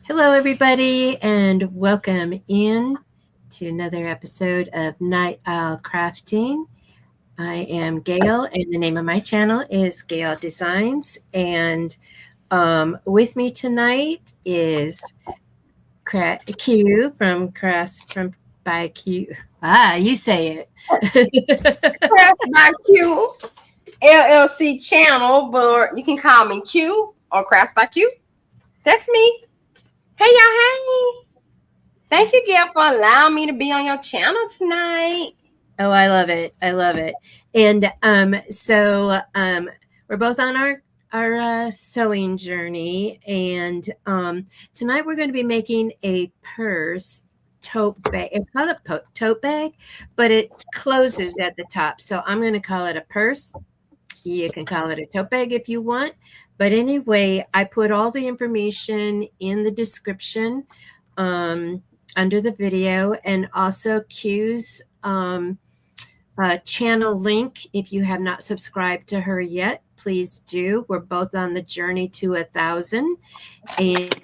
Hello, everybody, and welcome in to another episode of Night Owl Crafting. I am Gail, and the name of my channel is Gail Designs. And with me tonight is Q from Crafts from by Q. You say it. Crafts by Q LLC channel, but you can call me Q or Crafts by Q. That's me. Hey y'all, hey. Thank you, Gail, for allowing me to be on your channel tonight. Oh, I love it. I love it. And we're both on our sewing journey, and tonight we're going to be making a purse tote bag. It's called a tote bag, but it closes at the top. So I'm going to call it a purse. You can call it a tote bag if you want. But anyway, I put all the information in the description under the video, and also Q's channel link. If you have not subscribed to her yet, please do. We're both on the journey to 1,000, and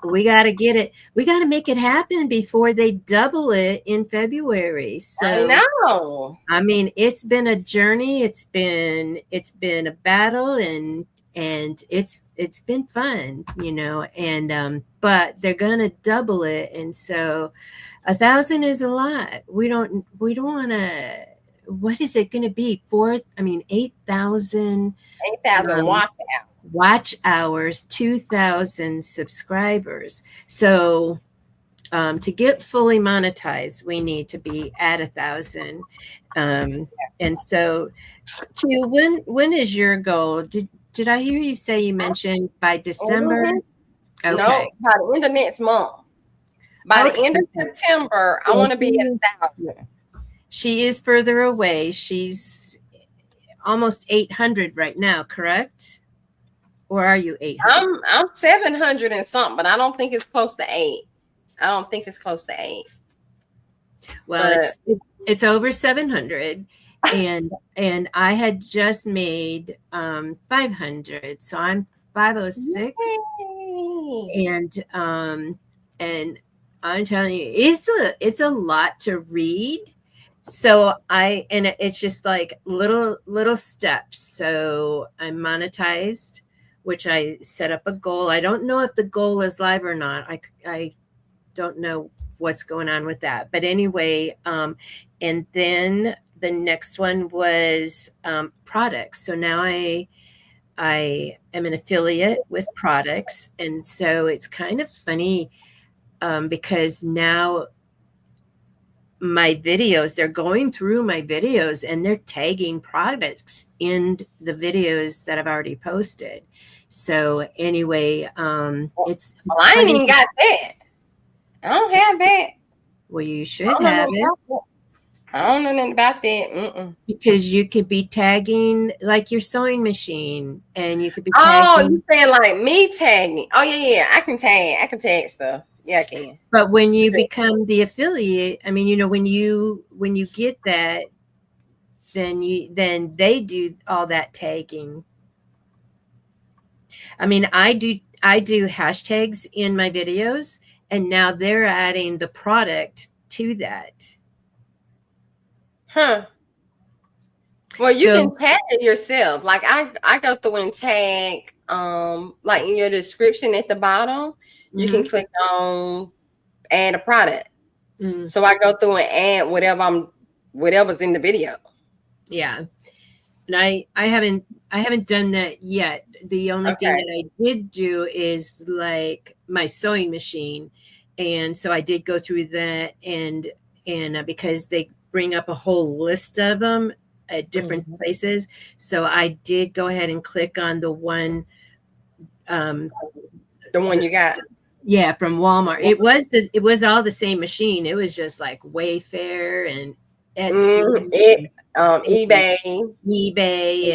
we got to get it. We got to make it happen before they double it in February. So I know. I mean, it's been a journey. It's been a battle, and it's been fun, and but they're gonna double it, and so 1,000 is a lot. We don't want to. What is it going to be? 8,000 watch hours, 2,000 subscribers. So to get fully monetized, we need to be at 1,000. And so, Q, when is your goal? Did I hear you say you mentioned by December? Okay. No, by the end of next month. By the end of September, I want to be at 1,000. She is further away. She's almost 800 right now, correct? Or are you 800? I'm 700 and something, but I don't think it's close to 8. I don't think it's close to 8. Well, it's over 700, and I had just made 500, so I'm 506. Yay. And I'm telling you, it's a lot to read. So it's just like little steps. So I'm monetized, which I set up a goal. I don't know if the goal is live or not. I don't know what's going on with that. But anyway, and then the next one was products. So now I am an affiliate with products. And so it's kind of funny because now my videos, they're going through my videos and they're tagging products in the videos that I've already posted. So anyway, it's I ain't even got that. I don't have that. Well, you should have it. I don't know nothing about that. Because you could be tagging like your sewing machine, and you could be tagging. Oh, you saying like me tagging? Oh yeah, I can tag. I can tag stuff. Yeah, I can. But when you become the affiliate, I mean, when you get that, then they do all that tagging. I mean, I do hashtags in my videos, and now they're adding the product to that. Huh. Well, you can tag it yourself. Like I go through and tag like in your description at the bottom, you can click on add a product. So I go through and add whatever's in the video. Yeah. And I haven't done that yet. The only thing that I did do is like my sewing machine. And so I did go through that, and because they bring up a whole list of them at different places. So I did go ahead and click on the one you got. Yeah, from Walmart. It was all the same machine. It was just like Wayfair and Etsy, eBay,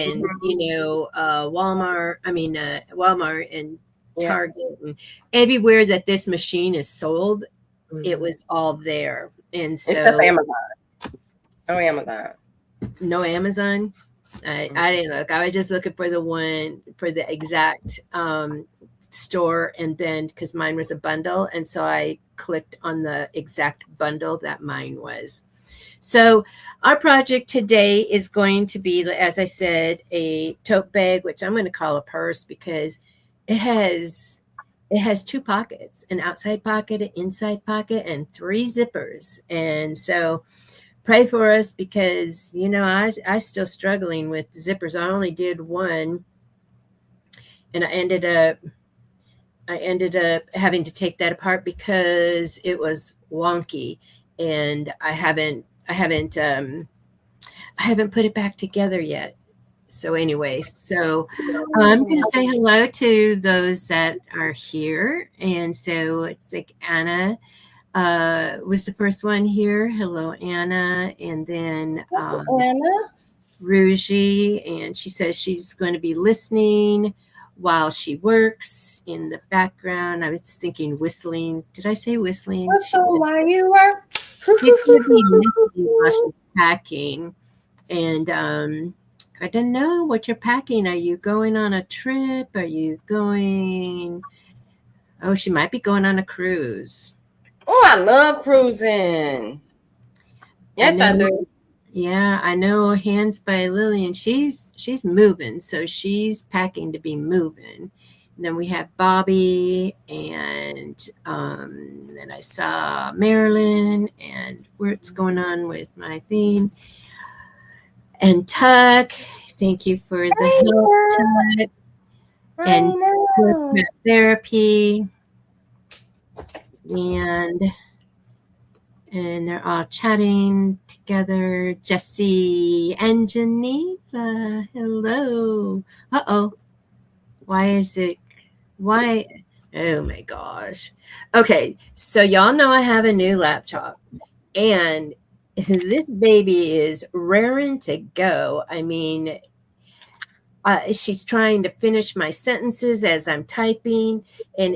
and Walmart. I mean Walmart and Target, and everywhere that this machine is sold, it was all there. And so Amazon. Oh, Amazon. No Amazon. I didn't look. I was just looking for the one for the exact store, and then because mine was a bundle, and so I clicked on the exact bundle that mine was. So our project today is going to be, as I said, a tote bag, which I'm going to call a purse because it has 2 pockets, an outside pocket, an inside pocket, and 3 zippers. And so pray for us because, you know, I still struggling with zippers. I only did one, and I ended up having to take that apart because it was wonky, and I haven't put it back together yet. So anyway, so I'm going to say hello to those that are here. And so it's like Anna was the first one here. Hello, Anna. And then Anna. Ruji, and she says she's going to be listening while she works in the background. I was thinking whistling. Did I say whistling? Whistle while you work. She's going to be listening while she's packing. And I don't know what you're packing. Are you going on a trip? Are you going? Oh, she might be going on a cruise. Oh, I love cruising. Yes, I do. Yeah, I know. Hands by Lillian. She's moving, so she's packing to be moving. And then we have Bobby, and then I saw Marilyn, and what's going on with my thing. And Tuck, thank you for the help, Tuck. And therapy. And they're all chatting together. Jesse and Geneva. Hello. Uh-oh. Why? Oh my gosh. Okay, so y'all know I have a new laptop, and this baby is raring to go. I mean, she's trying to finish my sentences as I'm typing, and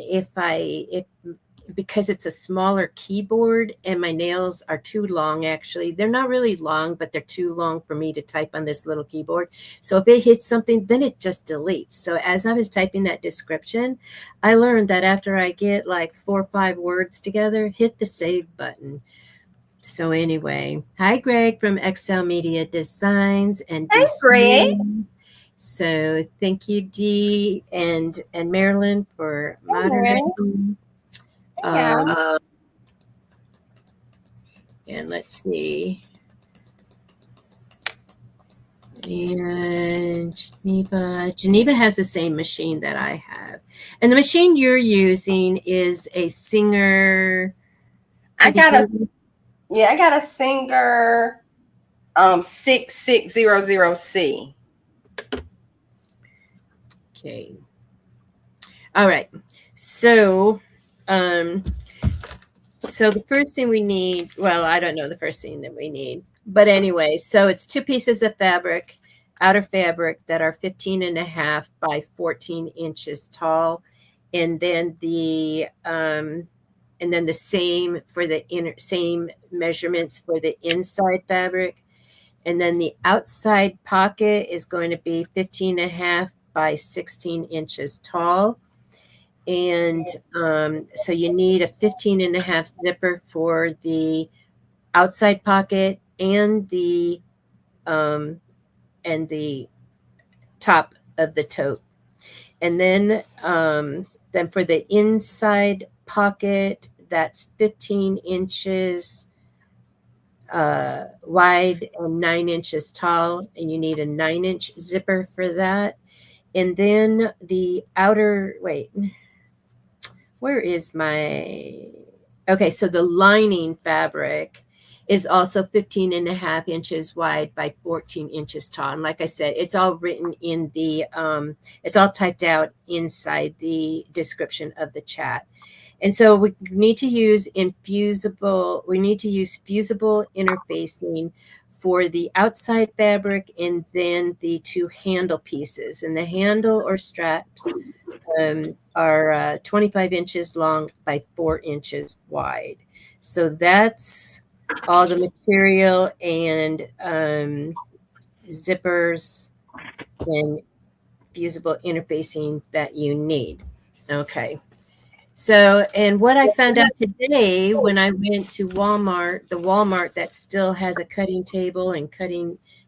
because it's a smaller keyboard and my nails are too long, actually they're not really long, but they're too long for me to type on this little keyboard. So if it hits something, then it just deletes. So as I was typing that description, I learned that after I get like 4 or 5 words together, hit the save button. So anyway, hi Greg from Excel Media Designs and Hey Greg. So thank you, Dee and Marilyn, for moderating. And let's see. And Geneva has the same machine that I have. And the machine you're using is a Singer. I got a Singer 6600C. Okay. All right. So the first thing we need, well, I don't know the first thing that we need, but anyway, so it's 2 pieces of fabric, outer fabric, that are 15.5 by 14 inches tall. And then the same for the same measurements for the inside fabric. And then the outside pocket is going to be 15.5 by 16 inches tall. And so you need a 15.5 zipper for the outside pocket and the top of the tote. And then for the inside pocket, that's 15 inches wide and 9 inches tall, and you need a 9-inch zipper for that. And then the outer, where is my, okay, so the lining fabric is also 15.5 inches wide by 14 inches tall. And like I said, it's all written in the, it's all typed out inside the description of the chat. And so we need to use fusible interfacing for the outside fabric, and then the 2 handle pieces. And the handle or straps are 25 inches long by 4 inches wide. So that's all the material and zippers and fusible interfacing that you need. Okay. So, and what I found out today when I went to Walmart, the Walmart that still has a cutting table and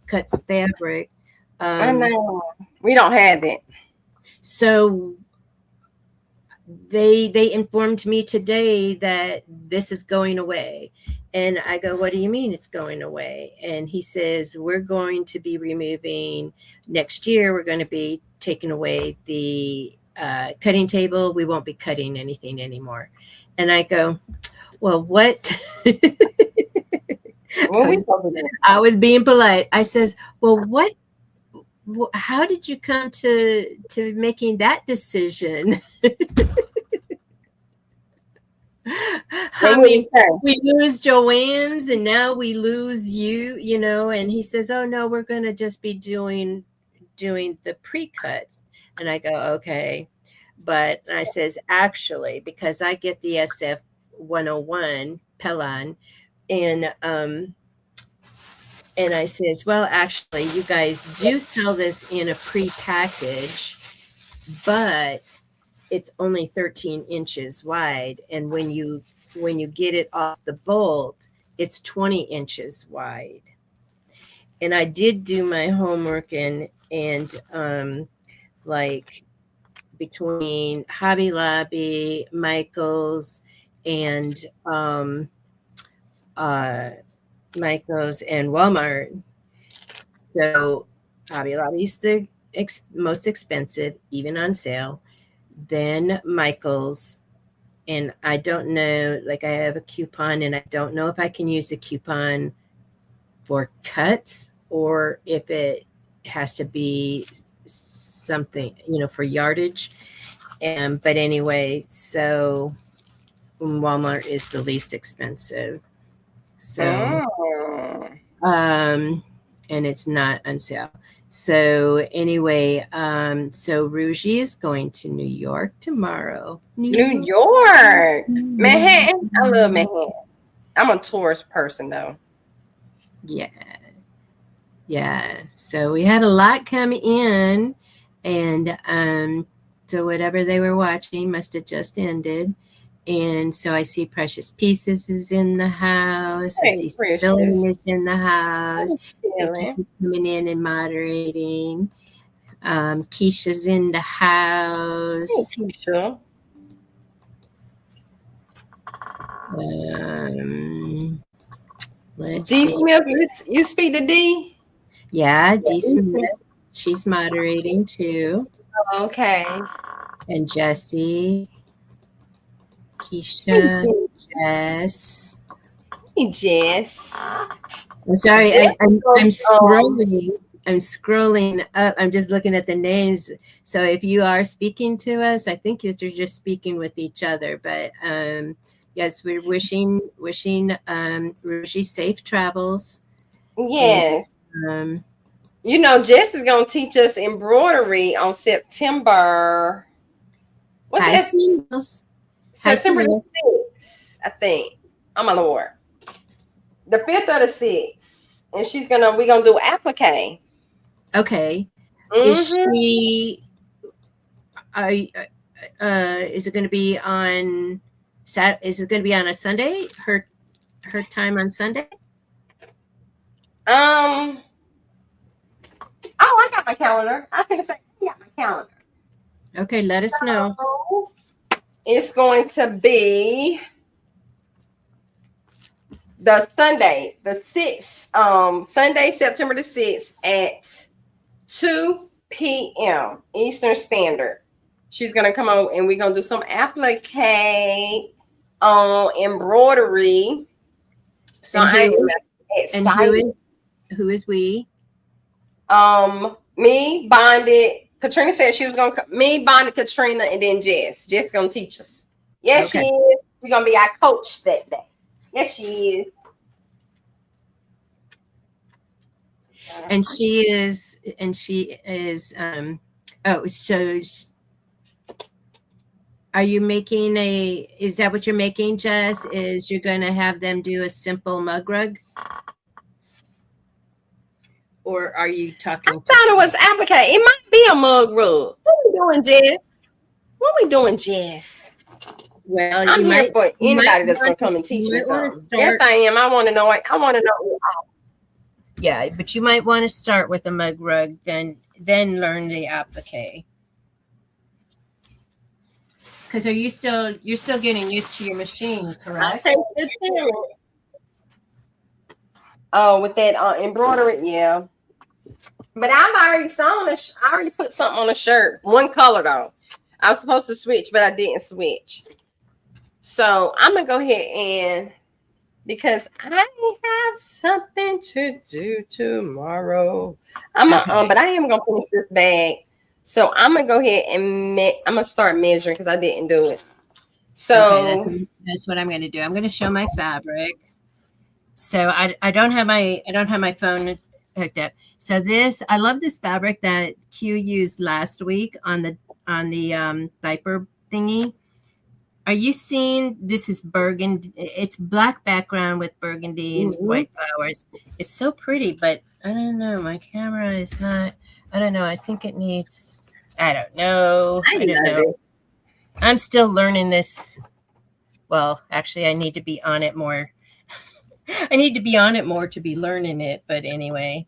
cuts fabric. I know. We don't have it. So they informed me today that this is going away. And I go, what do you mean it's going away? And he says, we're going to be removing next year, we're going to be taking away the cutting table. We won't be cutting anything anymore. And I go, well, what? I was being polite. I says, well, what? How did you come to making that decision? I mean, we lose Joanne's and now we lose you, and he says, oh no, we're going to just be doing the pre-cuts. And I go, okay. But I says, actually, because I get the SF 101 Pelon, and I says, well, actually, you guys do sell this in a pre-package, but it's only 13 inches wide. And when you get it off the bolt, it's 20 inches wide. And I did do my homework and like between Hobby Lobby, Michael's, and Michael's and Walmart. So Hobby Lobby's the most expensive, even on sale. Then Michael's, and I don't know, like I have a coupon and I don't know if I can use the coupon for cuts or if it has to be something, for yardage. But anyway, so Walmart is the least expensive. So, and it's not on sale. So anyway, so Rougie is going to New York tomorrow. New York. Manhattan. I love Manhattan. I'm a tourist person though. Yeah. So we had a lot come in, and so whatever they were watching must have just ended. And so I see Precious Pieces is in the house. I see Filling is in the house. Coming in and moderating. Keisha's in the house. Hey, Keisha. D. Smith, you speak to D? Yeah, D. Smith. She's moderating too. Okay. And Jessie. Keisha, Jess. Hey, Jess. I'm sorry, I'm scrolling. I'm scrolling up. I'm just looking at the names. So if you are speaking to us, I think you're just speaking with each other. But yes, we're wishing Rougie safe travels. Yes. And, Jess is going to teach us embroidery on September. What's that? September the 6th, I think. Oh my Lord. The 5th or the 6th. And we're gonna do applique. Okay. Is she is it gonna be on is it gonna be on a Sunday? Her time on Sunday? Oh, I got my calendar. I can say I got my calendar. Okay, let us know. It's going to be the Sunday, the 6th, Sunday, September the 6th at 2 p.m. Eastern Standard. She's going to come on and we're going to do some applique embroidery. So I'm excited. Who is we? Me, Bonded. Katrina said she was going to me, Bonded, Katrina, and then Jess. Jess is going to teach us. Yes, okay. She is. She's going to be our coach that day. Yes, she is. And she is, so are you making is that what you're making, Jess? Is you're going to have them do a simple mug rug? Or are you talking? I thought it was applique. It might be a mug rug. What are you doing, Jess? What we doing, Jess? Well, I'm here for anybody that's gonna to, come and teach me something. start, Yes, I am. I want to know. I want to know. Yeah, but you might want to start with a mug rug, then learn the applique. Because you're still getting used to your machine, correct? I take the chance. Oh, with that embroidery, yeah. But I've already sewn I already put something on a shirt. One color though. I was supposed to switch, but I didn't switch. So I'm gonna go ahead and because I have something to do tomorrow. But I am gonna finish this bag. So I'm gonna go ahead and I'm gonna start measuring because I didn't do it. So okay, that's what I'm gonna do. I'm gonna show my fabric. So I don't have my phone hooked up. So I love this fabric that Q used last week on the diaper thingy. Are you seeing this is burgundy? It's black background with burgundy and white flowers. It's so pretty, but I don't know. My camera is not. I don't know. I think it needs. I don't know. I don't know. I'm still learning this. Well, actually, I need to be on it more. I need to be on it more to be learning it. But anyway,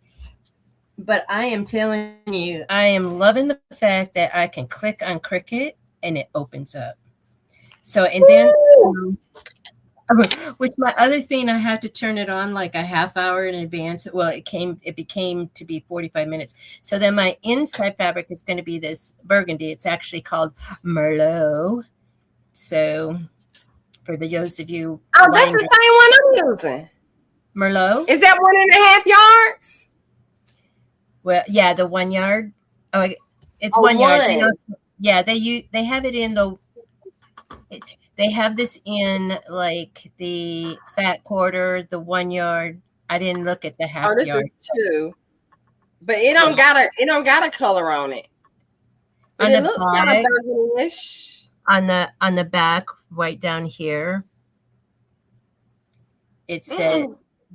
but I am telling you, I am loving the fact that I can click on Cricut and it opens up. So, and then, which my other thing, I have to turn it on like a half hour in advance. Well, it became to be 45 minutes. So then my inside fabric is going to be this burgundy. It's actually called Merlot. So for those of you. Oh, that's the same one I'm using. Merlot? Is that 1.5 yards? Well, yeah, the 1 yard. Oh, it's 1 yard. Yeah, they have it in they have this in like the fat quarter, the 1 yard. I didn't look at the half yard. Too. But it don't got a color on it. But it looks kind of burgundy-ish. On the back, right down here, it said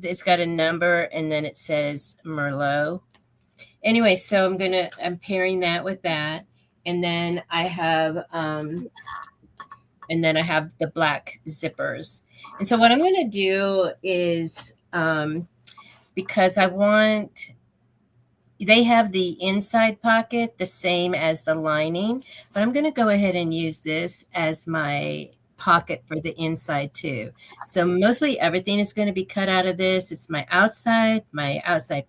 it's got a number and then it says Merlot. Anyway, so I'm pairing that with that, and then I have the black zippers. And so what I'm going to do is because they have the inside pocket the same as the lining, but I'm going to go ahead and use this as my pocket for the inside too. So mostly everything is going to be cut out of this. It's my outside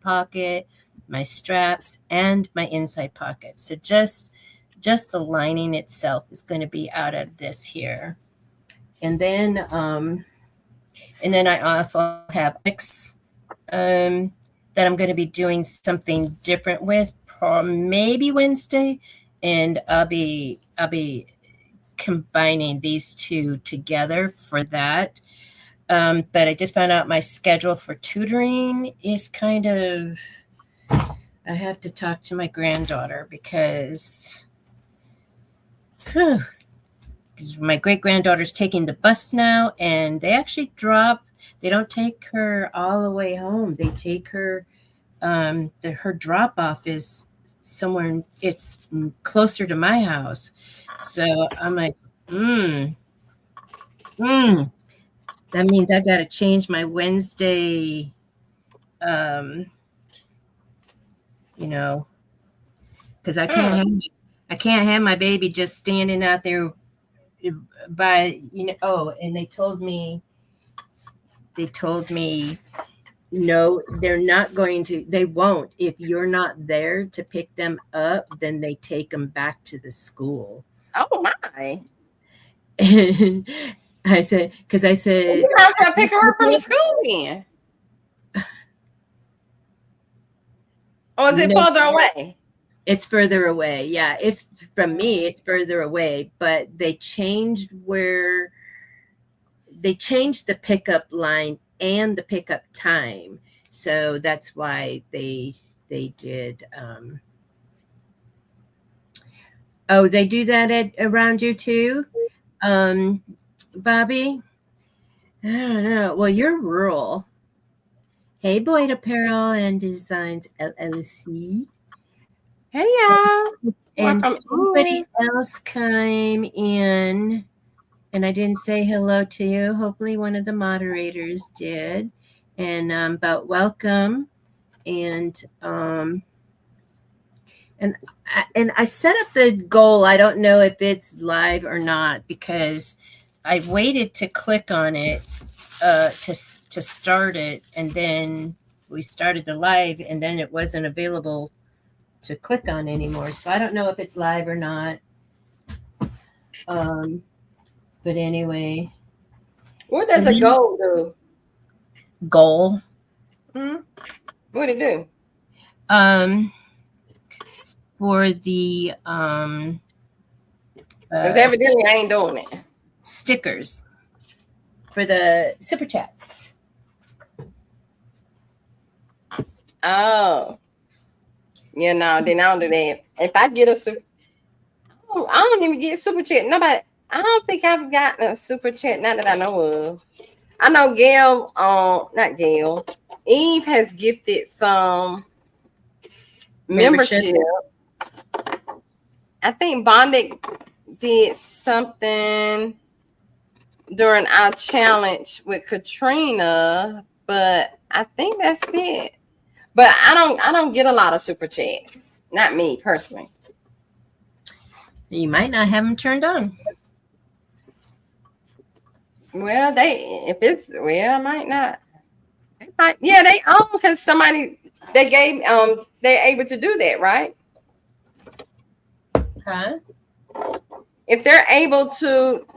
pocket, my straps, and my inside pocket. So just the lining itself is going to be out of this here. And then I also have mix that I'm going to be doing something different with maybe Wednesday, and I'll be combining these two together for that. But I just found out my schedule for tutoring is kind of, I have to talk to my granddaughter because my great-granddaughter's taking the bus now, and they actually they don't take her all the way home. They take her, her drop-off is somewhere, it's closer to my house. So I'm like, that means I got to change my Wednesday, because I can't have my baby just standing out there by, and they told me, no, they're not going to, they won't. If you're not there to pick them up, then they take them back to the school. Oh my. And I said, you guys got to pick her up from school then. Or is it further away? It's further away. Yeah, it's from me, it's further away, but they changed the pickup line and the pickup time. So that's why they did. They do that around you too, Bobby? I don't know. Well, you're rural. Hey, Boyd Apparel and Designs LLC. Hey, y'all. And anybody else came in and I didn't say hello to you. Hopefully one of the moderators did. And but welcome. And I set up the goal. I don't know if it's live or not because I waited to click on it to start it, and then we started the live, and then it wasn't available to click on anymore. So I don't know if it's live or not. But anyway, what does a goal do? Goal. What did it do? For the because evidently I ain't doing it. Stickers for the super chats. Oh, yeah, no, then I don't do that. If I get a super, I don't even get super chat. Nobody, I don't think I've gotten a super chat. Not that I know of. I know Gail, not Gail. Eve has gifted some membership. I think Bonded did something during our challenge with Katrina, but I think that's it. But I don't get a lot of super chats. Not me personally. You might not have them turned on. Well, I might not. They because somebody they gave they're able to do that, right? Huh? If they're able to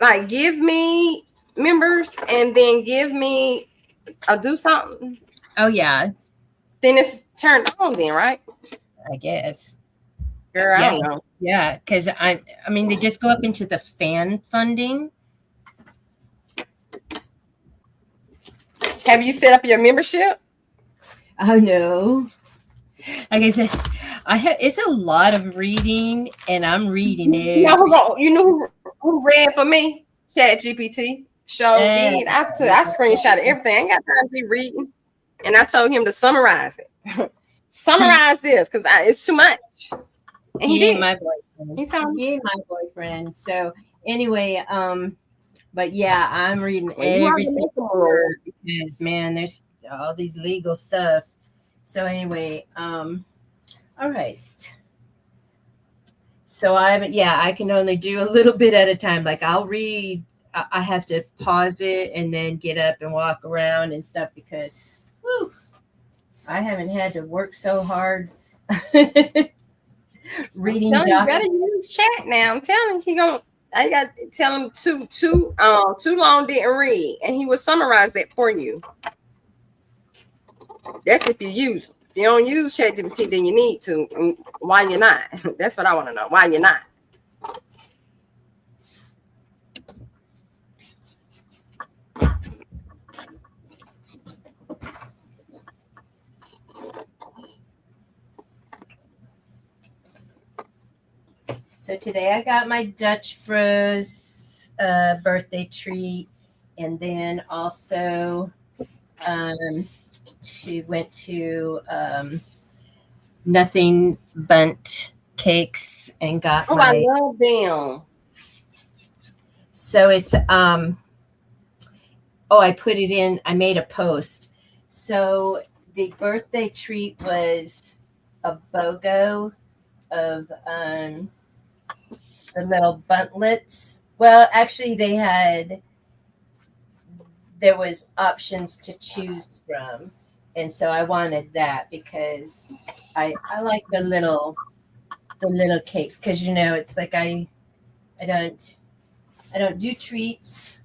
like give me members and then give me do something. Oh yeah. Then it's turned on then, right? I guess. Girl, I don't know. Yeah, because I mean they just go up into the fan funding. Have you set up your membership? Oh no. Like I said, it's a lot of reading, and I'm reading it. You know who read for me? ChatGPT. Did. I screenshotted everything. I ain't got time to be reading. And I told him to summarize it. Summarize this because it's too much. And he did. My boyfriend. He ain't my boyfriend. So anyway, but yeah, I'm reading every single word because man, there's all these legal stuff. So anyway, all right. So I can only do a little bit at a time. Like I'll read, I have to pause it and then get up and walk around and stuff because I haven't had to work so hard reading. You better use chat now. I'm telling you, I got to tell him too long didn't read, and he will summarize that for you. That's if you use it. If you don't use ChatGPT, then you need to. Why you're not? That's what I want to know. Why you're not? So today I got my Dutch Bros birthday treat, and then also went to Nothing Bundt Cakes and got I love them. So it's I put it in, I made a post. So the birthday treat was a BOGO of the little buntlets. Well, actually there was options to choose from. And so I wanted that because I like the little cakes because it's like I don't do treats.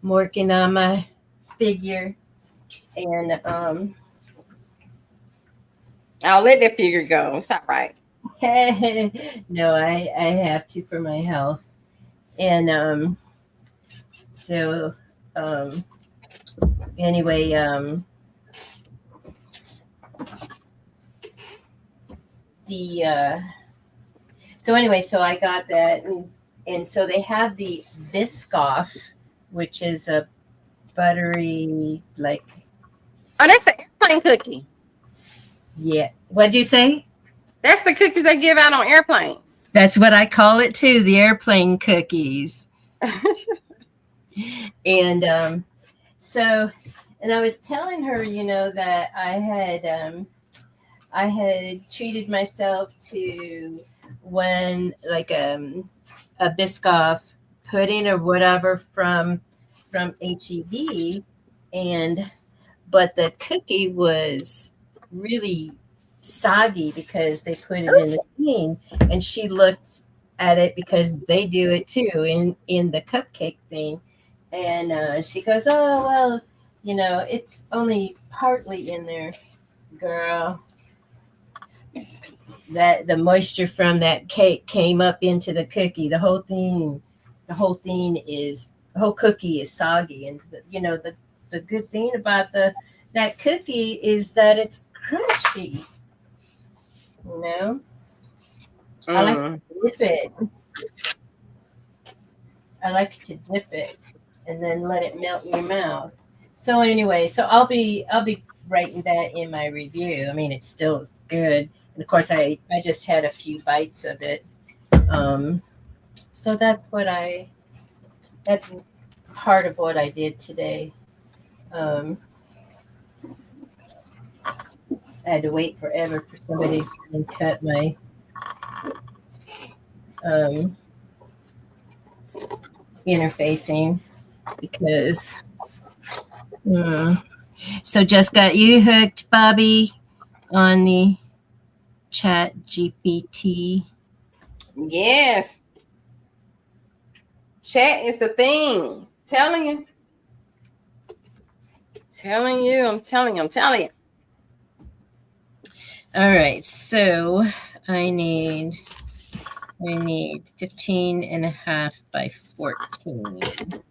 I'm working on my figure, and I'll let that figure go. It's all right. No, I have to for my health, and so anyway, so I got that, and so they have the Biscoff, which is a buttery Oh, that's the airplane cookie. Yeah. What'd you say? That's the cookies they give out on airplanes. That's what I call it too, the airplane cookies. And so, and I was telling her, that I had treated myself to one like a Biscoff pudding or whatever from HEB, but the cookie was really soggy because they put it in the thing, and she looked at it because they do it too in the cupcake thing, and she goes, "Oh well, it's only partly in there, girl. That the moisture from that cake came up into the cookie. The whole cookie is soggy, and the good thing about that cookie is that it's crunchy. I like to dip it. I like to dip it and then let it melt in your mouth. So anyway, I'll be writing that in my review. I mean, it's still good. And of course, I just had a few bites of it. So that's part of what I did today. I had to wait forever for somebody to come and cut my interfacing because. So just got you hooked, Bobby, on the Chat GPT. Yes. Chat is the thing. Telling you. I'm telling you. All right, so I need 15.5 by 14.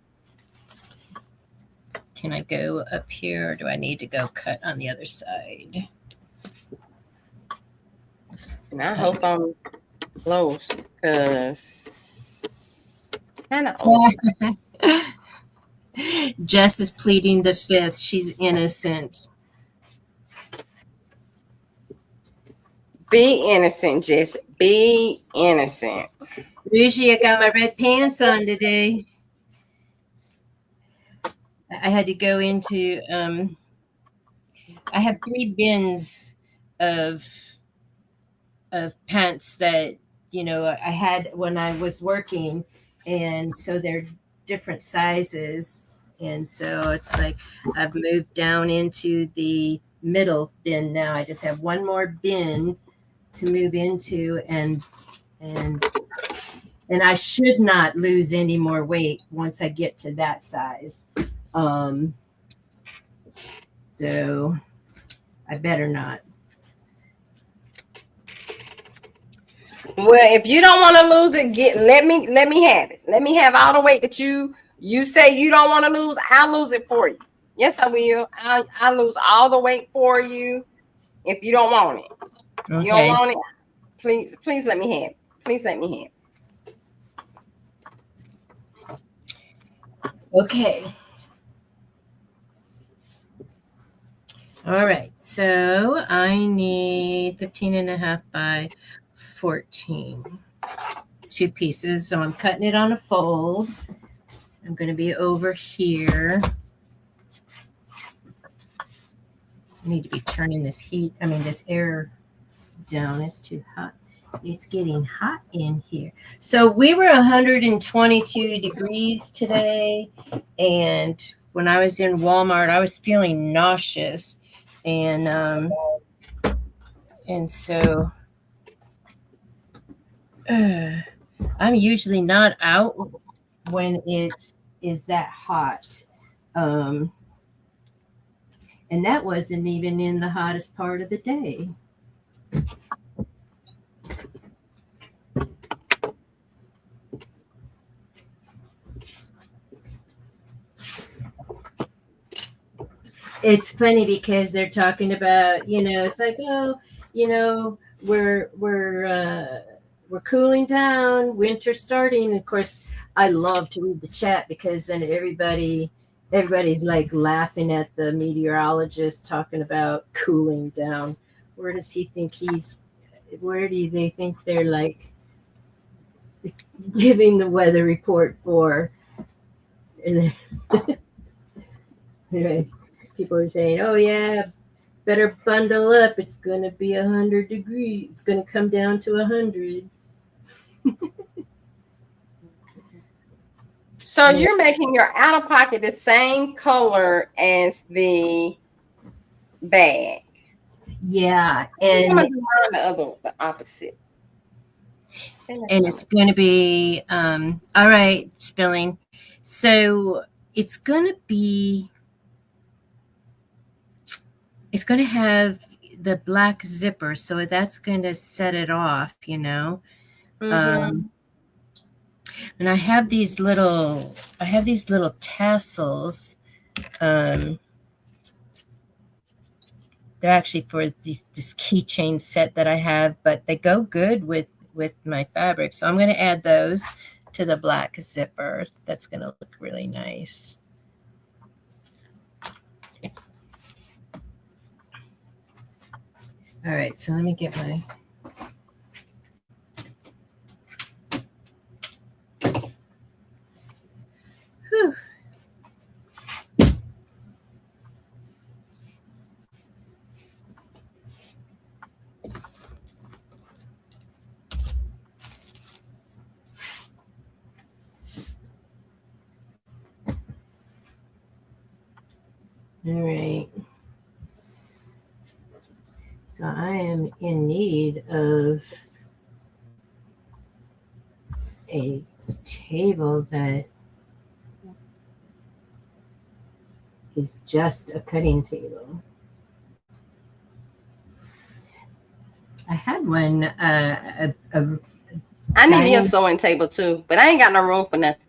Can I go up here, or do I need to go cut on the other side? And I hope I'm close, because kind of old. Jess is pleading the fifth. She's innocent. Be innocent, Jess. Be innocent. Bougie, I got my red pants on today. I had to go into I have 3 bins of pants that I had when I was working, and so they're different sizes, and so it's like I've moved down into the middle bin now. I just have one more bin to move into, and I should not lose any more weight once I get to that size. So I better not. Well, if you don't want to lose it, let me have it. Let me have all the weight that you say you don't want to lose. I'll lose it for you. Yes, I will. I'll lose all the weight for you if you don't want it. Okay. You don't want it? Please let me have it. Please let me have it. Okay. All right. So I need 15.5 by 14. 2 pieces. So I'm cutting it on a fold. I'm going to be over here. I need to be turning this air down. It's too hot. It's getting hot in here. So we were 122 degrees today, and when I was in Walmart, I was feeling nauseous, and so I'm usually not out when it is that hot, and that wasn't even in the hottest part of the day. It's funny because they're talking about, it's like, oh, we're cooling down, winter's starting. And of course, I love to read the chat because then everybody's like laughing at the meteorologist talking about cooling down. Where does he think he's where do they think they're like giving the weather report for? And people are saying, "Oh yeah, better bundle up. It's gonna be 100 degrees. It's gonna come down to 100." So you're making your outer pocket the same color as the bag. Yeah, and I'm gonna do the opposite. And it's going to be all right, spilling. So it's going to be, it's going to have the black zipper, so that's going to set it off, you know. Mm-hmm. And I have these little tassels. They're actually for this keychain set that I have, but they go good with my fabric. So I'm going to add those to the black zipper. That's going to look really nice. All right, so let me get my whew. All right. So I am in need of a table that is just a cutting table. I had one, I need me a sewing table too, but I ain't got no room for nothing.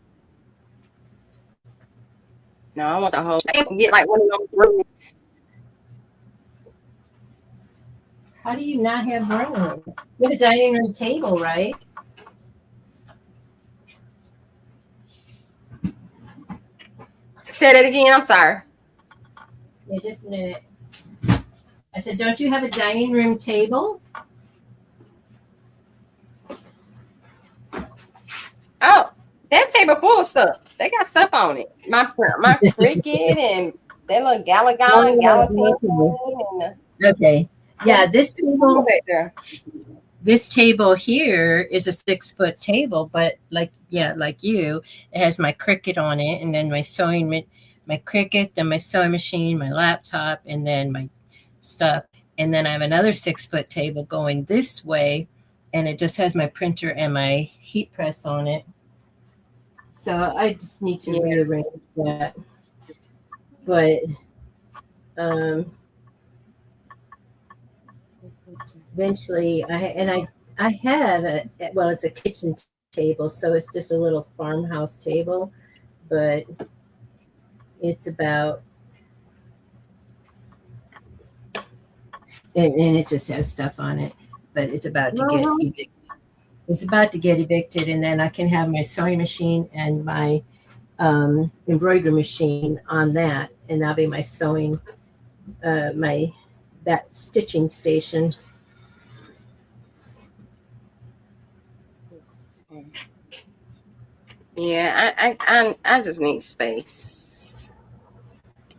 No, I want the whole. I get like one of those rooms. How do you not have room? You have a dining room table, right? Say that again. I'm sorry. Yeah, just a minute. I said, don't you have a dining room table? Oh, that table full of stuff. They got stuff on it. My cricket and that little Gallatin. Okay. Yeah, this table here is a 6-foot table, but like you, it has my cricket on it, and then my cricket, then my sewing machine, my laptop, and then my stuff. And then I have another 6-foot table going this way, and it just has my printer and my heat press on it. So I just need to rearrange that. But eventually, I have it's a kitchen table, so it's just a little farmhouse table, but it's about, and it just has stuff on it, but it's about to get evicted. It's about to get evicted, and then I can have my sewing machine and my embroidery machine on that, and that'll be my sewing, that stitching station. Yeah, I just need space.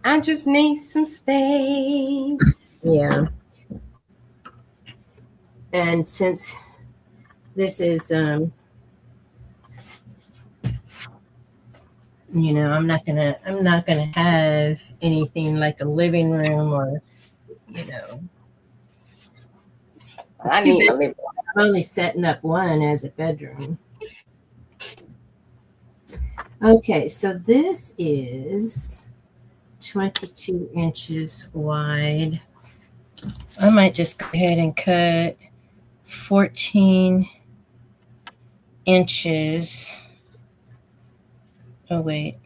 I just need some space. Yeah. And since this is, I'm not gonna have anything like a living room or, I need a living room. I'm only setting up one as a bedroom. Okay, so this is 22 inches wide. I might just go ahead and cut 14 inches. Oh, wait.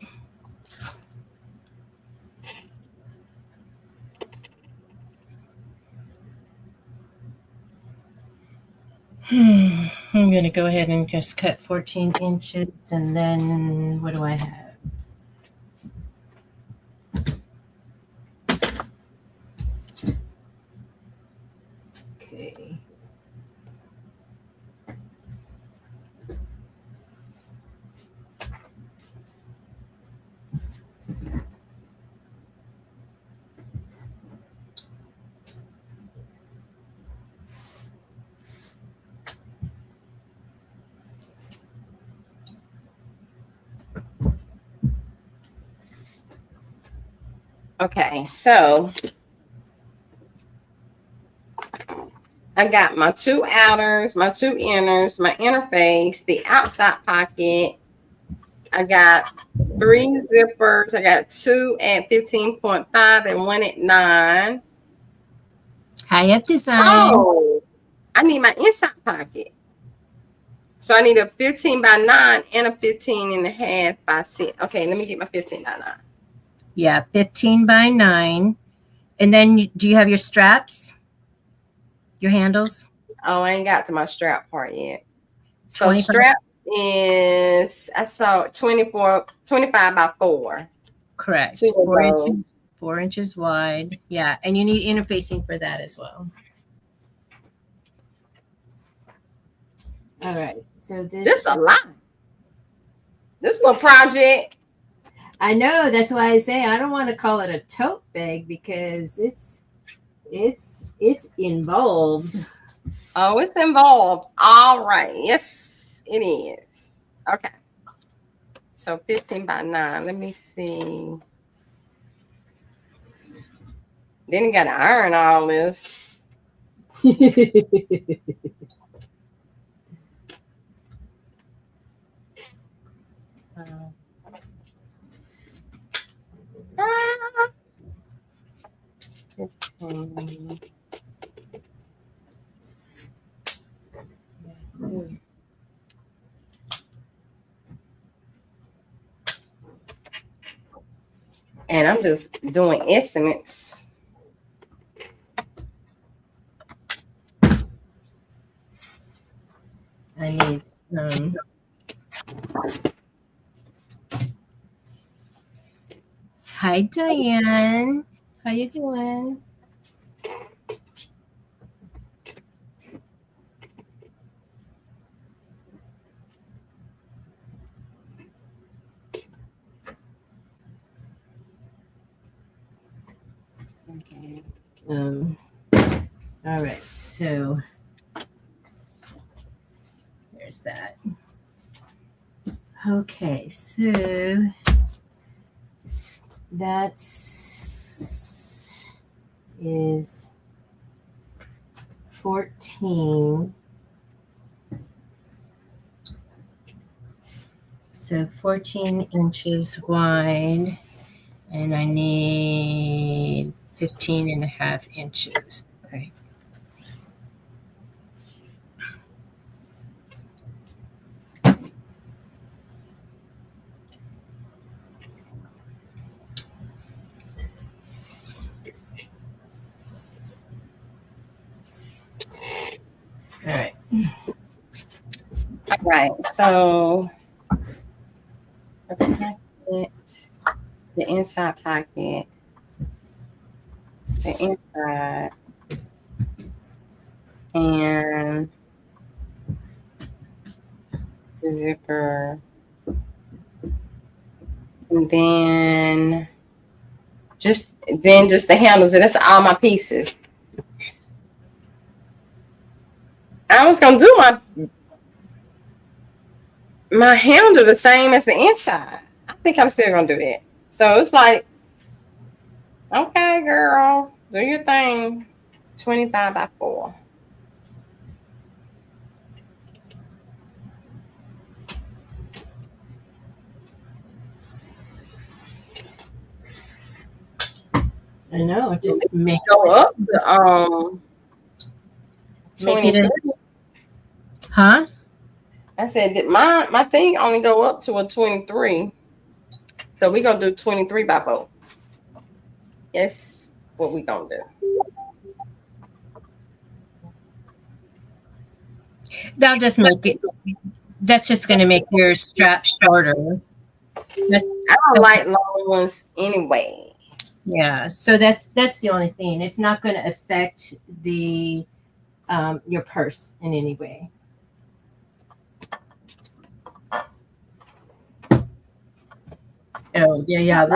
I'm going to go ahead and just cut 14 inches, and then what do I have? Okay. Okay, so I got my 2 outers, my 2 inners, my interface, the outside pocket. I got 3 zippers. I got 2 at 15.5 and 1 at 9. High up design. Oh, I need my inside pocket. So I need a 15 by 9 and a 15 and a half by 6. Okay, let me get my 15 by 9. Yeah, 15 by 9. And then do you have your straps? Your handles? Oh, I ain't got to my strap part yet. So strap is, I saw 25 by 4. Correct. 4 inches wide. Yeah, and you need interfacing for that as well. All right. So this a lot. This little project. I know. That's why I say I don't want to call it a tote bag because it's involved. Oh, it's involved. All right. Yes, it is. Okay. So 15 by 9. Let me see. Then you got to iron all this. And I'm just doing estimates. I need Hi Diane. How you doing? Okay. All right, so there's that. Okay, so that's is 14. So 14 inches wide, and I need 15 and a half inches. Okay. All right. All right. So the pocket, the inside pocket, the inside, and the zipper, and then just the handles. That's all my pieces. I was gonna do my handle the same as the inside. I think I'm still gonna do that. So it's like, okay, girl, do your thing. 25 by 4. I know. Just make go up to 23. Huh? I said that my thing only go up to a 23. So we're gonna do 23 by 4. Yes, what we gonna do. That'll just make it. That's just going to make your strap shorter. I don't like long ones anyway. Yeah, so that's the only thing. It's not going to affect the your purse in any way. Oh yeah.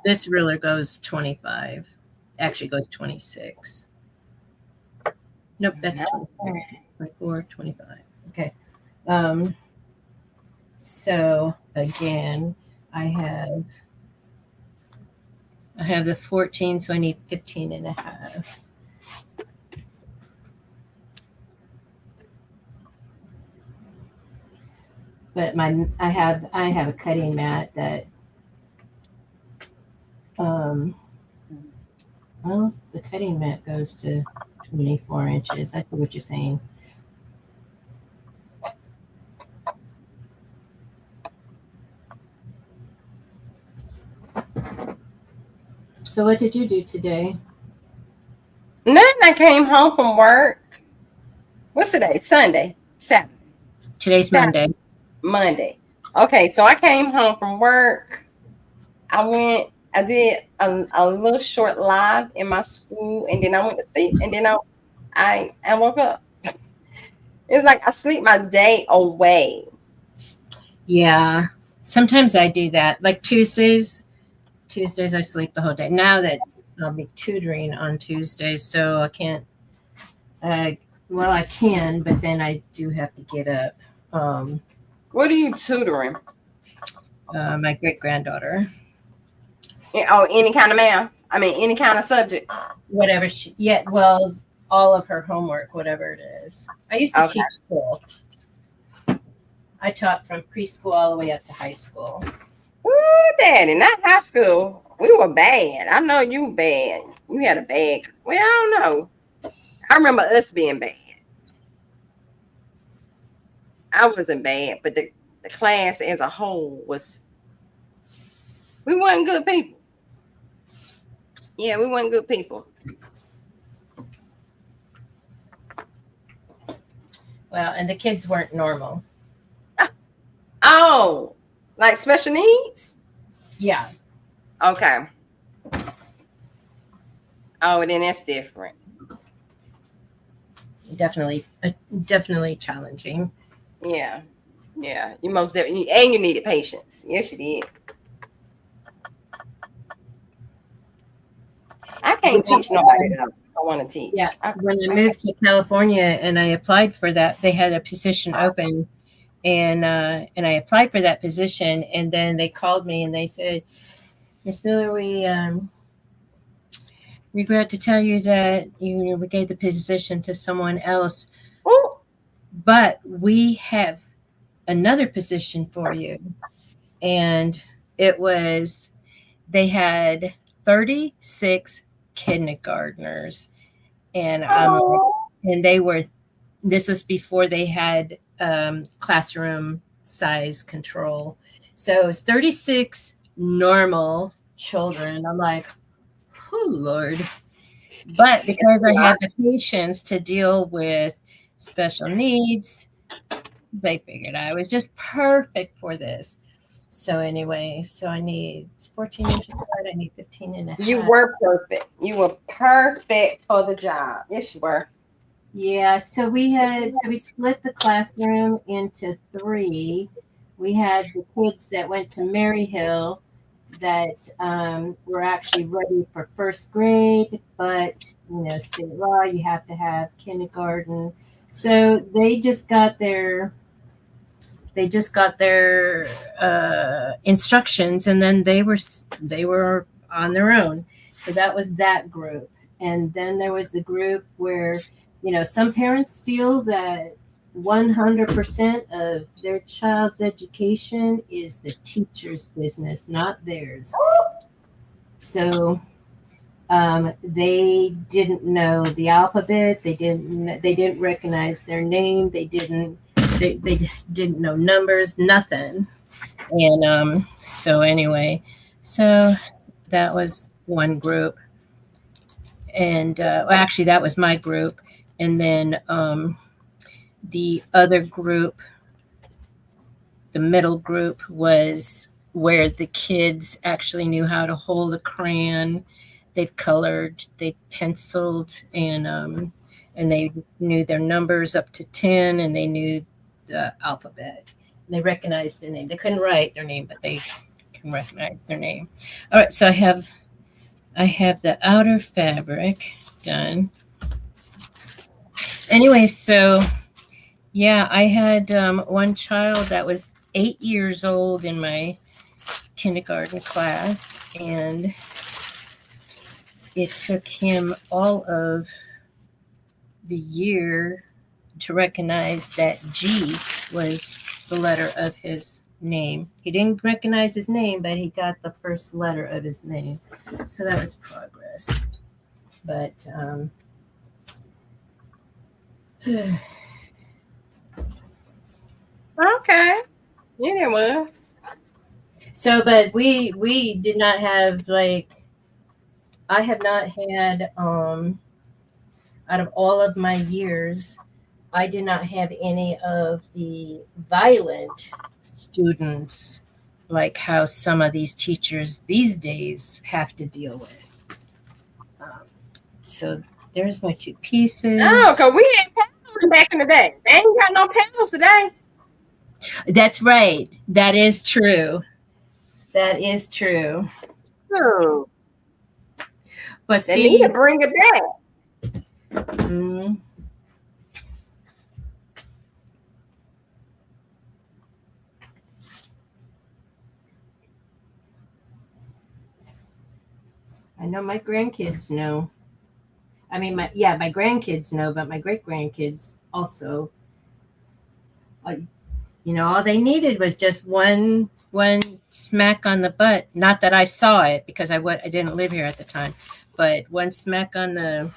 This ruler goes 25. Actually goes 26. Nope, that's 24, 25. Okay. So again, I I have the 14, so I need 15 and a half. But I have a cutting mat that well, the cutting mat goes to 24 inches. I see what you're saying. So what did you do today? Nothing. I came home from work. What's today? Sunday. Saturday. Today's Monday. Monday. Okay, so I came home from work. I did a little short live in my school, and then I went to sleep, and then I woke up. It's like I sleep my day away. Yeah. Sometimes I do that. Like Tuesdays I sleep the whole day. Now that I'll be tutoring on Tuesdays, so I can't well, I can, but then I do have to get up. What are you tutoring? My great-granddaughter. Oh, any kind of math? I mean, any kind of subject? Whatever well, all of her homework, whatever it is. I used to teach school. I taught from preschool all the way up to high school. Ooh, Daddy, not high school. We were bad. I know you were bad. You had a bad. Well, I don't know. I remember us being bad. I wasn't bad, but the class as a whole we weren't good people. Yeah, we weren't good people. Well, and the kids weren't normal. Oh, like special needs? Yeah. Okay. Oh, then that's different. Definitely challenging. Yeah. Yeah. You most definitely, and you needed patience. Yes, you did. I can't teach nobody though. I want to teach. Yeah. When I moved to California and I applied for that, they had a position open, and I applied for that position, and then they called me and they said, "Miss Miller, we regret to tell you that we gave the position to someone else, but we have another position for you." And they had 36 kindergartners, and this was before they had classroom size control. So it's 36 normal children. I'm like, oh Lord. But because I had the patience to deal with special needs, they figured I was just perfect for this. So anyway, I need 14 inches wide. I need 15 and a half. You were perfect. You were perfect for the job. Yes, you were. Yeah. So we split the classroom into 3. We had the kids that went to Maryhill that were actually ready for first grade, but state law, you have to have kindergarten. So they just got their instructions, and then they were on their own. So that was that group. And then there was the group where some parents feel that 100% of their child's education is the teacher's business, not theirs. So they didn't know the alphabet. They didn't recognize their name. They didn't know numbers, nothing. And so anyway, so that was one group. And actually, that was my group. And then the other group, the middle group, was where the kids actually knew how to hold a crayon. They've colored, they've penciled, and they knew their numbers up to 10, and they knew the alphabet. And they recognized their name. They couldn't write their name, but they can recognize their name. All right, so I have the outer fabric done. Anyway, so yeah, I had one child that was 8 years old in my kindergarten class, and it took him all of the year to recognize that G was the letter of his name. He didn't recognize his name, but he got the first letter of his name. So that was progress. But Okay. Yeah, it was. so, but we did not have like, I have not had out of all of my years, I did not have any of the violent students like how some of these teachers these days have to deal with. So there's my two pieces. Oh, because we had paddling back in the day. They ain't got no paddles today. That's right. That is true. That is true. Hmm. But They need see, to bring it back. I know my grandkids know. I mean, my grandkids know, but my great grandkids also. All they needed was just one smack on the butt. Not that I saw it because I didn't live here at the time, but one smack on the.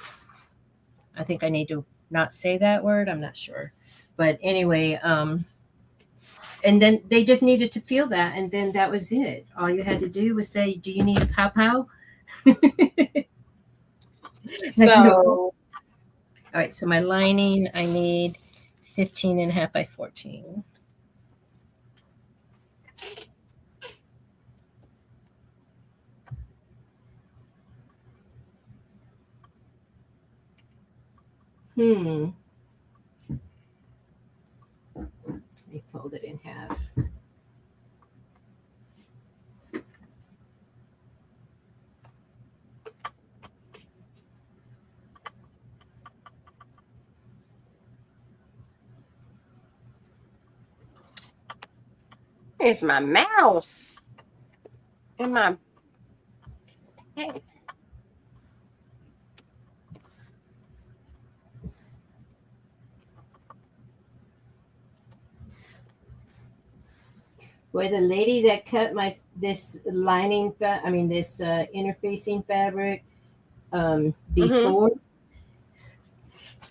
I think I need to not say that word. I'm not sure, but anyway, and then they just needed to feel that, and then that was it. All you had to do was say, "Do you need a pow pow?" So, all right, so my lining, I need 15.5 by 14. Let me fold it in half. it's my mouse and my pen. Boy, the lady that cut this lining, this interfacing fabric before,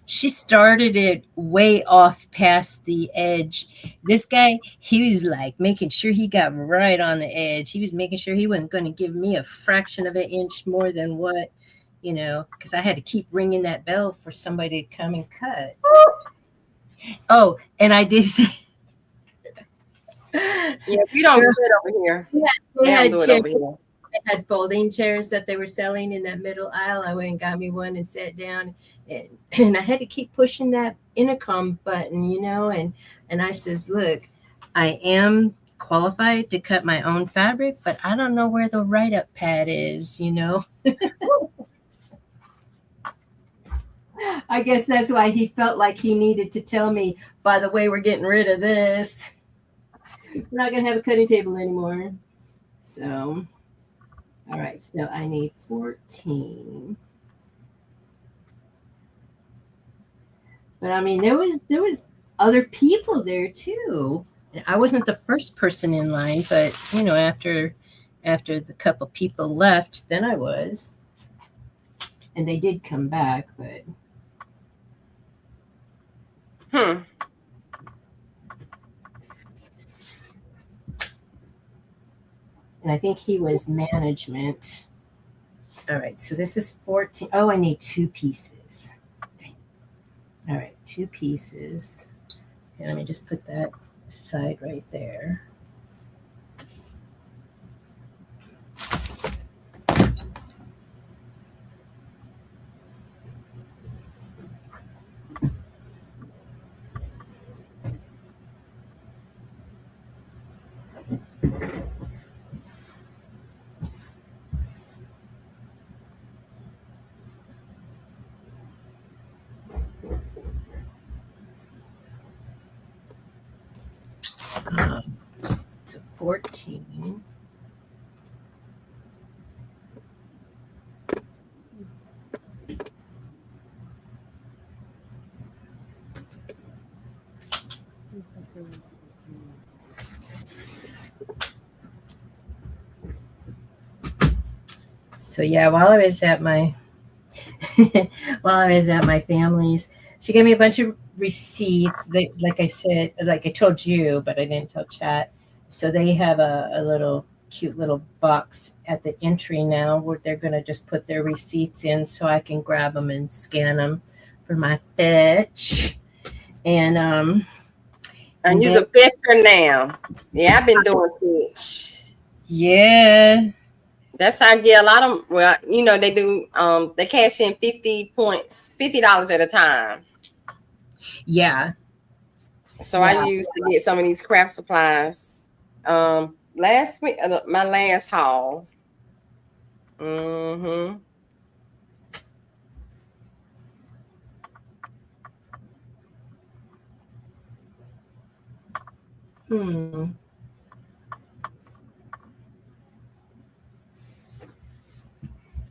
she started it way off past the edge. This guy, he was like making sure he got right on the edge. He was making sure he wasn't going to give me a fraction of an inch more than what, because I had to keep ringing that bell for somebody to come and cut. Oh, and I did say, yeah, we don't do it over here. Yeah, they don't do it over here. They had folding chairs that they were selling in that middle aisle. I went and got me one and sat down, and I had to keep pushing that intercom button, and I says, look, I am qualified to cut my own fabric, but I don't know where the write-up pad is, I guess that's why he felt like he needed to tell me, by the way, we're getting rid of this. We're not going to have a cutting table anymore. So, all right, so I need 14. But I mean, there was other people there too. I wasn't the first person in line, but after the couple people left, then I was. And they did come back, but and I think he was management. All right, so this is 14. Oh, I need 2 pieces. All right, 2 pieces. And let me just put that aside right there. So 14. So yeah, while I was at my while I was at my family's, she gave me a bunch of receipts. They, like I said, like I told you, but I didn't tell Chat. So they have a little cute little box at the entry now where they're gonna just put their receipts in, so I can grab them and scan them for my fetch. And And you're a fetcher now. Yeah, I've been doing fetch. yeah. That's how I get a lot of. Well, you know they do. They cash in 50 points, $50 at a time. Yeah. So I used to get some of these craft supplies. Last week, my last haul. Mm-hmm.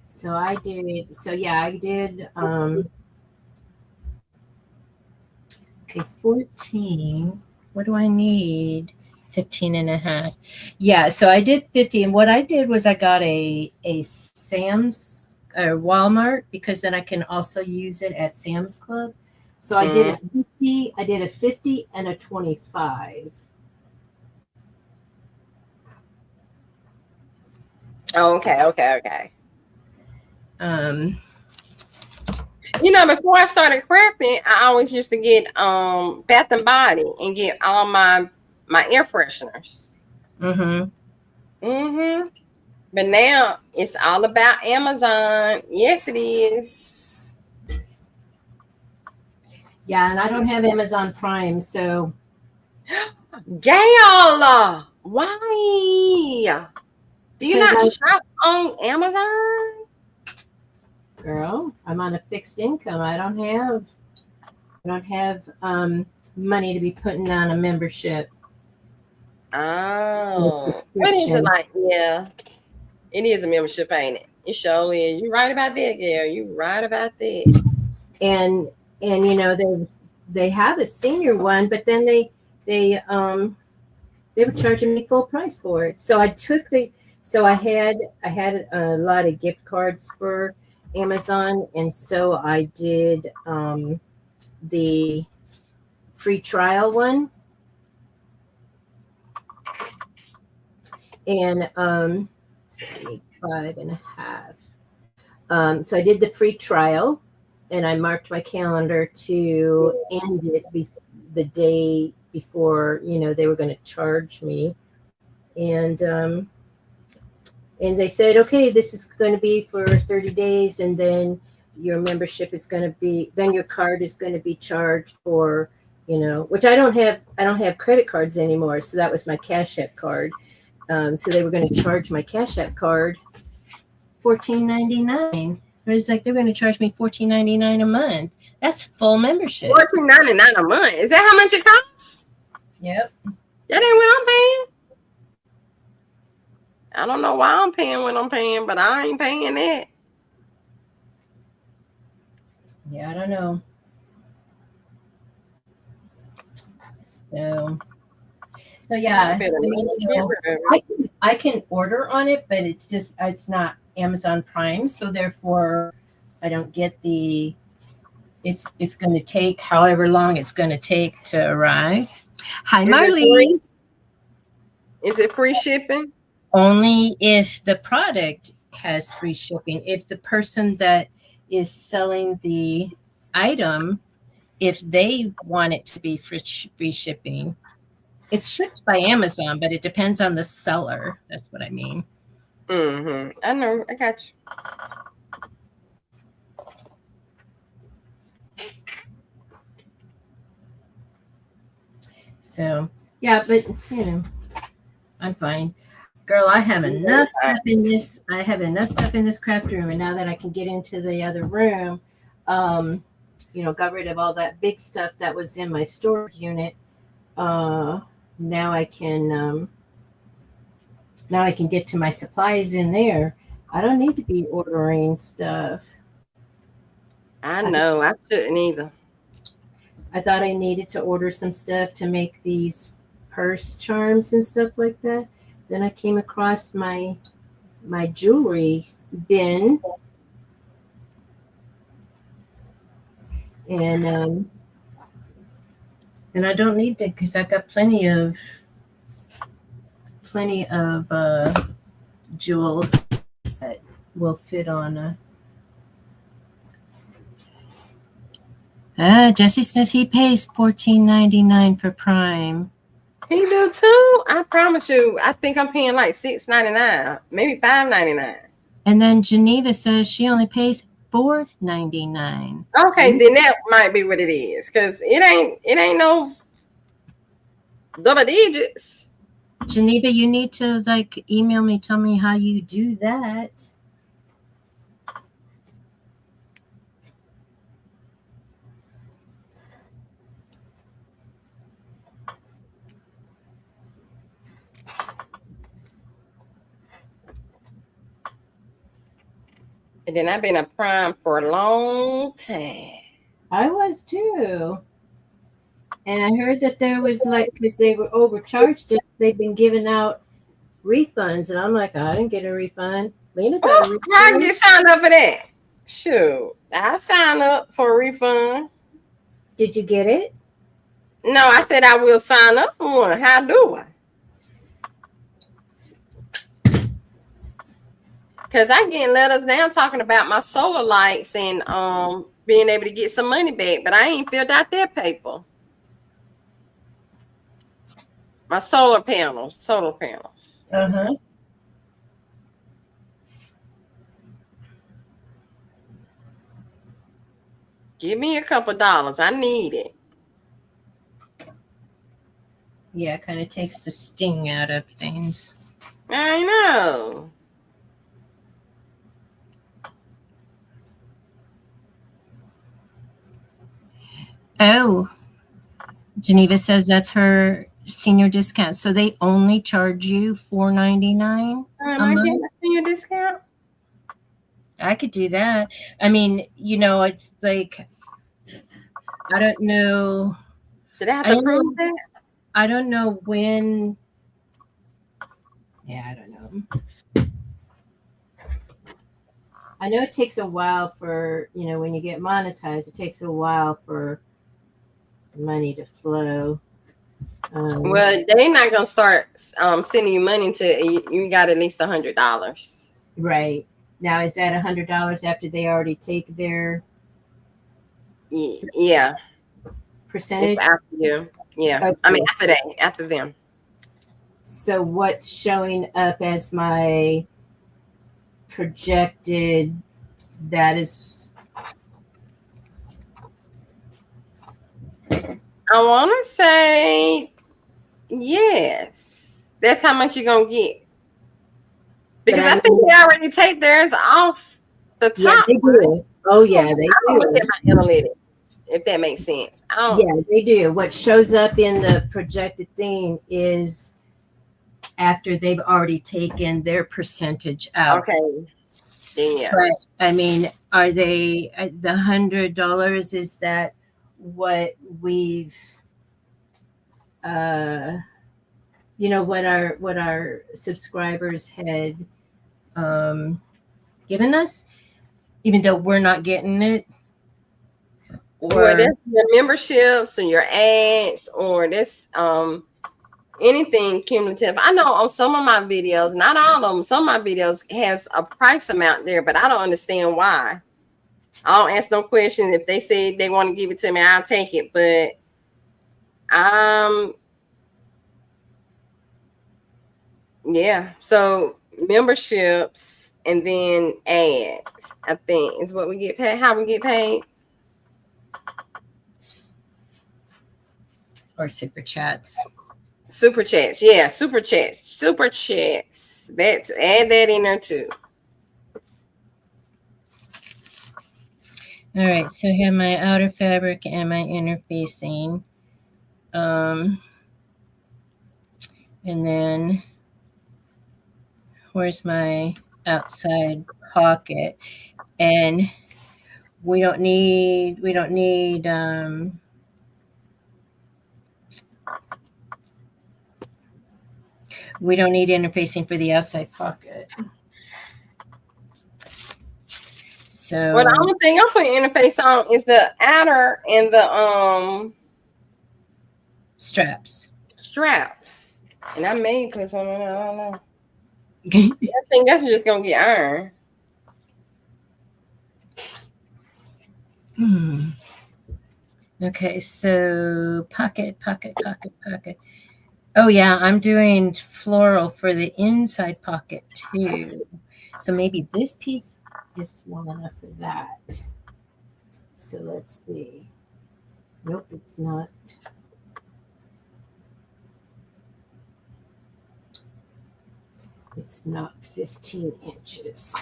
So I did. So yeah, I did. Okay, 14. What do I need? 15 and a half. Yeah, so I did 50. And what I did was I got a Sam's or Walmart, because then I can also use it at Sam's Club. So I did a 50, I did a 50 and a 25. Oh, okay. Um, You know, before I started crafting, I always used to get Bath and Body and get all my air fresheners. But now it's all about Amazon. Yes, it is. Yeah, and I don't have Amazon Prime, so. Gail, why? Do you not shop on Amazon? Girl, I'm on a fixed income. I don't have money to be putting on a membership. Oh, what is it like? Yeah, it is a membership, ain't it? It surely is. You right about that, Gail. You right about that. And you know they have a senior one, but then they were charging me full price for it. So I took I had a lot of gift cards for Amazon, and so I did the free trial one. And 75 and a half. So I did the free trial, and I marked my calendar to end it the day before, they were going to charge me. And they said, okay, this is going to be for 30 days, and then your membership is going to be, then your card is going to be charged for, which I don't have credit cards anymore. So that was my Cash App card. So they were going to charge my Cash App card $14.99. I was like, they're going to charge me $14.99 a month. That's full membership. $14.99 a month. Is that how much it costs? Yep. That ain't what I'm paying. I don't know why I'm paying what I'm paying, but I ain't paying that. Yeah, I don't know. So yeah, I can order on it, but it's not Amazon Prime, so therefore I don't get it's going to take however long it's going to take to arrive. Hi, Marlene. Is it free shipping? Only if the product has free shipping. If the person that is selling the item, if they want it to be free shipping. It's shipped by Amazon, but it depends on the seller. That's what I mean. I know. I got you. So, yeah, but, I'm fine. Girl, I have enough stuff in this. I have enough stuff in this craft room. And now that I can get into the other room, got rid of all that big stuff that was in my storage unit. Now I can get to my supplies in there. I don't need to be ordering stuff. I know. I shouldn't either. I thought I needed to order some stuff to make these purse charms and stuff like that. Then I came across my jewelry bin, and I don't need it because I got plenty of jewels that will fit on a. Jesse says he pays $14.99 for Prime. He do too. I promise you. I think I'm paying like $6.99, maybe $5.99. And then Geneva says she only pays $4.99. Okay, then that might be what it is, because it ain't no double digits. Geneva, you need to like email me, tell me how you do that. And then I've been a Prime for a long time. I was too. And I heard that there was like, because they were overcharged, they've been giving out refunds. And I'm like, I didn't get a refund. Lena got a refund. I can get signed up for that. Shoot, I signed up for a refund. Did you get it? No, I said I will sign up for one. How do I? Because I getting letters now talking about my solar lights and being able to get some money back, but I ain't filled out that paper. My solar panels. Uh-huh. Give me a couple dollars. I need it. Yeah, it kind of takes the sting out of things. I know. Oh, Geneva says that's her senior discount. So they only charge you $4.99 Am I getting a senior discount? I could do that. I mean, it's like, I don't know. Did I have to prove that? I don't know when. Yeah, I don't know. I know it takes a while for, when you get monetized, it takes a while for money to flow. Well, they're not going to start sending you money until you got at least $100. Right. Now, is that $100 after they already take their percentage? It's after you. Yeah. Okay. I mean, after them. So what's showing up as my projected, that is... I want to say yes. That's how much you're going to get. Because I think they already take theirs off the top. Yeah, they do. Oh, yeah, they do. Look at my analytics, if that makes sense. Yeah, they do. What shows up in the projected thing is after they've already taken their percentage out. Okay. Yeah. But, I mean, are they the $100? Is that what we've, what our subscribers had given us, even though we're not getting it? Or that's your memberships and your ads, or this anything cumulative. I know on some of my videos, not all of them, some of my videos has a price amount there, but I don't understand why. I don't ask no questions. If they say they want to give it to me, I'll take it. But yeah. So memberships and then ads, I think, is what we get paid. How we get paid. Or super chats. Super chats. Yeah, super chats. That's, add that in there too. All right, so I have my outer fabric and my inner facing. And then where's my outside pocket? And we don't need interfacing for the outside pocket. So well, the only thing I'm putting interface on is the outer and the straps. And I may put some on there, I don't know. Okay. I think that's just gonna get iron. Okay, so pocket. Oh yeah, I'm doing floral for the inside pocket too. So maybe this piece is small enough for that. So let's see. Nope, it's not. It's not 15 inches.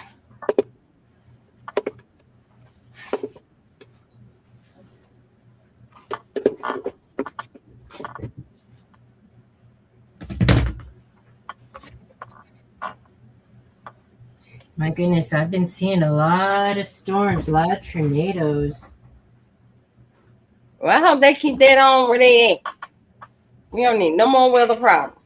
My goodness, I've been seeing a lot of storms, a lot of tornadoes. Well, I hope they keep that on where they at. We don't need no more weather problems.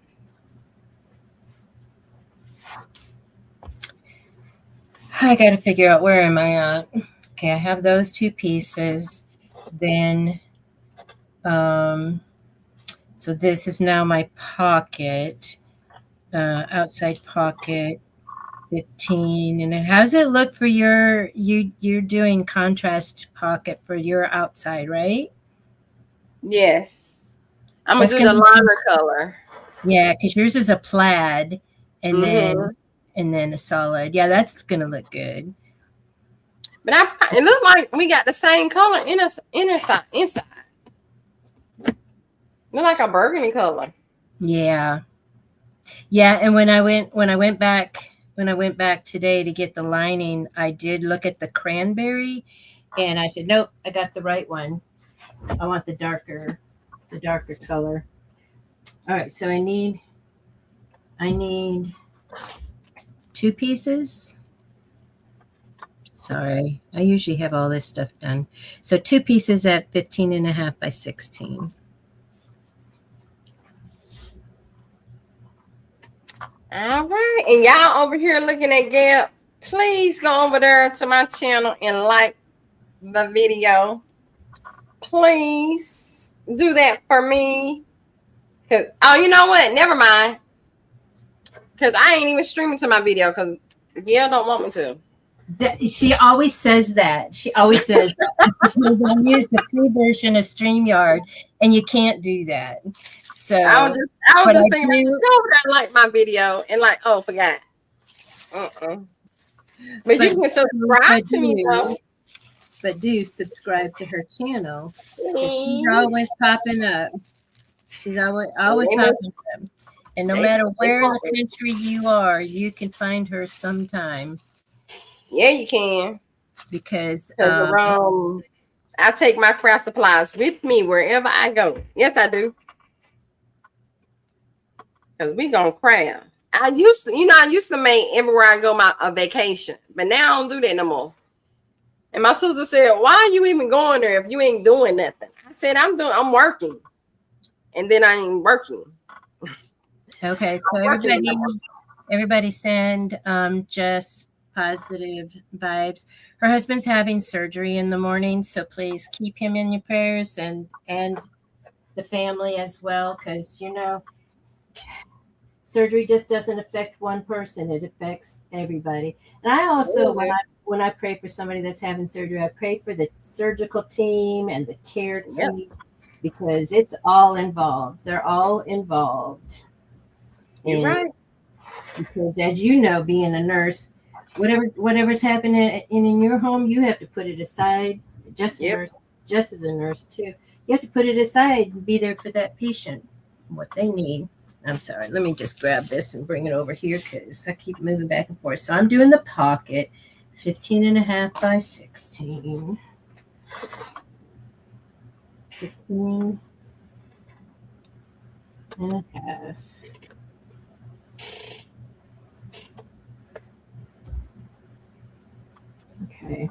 I got to figure out where am I at. Okay, I have those two pieces. Then, so this is now my pocket, outside pocket, 15. And how does it look for you're doing contrast pocket for your outside, right? Yes. I'm That's gonna do the liner color. Yeah, because yours is a plaid and then a solid. Yeah, that's gonna look good. But it looks like we got the same color inside. Look like a burgundy color. Yeah. Yeah, and when I went back today to get the lining, I did look at the cranberry and I said, nope, I got the right one. I want the darker color. All right, so I need two pieces. Sorry, I usually have all this stuff done. So two pieces at 15.5 by 16. All right. And y'all over here looking at Gap, please go over there to my channel and like the video. Please do that for me. Oh, you know what? Never mind. Because I ain't even streaming to my video because Gail don't want me to. She always says that. She always says that. Because I use the free version of StreamYard, and you can't do that. So I was just thinking, I like my video and like, oh, forgot. But you can subscribe to me though. But do subscribe to her channel. She's always popping up. She's always popping up. And no matter where in the country you are, you can find her sometime. Yeah, you can. Because I take my craft supplies with me wherever I go. Yes, I do. Because we gonna craft. I used to make everywhere I go a vacation, but now I don't do that no more. And my sister said, "Why are you even going there if you ain't doing nothing?" I said, "I'm working," and then I ain't working. Okay, so everybody send Jess positive vibes. Her husband's having surgery in the morning, so please keep him in your prayers and the family as well, because surgery just doesn't affect one person; it affects everybody. And I also, when I pray for somebody that's having surgery, I pray for the surgical team and the care team because it's all involved. They're all involved. You're right. Because as you know, being a nurse, whatever's happening in your home, you have to put it aside. Just as a nurse too, you have to put it aside and be there for that patient, what they need. I'm sorry, let me just grab this and bring it over here because I keep moving back and forth. So I'm doing the pocket, 15.5 by 16. 15.5. Okay.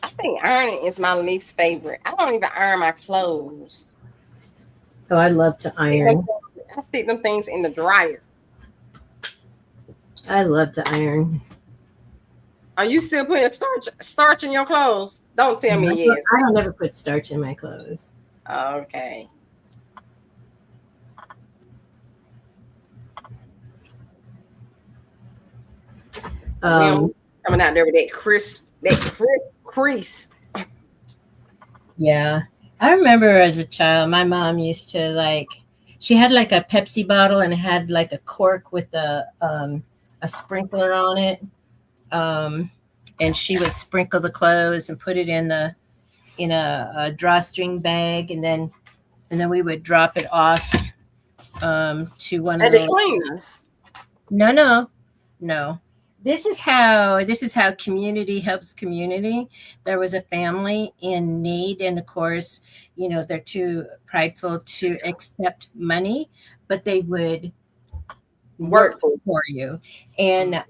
I think ironing is my least favorite. I don't even iron my clothes. Oh, I love to iron. I stick them things in the dryer. I love to iron. Are you still putting starch in your clothes? Don't tell me yes. I don't ever put starch in my clothes. Okay. Coming out there with that crisp crease. Yeah. I remember as a child, my mom used to she had like a Pepsi bottle and it had like a cork with a sprinkler on it. And she would sprinkle the clothes and put it in a drawstring bag, and then we would drop it off to one of the the cleaners. No. This is how community helps community. There was a family in need, and of course, they're too prideful to accept money, but they would work for you. And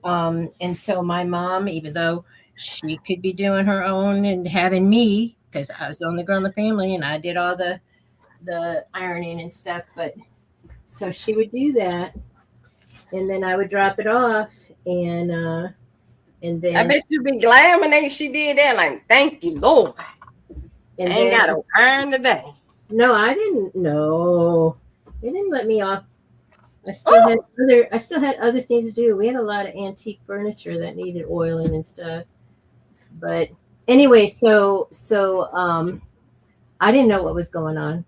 so my mom, even though she could be doing her own and having me, because I was the only girl in the family and I did all the ironing and stuff, but so she would do that, and then I would drop it off, and then I bet you'd be glad when she did that. Like, thank you, Lord. And I ain't got to iron today. No, I didn't. No, they didn't let me off. I still had other things to do. We had a lot of antique furniture that needed oiling and stuff. But anyway, so I didn't know what was going on,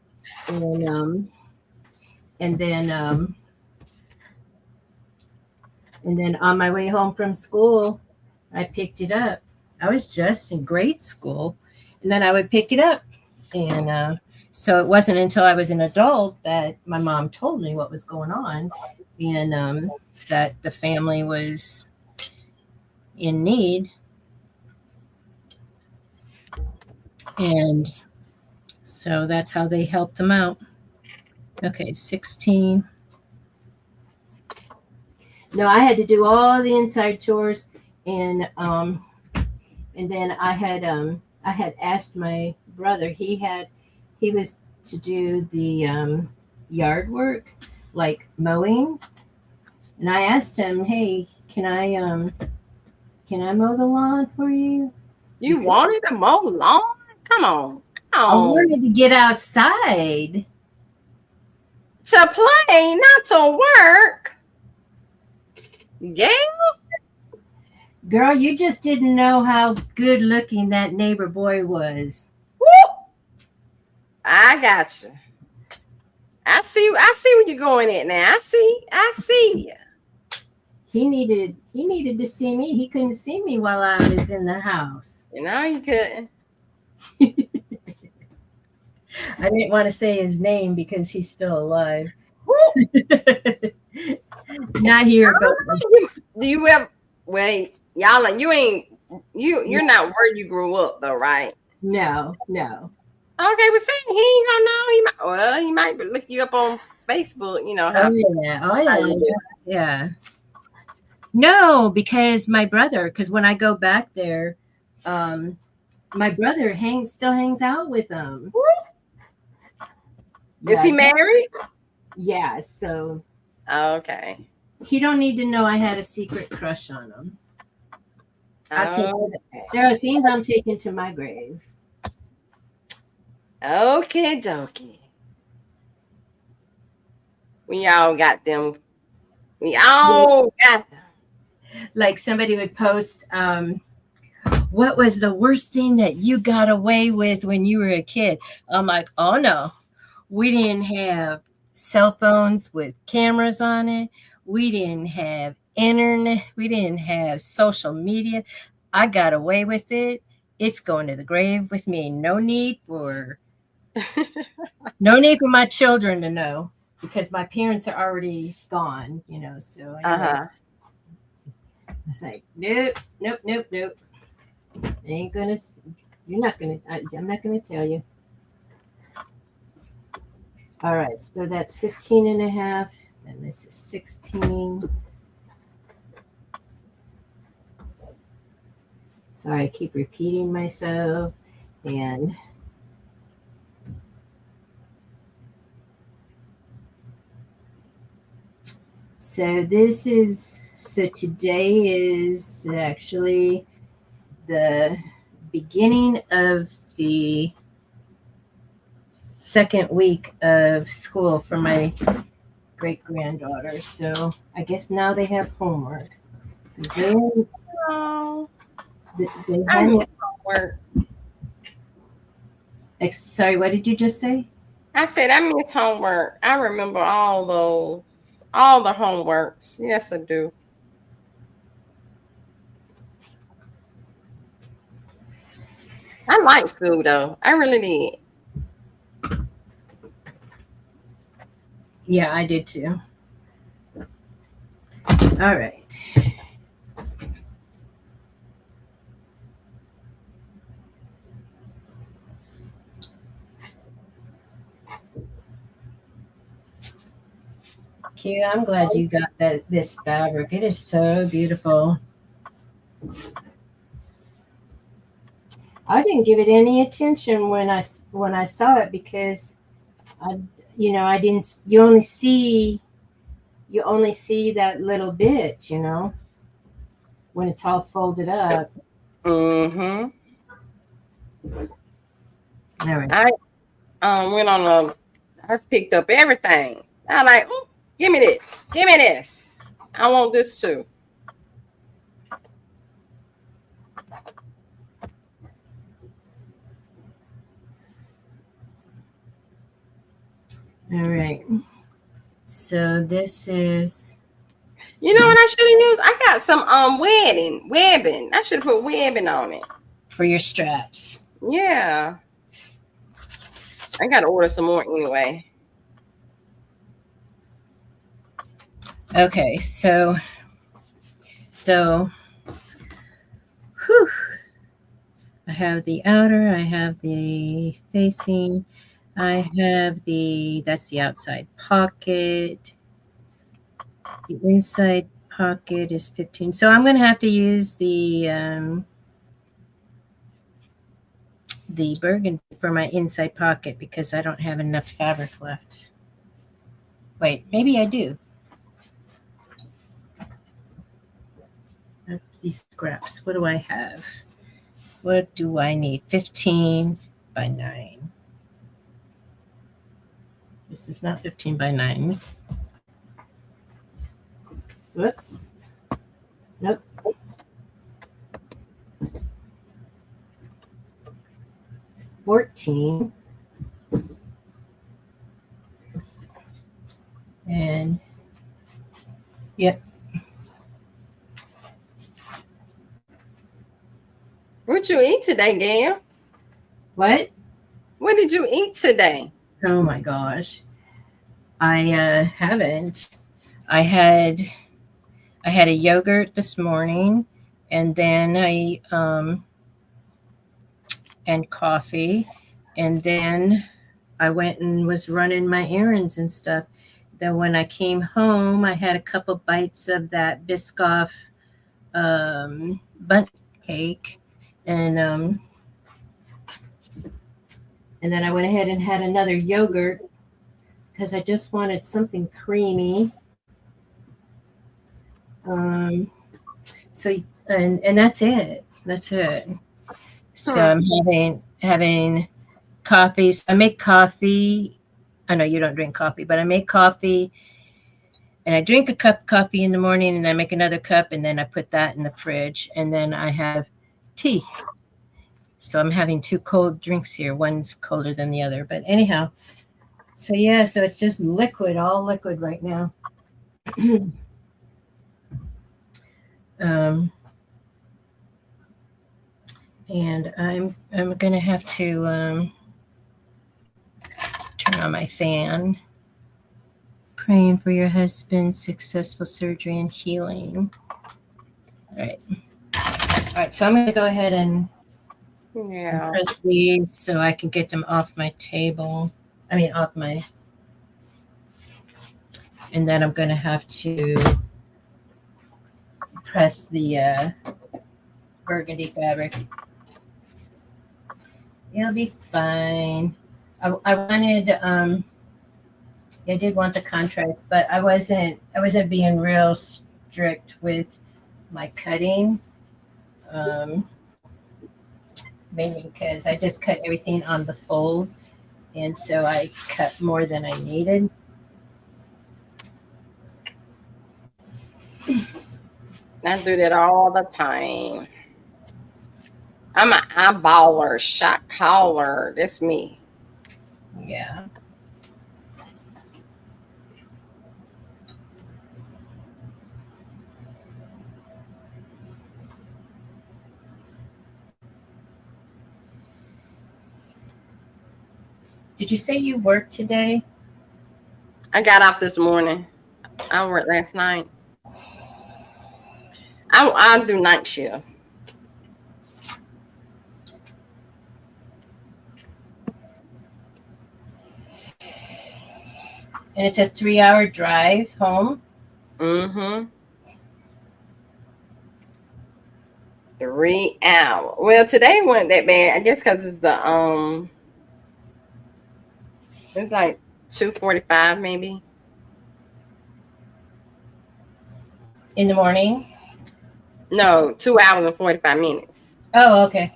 and then on my way home from school, I picked it up. I was just in grade school, and then I would pick it up, and so it wasn't until I was an adult that my mom told me what was going on, and that the family was in need. And so that's how they helped them out. Okay, 16. No, I had to do all the inside chores, and then I had asked my brother. He was to do the yard work, like mowing, and I asked him, "Hey, can I mow the lawn for you?" You wanted to mow lawn? Come on. I wanted to get outside to play, not to work. Yeah. Girl, you just didn't know how good looking that neighbor boy was. Woo! I got you. I see where you're going at now. I see you. He needed to see me. He couldn't see me while I was in the house. No, he couldn't. I didn't want to say his name because he's still alive. Not here, but do you ever wait? Y'all like you're not where you grew up though, right? No. Okay, well, see, he ain't gonna know. He might look you up on Facebook. You know how? Oh yeah. No, because my brother. Because when I go back there, my brother still hangs out with them. Is he married? Yeah. So. Okay. He don't need to know I had a secret crush on him. There are things I'm taking to my grave. Okay, dokie. We all got them. Like somebody would post, what was the worst thing that you got away with when you were a kid? I'm like, oh no, we didn't have cell phones with cameras on it. We didn't have internet. We didn't have social media. I got away with it. It's going to the grave with me. No need for my children to know, because my parents are already gone, so anyway. I was like, nope. I'm not gonna tell you. All right, so that's 15 and a half, and this is 16. Sorry, I keep repeating myself, and So today is actually the beginning of the second week of school for my great granddaughter. So I guess now they have homework. They, Oh, they I hadn't. miss homework. Sorry, what did you just say? I said I miss homework. I remember all the homeworks. Yes, I do. I like school though. I really did. Yeah, I did too. All right. Q, I'm glad you got this fabric. It is so beautiful. I didn't give it any attention when I saw it because I I didn't. You only see that little bit, when it's all folded up. Mm-hmm. All right. I went on a. I picked up everything. I like, "Ooh, give me this. Give me this. I want this too." All right. So this is You know what I should have used? I got some webbing. I should have put webbing on it. for your straps. Yeah. I gotta order some more anyway. Okay. So whew, I have the outer, I have the facing, I have that's the outside pocket. The inside pocket is 15. So I'm going to have to use the burgundy for my inside pocket because I don't have enough fabric left. Wait, maybe I do. That's these scraps. What do I have? What do I need? 15 by 9. This is not 15 by 9. Whoops. Nope. It's 14. And yep. What you eat today, Gail? What? What did you eat today? Oh my gosh. I haven't. I had I had a yogurt this morning, and then and coffee, and then I went and was running my errands and stuff. Then when I came home, I had a couple bites of that Biscoff bundt cake, and and then I went ahead and had another yogurt because I just wanted something creamy. Um, so and that's it. That's it. So Hmm. I'm having coffee. So I make coffee. I know you don't drink coffee, but I make coffee and I drink a cup of coffee in the morning and I make another cup and then I put that in the fridge and then I have tea. So I'm having two cold drinks here. One's colder than the other. But anyhow, so yeah, so it's just liquid, all liquid right now. um, and I'm gonna have to turn on my fan. Praying for your husband's successful surgery and healing. All right. All right. So I'm going to go ahead and press these so I can get them off my table. I mean, off my. And then I'm going to have to press the burgundy fabric. It'll be fine. I wanted I did want the contrast, but I wasn't being real strict with my cutting. Um, Mainly because I just cut everything on the fold, and so I cut more than I needed. I do that all the time. I'm an eyeballer, shot caller. That's me. Yeah. Did you say you worked today? I got off this morning. I worked last night. I do night shift. And it's a 3-hour drive home. Mm-hmm. 3 hours. Well, today wasn't that bad. I guess because it's like 2:45 maybe. In the morning. No, 2 hours and 45 minutes. Oh, okay.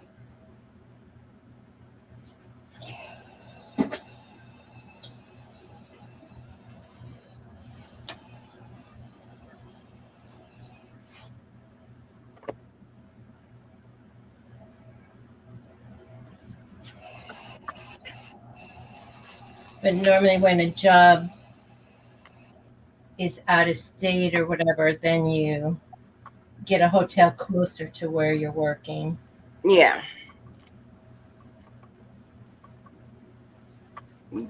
But normally, when a job is out of state or whatever, then you get a hotel closer to where you're working. Yeah.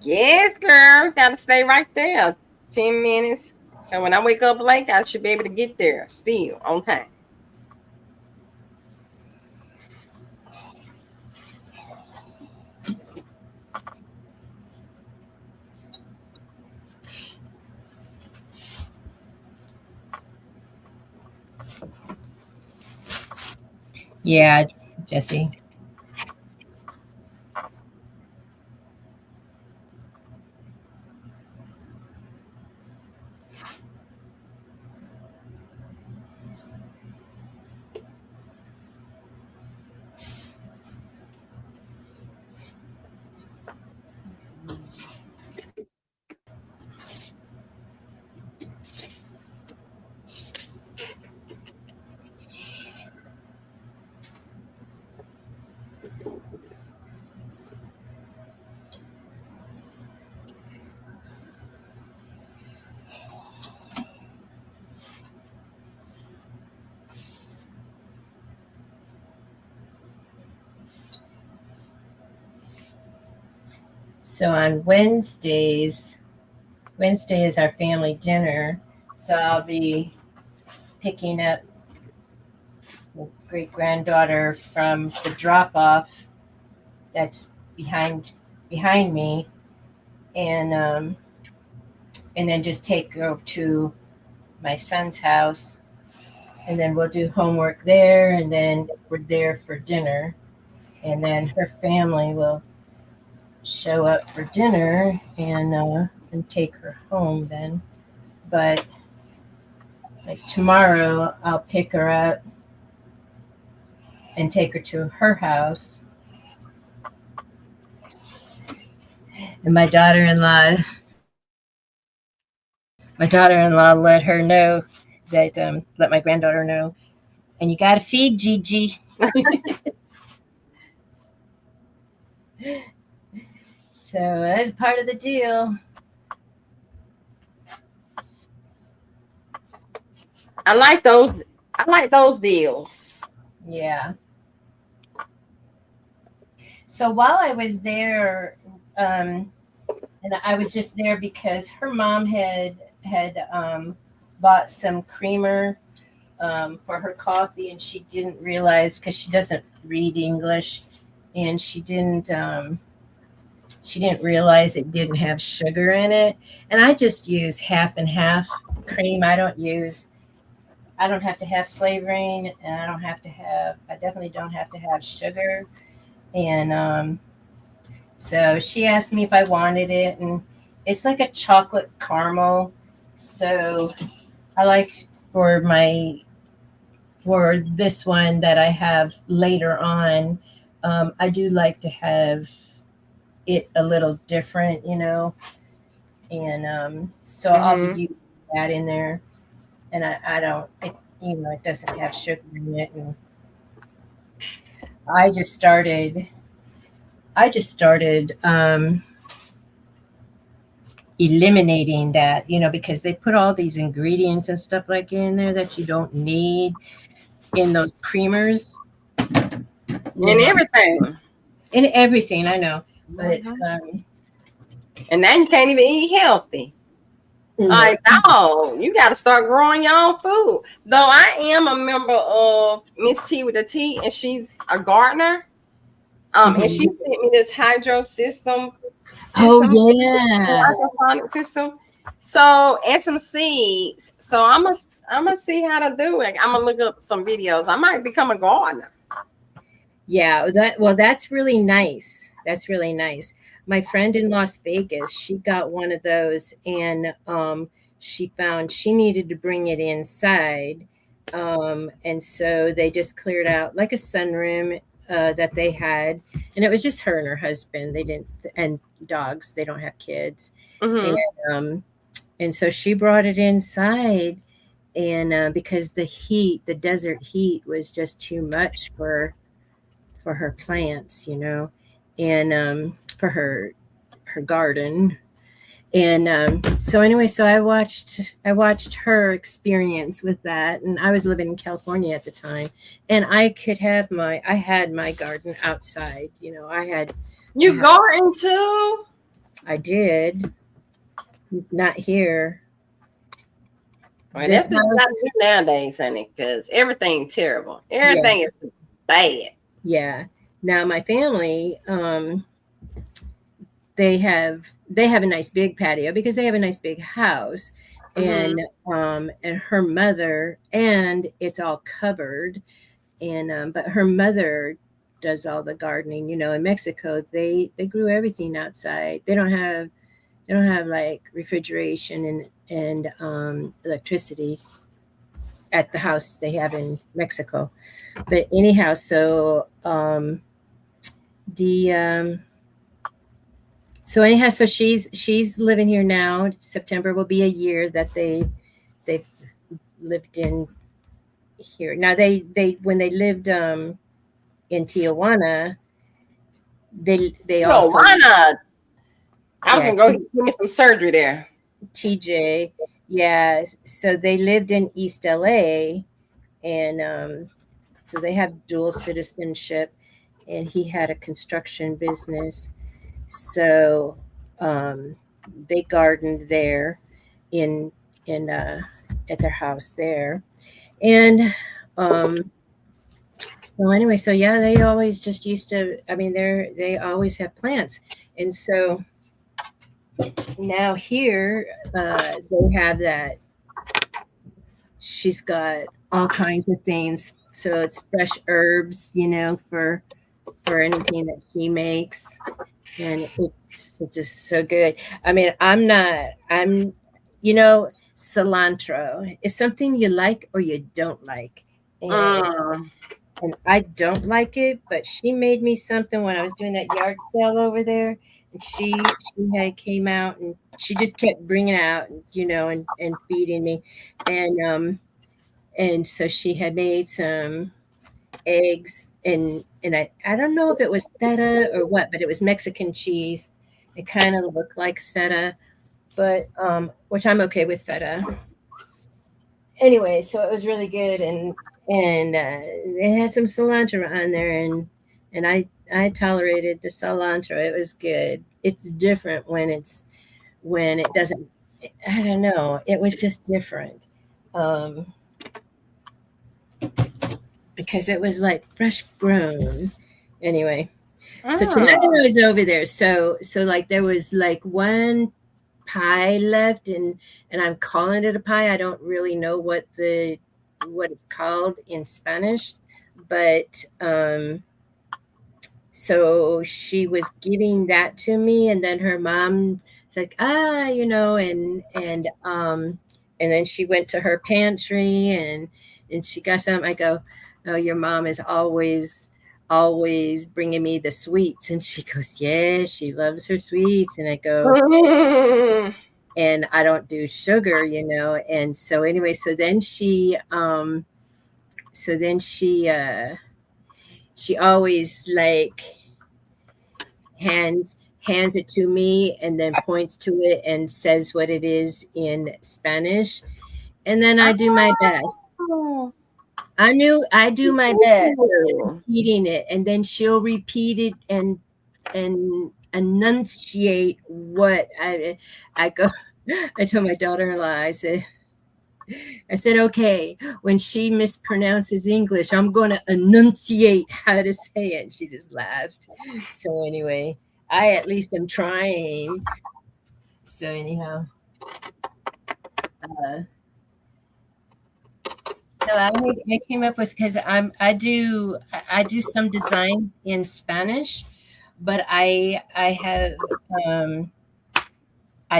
Yes, girl. Gotta stay right there. 10 minutes. And when I wake up late, I should be able to get there still on time. Yeah, Jesse. So on Wednesday is our family dinner. So I'll be picking up the great granddaughter from the drop off that's behind me, and and then just take her to my son's house, and then we'll do homework there, and then we're there for dinner, and then her family will show up for dinner and take her home then. But like tomorrow, I'll pick her up and take her to her house. And my daughter-in-law let her know that let my granddaughter know, and you got to feed Gigi. So that's part of the deal. I like those. I like those deals. Yeah. So while I was there, and I was just there because her mom had bought some creamer for her coffee, and she didn't realize because she doesn't read English, and she didn't realize it didn't have sugar in it. And I just use half and half cream. I don't have to have flavoring, and I definitely don't have to have sugar. And so she asked me if I wanted it, and It's like a chocolate caramel. So I like for this one that I have later on. I do like to have it a little different, and so I'll be Mm-hmm. using that in there. And I don't, it doesn't have sugar in it. And I just started, I just started eliminating that, because they put all these ingredients and stuff like in there that you don't need in those creamers, And you everything. in everything. I know, but Mm-hmm. And now you can't even eat healthy. no. Like, no, you got to start growing your own food. Though I am a member of Miss T with a T, and she's a gardener. And she Mhm. sent me this hydro Oh system, yeah. hydroponic system. So and some seeds. So I'm gonna see how to do it. I'm gonna look up some videos. I might become a gardener. Yeah, that's really nice. That's really nice. My friend in Las Vegas, she got one of those, and she found she needed to bring it inside. And so they just cleared out like a sunroom that they had, and it was just her and her husband. They didn't, and dogs. They don't have kids, and Mm-hmm. um, and so she brought it inside, and because the desert heat was just too much for her plants, and for her garden. And so anyway, so I watched her experience with that, and I was living in California at the time, and I had my garden outside. I You had garden too? I did not here. Well, This that's what you got house, to do nowadays, honey, because everything's terrible. yeah, Everything is bad. yeah. Now my family, they have a nice big patio because they have a nice big house, Mm-hmm. and her mother, and it's all covered, and but her mother does all the gardening. In Mexico, they grew everything outside. They don't have like refrigeration and electricity at the house they have in Mexico. But anyhow, so the so she's living here now. September will be a year that they've lived in here. Now they when they lived in Tijuana, they No, also, why not? I was yeah, gonna go give me some surgery there. TJ, yeah. So they lived in East LA, and so they have dual citizenship, and he had a construction business. So they gardened there in in at their house there, and um, so anyway, so yeah, they always just used to. I mean, they always have plants, and so now here they have that. She's got all kinds of things, so it's fresh herbs, for anything that she makes, and it's just so good. I mean, cilantro is something you like or you don't like, and Mm. and I don't like it, but she made me something when I was doing that yard sale over there, and she had came out and she just kept bringing out, and feeding me, and and so she had made some eggs, and I don't know if it was feta or what, but it was Mexican cheese. It kind of looked like feta, but which I'm okay with feta. Anyway, so it was really good, and it had some cilantro on there, and I tolerated the cilantro. It was good. It's different when it doesn't. I don't know. It was just different. Um, because it was like fresh grown. Anyway, so tonight I Mm. was over there. So like there was like one pie left, and I'm calling it a pie. I don't really know what it's called in Spanish, but so she was giving that to me, and then her mom It's like, and then she went to her pantry and she got some. I go, oh, your mom is always bringing me the sweets. And she goes, yeah, she loves her sweets. And I go, and I don't do sugar, And so anyway, so then she always like hands it to me and then points to it and says what it is in Spanish. And then I do my best. I do my best repeating it, and then she'll repeat it and enunciate what I go. I told my daughter-in-law, I said, okay, when she mispronounces English, I'm going to enunciate how to say it. And she just laughed. So anyway, I at least am trying. So anyhow, so I came up with, because I do some designs in Spanish, but I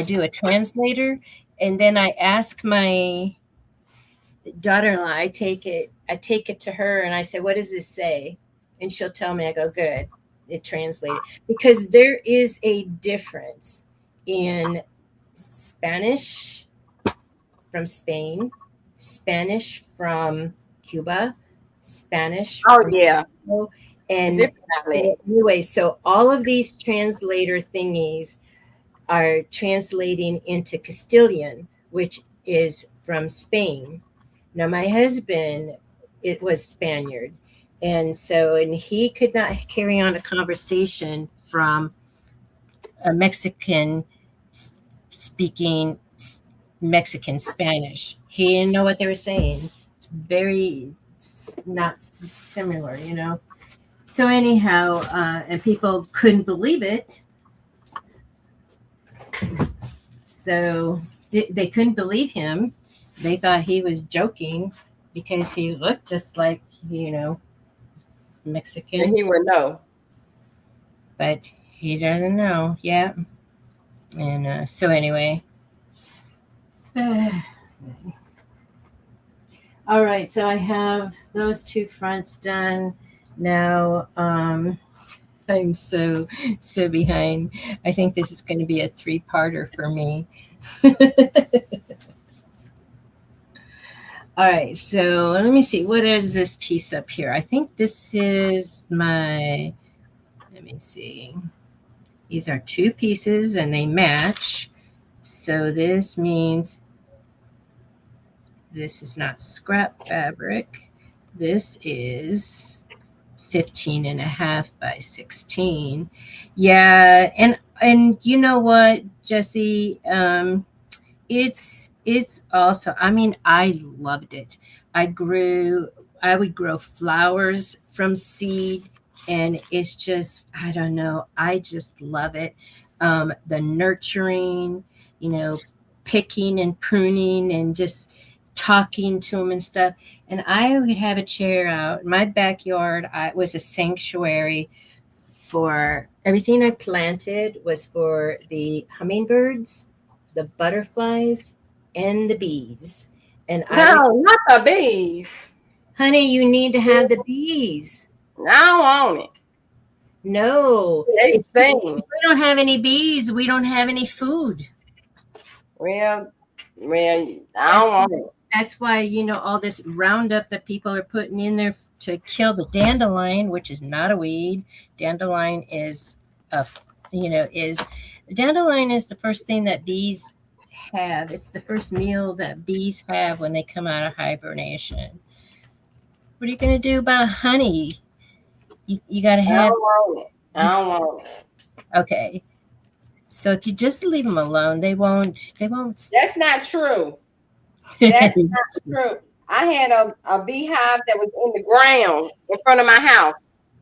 do a translator, and then I ask my daughter-in-law, I take it to her and I say, what does this say? And she'll tell me. I go, good, it translated. Because there is a difference in Spanish from Spain, Spanish from Cuba, Spanish from Mexico, and anyway, so all of these translator thingies are translating into Castilian, which is from Spain. Now, my husband, it was Spaniard. And he could not carry on a conversation from a Mexican speaking Mexican Spanish. He didn't know what they were saying. It's not similar, So anyhow, and people couldn't believe it. So they couldn't believe him. They thought he was joking because he looked just like, Mexican. And he would know. But he doesn't know. Yeah. And so anyway. All right. So I have those two fronts done. Now, I'm so behind. I think this is going to be a 3-parter for me. All right, so let me see. What is this piece up here? I think this is let me see. These are 2 pieces and they match. So this means this is not scrap fabric. This is 15.5 by 16. Yeah, and you know what, Jesse? It's also, I loved it. I would grow flowers from seed, and it's just, I don't know, I just love it. The nurturing, picking and pruning and just talking to them and stuff. And I would have a chair out. My backyard was a sanctuary for everything I planted was for the hummingbirds, the butterflies, and the bees. And not the bees. Honey, you need to have the bees. I don't want it. No. If we don't have any bees, we don't have any food. Well, I don't want it. That's why, all this Roundup that people are putting in there to kill the dandelion, which is not a weed. Dandelion is dandelion is the first thing that bees have. It's the first meal that bees have when they come out of hibernation. What are you going to do about honey? You got to have. I don't want it. Okay. So if you just leave them alone, they won't. That's not true. That's not true. I had a beehive that was in the ground in front of my house.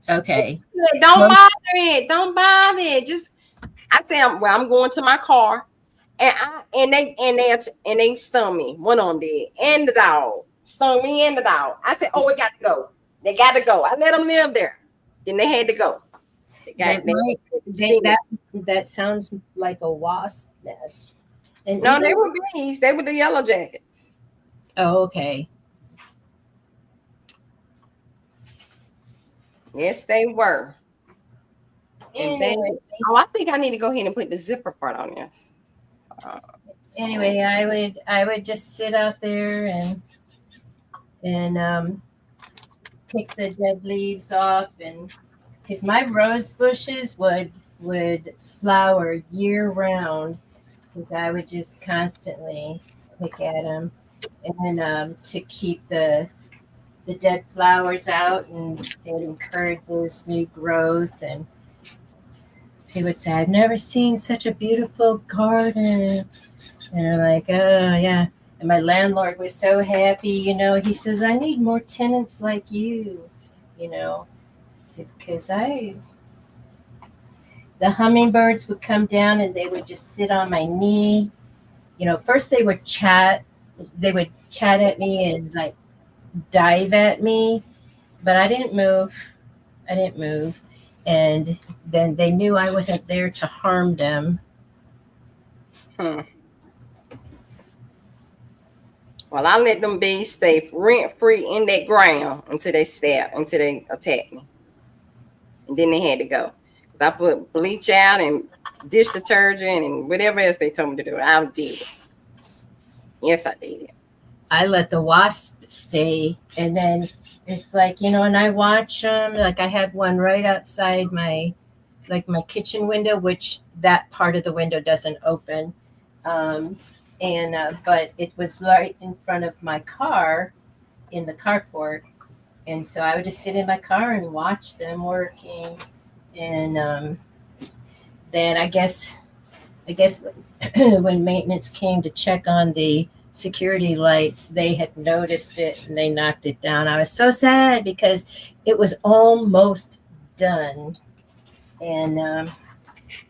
Okay. Don't bother it. Don't bother it. Just, I said, I'm going to my car, and they stung me. One of them did, and the dog stung me and the dog. I said, oh, it got to go. They got to go. I let them live there. Then they had to go. That sounds like a wasp nest. And no, they were bees. They were the yellow jackets. Oh, okay. Yes, they were. And then, I think I need to go ahead and put the zipper part on this. Anyway, I would just sit out there and pick the dead leaves off, and because my rose bushes would flower year round, because I would just constantly pick at them, and to keep the dead flowers out, and it encourages new growth. And he would say, "I've never seen such a beautiful garden." And I'm like, "Oh yeah." And my landlord was so happy, he says, "I need more tenants like you, because the hummingbirds would come down and they would just sit on my knee. First they would chat at me and like dive at me, but I didn't move. And then they knew I wasn't there to harm them. Well, I let them bees stay rent free in that ground until they attack me. And then they had to go. I put bleach out and dish detergent and whatever else they told me to do. I did it. Yes, I did it. I let the wasp stay, and then it's like, and I watch them. Like I had one right outside my kitchen window, which that part of the window doesn't open. But it was right in front of my car in the carport. And so I would just sit in my car and watch them working. And then I guess when maintenance came to check on the security lights, they had noticed it and they knocked it down. I was so sad because it was almost done. And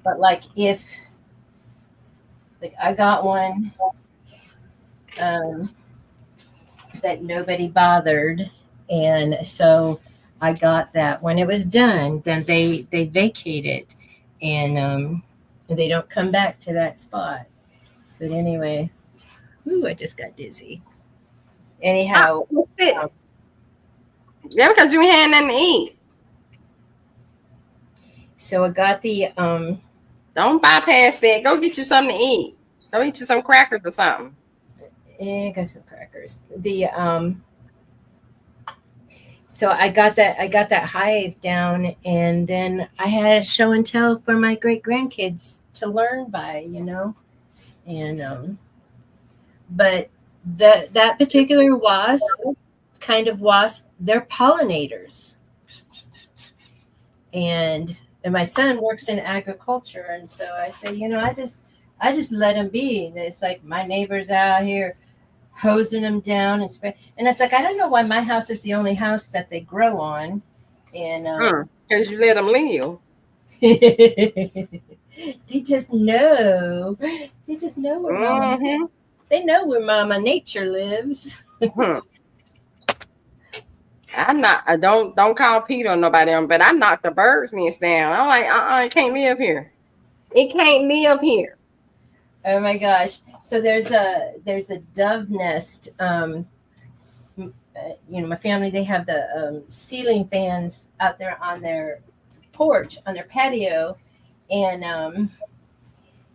but if I got one that nobody bothered, and so I got that. When it was done, then they vacate it, and they don't come back to that spot. But anyway, I just got dizzy. Anyhow, yeah, because you had nothing to eat. So I got the Don't bypass that. Go get you something to eat. Go eat you some crackers or something. Yeah, I got some crackers. So I got that hive down, and then I had a show and tell for my great grandkids to learn by, and but that particular kind of wasp, they're pollinators, and my son works in agriculture, and so I say, I just let him be. And it's like my neighbors out here hosing them down and spray. And it's like, I don't know why my house is the only house that they grow on. And because you let them live. They just know. They just know where Mama. They know where Mama Nature lives. I'm not. Don't call Peter or nobody on. But I knocked the bird's nest down. I'm like, it can't live here. It can't live here. Oh my gosh! So there's a dove nest. My family, they have the ceiling fans out there on their porch, on their patio, and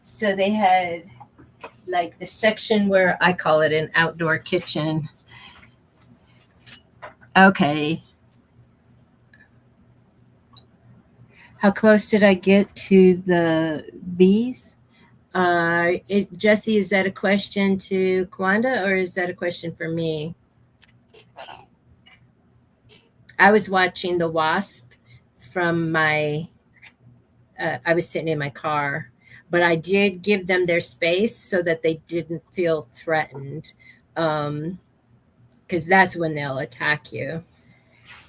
so they had like the section where I call it an outdoor kitchen. Okay. How close did I get to the bees? Jesse, is that a question to Kwanda, or is that a question for me? I was watching the wasp from I was sitting in my car, but I did give them their space so that they didn't feel threatened, because that's when they'll attack you.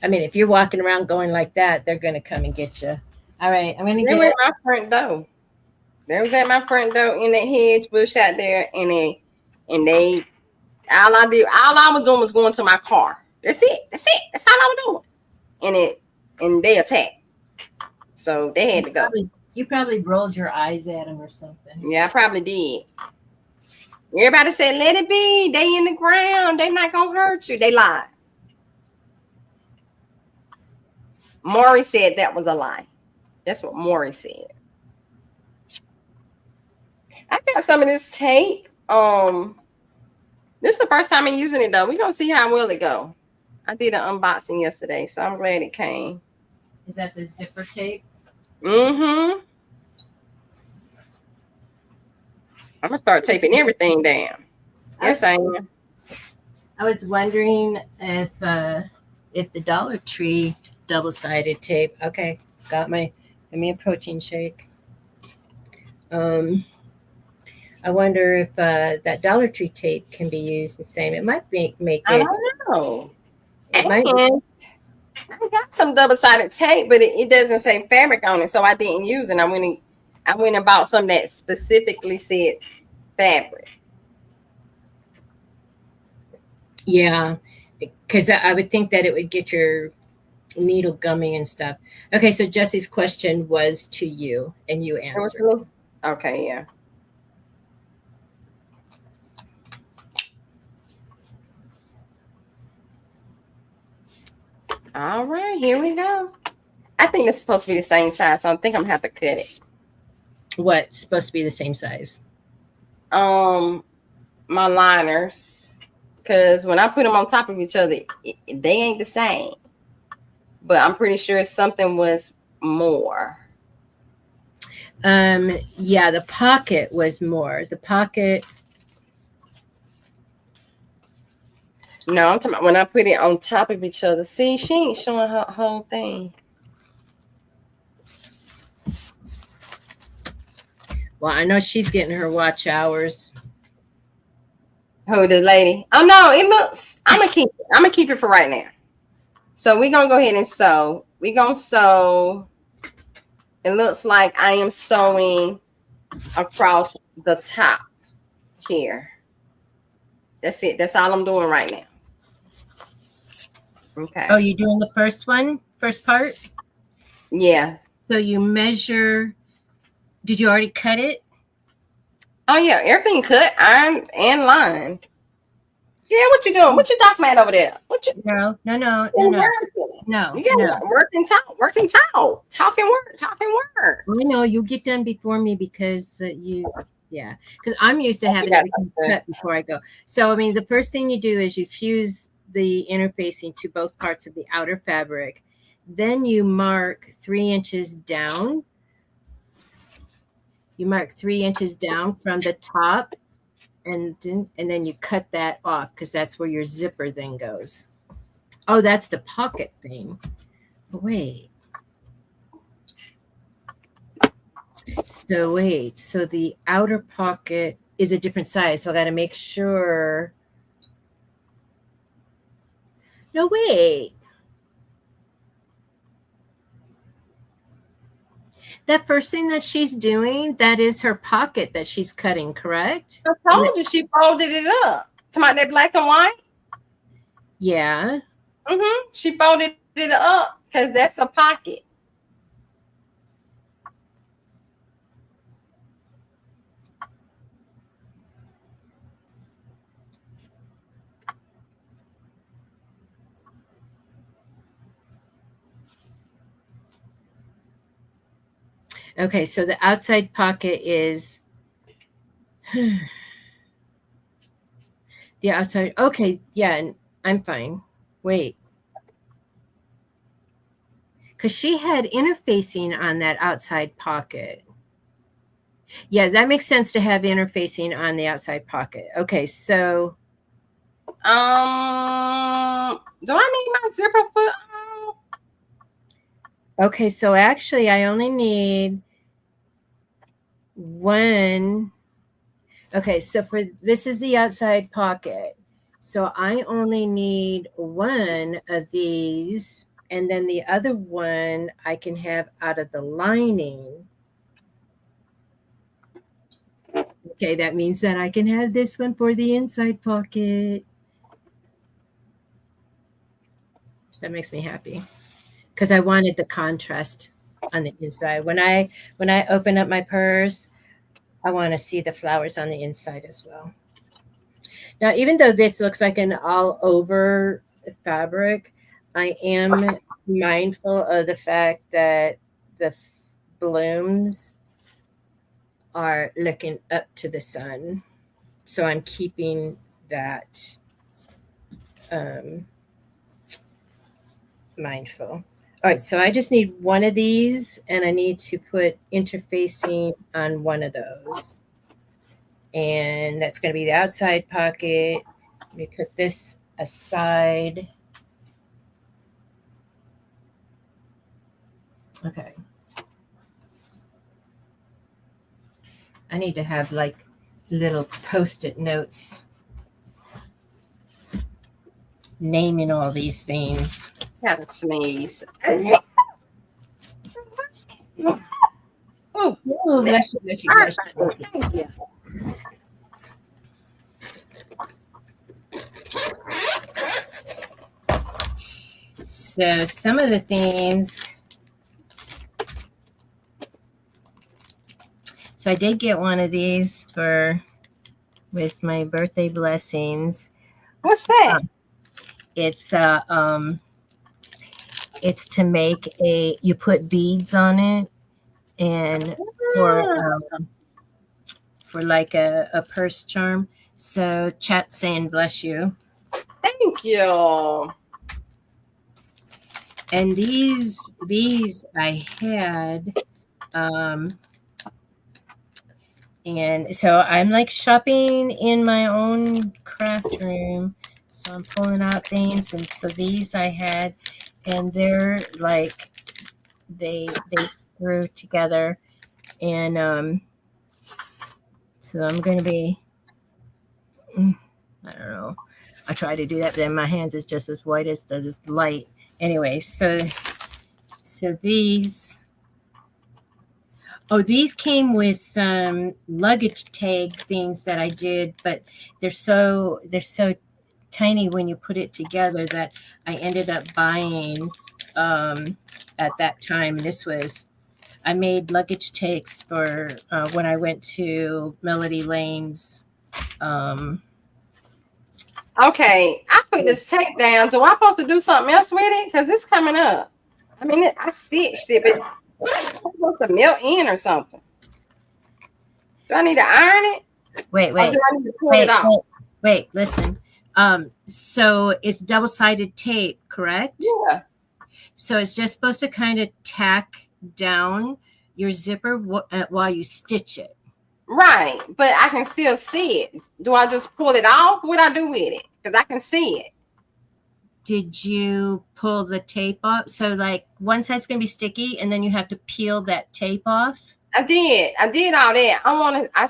I mean, if you're walking around going like that, they're going to come and get you. All right, I'm going to get my front door. They was at my front door in that hedge bush out there, and they all I was doing was going to my car. That's it. That's all I was doing. And they attacked. So they had to go. You probably rolled your eyes at them or something. Yeah, I probably did. Everybody said, let it be. They in the ground. They not going to hurt you. They lied. Maury said that was a lie. That's what Maury said. I got some of this tape. This is the first time I'm using it, though. We're going to see how well it go. I did an unboxing yesterday, so I'm glad it came. Is that the zipper tape? Mm-hmm. I'm going to start taping everything down. Yes, I am. I was wondering if the Dollar Tree double-sided tape. Okay, give me a protein shake. I wonder if that Dollar Tree tape can be used the same. It might make it. I don't know. I got some double-sided tape, but it doesn't say fabric on it, so I didn't use it. I went and bought some that specifically said fabric. Yeah, because I would think that it would get your needle gummy and stuff. Okay, so Jesse's question was to you, and you answered. Okay, yeah. All right, here we go. I think it's supposed to be the same size, so I think I'm gonna have to cut it. What's supposed to be the same size? My liners. Because when I put them on top of each other, they ain't the same. But I'm pretty sure something was more. Yeah, the pocket was more. The pocket. No, I'm talking about when I put it on top of each other. See, she ain't showing her whole thing. Well, I know she's getting her watch hours. Who, this lady? Oh no, it looks. I'm gonna keep it for right now. So we're gonna go ahead and sew. We're gonna sew. It looks like I am sewing across the top here. That's it. That's all I'm doing right now. Okay. Oh, you're doing the first part? Yeah. So you measure. Did you already cut it? Oh yeah, everything cut, ironed, and lined. Yeah, what you doing? What you talking about over there? What you? No. You gotta working talk, talking work. I know you'll get done before me because because I'm used to having everything cut before I go. So I mean, the first thing you do is you fuse the interfacing to both parts of the outer fabric. Then you mark 3 inches down. You mark 3 inches down from the top, and then you cut that off because that's where your zipper then goes. Oh, that's the pocket thing. Wait. So the outer pocket is a different size. So I got to make sure. No, wait. That first thing that she's doing, that is her pocket that she's cutting, correct? I told you she folded it up. To my that black and white? Yeah. Mm-hmm. She folded it up because that's a pocket. Okay, so the outside pocket is the outside. Okay, yeah, I'm fine. Wait. Because she had interfacing on that outside pocket. Yeah, that makes sense to have interfacing on the outside pocket. Okay, so. Do I need my zipper foot on? Okay, so actually I only need one. Okay, so this is the outside pocket. So I only need one of these, and then the other one I can have out of the lining. Okay, that means that I can have this one for the inside pocket. That makes me happy because I wanted the contrast. on the inside. When I open up my purse, I want to see the flowers on the inside as well. Now, even though this looks like an all over fabric, I am mindful of the fact that the blooms are looking up to the sun. So I'm keeping that um, mindful. All right, so I just need one of these and I need to put interfacing on one of those. And that's going to be the outside pocket. Let me put this aside. Okay. I need to have like little post-it notes naming all these things. Gotta sneeze. Oh, bless you, bless you, bless you. Thank you. So some of the things. So I did get one of these with my birthday blessings. What's that? It's to make you put beads on it, and for like a purse charm. So chat saying bless you. Thank you. And these I had, and so I'm like shopping in my own craft room. So I'm pulling out things, and so these I had, and they're like they screw together, and so I'm gonna be, I don't know. I try to do that, but then my hands is just as white as the light. Anyway, so these. Oh, these came with some luggage tag things that I did, but they're so tiny when you put it together that I ended up buying at that time. I made luggage tags for when I went to Melody Lane's. Okay, I put this tape down. Do I supposed to do something else with it? Because it's coming up. I mean, I stitched it, but it's supposed to melt in or something. Do I need to iron it? Wait. Or do I need to pull it off? Wait, listen. So it's double-sided tape, correct? Yeah. So it's just supposed to kind of tack down your zipper while you stitch it. Right, but I can still see it. Do I just pull it off? What I do with it? Because I can see it. Did you pull the tape off? So like one side's going to be sticky and then you have to peel that tape off? I did all that. I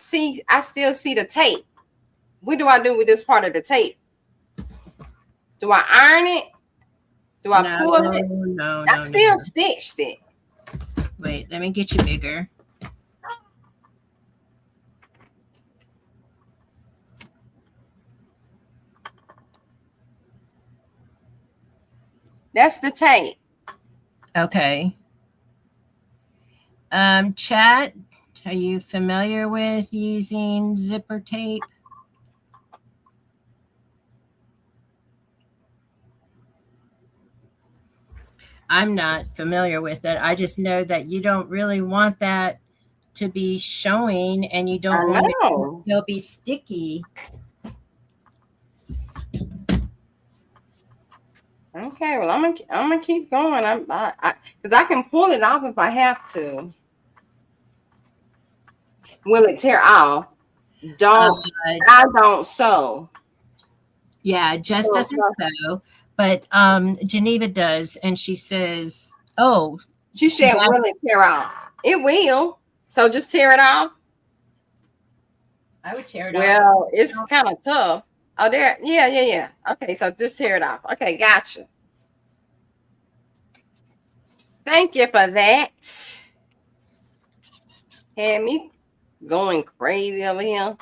still see the tape. What do I do with this part of the tape? Do I iron it? Do I pull it? No. I still stitched it. Wait, let me get you bigger. That's the tape. Okay. Chat, are you familiar with using zipper tape? I'm not familiar with it. I just know that you don't really want that to be showing, and you don't want it to still be sticky. Okay, well, I'm gonna keep going. Because I can pull it off if I have to. Will it tear off? I don't sew. Yeah, Jess doesn't sew, but Geneva does, and she says, "Oh." She said, "Will it tear off?" It will. So just tear it off. I would tear it off. Well, it's kind of tough. Oh, there. Yeah. Okay, so just tear it off. Okay, gotcha. Thank you for that. Had me going crazy over here.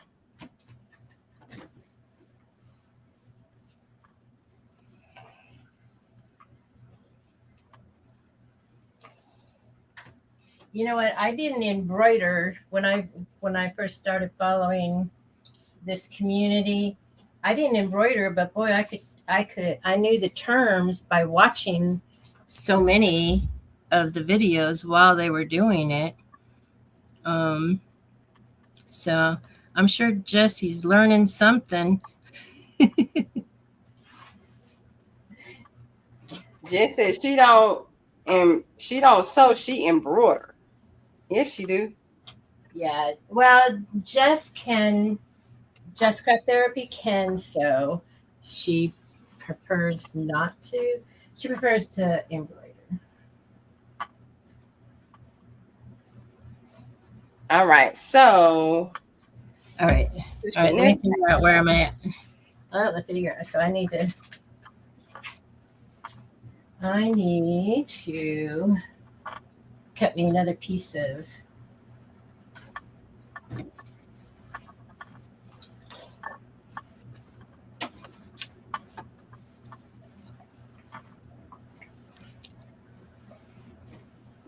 You know what? I didn't embroider when I first started following this community. I didn't embroider, but boy, I knew the terms by watching so many of the videos while they were doing it. So I'm sure Jesse's learning something. Jess says she don't sew, she embroider. Yes, she do. Yeah. Well, Jess Craft Therapy can sew. She prefers not to. She prefers to embroider. All right. So All right. Let me figure out where I'm at. Oh, let's figure out. So I need to cut me another piece of.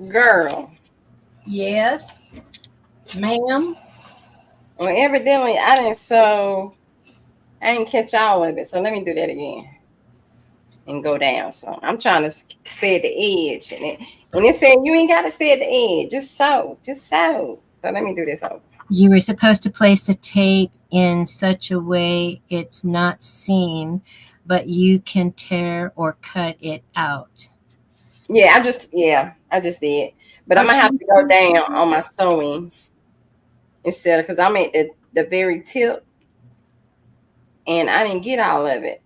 Girl. Yes, ma'am. Well, evidently I didn't sew. I didn't catch all of it. So let me do that again and go down. So I'm trying to stay at the edge. And it said you ain't got to stay at the edge. Just sew. Just sew. So let me do this over. You were supposed to place the tape in such a way it's not seen, but you can tear or cut it out. Yeah, I just did. But I'm gonna have to go down on my sewing instead, because I'm at the very tip and I didn't get all of it.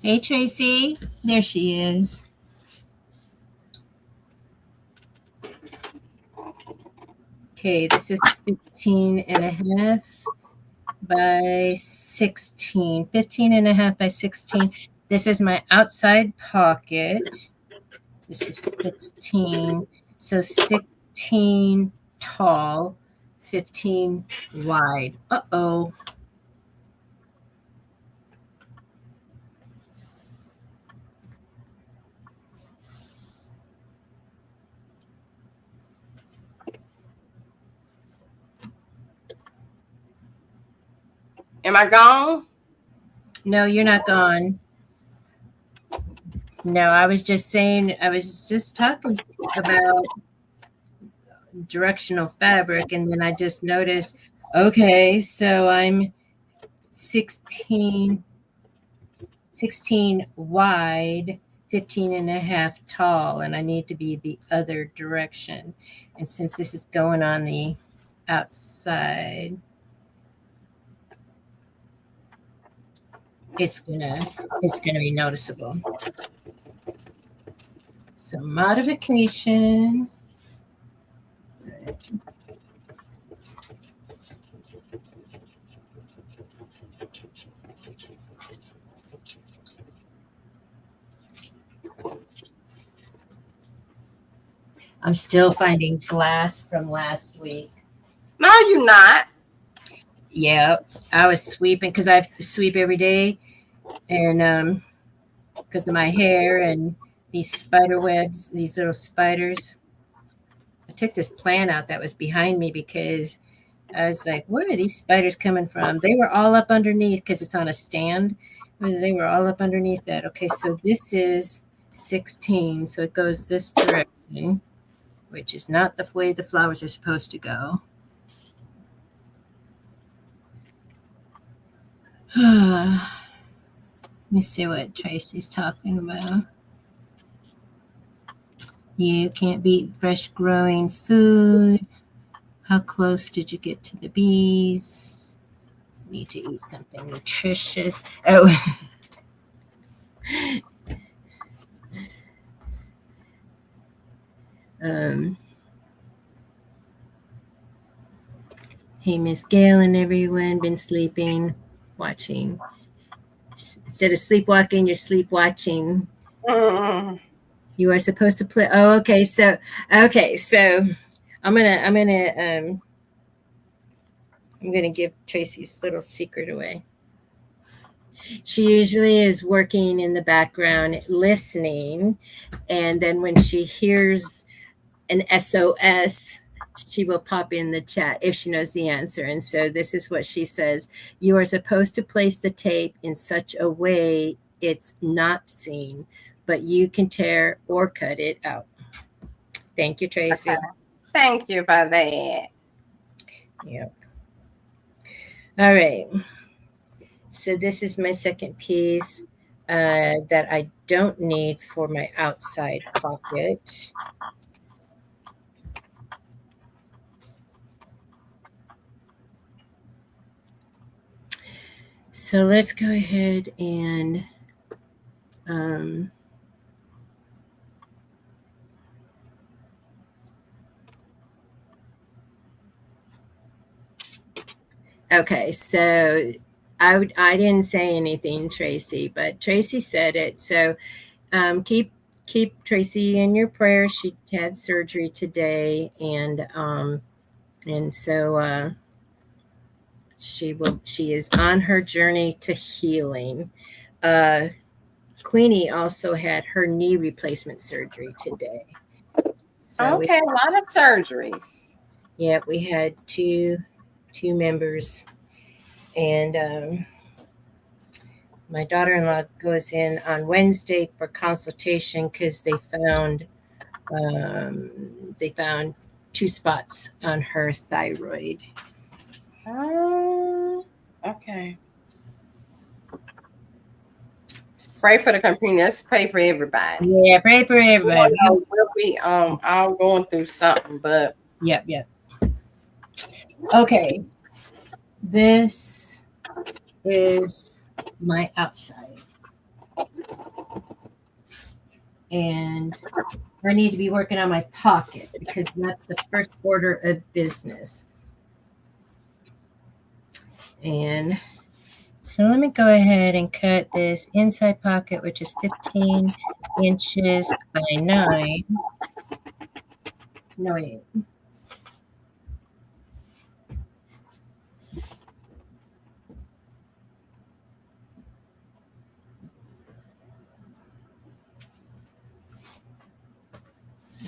Hey, Tracy. There she is. Okay, this is 15 and a half by 16. 15 and a half by 16. This is my outside pocket. This is 16. So 16 tall, 15 wide. Uh-oh. Am I gone? No, you're not gone. No, I was just talking about directional fabric, and then I just noticed, okay, so I'm 16 wide, 15 and a half tall, and I need to be the other direction. And since this is going on the outside, it's gonna be noticeable. So modification. I'm still finding glass from last week. No, you're not. Yep, I was sweeping because I sweep every day, and because of my hair and these spider webs, these little spiders. I took this plant out that was behind me because I was like, where are these spiders coming from? They were all up underneath because it's on a stand. They were all up underneath that. Okay, so this is 16, so it goes this direction, which is not the way the flowers are supposed to go. Let me see what Tracy's talking about. You can't beat fresh growing food. How close did you get to the bees? Need to eat something nutritious. Oh. Hey, Miss Gail and everyone, been sleeping, watching. Instead of sleepwalking, you're sleepwatching. You are supposed to play. Oh, okay. So I'm gonna give Tracy's little secret away. She usually is working in the background listening, and then when she hears an SOS, she will pop in the chat if she knows the answer. And so this is what she says: you are supposed to place the tape in such a way it's not seen, but you can tear or cut it out. Thank you, Tracy. Okay. Thank you for that. Yep. All right. So this is my second piece that I don't need for my outside pocket. So let's go ahead and okay, so I didn't say anything, Tracy, but Tracy said it. So keep Tracy in your prayers. She had surgery today, and so she is on her journey to healing. Queenie also had her knee replacement surgery today. So okay, a lot of surgeries. Yeah, we had two members, and my daughter-in-law goes in on Wednesday for consultation because they found 2 spots on her thyroid. Okay. Pray for the company. Let's pray for everybody. Yeah, pray for everybody. We'll be all going through something, but yep. Okay, this is my outside, and I need to be working on my pocket because that's the first order of business. And so let me go ahead and cut this inside pocket, which is 15 inches by 9. No, wait.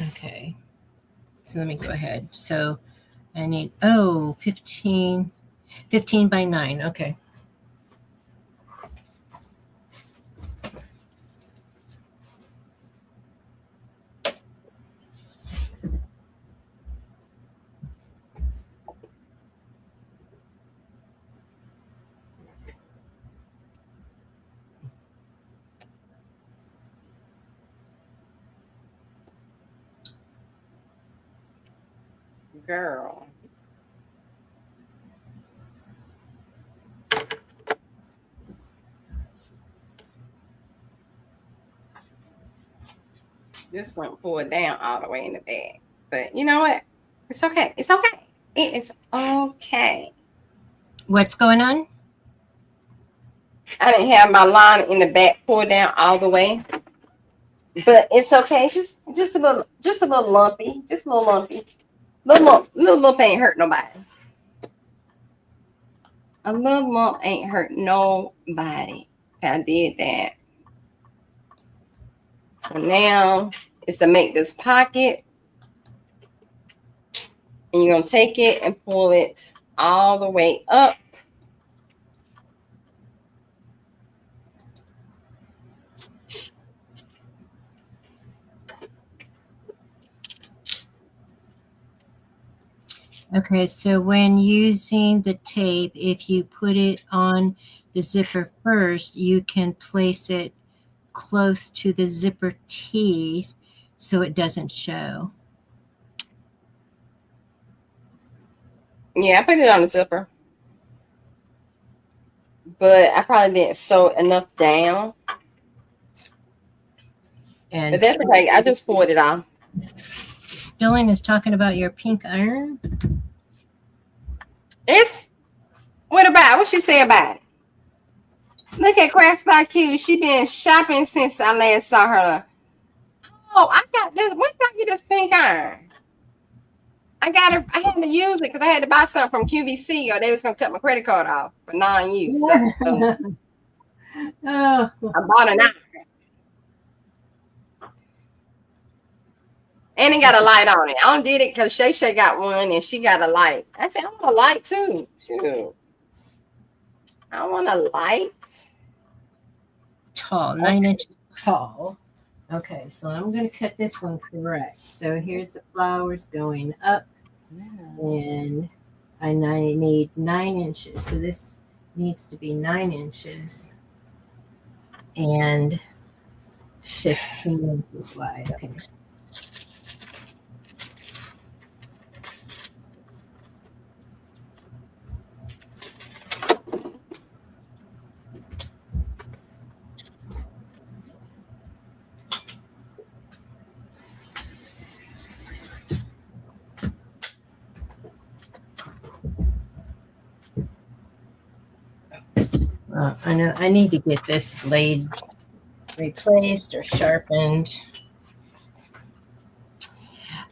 Okay. So let me go ahead. So I need, 15 by 9. Okay. girl. This won't pull it down all the way in the bag. But you know what? It's okay. It's okay. It is okay. What's going on? I didn't have my line in the back pulled down all the way. But it's okay. Just a little lumpy. Just a little lumpy. Little lump ain't hurt nobody. A little lump ain't hurt nobody. I did that. So now is to make this pocket. And you're going to take it and pull it all the way up. Okay, so when using the tape, if you put it on the zipper first, you can place it close to the zipper teeth so it doesn't show. Yeah, I put it on the zipper. But I probably didn't sew enough down. And but that's okay. I just pulled it off. Spilling is talking about your pink iron. It's what about? What she say about it? Look at Craft by Q. She been shopping since I last saw her. Oh, I got this. When did I get this pink iron? I got it. I had to use it because I had to buy something from QVC or they was gonna cut my credit card off for non-use. So Oh. I bought an iron. And it got a light on it. I don't did it because Shay Shay got one and she got a light. I said, I want a light too. Shoot. I want a light. Tall, 9 inches tall. Okay, so I'm going to cut this one correct. So here's the flowers going up, and I need 9 inches. So this needs to be 9 inches and 15 inches wide. Okay. I know I need to get this blade replaced or sharpened.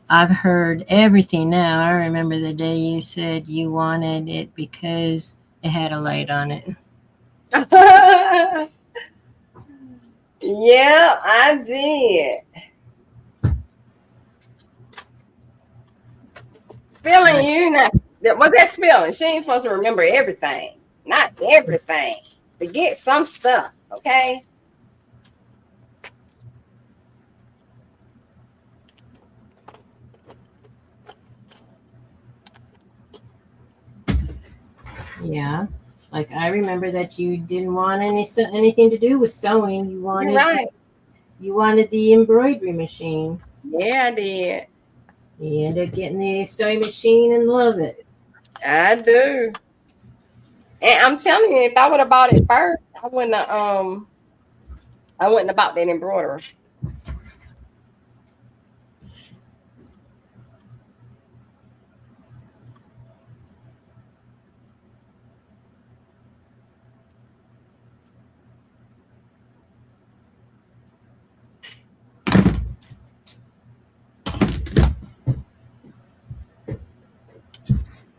I've heard everything now. I remember the day you said you wanted it because it had a light on it. Yeah, I did. Spilling, you not. Was that spilling? She ain't supposed to remember everything. Not everything. Forget some stuff, okay? Yeah. Like I remember that you didn't want anything to do with sewing. You wanted you wanted the embroidery machine. Yeah, I did. You ended up getting the sewing machine and love it. I do. And I'm telling you, if I would have bought it first, I wouldn't have bought that embroidery.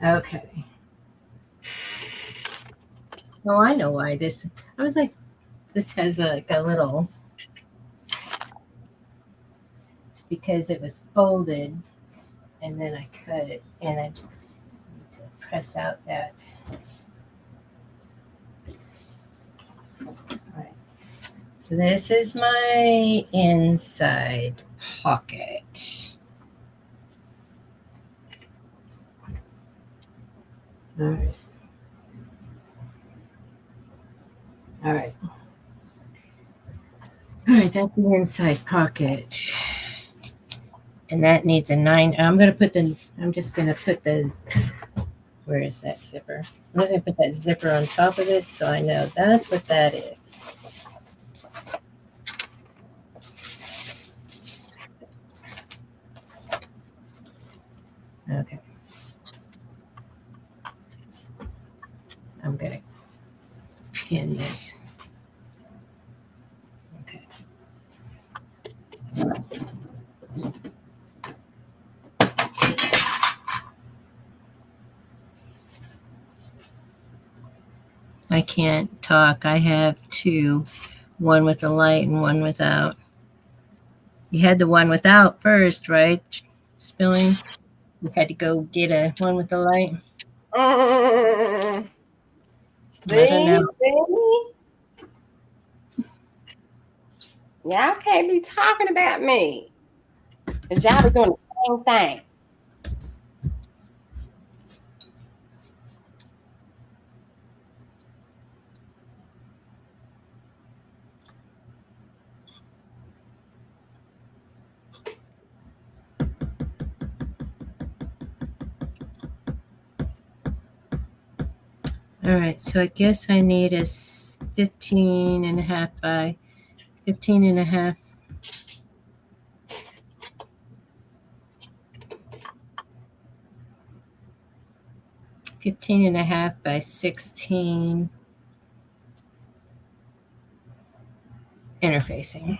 Okay. Oh, I know why this. I was like, this has a little. It's because it was folded, and then I cut it, and I need to press out that. All right. So this is my inside pocket. All right. All right. All right, that's the inside pocket. And that needs a 9. I'm just going to put the, where is that zipper? I'm just going to put that zipper on top of it so I know that's what that is. Okay. I'm going to pin this. Okay. I can't talk. I have two, one with a light and one without. You had the one without first, right? Spilling. You had to go get a one with the light. See? Y'all can't be talking about me. Because y'all be doing the same thing. All right, so I guess I need a 15.5 by 15.5. 15.5 by 16 interfacing.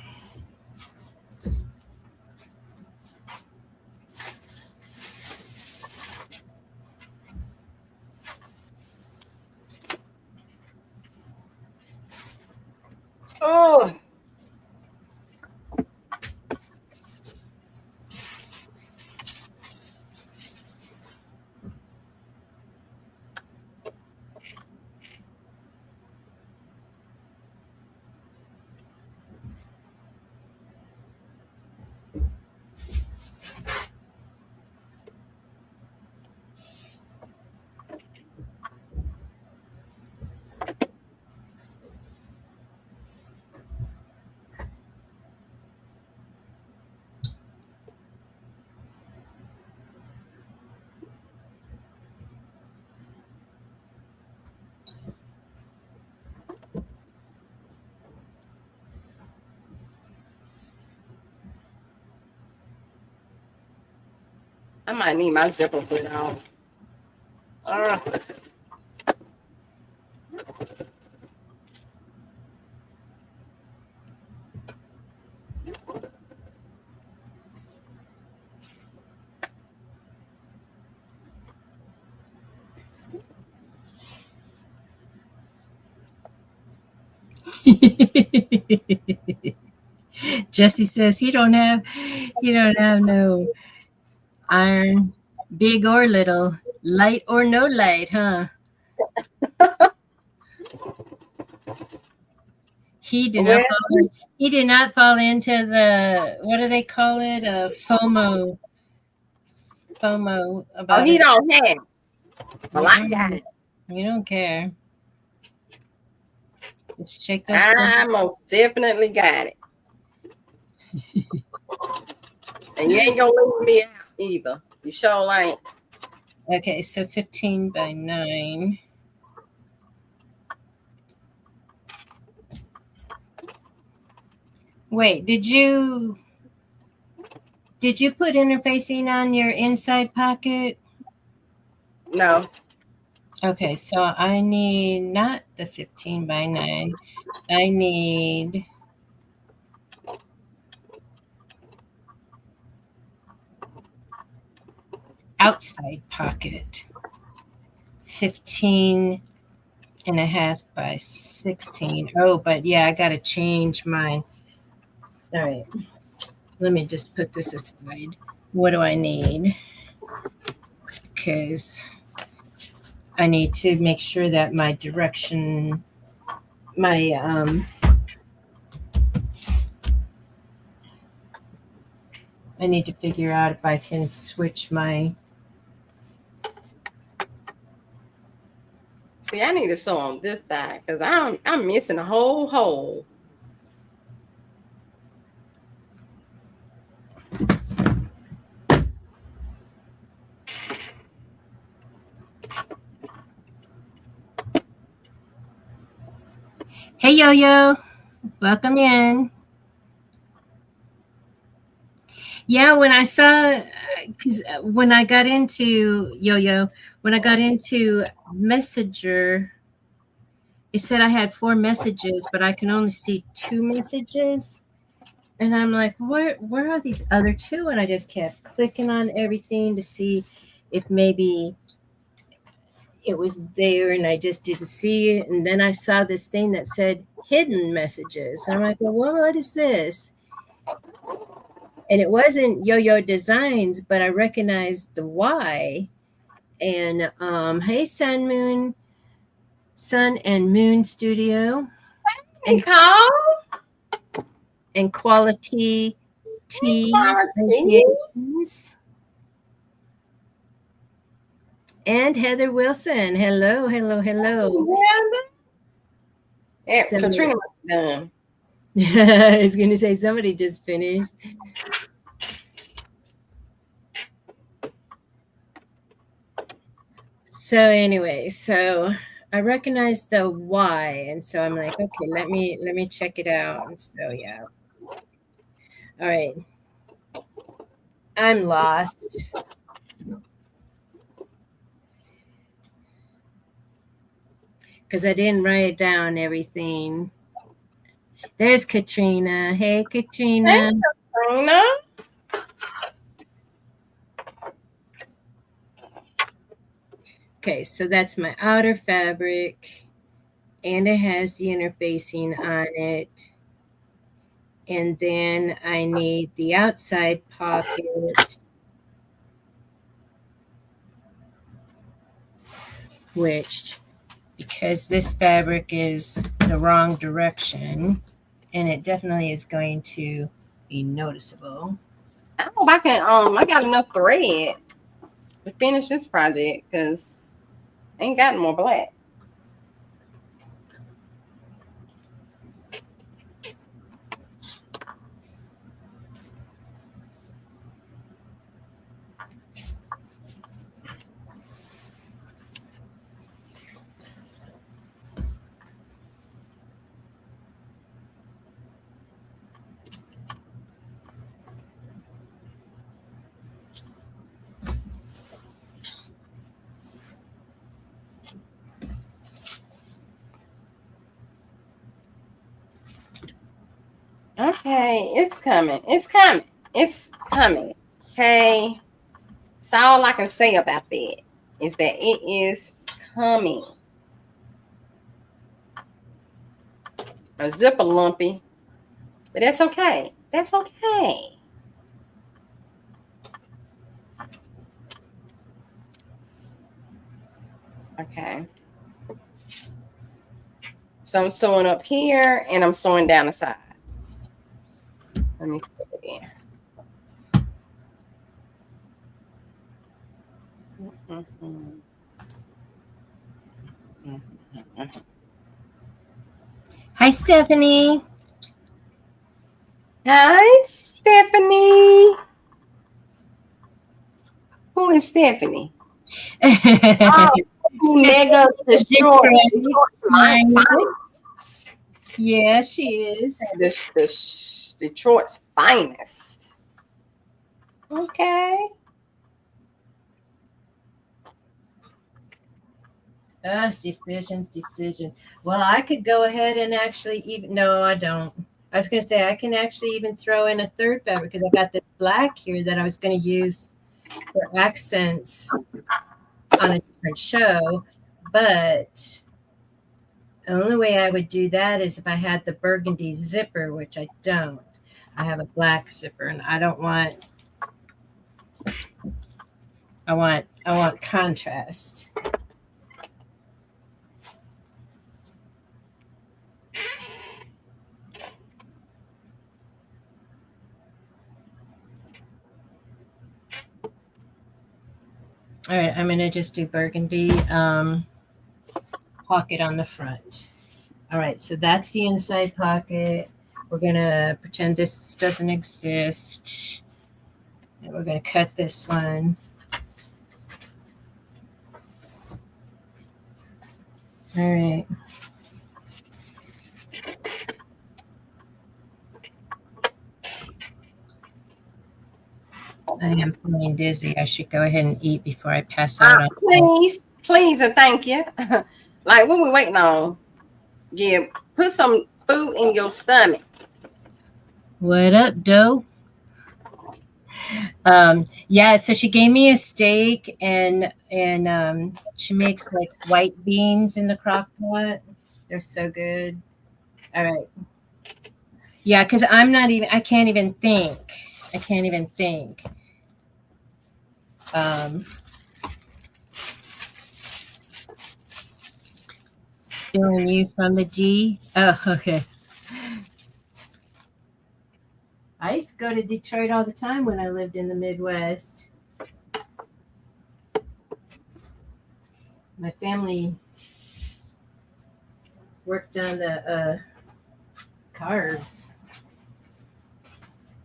I might need my zipper put on. Jesse says he don't have no iron, big or little, light or no light, huh? He did not Well, fall. He did not fall into the, what do they call it? FOMO. FOMO oh, about he it. don't have. Well, I got it. We don't care. Just shake those. I most definitely got it. And you ain't gonna leave me out either. You sure ain't. Okay, so 15 by 9. Wait, did you put interfacing on your inside pocket? No. Okay, so I need not the 15 by 9. I need outside pocket. 15.5 by 16. Oh, but yeah, I got to change mine. All right. Let me just put this aside. What do I need? Because I need to make sure that my direction, I need to figure out if I can switch my. See, I need to sew on this side because I'm missing a whole hole. Hey, Yo-Yo, welcome in. Yeah, when I saw, because when I got into Yo-Yo, when I got into Messenger, it said I had 4 messages, but I can only see 2 messages. And I'm like, where are these other 2? And I just kept clicking on everything to see if maybe it was there and I just didn't see it. And then I saw this thing that said hidden messages. And I'm like, well, what is this? And it wasn't Yo-Yo Designs, but I recognized the Y. And hey, Sun and Moon Studio, Hey, Carl. and Quality Teas Associations, and Heather Wilson. Hello. Yeah, Katrina done. I was going to say somebody just finished. So anyway, so I recognize the Y, and so I'm like, okay, let me check it out. And so yeah. All right. I'm lost. Because I didn't write down everything. There's Katrina. Hey, Katrina. Hey, Katrina. Okay, so that's my outer fabric, and it has the interfacing on it. And then I need the outside pocket, which, because this fabric is the wrong direction, and it definitely is going to be noticeable. I hope I can I got enough thread to finish this project because I ain't got no more black. Okay, it's coming. It's coming. It's coming. Okay. So all I can say about that is that it is coming. A zipper lumpy, but that's okay. That's okay. Okay. So I'm sewing up here and I'm sewing down the side. Let me sew it again. Hi, Stephanie. Hi, Stephanie. Who is Stephanie? Oh, Mega Destroy. Yeah, she is. This Detroit's finest. Okay. Decisions. Well, I could go ahead and actually even, no, I don't. I was going to say I can actually even throw in a third fabric because I got this black here that I was going to use for accents on a different show. But the only way I would do that is if I had the burgundy zipper, which I don't. I have a black zipper and I don't want, I want contrast. All right, I'm going to just do burgundy pocket on the front. All right, so that's the inside pocket. We're going to pretend this doesn't exist. And we're going to cut this one. All right. I am feeling dizzy. I should go ahead and eat before I pass out. Please, and thank you. Like, what we waiting on? Yeah, put some food in your stomach. What up, doe? Yeah, so she gave me a steak and she makes like white beans in the crock pot. They're so good. All right. Yeah, because I can't even think. Spilling you from the D. Oh, okay. I used to go to Detroit all the time when I lived in the Midwest. My family worked on the cars.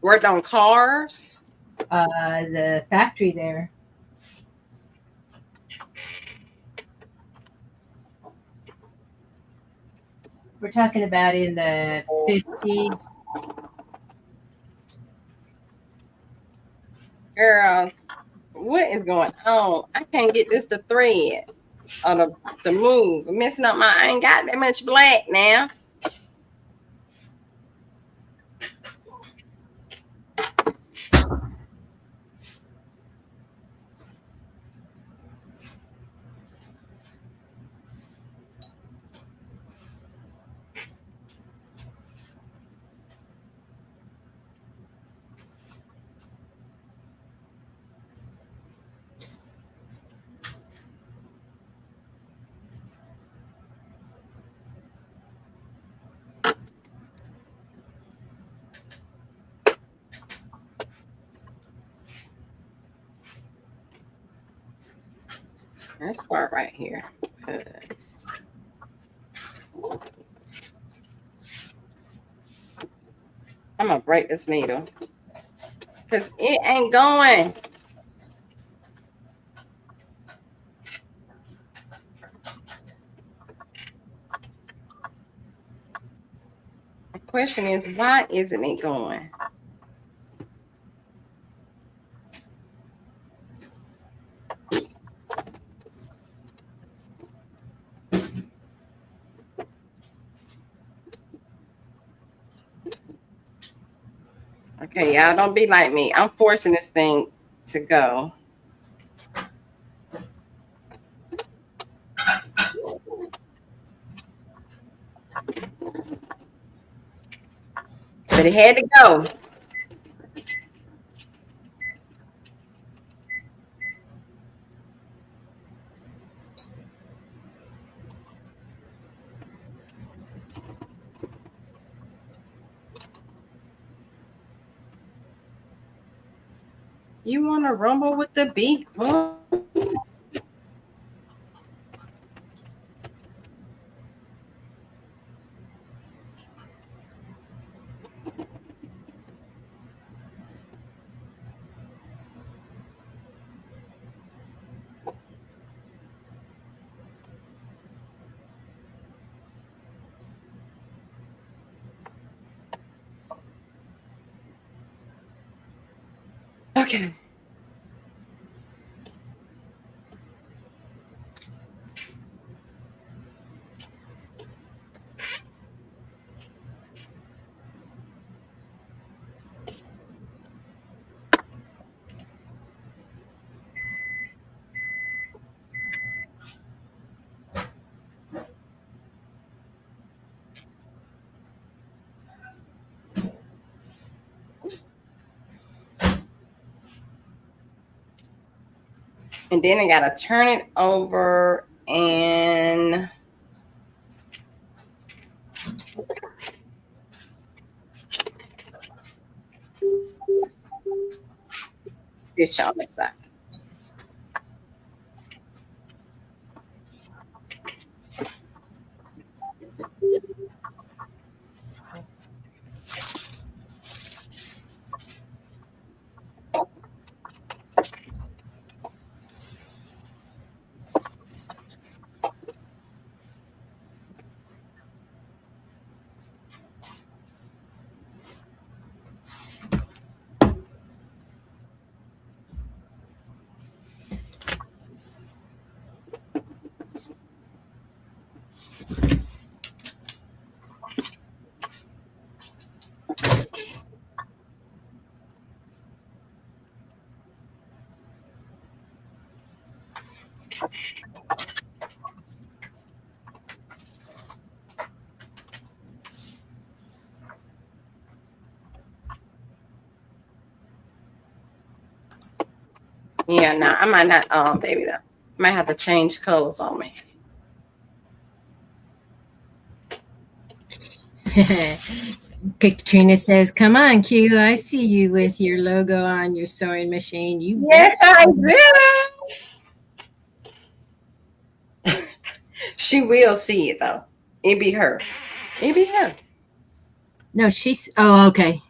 Worked on cars? The factory there. We're talking about in the 50s. Girl, what is going on? I can't get this to thread or to move. I'm messing up I ain't got that much black now. Let's start right here because I'm gonna break this needle because it ain't going. The question is, why isn't it going? Okay, y'all don't be like me. I'm forcing this thing to go. But it had to go. You want to rumble with the beat? Okay. And then I gotta turn it over and stitch on the side. Yeah, no, I might not, baby, though. Might have to change colors on me. Katrina says, "Come on, Q. I see you with your logo on your sewing machine. You Yes, I do. She will see it though. It be her. It be her. No, she's. Oh, okay.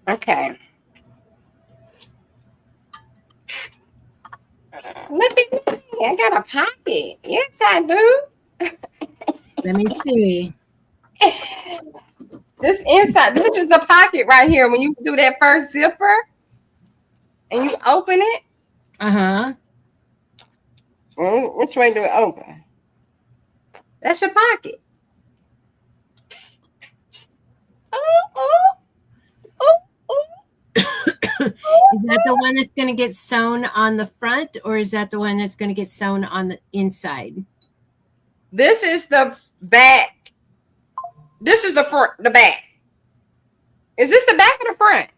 Okay. Look at me. I got a pocket. Yes, I do. Let me see. This inside, this is the pocket right here. When you do that first zipper and you open it. Uh-huh. Which way do it open? That's your pocket. Is that the one that's going to get sewn on the front, or is that the one that's going to get sewn on the inside? This is the back. This is the front, the back. Is this the back or the front?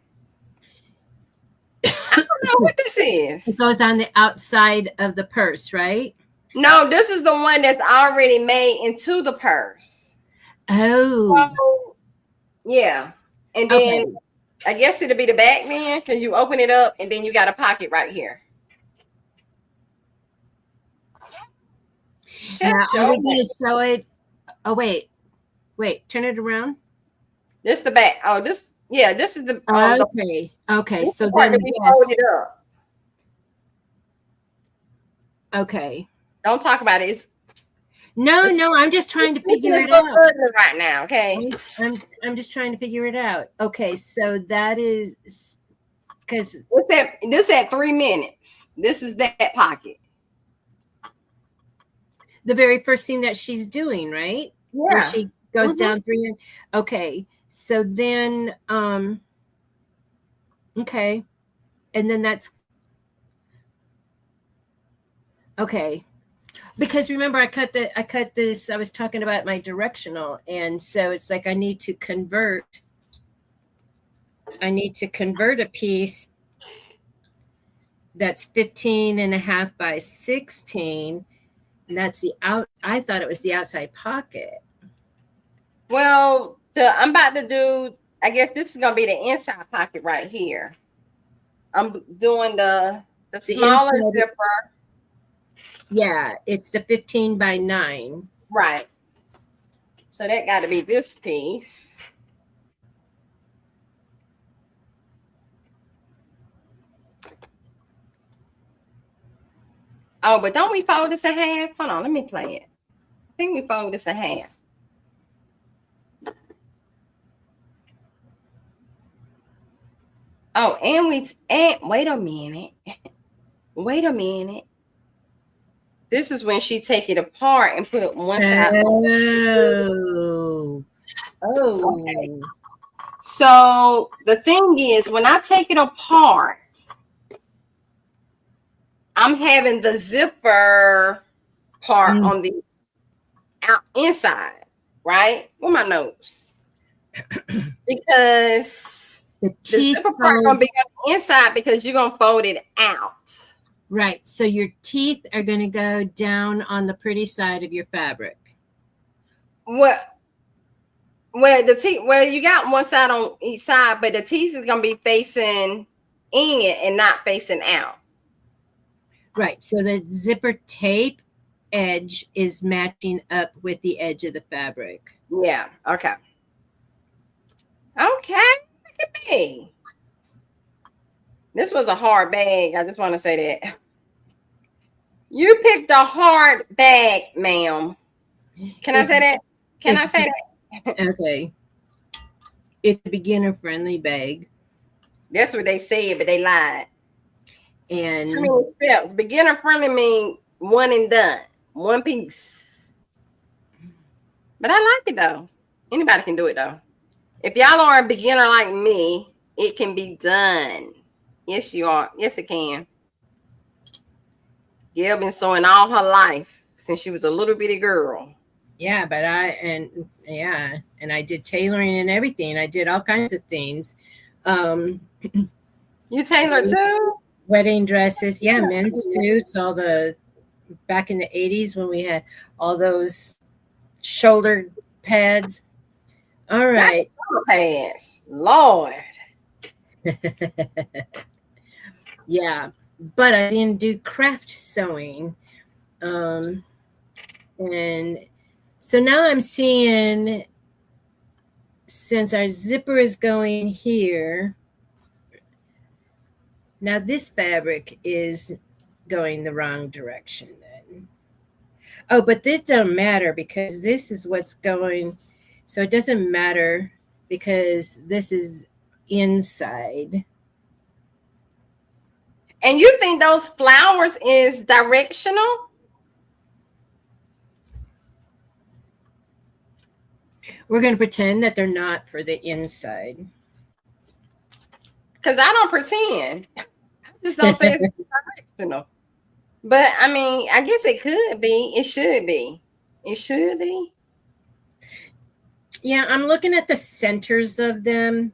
I don't know what this is. It goes on the outside of the purse, right? No, this is the one that's already made into the purse. Oh. So, yeah. And then Okay. I guess it'll be the back then because you open it up and then you got a pocket right here. Now, are we going to sew it? Oh, wait. Turn it around. This the back. Oh, this is the Okay. So the part then that we folded up. Okay. Don't talk about it. No, I'm just trying to figure it out right now. Okay. I'm just trying to figure it out. Okay, so that is because this at 3 minutes. This is that pocket. The very first thing that she's doing, right? Yeah. Where she goes down 3. Okay, so then okay, and then that's okay. Because remember, I cut this. I was talking about my directional, and so it's like I need to convert a piece that's 15.5 by 16, and that's the out. I thought it was the outside pocket. Well, I'm about to do. I guess this is gonna be the inside pocket right here. I'm doing the smaller zipper. Yeah, it's the 15 by 9. Right. So that got to be this piece. Oh, but don't we fold this in half? Hold on, let me play it. I think we fold this in half. Oh, and wait a minute. Wait a minute. This is when she take it apart and put one side. Oh. Okay. So the thing is, when I take it apart, I'm having the zipper part on the inside, right? With my notes. Because the zipper part gonna be on the inside because you're gonna fold it out. Right. So your teeth are gonna go down on the pretty side of your fabric. Well, the teeth, you got one side on each side, but the teeth is gonna be facing in and not facing out. Right. So the zipper tape edge is matching up with the edge of the fabric. Yeah. Okay. Okay. Look at me. This was a hard bag. I just want to say that. You picked a hard bag, ma'am. Can I say that? Can I say that? Okay. It's a beginner-friendly bag. That's what they said, but they lied. And too many steps. Beginner-friendly mean one and done. One piece. But I like it, though. Anybody can do it, though. If y'all are a beginner like me, it can be done. Yes, you are. Yes, it can. Gail been sewing all her life since she was a little bitty girl. Yeah, but I did tailoring and everything. I did all kinds of things. You tailor too? Wedding dresses, yeah, men's suits, all the back in the 80s when we had all those shoulder pads. All right. Pads. Lord. Yeah, but I didn't do craft sewing. And so now I'm seeing, since our zipper is going here, now this fabric is going the wrong direction then. Oh, but this doesn't matter because this is what's going, so it doesn't matter because this is inside. And you think those flowers is directional? We're going to pretend that they're not for the inside. Because I don't pretend. I just don't say it's directional. But, I mean, I guess it could be. It should be. It should be. Yeah, I'm looking at the centers of them.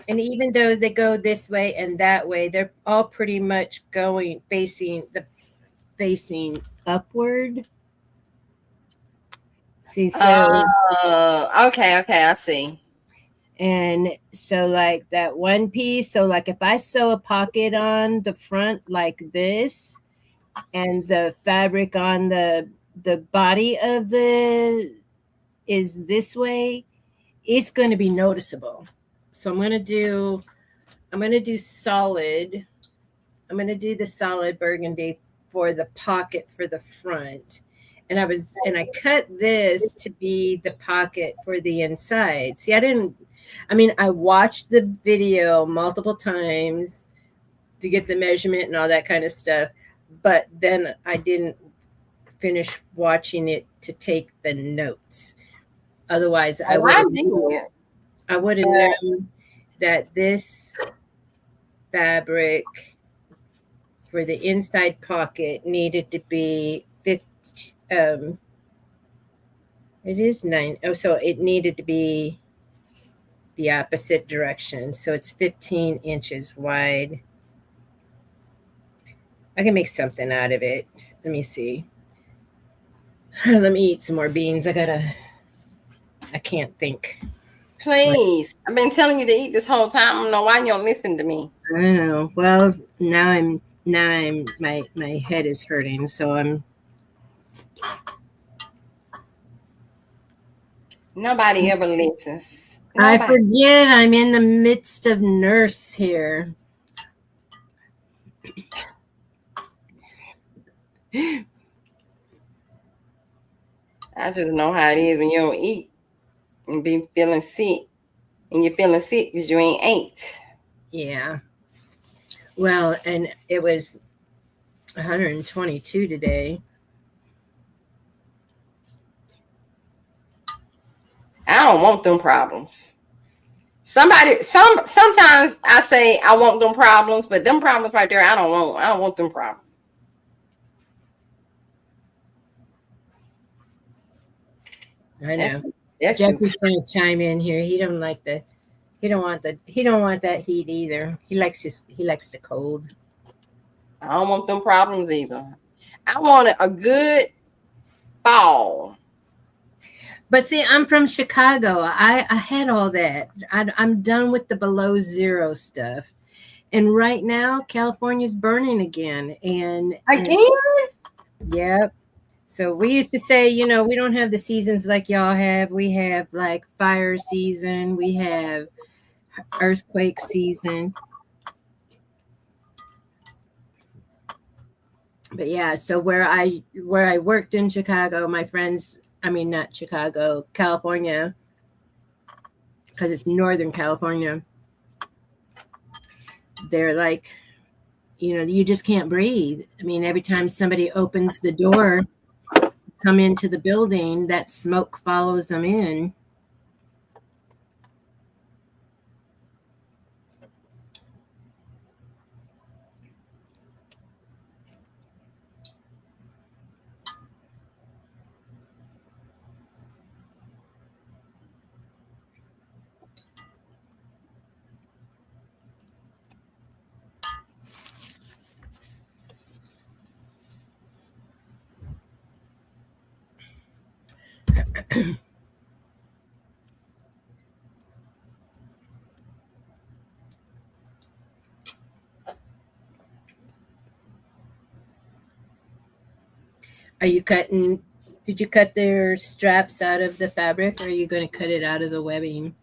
And even though they go this way and that way, they're all pretty much going, facing facing upward. See, so okay, I see. and so like that one piece, so like if I sew a pocket on the front like this, and the fabric on the body of the is this way, it's going to be noticeable. So I'm going to do solid. I'm going to do the solid burgundy for the pocket for the front. And I cut this to be the pocket for the inside. See, I watched the video multiple times to get the measurement and all that kind of stuff, but then I didn't finish watching it to take the notes. Otherwise, I would have known that this fabric for the inside pocket needed to be 50. It is 9. Oh, so it needed to be the opposite direction. So it's 15 inches wide. I can make something out of it. Let me see. Let me eat some more beans. I can't think. Please. I've been telling you to eat this whole time. I don't know why you don't listen to me. I don't know. Well, now my head is hurting, so I'm. Nobody ever listens. Nobody. I forget I'm in the midst of nurse here. I just know how it is when you don't eat and be feeling sick. And you're feeling sick because you ain't ate. Yeah. Well, and it was 122 today. I don't want them problems. Sometimes I say I want them problems, but them problems right there, I don't want them problems. I know. Jesse's going to chime in here. He don't want that heat either. He likes the cold. I don't want them problems either. I want a good fall. But see, I'm from Chicago. I had all that. I'm done with the below zero stuff. And right now, California's burning again. And yep. So we used to say, we don't have the seasons like y'all have. We have like fire season. We have earthquake season. But yeah, so where I worked in Chicago, my friends, not Chicago, California, because it's Northern California, they're like, you just can't breathe. Every time somebody opens the door, come into the building, that smoke follows them in. Did you cut their straps out of the fabric, or are you going to cut it out of the webbing?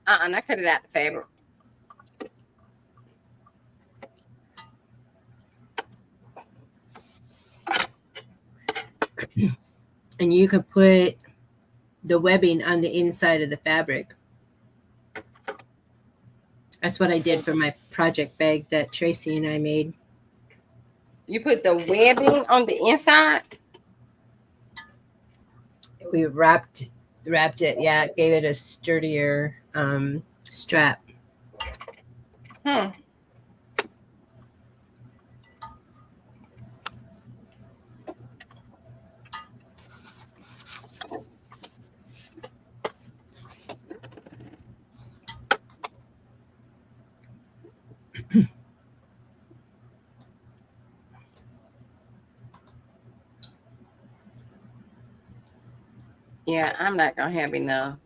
I cut it out the fabric. And you could put the webbing on the inside of the fabric. That's what I did for my project bag that Tracy and I made. You put the webbing on the inside? We wrapped it. Yeah, it gave it a sturdier strap. Yeah, I'm not gonna have enough.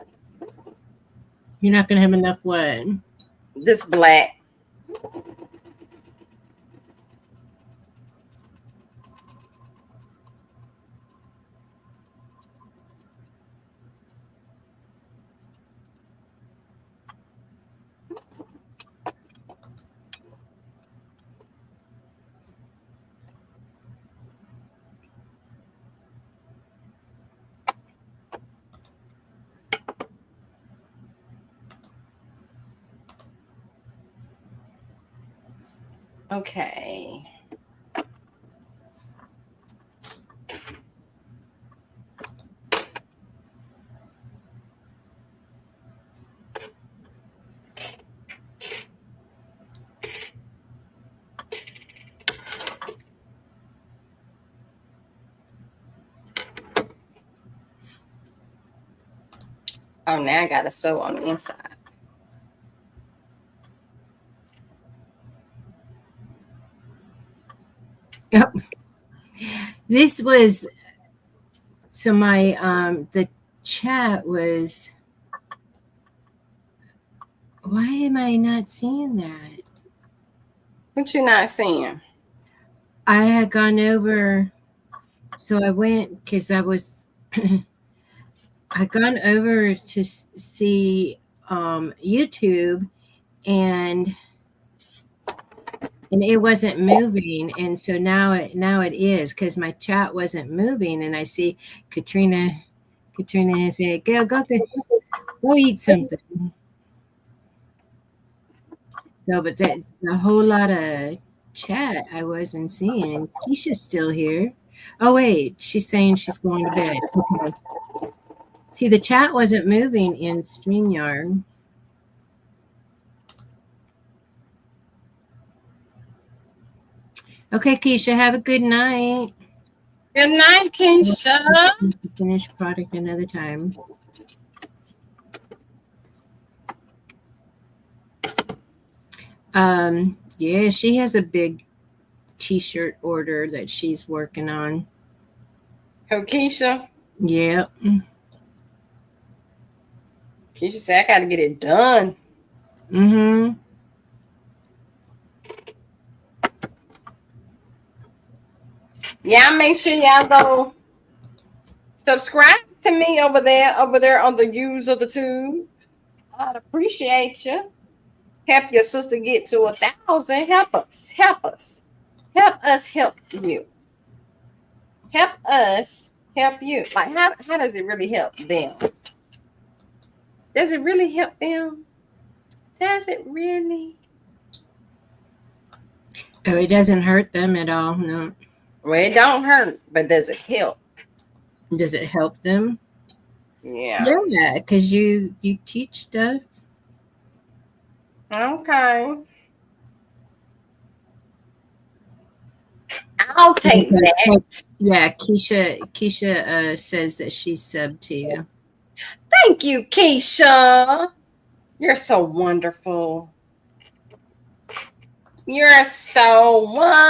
You're not gonna have enough what? This black. Okay. Oh, now I gotta sew on the inside. Yep. This was so my the chat was. Why am I not seeing that? What you not seeing? I had gone over, so I went because I was. I gone over to see YouTube, and it wasn't moving, and so now it is because my chat wasn't moving, and I see Katrina said, go eat something. So, but that a whole lot of chat I wasn't seeing. Keisha's still here. Oh wait, she's saying she's going to bed. Okay. See, the chat wasn't moving in StreamYard. Okay, Keisha, have a good night. Good night, Keisha. Finish product another time. Yeah, she has a big t-shirt order that she's working on. Who, Keisha? Yeah. Keisha said, I gotta get it done. Mm-hmm. Yeah, make sure y'all go subscribe to me over there on the Use of the Tube. I'd appreciate you. Help your sister get to 1,000. Help us. Help us. Help us help you. Help us help you. Like, how does it really help them? Does it really help them? Does it really? Oh, it doesn't hurt them at all. No. Well, it don't hurt, but does it help? Does it help them? Yeah. Yeah, because you teach stuff. Okay. I'll take that. Yeah, Keisha says that she subbed to you. Thank you, Keisha. You're so wonderful. You're so wonderful.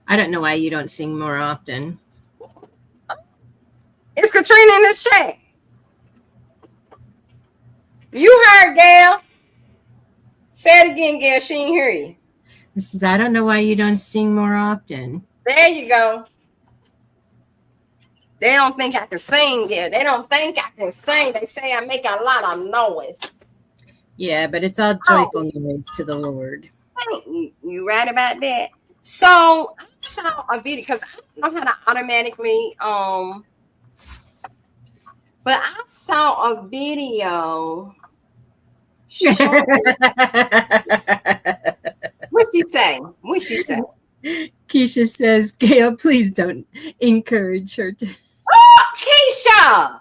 I don't know why you don't sing more often. It's Katrina in the chat. You heard, Gail. Say it again, Gail. She didn't hear you. This is, I don't know why you don't sing more often. There you go. They don't think I can sing, Gail. They don't think I can sing. They say I make a lot of noise. Yeah, but it's all joyful noise to the Lord. You right about that. So I saw a video because I don't know how to automatically but I saw a video. What she say? What she say? Keisha says, Gail, please don't encourage her to. Oh, Keisha!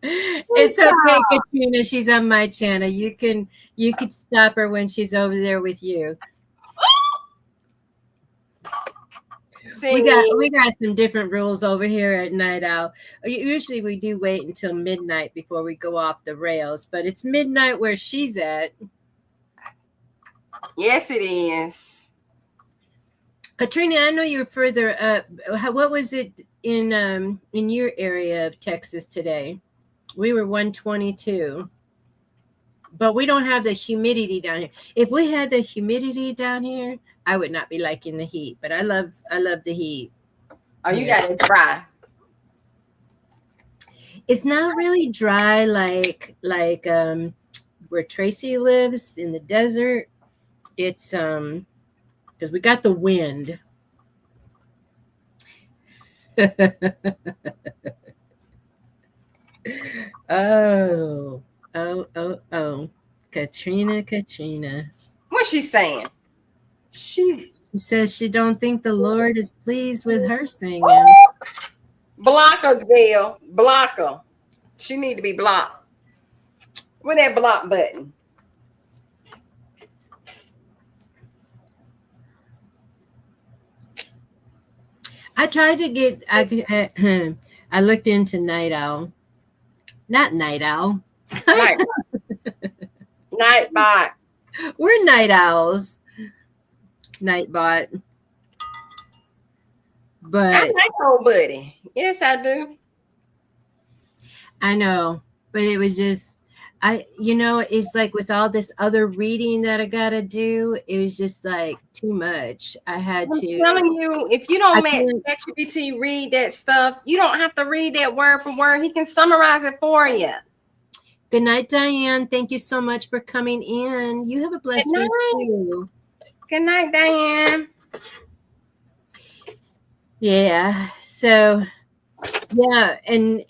It's okay, Katrina. She's on my channel. You could stop her when she's over there with you. See, we got some different rules over here at Night Owl. Usually we do wait until midnight before we go off the rails, but it's midnight where she's at. Yes, it is. Katrina, I know you're further up. What was it in your area of Texas today? We were 122. But we don't have the humidity down here. If we had the humidity down here, I would not be liking the heat. But I love the heat. Oh, you got it dry. It's not really dry like where Tracy lives in the desert. It's because we got the wind. Oh. Katrina. What's she saying? She says she don't think the Lord is pleased with her singing. Block her, Gail. Block her. She need to be blocked. Where that block button? I tried to get. I looked into Night Owl. Not Night Owl. Nightbot. We're night owls. Nightbot. But I like old buddy. Yes, I do. I know, but it was just it's like with all this other reading that I gotta do, it was just like too much. I had to. I'm telling you, if you don't let ChatGPT read that stuff, you don't have to read that word for word. He can summarize it for you. Good night, Diane. Thank you so much for coming in. You have a blessed week too. Good night, Diane. Yeah. So yeah, and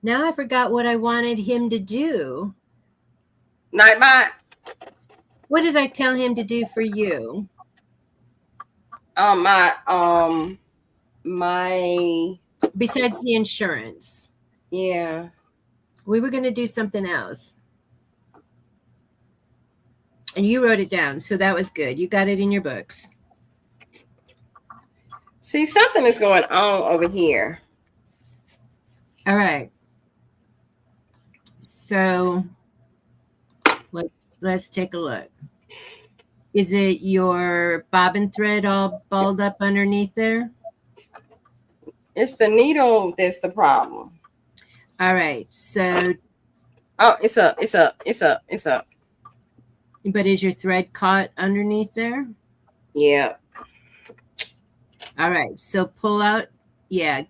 now I forgot what I wanted him to do. Nightbot. What did I tell him to do for you? My besides the insurance. Yeah. We were going to do something else. And you wrote it down, so that was good. You got it in your books. See, something is going on over here. All right. So let's take a look. Is it your bobbin thread all balled up underneath there? It's the needle that's the problem. All right. So it's up. But is your thread caught underneath there? Yeah. All right. So pull out. Yeah.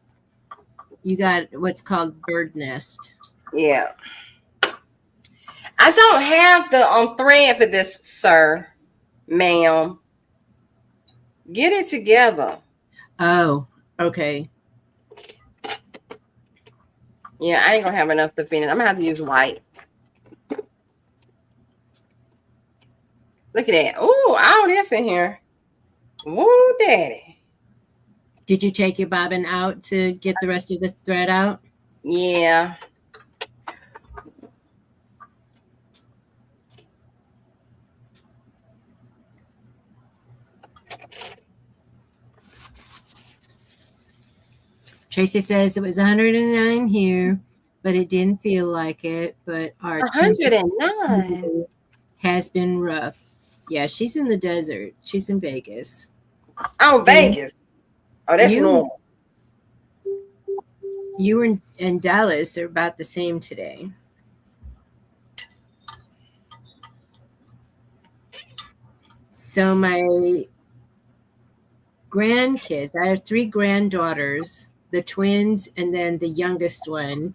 You got what's called bird nest. Yeah. I don't have the thread for this, sir, ma'am. Get it together. Oh, okay. Yeah, I ain't gonna have enough to finish. I'm gonna have to use white. Look at that. Oh, all this in here. Woo, daddy. Did you take your bobbin out to get the rest of the thread out? Yeah. Tracy says it was 109 here, but it didn't feel like it. But our 109 has been rough. Yeah, she's in the desert. She's in Vegas. Oh, Vegas. Oh, that's normal. You and Dallas are about the same today. So my grandkids, I have 3 granddaughters, the twins, and then the youngest one.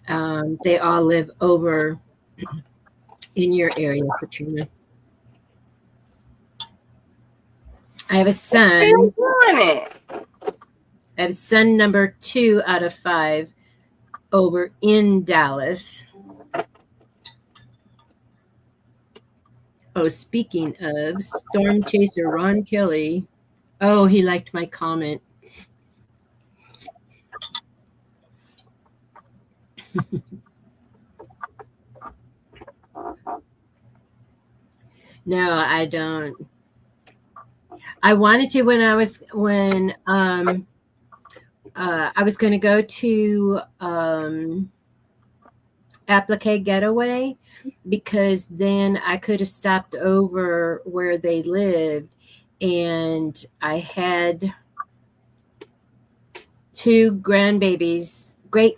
They all live over in your area, Katrina. I have a son. I have son number 2 out of 5 over in Dallas. Oh, speaking of, Storm Chaser Ron Kelly. Oh, he liked my comment. No, I don't. I wanted to when I was going to go to Applique Getaway. because then I could have stopped over where they lived, and I had two great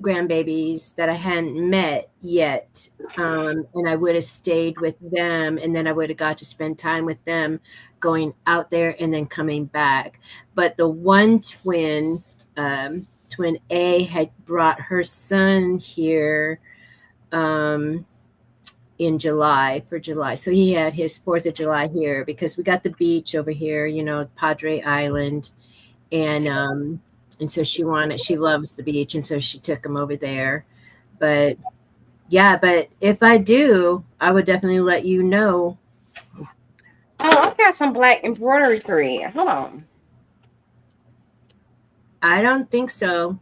grandbabies that I hadn't met yet. And I would have stayed with them, and then I would have got to spend time with them going out there and then coming back. But the one twin A had brought her son here in July for July. So he had his 4th of July here because we got the beach over here, Padre Island. And so she loves the beach. And so she took him over there. But if I do, I would definitely let you know. Oh, I've got some black embroidery thread. Hold on. I don't think so.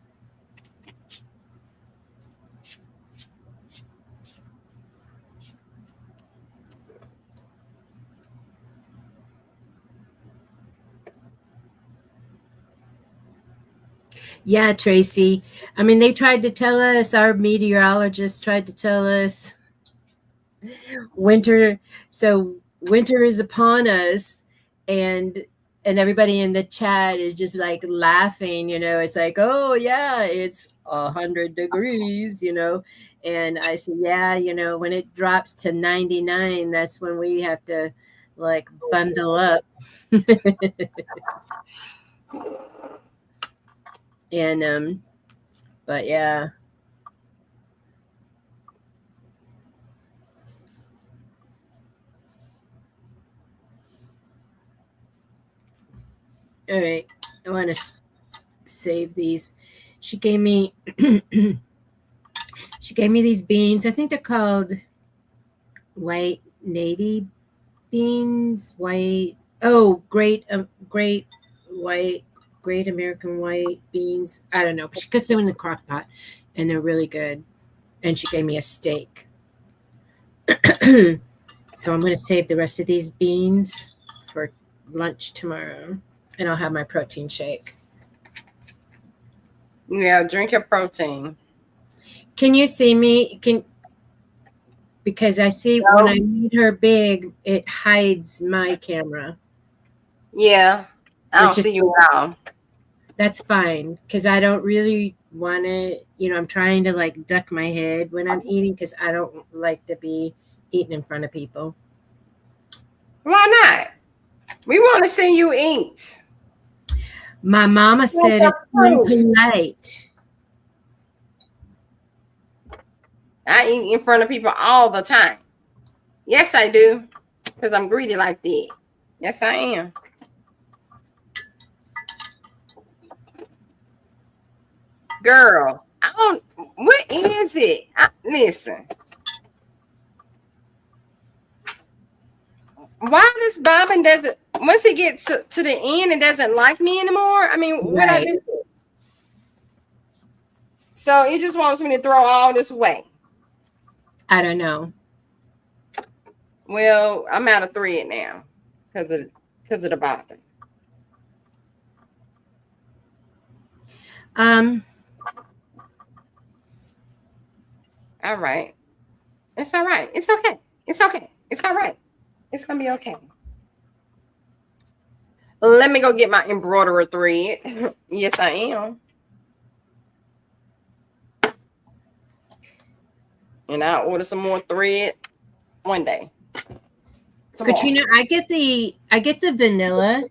Yeah, Tracy. I mean, they tried to tell us, our meteorologist tried to tell us winter. So winter is upon us, and everybody in the chat is just like laughing. It's like, oh yeah, it's 100 degrees. And I said, yeah, when it drops to 99, that's when we have to like bundle up. And but yeah. All right, I want to save these. She gave me these beans. I think they're called white navy beans. Great American white beans. I don't know. But she cooks them in the crock pot, and they're really good. And she gave me a steak. So I'm going to save the rest of these beans for lunch tomorrow, and I'll have my protein shake. Yeah, drink your protein. Can you see me? Because I see when I made her big, it hides my camera. Yeah, I don't see you now. That's fine, because I don't really want to, I'm trying to like duck my head when I'm eating, because I don't like to be eating in front of people. Why not? We want to see you eat. My mama said it's impolite. I eat in front of people all the time. Yes, I do. Because I'm greedy like that. Yes, I am. Girl, what is it? Listen. Why this Bobbin doesn't, once it gets to the end, it doesn't like me anymore? I mean, what I do? So it just wants me to throw all this away. I don't know. Well, I'm out of thread now because of the Bobbin. All right. It's all right. It's okay. It's okay. It's all right. It's gonna be okay. Let me go get my embroidery thread. Yes, I am. And I'll order some more thread one day. Tomorrow. Katrina, I get the vanilla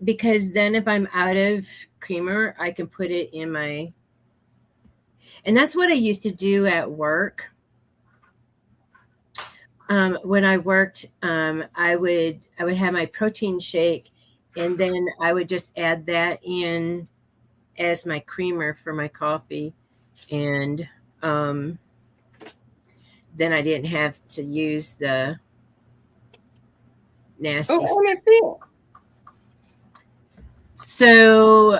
because then if I'm out of creamer, I can put it in my. And that's what I used to do at work. When I worked, I would have my protein shake, and then I would just add that in as my creamer for my coffee, and then I didn't have to use the nasty stuff. So,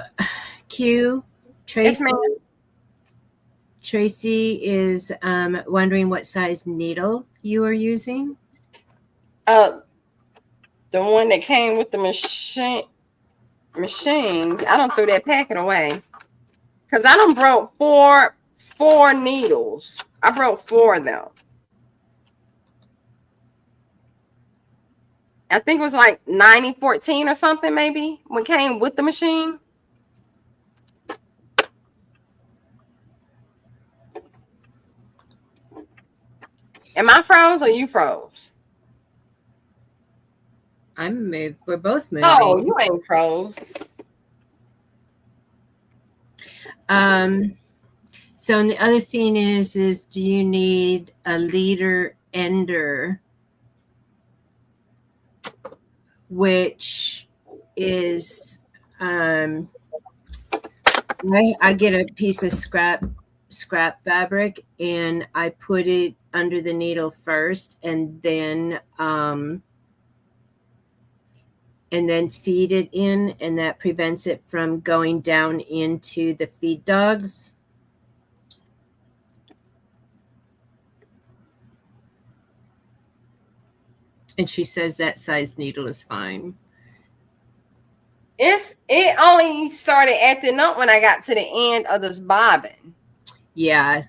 Tracy is wondering what size needle you are using. The one that came with the machine. I don't throw that packet away because I done broke four needles. I broke 4 of them. I think it was like 90-14 or something, maybe, when it came with the machine. Am I froze or you froze? I'm moved. We're both moving. Oh, you ain't froze. So the other thing is do you need a leader ender, which is I get a piece of scrap fabric and I put it under the needle first and then feed it in, and that prevents it from going down into the feed dogs. And she says that size needle is fine. It only started acting up when I got to the end of this bobbin. Yeah.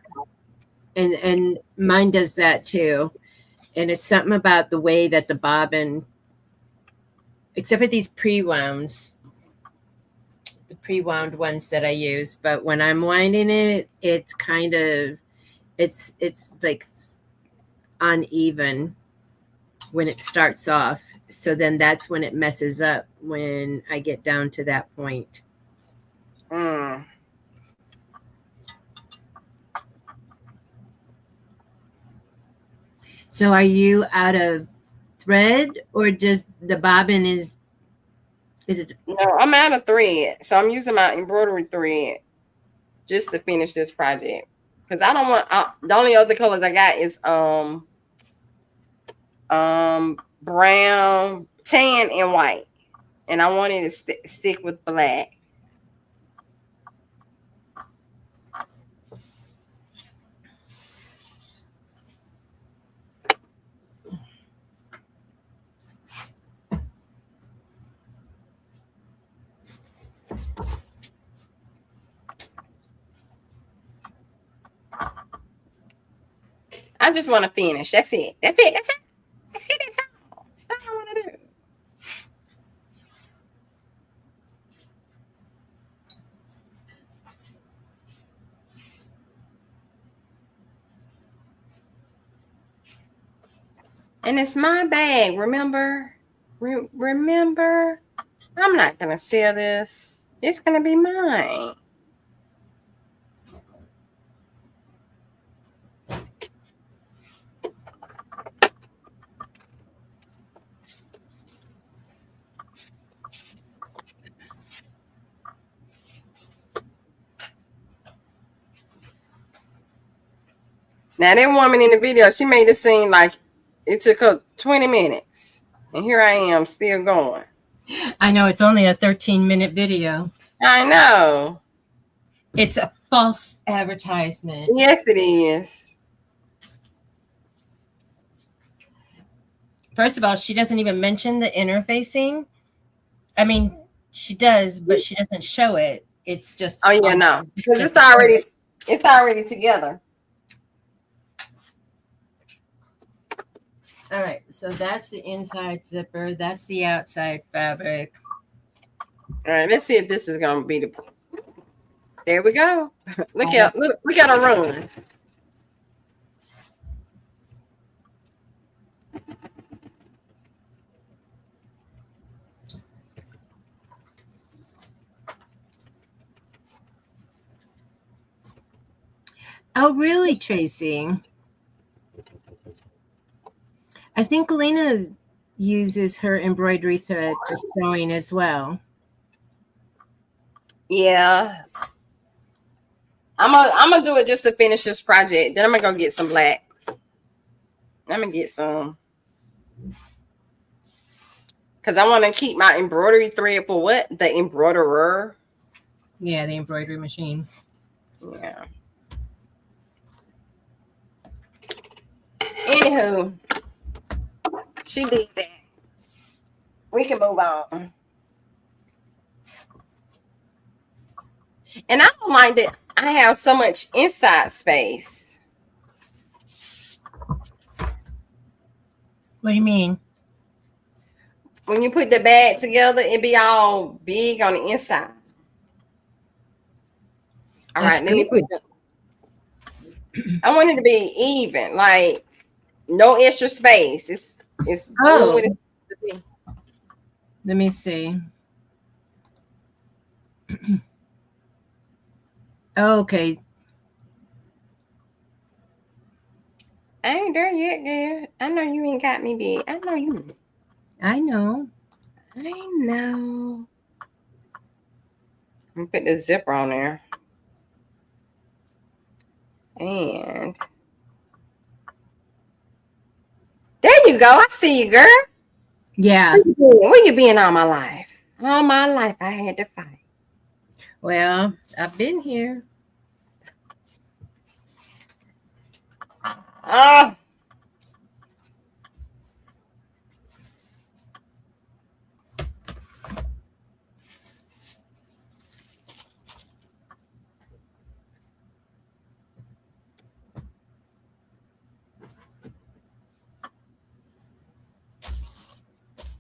And mine does that too. And it's something about the way that the bobbin, except for these pre-wounds, the pre-wound ones that I use, but when I'm winding it, it's kind of, it's like uneven when it starts off. So then that's when it messes up when I get down to that point. So are you out of thread or just the bobbin is it? No, I'm out of thread. So I'm using my embroidery thread just to finish this project. Because I don't want, the only other colors I got is brown, tan, and white. And I wanted to stick with black. I just want to finish. That's it. That's it. That's it. That's it. That's all. That's all I want to do. And it's my bag. Remember? Remember? I'm not going to sell this. It's going to be mine. Now, that woman in the video, she made it seem like it took her 20 minutes. And here I am still going. I know, it's only a 13-minute video. I know. It's a false advertisement. Yes, it is. First of all, she doesn't even mention the interfacing. I mean, she does, but she doesn't show it. It's just. Oh, yeah, no. Because it's already together. All right, so that's the inside zipper. That's the outside fabric. All right, let's see if this is going to be the. There we go. Look at her run. Oh, really, Tracy? I think Elena uses her embroidery thread for sewing as well. Yeah. I'm gonna do it just to finish this project. Then I'm gonna go get some black. I'm gonna get some. Because I want to keep my embroidery thread for what? The embroiderer. Yeah, the embroidery machine. Yeah. Anywho, she did that. We can move on. And I don't like that I have so much inside space. What do you mean? when you put the bag together, it be all big on the inside. All right, let me put the. I want it to be even, like no extra space. It's oh. Let me see. Okay. I ain't there yet, girl. I know you ain't got me big. I know you. I know. I know. I'm gonna put the zipper on there. And there you go. I see you, girl. Yeah. Where you been all my life? All my life I had to fight. Well, I've been here. Oh.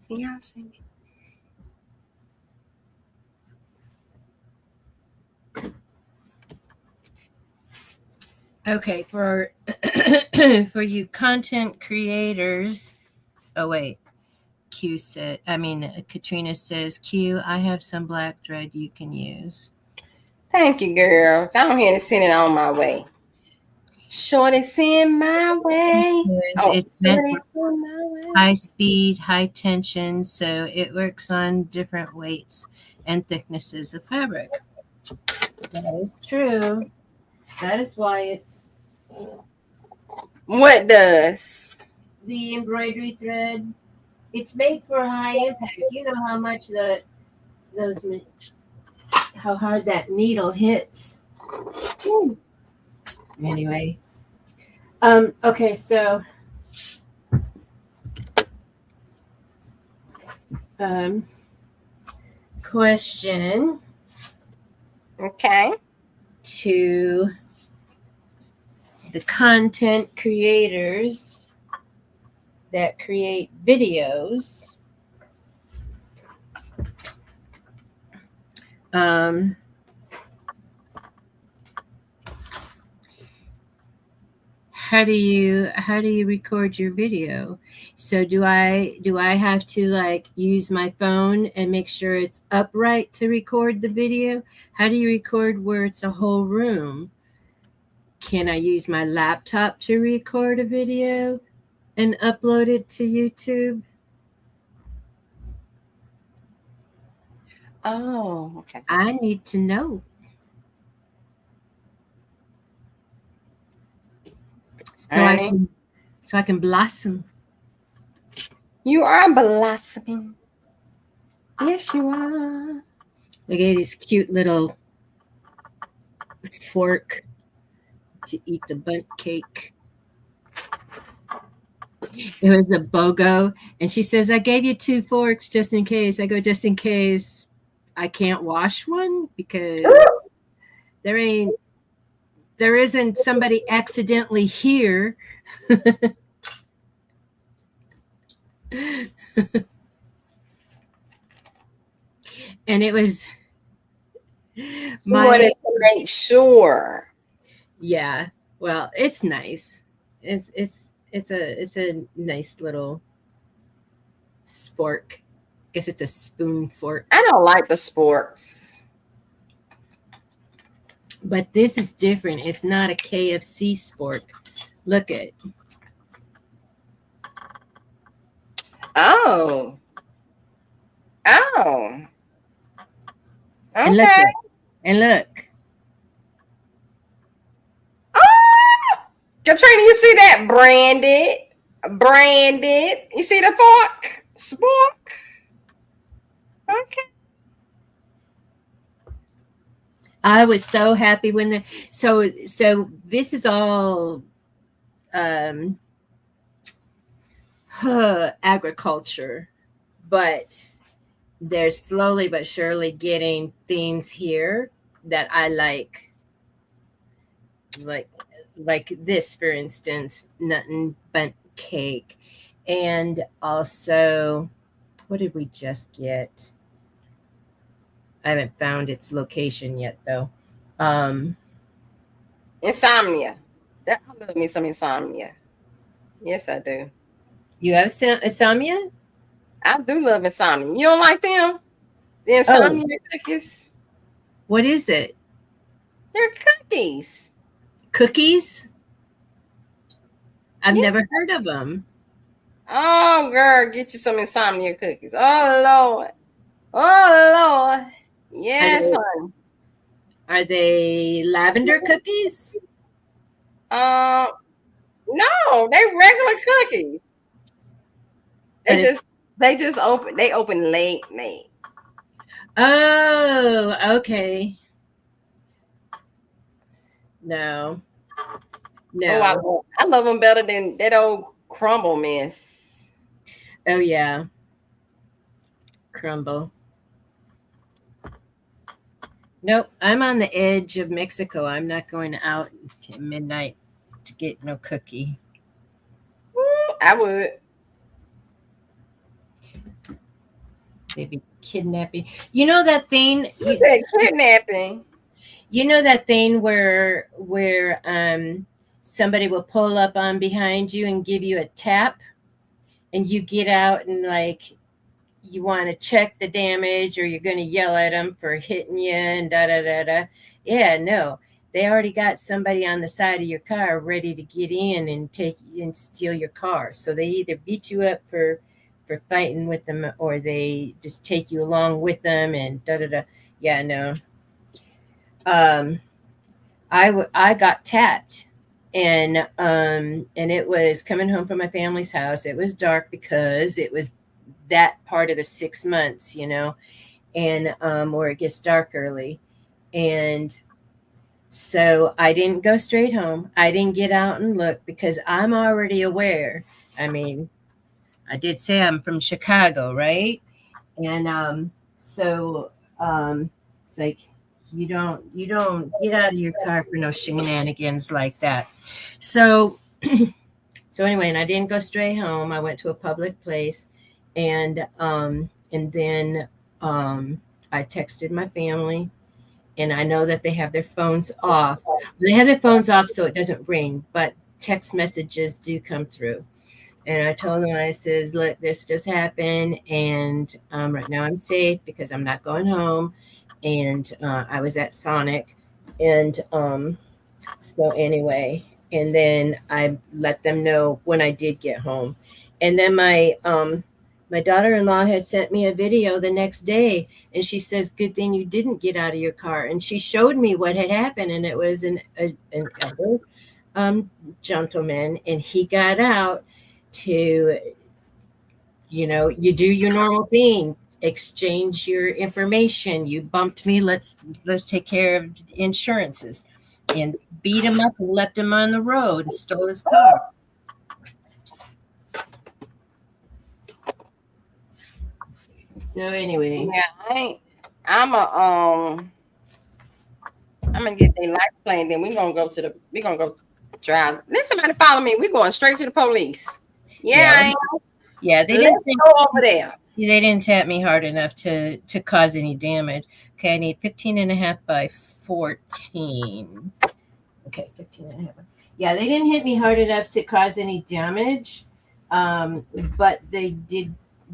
Yeah, I see. Okay, for for you content creators. Oh wait, Katrina says, Q, I have some black thread you can use. Thank you, girl. Go ahead and send it on my way. Shorty, send my way. It's meant for high speed, high tension, so it works on different weights and thicknesses of fabric. That is true. That is why it's. What does? The embroidery thread. It's made for high impact. You know how much how hard that needle hits. Ooh. Anyway. Okay, so question. Okay. To the content creators that create videos. How do you record your video? So do I have to like use my phone and make sure it's upright to record the video? How do you record where it's a whole room? Can I use my laptop to record a video and upload it to YouTube? Oh, okay. I need to know. So I can blossom. You are blossoming. Yes, you are. Look at this cute little fork to eat the bundt cake. It was a BOGO, and she says, I gave you 2 forks just in case. I go, just in case I can't wash one because there isn't somebody accidentally here. And it was wanted to make sure. Yeah. Well, it's nice. It's a nice little spork. I guess it's a spoon fork. I don't like the sporks. But this is different. It's not a KFC spork. Look at it. Oh. Oh. Okay. And look. Oh! Katrina, you see that? Branded. You see the fork? Spork. Okay. I was so happy when so this is all agriculture, but they're slowly but surely getting things here that I like this, for instance, nothing but cake, and also What did we just get? I haven't found its location yet, though. Insomnia. That I love me some insomnia. Yes, I do. You have insomnia? I do love insomnia. You don't like them? The Oh, insomnia cookies? what is it? They're cookies. Cookies? I've Yeah. never heard of them. Oh, girl, get you some insomnia cookies. Oh, Lord. Oh, Lord. Yes, honey. Are they lavender cookies? No, they regular cookies. They open late. Oh, okay. No. Oh, I love them better than that old crumble mess. Oh, yeah. Crumble. Nope. I'm on the edge of Mexico. I'm not going out at midnight to get no cookie. I would. They'd be kidnapping. You know that thing? You said kidnapping. You know that thing where somebody will pull up on behind you and give you a tap, and you get out and like you want to check the damage, or you're going to yell at them for hitting you and da da da da. Yeah, no, they already got somebody on the side of your car ready to get in and take and steal your car. So they either beat you up for fighting with them, or they just take you along with them and da da da. Yeah, no. I got tapped, and it was coming home from my family's house. It was dark because it was that part of the 6 months, and where it gets dark early. And so I didn't go straight home. I didn't get out and look because I'm already aware. I mean, I did say I'm from Chicago, right? And so it's like you don't get out of your car for no shenanigans like that. So anyway, and I didn't go straight home. I went to a public place, and then I texted my family, and I know that they have their phones off. They have their phones off so it doesn't ring, but text messages do come through. And I told them, I says, look, this just happened, and right now I'm safe because I'm not going home, and I was at Sonic, and so anyway, and then I let them know when I did get home, and then my daughter-in-law had sent me a video the next day, and she says, good thing you didn't get out of your car, and she showed me what had happened, and it was an elder gentleman, and he got out to, you do your normal thing, exchange your information. You bumped me, let's take care of insurances, and beat him up and left him on the road and stole his car. So anyway, yeah, I'm gonna get their lights playing. Then we're gonna go drive. Let somebody follow me. We're going straight to the police. Yeah, they didn't go over there. They didn't tap me hard enough to cause any damage. Okay, I need 15.5 by 14. Okay, 15.5. Yeah, they didn't hit me hard enough to cause any damage, but they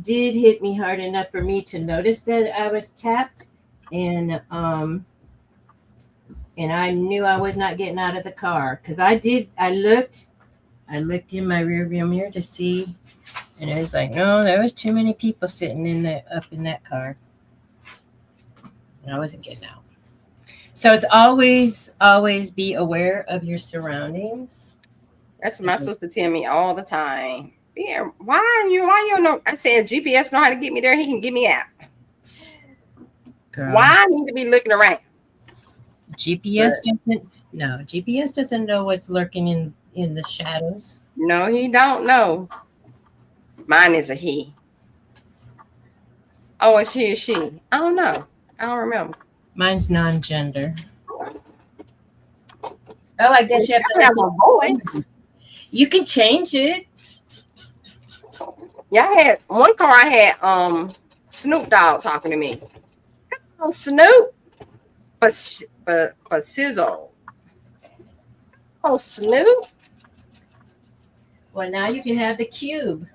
did hit me hard enough for me to notice that I was tapped, and I knew I was not getting out of the car because I looked in my rearview mirror to see, and it was like, no, there was too many people sitting up in that car. And I wasn't getting out. So it's always be aware of your surroundings. That's what my sister tell me all the time. Yeah, why you know? I said, GPS know how to get me there. He can get me out. Girl. Why I need to be looking around? GPS doesn't know what's lurking in the shadows. No, he don't know. Mine is a he. Oh, it's he or she. I don't know. I don't remember. Mine's non-gender. Oh, I guess you have to have a voice. You can change it. Yeah, I had one car. I had Snoop Dogg talking to me. Oh, Snoop, but Sizzle. Oh, Snoop. Well, now you can have the cube.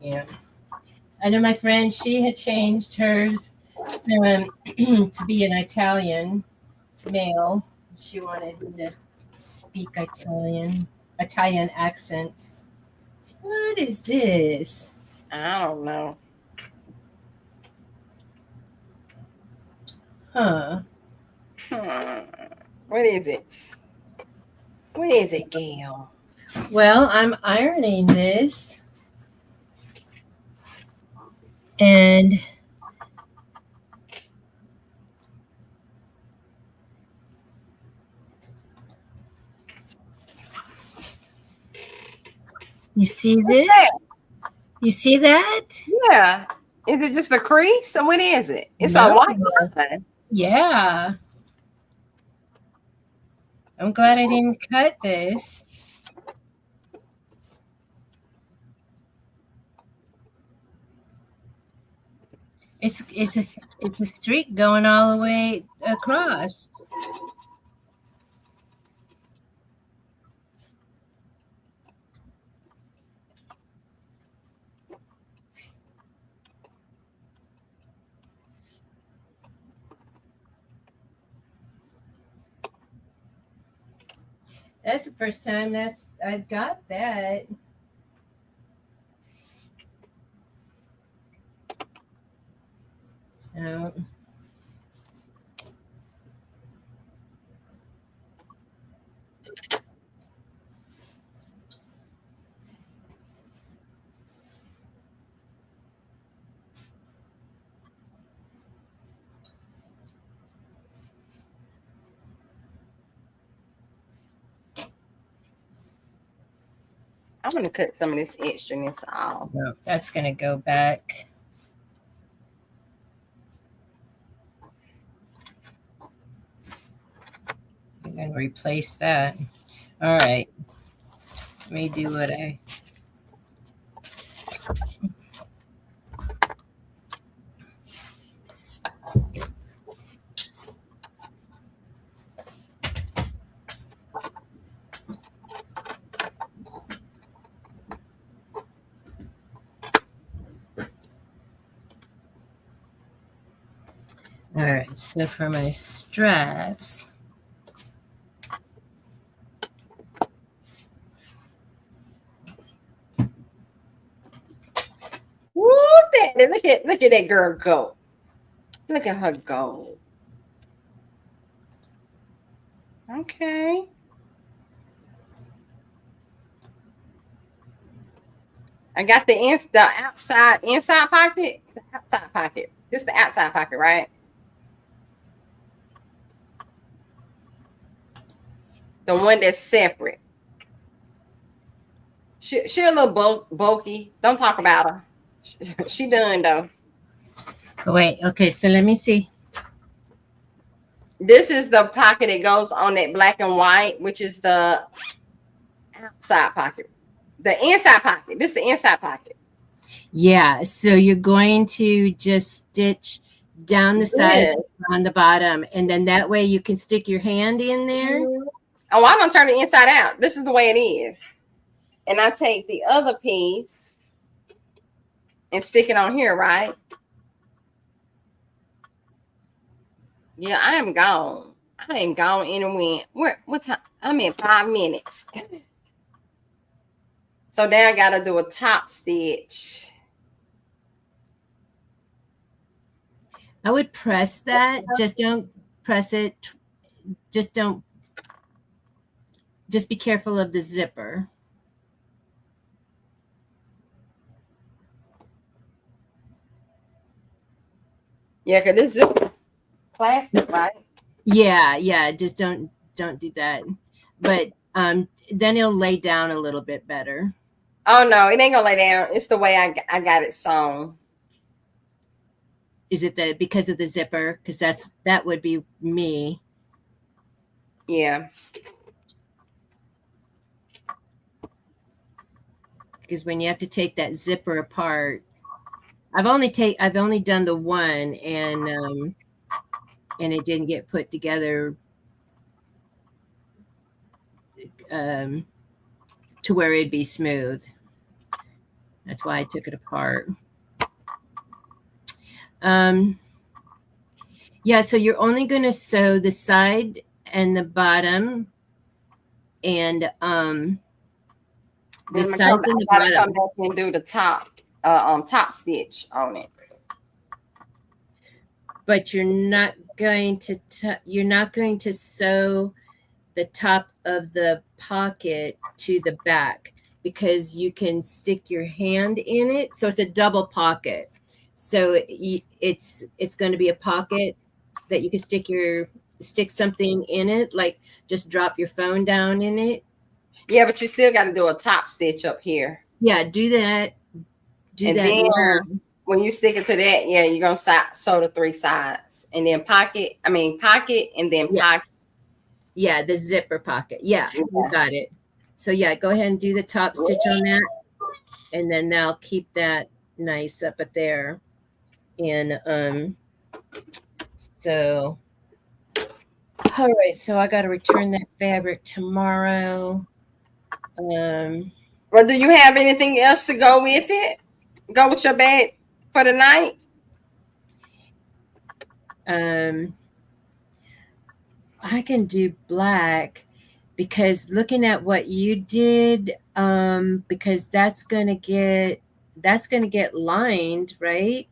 Yeah. I know my friend, she had changed hers to be an Italian male. She wanted to speak Italian accent. What is this? I don't know. Huh. What is it? What is it, Gail? Well, I'm ironing this. And you see this? That? You see that? Yeah. Is it just a crease? Or what is it? It's No. a white line. Yeah. I'm glad I didn't cut this. It's a streak going all the way across. That's the first time I've got that. Oh. I'm gonna cut some of this extraness off. No, that's gonna go back. I'm gonna replace that. All right. Let me do what I. All right, so for my straps, Woo, Daddy, look at that girl go. Look at her go. Okay. I got the inside pocket. The outside pocket. Just the outside pocket, right? The one that's separate. She a little bulky. Don't talk about her. She done though. wait, okay, so let me see. This is the pocket that goes on that black and white, which is the outside pocket. The inside pocket. This is the inside pocket. Yeah, so you're going to just stitch down the sides on the bottom, and then that way you can stick your hand in there. Oh, I don't turn it inside out. This is the way it is. And I take the other piece and stick it on here, right? Yeah, I am gone. I ain't gone anywhere. What time? I'm in 5 minutes. So now I gotta do a top stitch. I would press that. Just don't press it. Just be careful of the zipper. Yeah, because this is plastic, right? Yeah. Just don't do that. But then it'll lay down a little bit better. Oh no, it ain't gonna lay down. It's the way I got it sewn. Is it because of the zipper? Because that would be me. Yeah. Because when you have to take that zipper apart, I've only done the one, and it didn't get put together to where it'd be smooth. That's why I took it apart. Yeah, so you're only going to sew the side and the bottom, and the sides and the bottom. Come back and do the top stitch on it. But you're not going to sew the top of the pocket to the back, because you can stick your hand in it. So it's a double pocket. So it's going to be a pocket that you can stick something in it, like just drop your phone down in it. Yeah, but you still got to do a top stitch up here. Yeah, do that. Then when you stick it to that, yeah, you're going to sew the 3 sides. And then pocket, and then pocket. Yeah, the zipper pocket. Yeah, you got it. So yeah, go ahead and do the top stitch on that. And then now keep that nice up at there. And so, all right, so I got to return that fabric tomorrow. Well, do you have anything else to go with it? Go with your bag for the night? I can do black, because looking at what you did, because that's gonna get lined, right?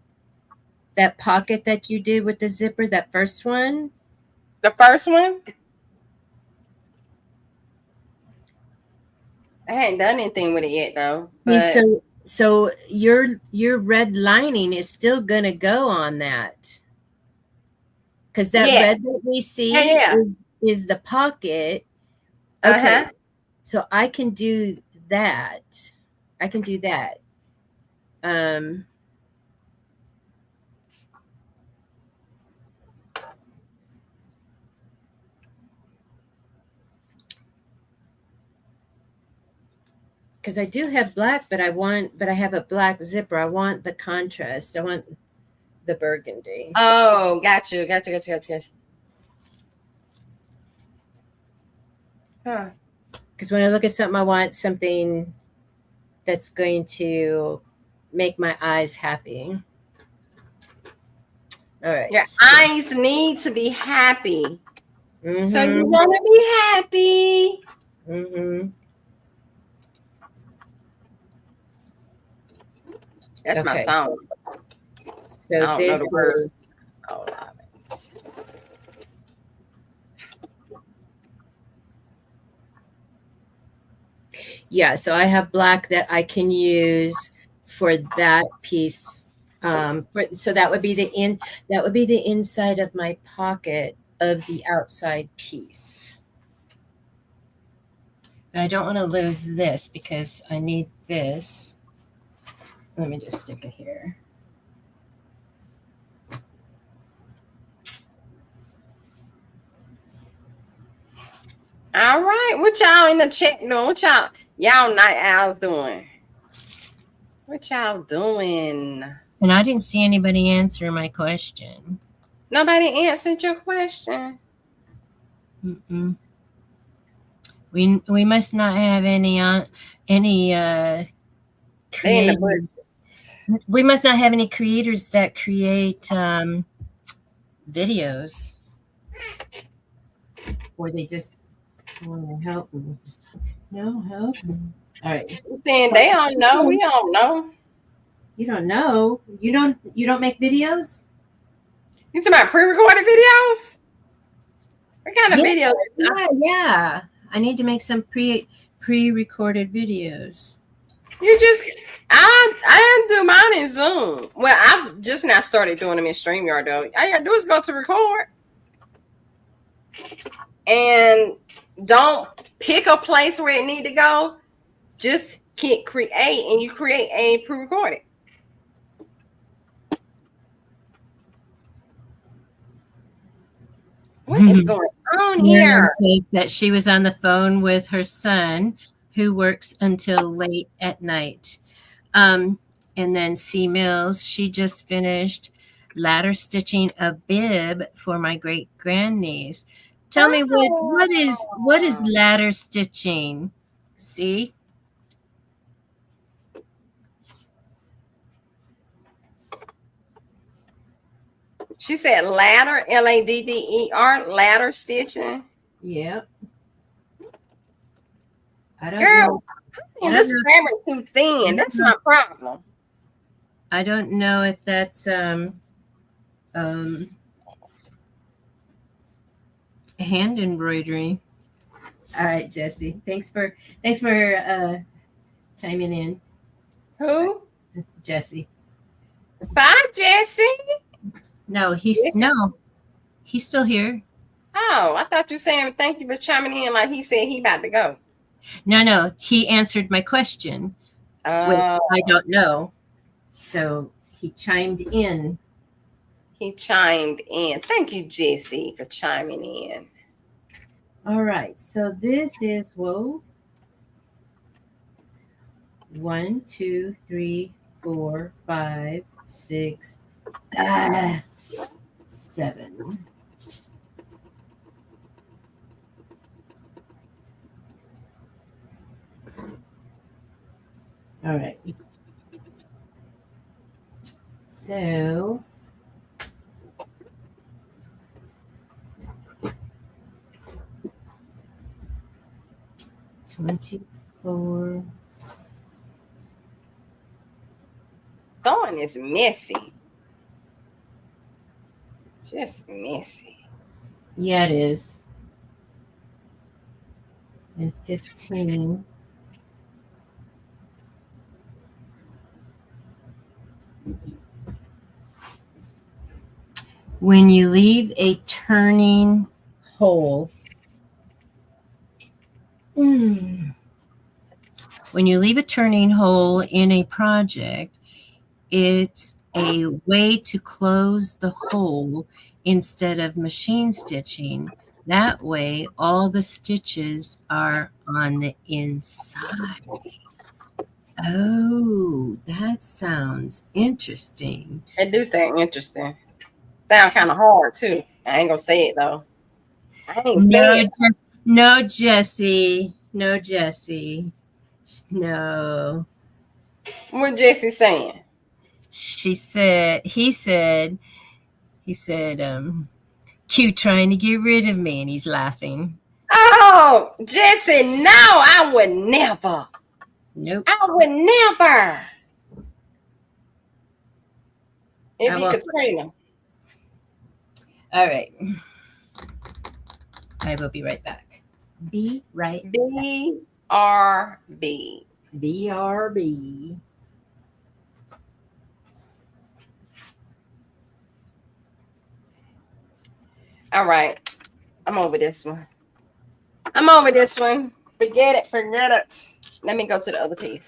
That pocket that you did with the zipper, that first one. The first one? I hadn't done anything with it yet, though. But... So your red lining is still gonna go on that, because that red that we see is the pocket. Okay, so I can do that. Because I do have black, but I have a black zipper. I want the contrast. I want the burgundy. Oh, got you. Huh. Because when I look at something, I want something that's going to make my eyes happy. All right. Your eyes need to be happy. Mm-hmm. So you want to be happy. Mm-hmm. That's my song. So this is... Oh, love it. Yeah, so I have black that I can use for that piece. So that would be the inside of my pocket of the outside piece. But I don't want to lose this, because I need this. Let me just stick it here. All right. What y'all in the chat doing? What y'all night owls doing? What y'all doing? And I didn't see anybody answer my question. Nobody answered your question. Mm-mm. We must not have any creators. We must not have any creators that create videos, or they just want to help me. No help me. All right. Saying they don't know. We don't know. You don't know. You don't make videos? You talking about pre-recorded videos? What kind of videos? Yeah. I need to make some pre-recorded videos. I do mine in Zoom. Well, I've just now started doing them in StreamYard, though. All you gotta do is go to record. And don't pick a place where it need to go. Just hit create, and you create a pre-recorded. What is going on Miriam here? says that she was on the phone with her son, who works until late at night. And then C Mills, she just finished ladder stitching a bib for my great grandniece. Tell me what is ladder stitching? See? She said ladder, Ladder, ladder stitching. Yep. I don't Girl, know. and this fabric too thin. That's my problem. I don't know if that's hand embroidery. All right, Jesse. Thanks for chiming in. Who? Jesse. Bye, Jesse. No, he's still here. Oh, I thought you saying thank you for chiming in like he said he about to go. No, he answered my question. I don't know. So he chimed in. He chimed in. Thank you, Jesse, for chiming in. All right. So this is 1, 2, 3, 4, 5, 6, 7. All right. So 24. Sewing is messy. Just messy. Yeah, it is. And 15. When you leave a turning hole, when you leave a turning hole in a project, it's a way to close the hole instead of machine stitching. That way, all the stitches are on the inside. Oh, that sounds interesting. It do sound interesting. Sound kind of hard too. I ain't gonna say it though. I ain't saying it. No, Jesse. No, Jesse. No. What Jesse saying? He said, Q trying to get rid of me, and he's laughing. Oh, Jesse, no, I would never. Nope. I would never. It'd be Katrina. All right. I will be right back. Be right back. BRB. BRB. All right. I'm over this one. Forget it. Let me go to the other piece.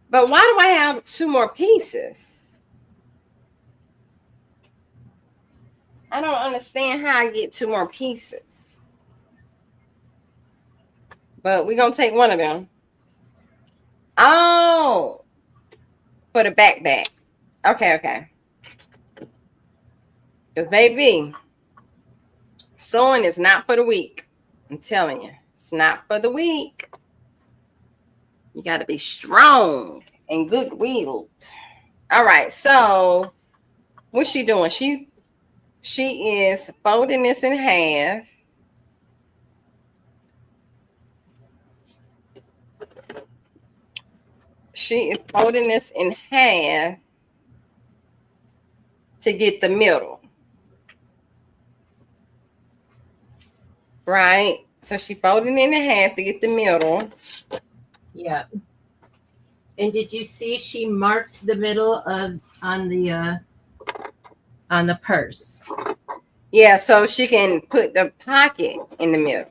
But why do I have 2 more pieces? I don't understand how I get 2 more pieces. But we're going to take one of them. Oh, for the back. Okay. Because, baby, sewing is not for the weak. I'm telling you, it's not for the weak. You got to be strong and good-willed. All right, so what's she doing? She is folding this in half. She is folding this in half to get the middle. Right? So she folded it in half to get the middle. Yeah. And did you see she marked the middle on the purse? Yeah, so she can put the pocket in the middle.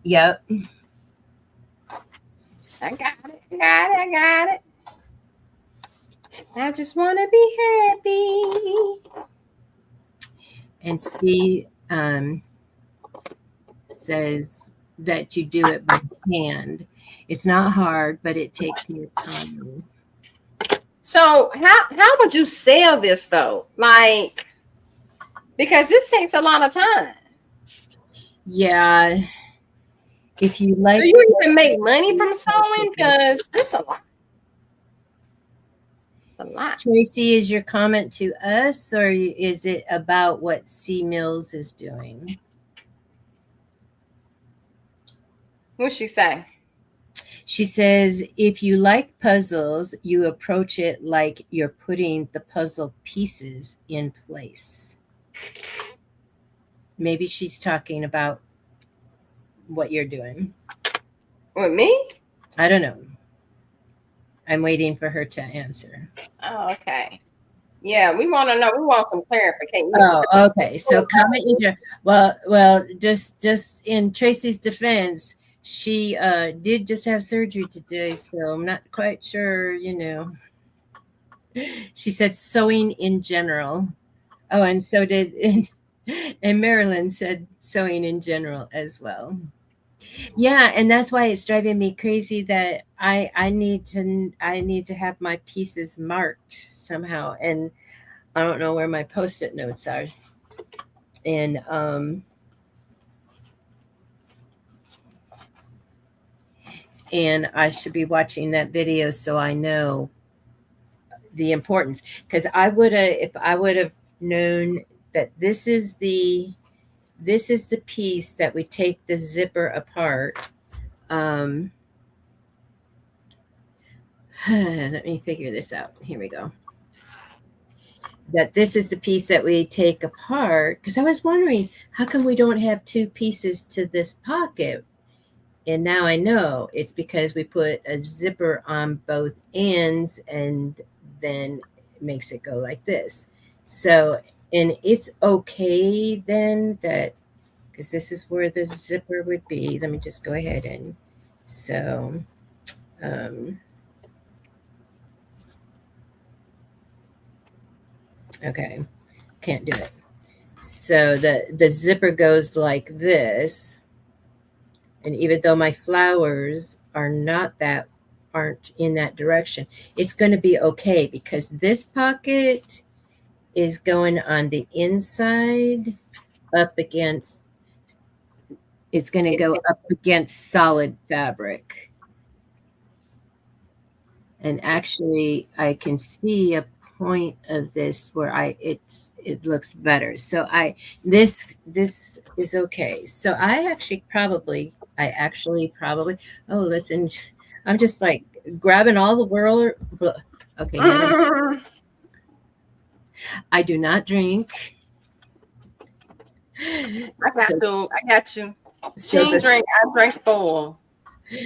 Yep. I got it. I just want to be happy. And C says that you do it by hand. It's not hard, but it takes more time. So how would you sell this though? Like, because this takes a lot of time. Yeah. If you like, do you even make money from sewing? Because this a lot. A lot. Tracy, is your comment to us, or is it about what C Mills is doing? What's she say? She says, if you like puzzles, you approach it like you're putting the puzzle pieces in place. Maybe she's talking about what you're doing. With me? I don't know. I'm waiting for her to answer. Oh, okay. Yeah, we want to know. We want some clarification. Oh, okay. So comment in. Well, just in Tracy's defense, she did just have surgery today, so I'm not quite sure. She said sewing in general. Oh, and so did, and Marilyn said sewing in general as well. Yeah, and that's why it's driving me crazy that I need to have my pieces marked somehow, and I don't know where my Post-it notes are. And I should be watching that video so I know the importance. Because if I would have known that this is the piece that we take the zipper apart. Let me figure this out. Here we go. That this is the piece that we take apart, because I was wondering, how come we don't have two pieces to this pocket? And now I know it's because we put a zipper on both ends, and then it makes it go like this. So, and it's okay then that, because this is where the zipper would be. Let me just go ahead and, so, okay, can't do it. So the zipper goes like this. And even though my flowers aren't in that direction, it's going to be okay, because this pocket is going on the inside up against, it's going to go up against solid fabric. And actually I can see a point of this where it looks better. So this is okay. So I actually probably, oh, listen, I'm just like grabbing all the world. Okay, never. I do not drink. I got you. She ain't drink. I drank full.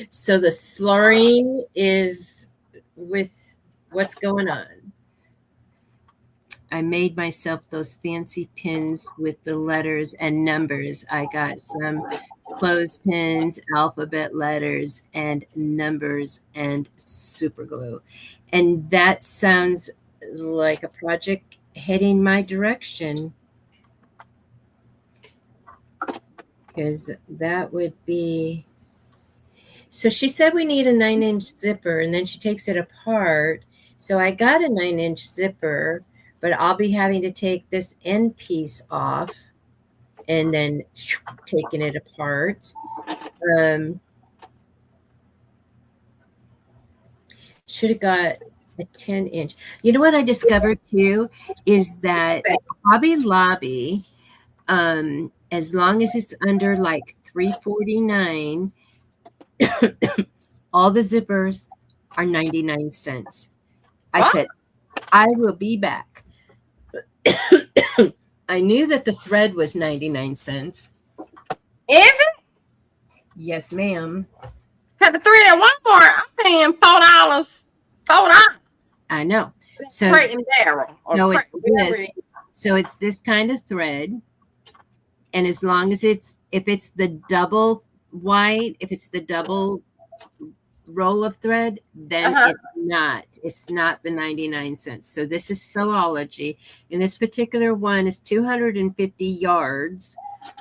So the slurring is with what's going on. I made myself those fancy pins with the letters and numbers. I got some clothespins, alphabet letters, and numbers, and super glue. And that sounds like a project heading my direction, because that would be. So she said we need a 9-inch zipper, and then she takes it apart. So I got a 9-inch zipper, but I'll be having to take this end piece off and then taking it apart. Should have got a 10-inch. You know what I discovered too is that Hobby Lobby, as long as it's under like $3.49, all the zippers are 99 cents. I said, I will be back. I knew that the thread was 99 cents. Is it? Yes, ma'am. Had the thread at Walmart. I'm paying $4. I know. So it's this kind of thread, and as long as if it's the double white, if it's the double roll of thread, then it's not the 99 cents. So this is Sewology, and this particular one is 250 yards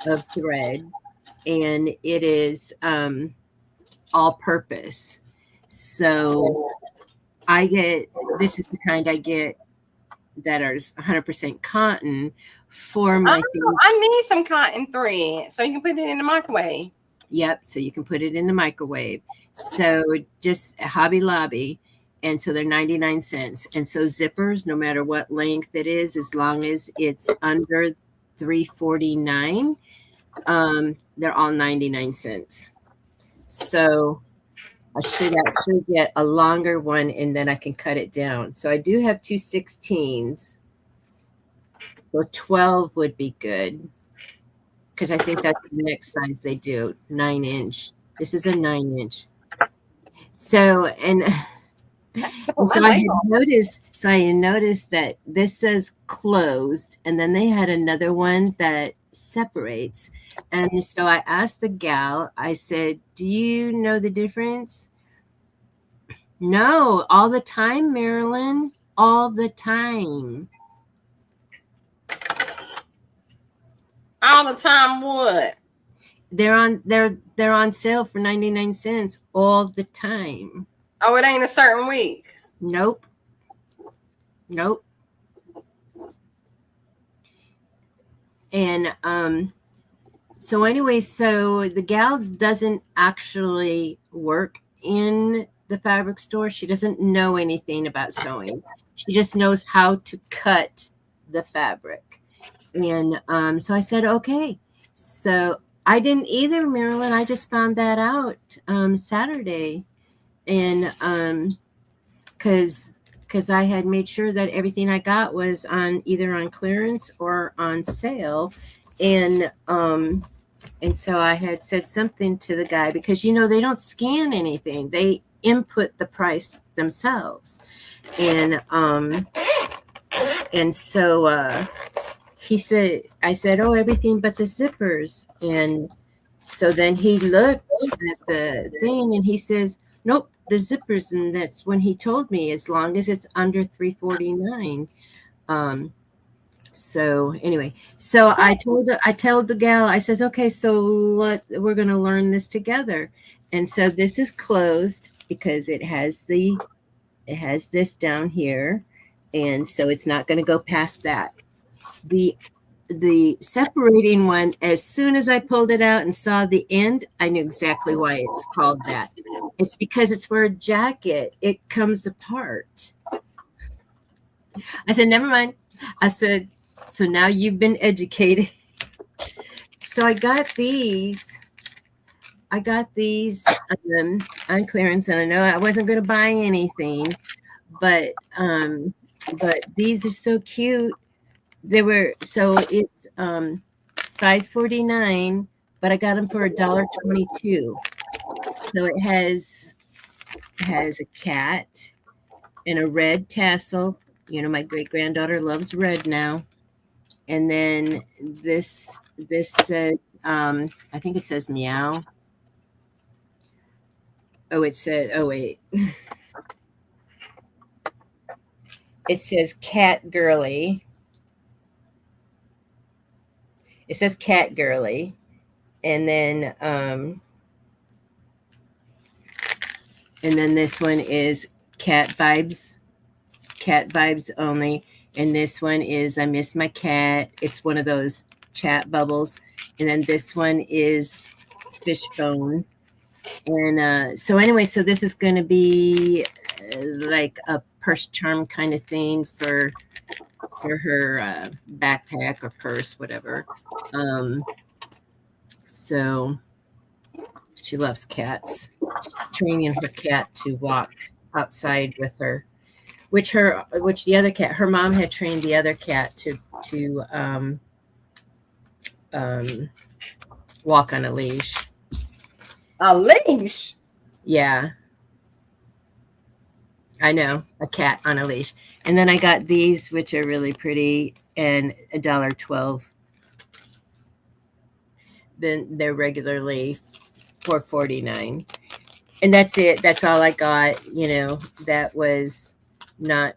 of thread, and it is all purpose. So this is the kind I get that are 100% cotton for my thing. I need some cotton thread so you can put it in the microwave. Yep, so you can put it in the microwave. So just Hobby Lobby, and so they're 99 cents. And so zippers, no matter what length it is, as long as it's under 349, they're all 99 cents. So I should actually get a longer one, and then I can cut it down. So I do have 2 16s. So 12 would be good, because I think that's the next size they do, 9-inch. This is a 9-inch. So, so I had noticed that this says closed, and then they had another one that separates. And so I asked the gal, I said, do you know the difference? No, all the time, Marilyn, all the time. All the time what? They're on sale for 99 cents all the time. Oh, it ain't a certain week. Nope. And so anyway, so the gal doesn't actually work in the fabric store. She doesn't know anything about sewing. She just knows how to cut the fabric. And so I said, okay. So I didn't either, Marilyn. I just found that out Saturday. And because I had made sure that everything I got was either on clearance or on sale. And so I had said something to the guy, because, they don't scan anything. They input the price themselves. And so I said, oh, everything but the zippers. And so then he looked at the thing and he says, nope, the zippers. And that's when he told me, as long as it's under 349. So anyway, so I told the gal, I says, okay, so we're going to learn this together. And so this is closed because it has this down here. And so it's not going to go past that. The separating one, as soon as I pulled it out and saw the end, I knew exactly why it's called that. It's because it's for a jacket. It comes apart. I said, never mind. I said, so now you've been educated. So I got these on clearance, and I know I wasn't going to buy anything, but these are so cute. It's $5.49, but I got them for $1.22. So it has a cat and a red tassel. My great granddaughter loves red now. And then this says, I think it says meow. Oh, it said, oh wait. It says cat girly. It says cat girly. And then this one is cat vibes only. And this one is I miss my cat. It's one of those chat bubbles. And then this one is fishbone. And so anyway, so this is going to be like a purse charm kind of thing for her backpack or purse, whatever. So she loves cats. She's training her cat to walk outside with her, which the other cat, her mom had trained the other cat to walk on a leash. A leash? Yeah. I know, a cat on a leash. And then I got these, which are really pretty, and $1.12. Then they're regularly $4.49. And that's it. That's all I got. You know, that was not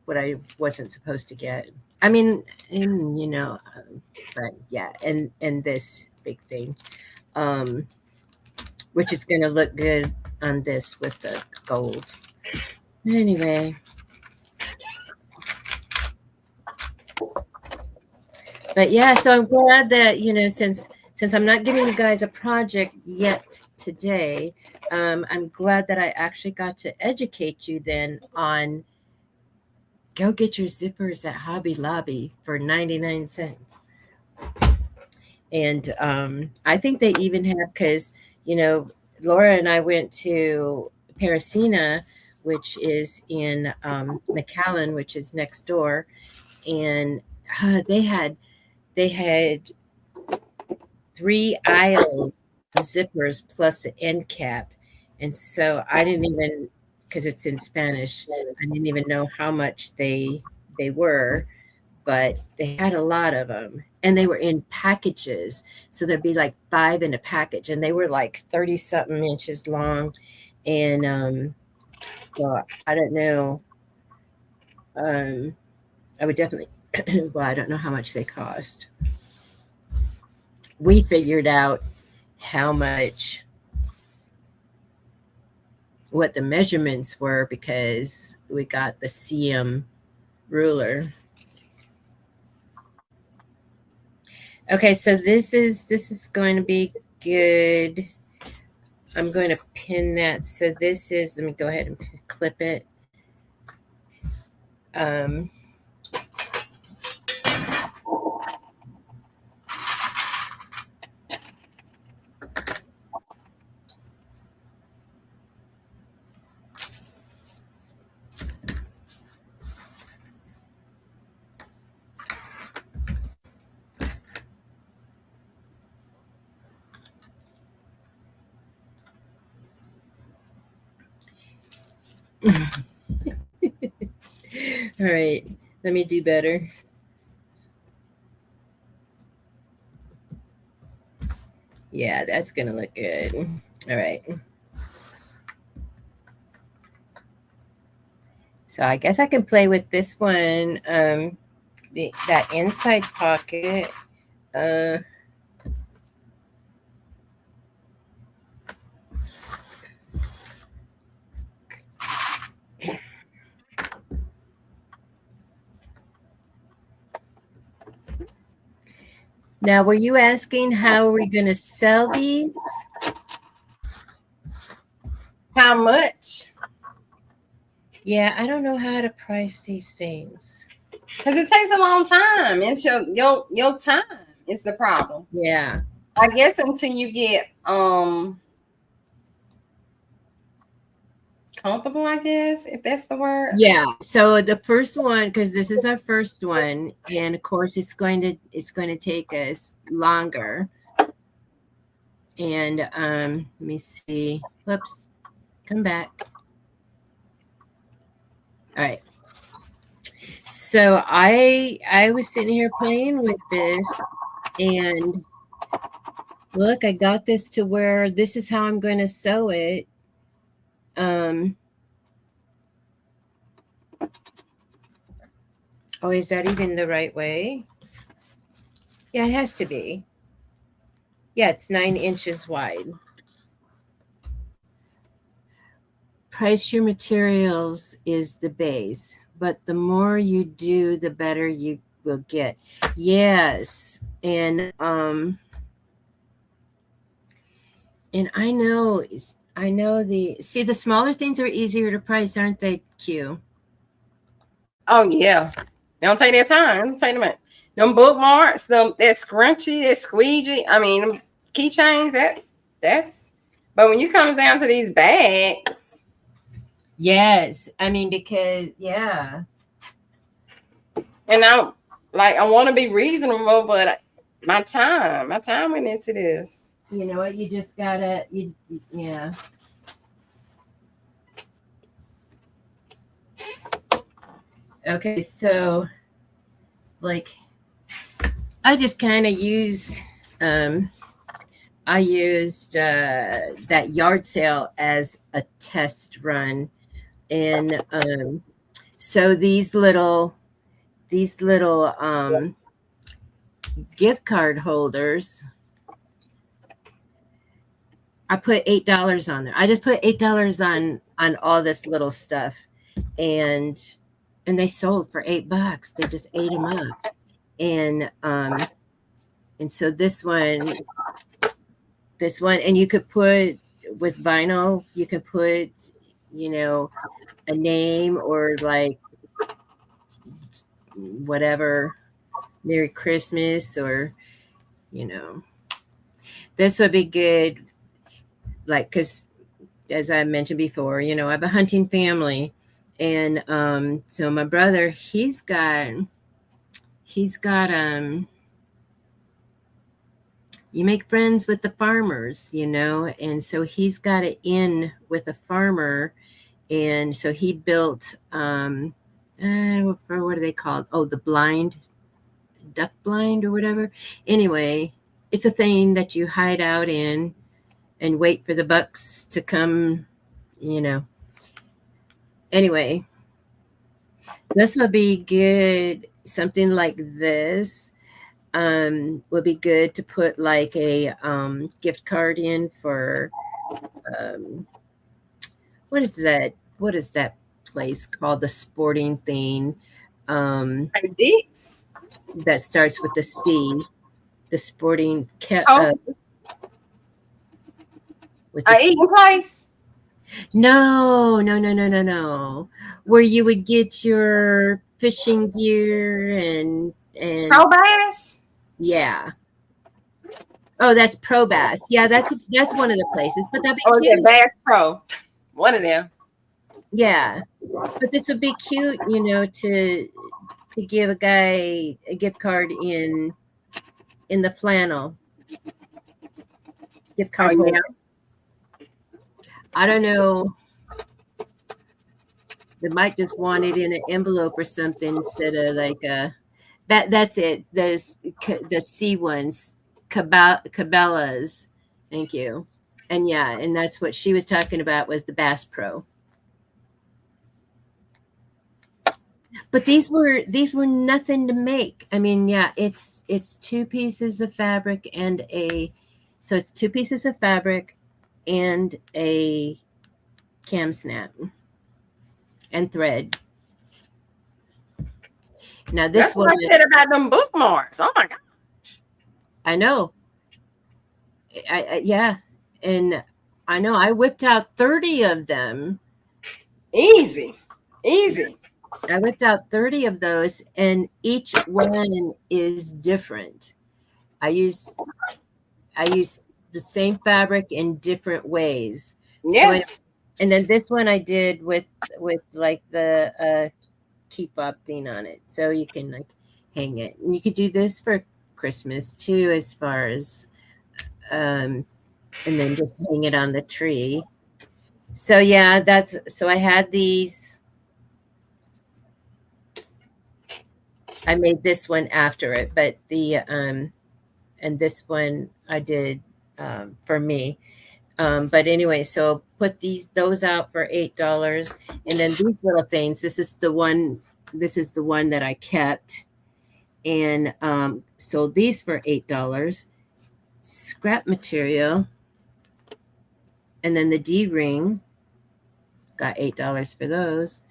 what I wasn't supposed to get. I mean, and you know, but yeah, and this big thing, um, which is going to look good on this with the gold. Anyway, but yeah, so I'm glad that since I'm not giving you guys a project yet today, I'm glad that I actually got to educate you then on go get your zippers at Hobby Lobby for 99 cents. And I think they even have, because, Laura and I went to Parisina, which is in McAllen, which is next door. And they had 3 aisles zippers plus the end cap. And so I didn't even, because it's in Spanish, I didn't even know how much they were, but they had a lot of them, and they were in packages. So there'd be like 5 in a package, and they were like 30 something inches long. And so I don't know. I would definitely, well, I don't know how much they cost. We figured out how much, what the measurements were, because we got the CM ruler. Okay, so this is going to be good. I'm going to pin that. So this is, let me go ahead and clip it. All right, let me do better. Yeah, that's gonna look good. All right. So I guess I can play with this one. That inside pocket. Now, were you asking how are we going to sell these? How much? Yeah, I don't know how to price these things. Because it takes a long time. It's your time is the problem. Yeah. I guess until you get comfortable, I guess, if that's the word. Yeah. So the first one, because this is our first one, and of course it's going to take us longer. And let me see. Whoops. Come back. All right. So I was sitting here playing with this, and look, I got this to where this is how I'm going to sew it. Oh, is that even the right way? Yeah, it has to be. Yeah, it's 9 inches wide. Price your materials is the base, but the more you do, the better you will get. Yes. And I know the smaller things are easier to price, aren't they, Q? Oh yeah. They don't take their time. Don't take them. Them bookmarks, that scrunchy, that squeegee. I mean, them keychains. That's. But when you comes down to these bags. Yes, I mean because yeah. And I want to be reasonable, but my time went into this. You know what? You just gotta yeah. Okay, so like I just kind of use I used that yard sale as a test run, and so these little gift card holders, I put $8 on there. I just put $8 on all this little stuff, and they sold for $8. They just ate them up, and so this one, and you could put with vinyl, you could put, a name or like whatever, Merry Christmas, or this would be good, like, because as I mentioned before, I have a hunting family, and so my brother, he's got you make friends with the farmers, and so he's got it in with a farmer, and so he built what are they called? Oh, the duck blind or whatever. Anyway, it's a thing that you hide out in and wait for the bucks to come, Anyway, this would be good. Something like this would be good to put like a gift card in for what is that? What is that place called? The sporting thing Dick's. that starts with the C. The sporting with the eating place. No. Where you would get your fishing gear and Pro Bass. Yeah. Oh, that's Pro Bass. Yeah, that's one of the places. But that'd be cute. Bass Pro. One of them. Yeah. But this would be cute, to give a guy a gift card in the flannel. Gift card holder. I don't know. They might just want it in an envelope or something instead of like that's it. The C ones, Cabela's. Thank you. And yeah, and that's what she was talking about, was the Bass Pro. But these were nothing to make. I mean, yeah, it's 2 pieces of fabric and it's 2 pieces of fabric and a cam snap and thread. Now this one, I said about them bookmarks. Oh my gosh! I know. Yeah, and I know I whipped out 30 of them. Easy. I whipped out 30 of those, and each one is different. I use the same fabric in different ways. Yeah. So and then this one I did with like the keep up thing on it, so you can like hang it. And you could do this for Christmas too, as far as and then just hang it on the tree. So yeah, so I had these. I made this one after it, but and this one I did for me. But anyway, so put those out for $8, and then these little things. This is the one that I kept, and sold these for $8. Scrap material, and then the D-ring. Got $8 for those.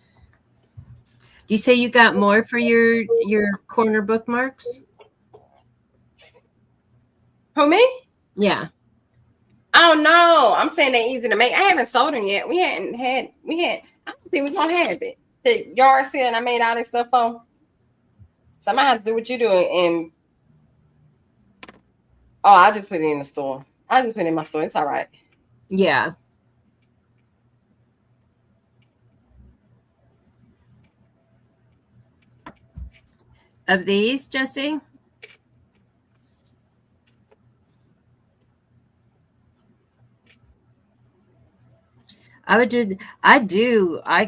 You say you got more for your corner bookmarks? Who, me? Yeah. Oh no, I'm saying they're easy to make. I haven't sold them yet. I don't think we're gonna have it. The yard sale I made all this stuff on. So I might have to do what you're doing. I just put it in the store. I just put it in my store. It's all right. Yeah. Of these, Jesse? I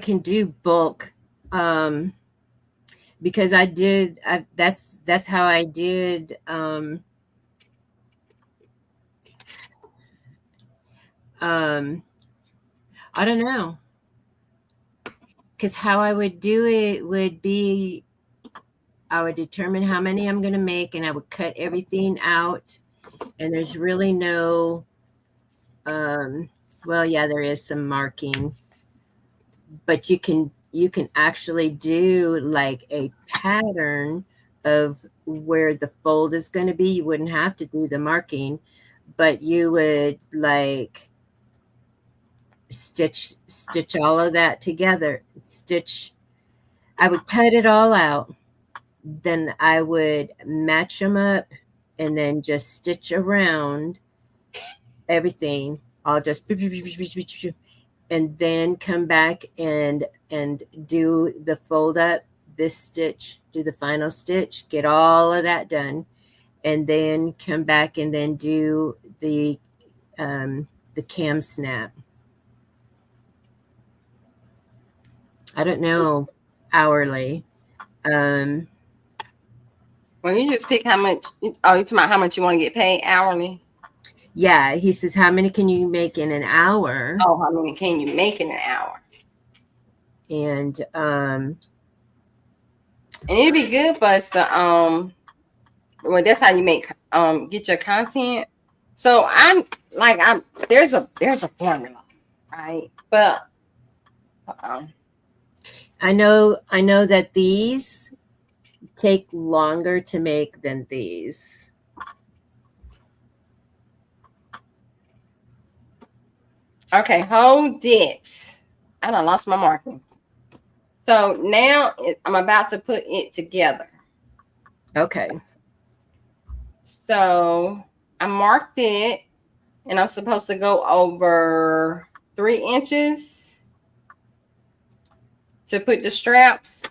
can do bulk, because that's how I did I don't know. Because how I would do it would be I would determine how many I'm going to make and I would cut everything out. And there's really no, well, yeah, there is some marking, but you can actually do like a pattern of where the fold is going to be. You wouldn't have to do the marking, but you would like stitch all of that together. I would cut it all out. Then I would match them up and then just stitch around everything. I'll just and then come back and do the fold up this stitch, do the final stitch, get all of that done, and then come back and then do the cam snap. I don't know hourly. Well, you just pick how much. Oh, you talking about how much you want to get paid hourly? Yeah, he says, how many can you make in an hour? Oh, how many can you make in an hour? And it'd be good for us to well, that's how you make get your content. So there's a formula, right? But I know that these take longer to make than these. Okay, hold it. I done lost my marking. So now I'm about to put it together. Okay. So I marked it, and I'm supposed to go over 3 inches to put the straps.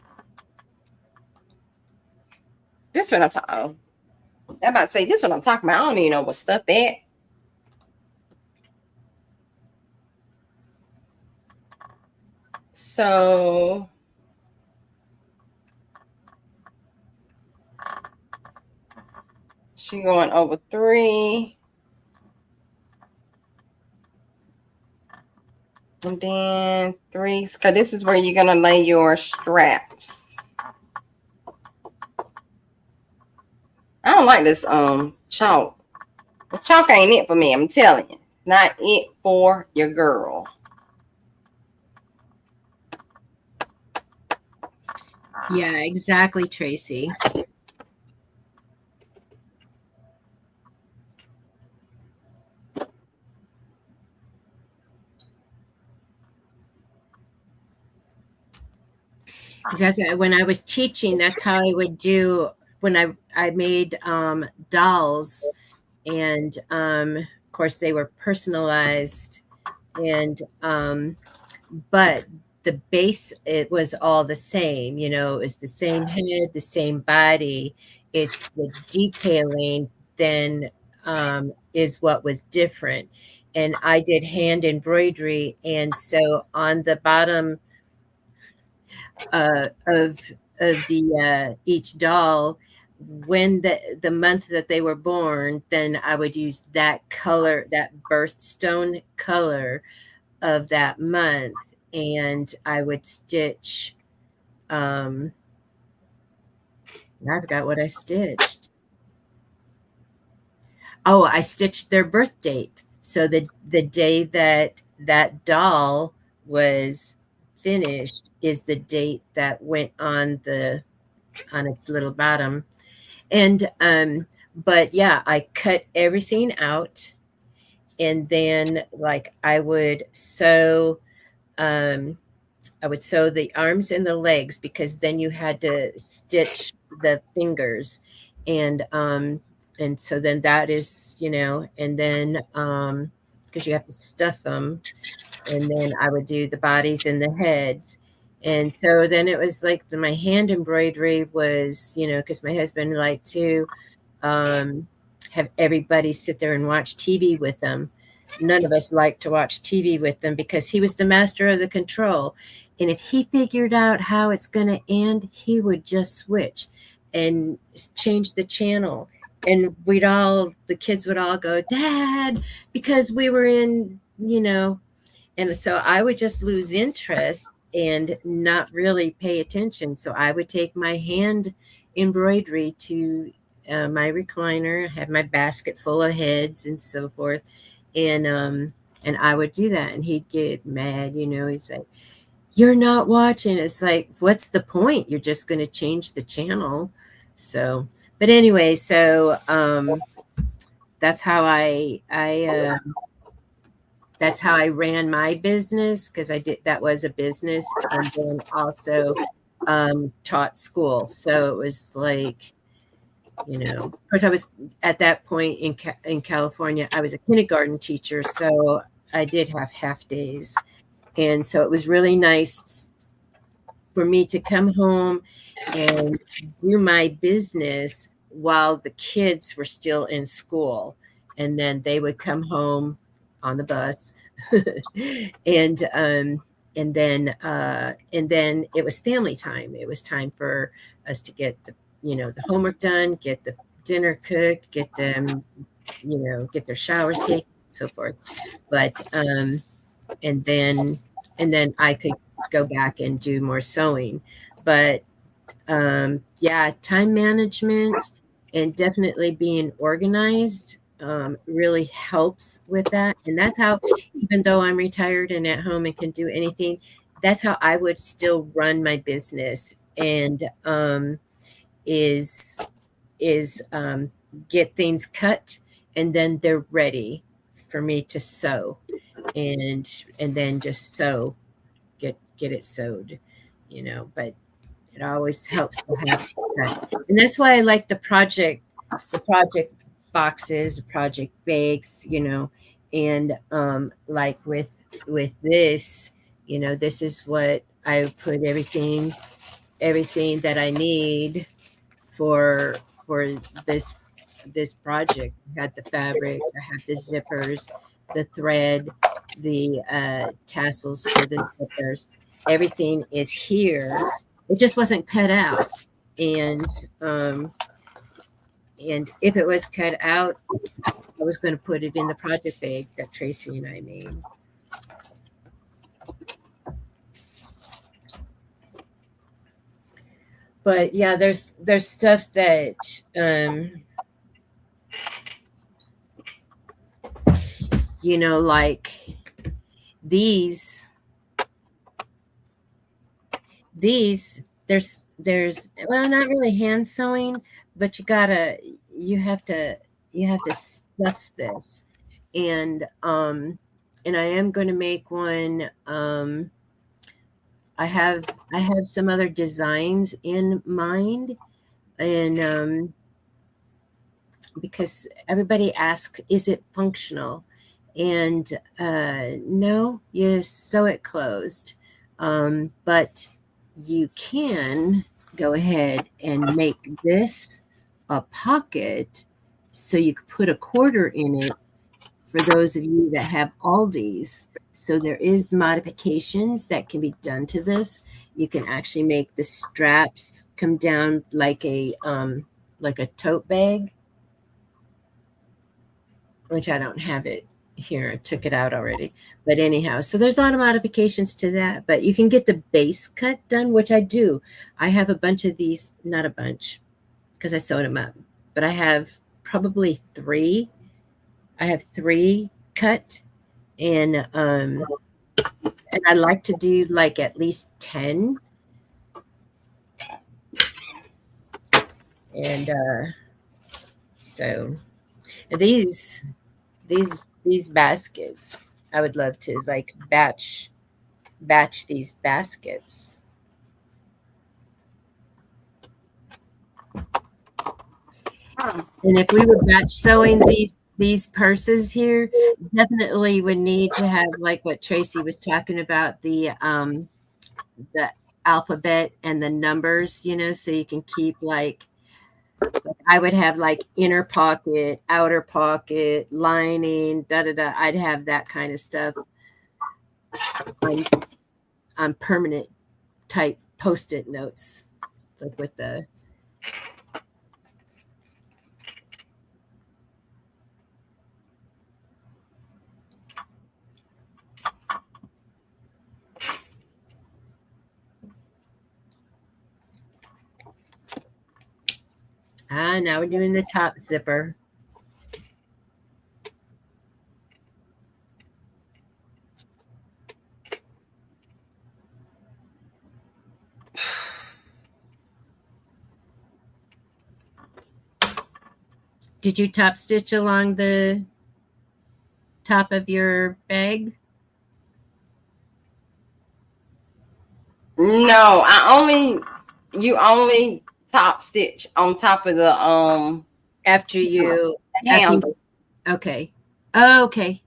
This what I'm talking. Oh, I'm about to say this what I'm talking about. I don't even know what stuff at. So she going over 3. And then 3, because this is where you're going to lay your straps. I don't like this chalk. The chalk ain't it for me, I'm telling you. It's not it for your girl. Yeah, exactly, Tracy. When I was teaching, that's how I would do when I made dolls, and of course they were personalized, and but the base, it was all the same. It was the same head, the same body. It's the detailing then is what was different. And I did hand embroidery, and so on the bottom of the each doll, when the month that they were born, then I would use that color, that birthstone color of that month, and I would stitch. I forgot what I stitched. Oh, I stitched their birth date. So the day that doll was finished is the date that went on its little bottom. And but yeah, I cut everything out, and then like I would sew the arms and the legs, because then you had to stitch the fingers, and so then that is, and then because you have to stuff them, and then I would do the bodies and the heads. And so then it was like my hand embroidery was, because my husband liked to have everybody sit there and watch TV with them. None of us liked to watch TV with them because he was the master of the control. And if he figured out how it's going to end, he would just switch and change the channel. And the kids would all go, Dad, because we were in you know, and so I would just lose interest and not really pay attention. So I would take my hand embroidery to my recliner, have my basket full of heads and so forth, and I would do that, and he'd get mad. He's like, "You're not watching." It's like, what's the point? You're just going to change the channel. So, but anyway, so that's how that's how I ran my business, because I did that was a business, and then also taught school. So it was like, of course, I was at that point in California. I was a kindergarten teacher, so I did have half days, and so it was really nice for me to come home and do my business while the kids were still in school. And then they would come home on the bus. and then it was family time. It was time for us to get the homework done, get the dinner cooked, get them, get their showers taken, so forth. But and then I could go back and do more sewing. But yeah, time management and definitely being organized really helps with that. And that's how, even though I'm retired and at home and can do anything, that's how I would still run my business. And is get things cut, and then they're ready for me to sew, and then just sew, get it sewed, but it always helps to have that. And that's why I like the project boxes, the project bags, and like with this, this is what I put everything that I need for this project. I had the fabric, I have the zippers, the thread, the tassels for the zippers. Everything is here. It just wasn't cut out, and um, and if it was cut out, I was going to put it in the project bag that Tracy and I made. But yeah, there's stuff that like these these there's well, not really hand sewing, but you have to stuff this, and and I am going to make one. I have some other designs in mind, and because everybody asks, is it functional? And no, you sew it closed. But you can go ahead and make this a pocket, so you could put a quarter in it for those of you that have Aldi's. So there is modifications that can be done to this. You can actually make the straps come down like a tote bag, which I don't have it here. I took it out already. But anyhow, so there's a lot of modifications to that. But you can get the base cut done, which I do. I have a bunch of these, not a bunch, because I sewed them up, but I have probably three. I have three cut, and I like to do like at least 10. And so these baskets, I would love to like batch these baskets. And if we were batch sewing these purses here, definitely would need to have like what Tracy was talking about, the alphabet and the numbers, so you can keep like I would have like inner pocket, outer pocket, lining, da da da. I'd have that kind of stuff on, on permanent type post-it notes, like with the. Now we're doing the top zipper. Did you top stitch along the top of your bag? No, you only top stitch on top of the after you handle. Okay. Oh, okay.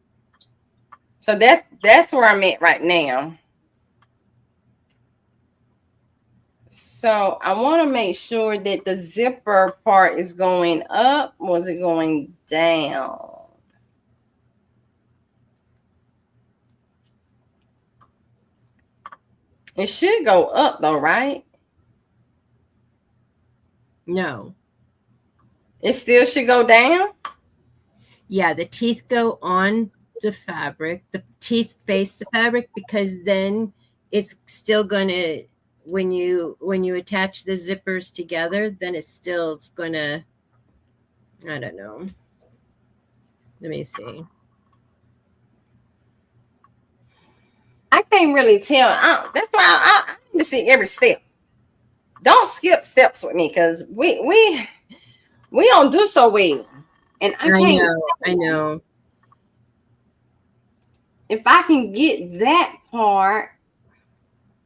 So that's where I'm at right now. So I want to make sure that the zipper part is going up. Was it going down? It should go up though, right? No. It still should go down? Yeah, the teeth go on the fabric. The teeth face the fabric because then it's still going to when you attach the zippers together, then it's still going to I don't know. Let me see. I can't really tell. That's why I need to see every step. Don't skip steps with me because we don't do so well. And I know. If I can get that part,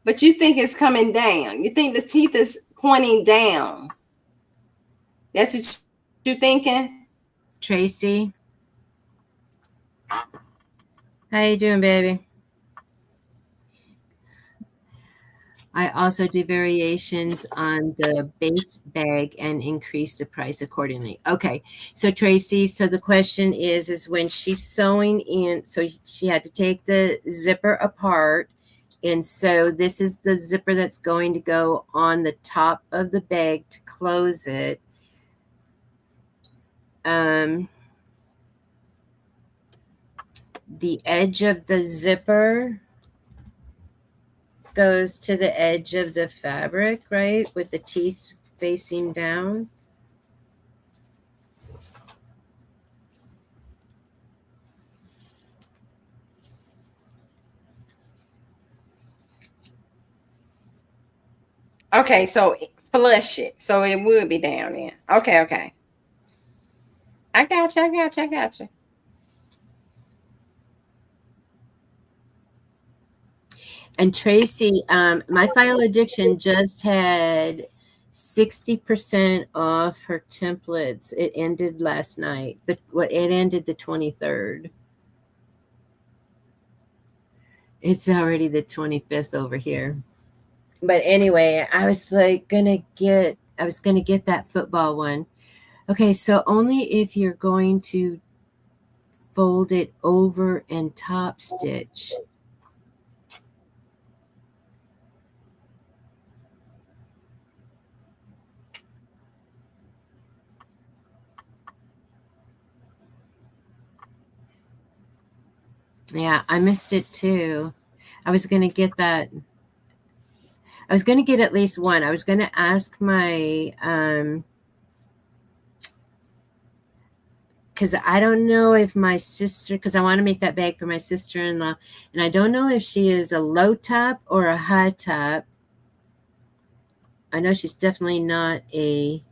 but you think it's coming down. You think the teeth is pointing down. That's what you're thinking? Tracy. How you doing, baby? I also do variations on the base bag and increase the price accordingly. Okay, so Tracy, so the question is when she's sewing in, so she had to take the zipper apart. And so this is the zipper that's going to go on the top of the bag to close it. The edge of the zipper goes to the edge of the fabric, right? With the teeth facing down. Okay, so flush it. So it would be down there. Okay. I got you. And Tracy, my File Addiction just had 60% off her templates. It ended last night. It ended the 23rd. It's already the 25th over here. But anyway, I was gonna get that football one. Okay, so only if you're going to fold it over and top stitch. Yeah, I missed it too. I was going to get that. I was going to get at least one. I was going to ask my, because I don't know if my sister, because I want to make that bag for my sister-in-law, and I don't know if she is a low top or a high top. I know she's definitely not a,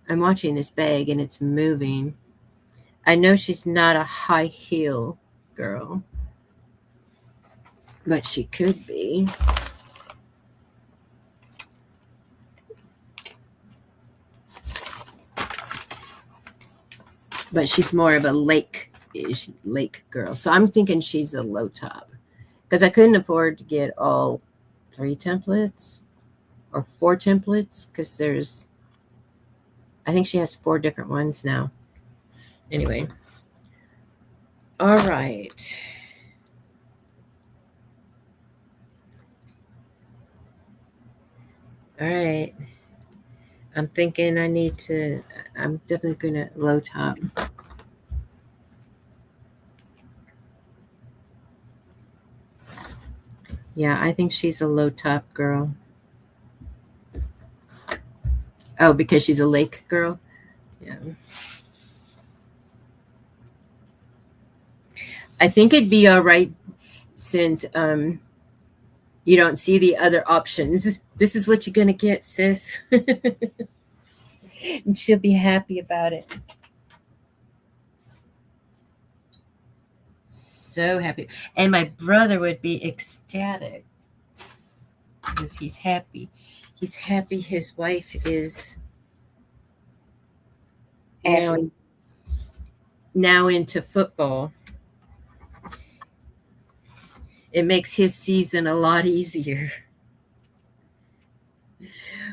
I'm watching this bag and it's moving. I know she's not a high heel girl, but she could be. But she's more of a lake girl. So I'm thinking she's a low top because I couldn't afford to get all 3 templates or 4 templates because I think she has 4 different ones now. Anyway. All right. All right. I'm thinking I'm definitely going to low top. Yeah, I think she's a low top girl. Oh, because she's a lake girl? Yeah. I think it'd be all right since you don't see the other options. This is what you're going to get, sis. And she'll be happy about it. So happy. And my brother would be ecstatic because he's happy. He's happy his wife is now into football. It makes his season a lot easier.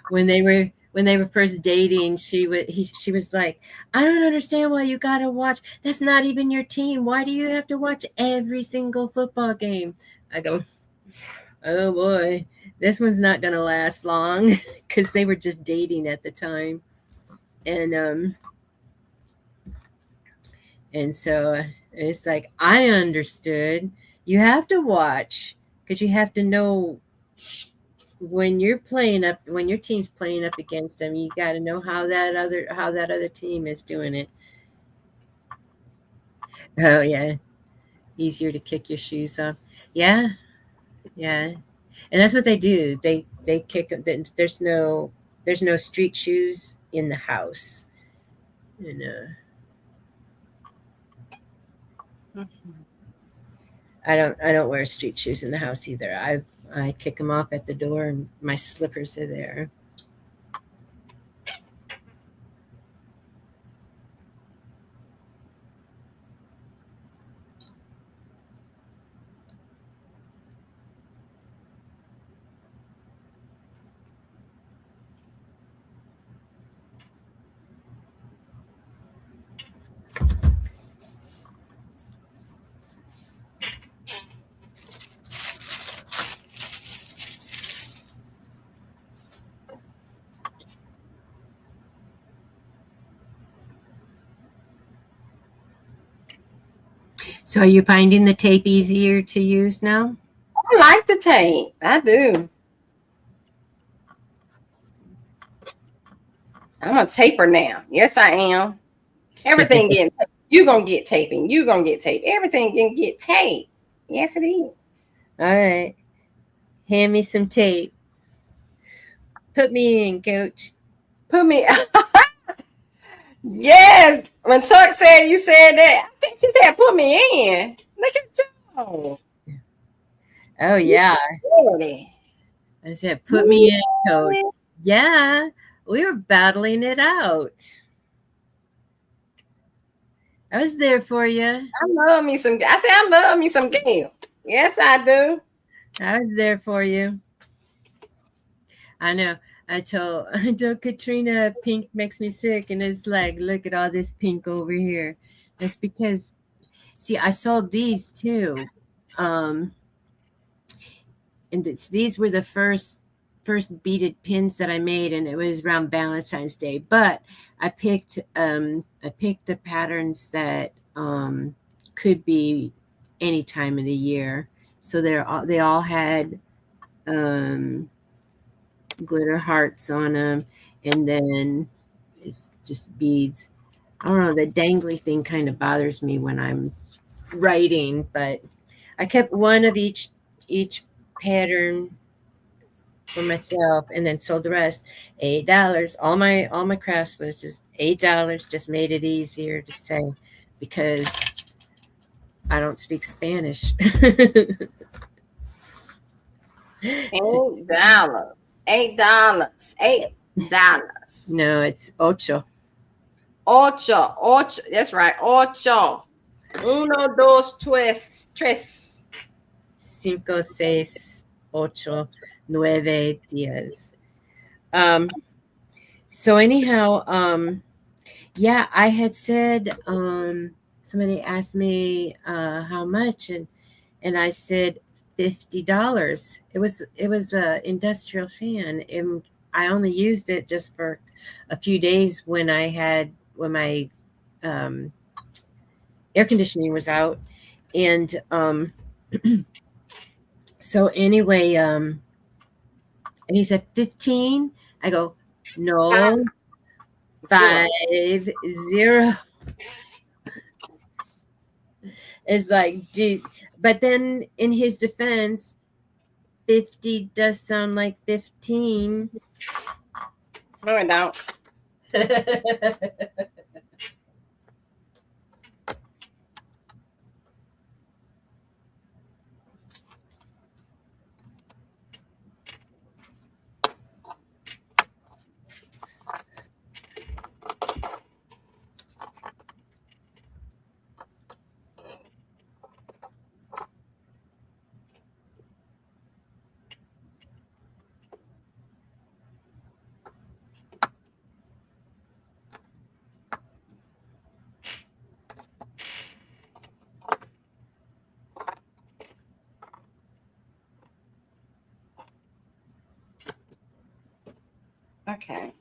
When they were first dating, she was like, I don't understand why you gotta watch. That's not even your team. Why do you have to watch every single football game? I go, oh boy, this one's not gonna last long because they were just dating at the time, and so it's like I understood. You have to watch because you have to know when your team's playing up against them, you got to know how that other team is doing it. Oh yeah, easier to kick your shoes off. Yeah, yeah, and that's what they do. They kick them. There's no street shoes in the house. And I don't wear street shoes in the house either. I kick them off at the door, and my slippers are there. So are you finding the tape easier to use now? I like the tape. I do. I'm a taper now. Yes, I am. Everything getting taped. You gonna get taping. You gonna get tape. Everything can get taped. Yes, it is. All right. Hand me some tape. Put me in, coach. Put me. Yes. When Tuck said you said that, I said she said put me in. Look at you. Oh yeah. I said put me in, coach. Yeah. We were battling it out. I was there for you. I love me some. I said I love me some Gail. Yes, I do. I was there for you. I know. I told Katrina pink makes me sick, and it's like, look at all this pink over here. That's because, see, I sold these too, and these were the first beaded pins that I made, and it was around Valentine's Day. But I picked the patterns that could be any time of the year. So they all had glitter hearts on them, and then it's just beads. I don't know, the dangly thing kind of bothers me when I'm writing, but I kept one of each pattern for myself and then sold the rest. $8. All my crafts was just $8. Just made it easier to say because I don't speak Spanish. $8. $8. No, it's ocho. Ocho. That's right. Ocho. Uno, dos, tres. 5, 6, 8, 9, 10. So anyhow, yeah, I had said somebody asked me how much, and I said $50. It was a industrial fan, and I only used it just for a few days when my air conditioning was out, and So anyway, and he said 15. I go, no, 50. It's like, dude. But then in his defense, 50 does sound like 15. No, it don't. Okay.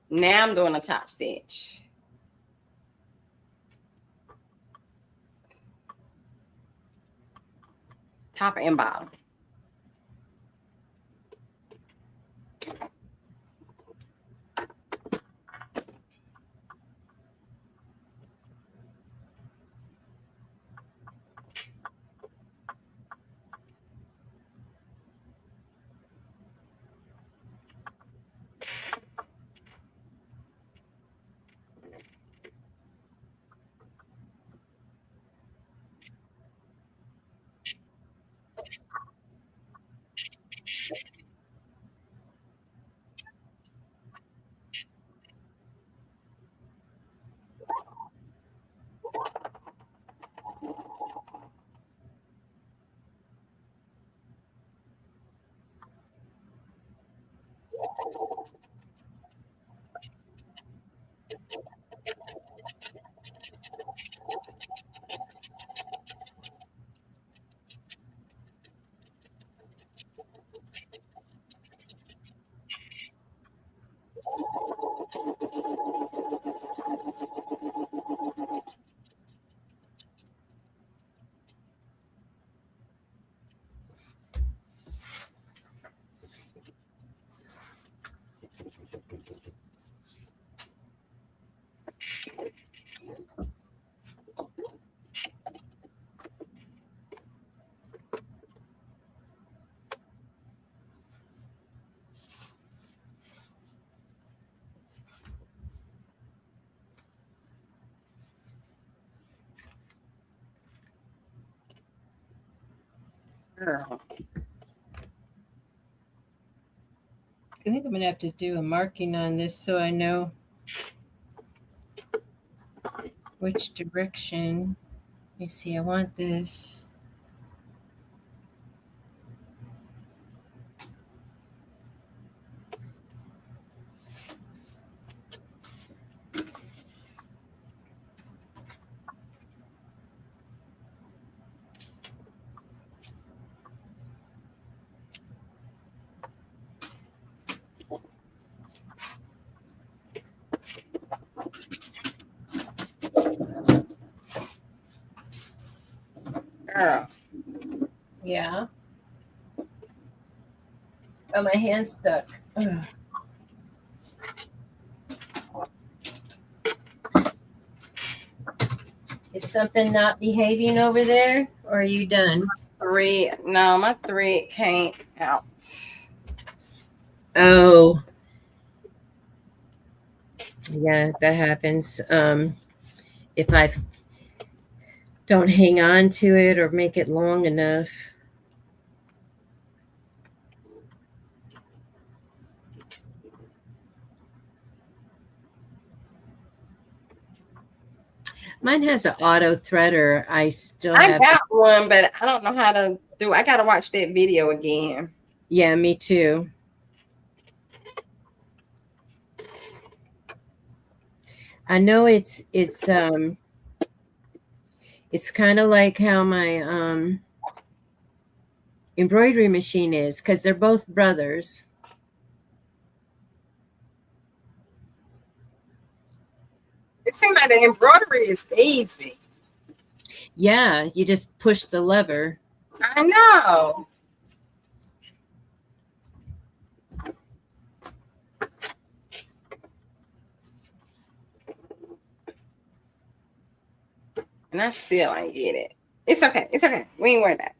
Now I'm doing a top stitch. Top and bottom. Girl. I think I'm gonna have to do a marking on this so I know which direction. Let me see, I want this. Girl. Yeah. Oh, my hand's stuck. Ugh. Is something not behaving over there, or are you done? Thread. No, my thread came out. Oh. Yeah, that happens. If I don't hang on to it or make it long enough. Mine has an auto threader. I got one, but I don't know how to do. I gotta watch that video again. Yeah, me too. I know it's kind of like how my embroidery machine is, because they're both brothers. It seems like the embroidery is easy. Yeah, you just push the lever. I know. And I still ain't get it. It's okay. It's okay. We ain't worried about it.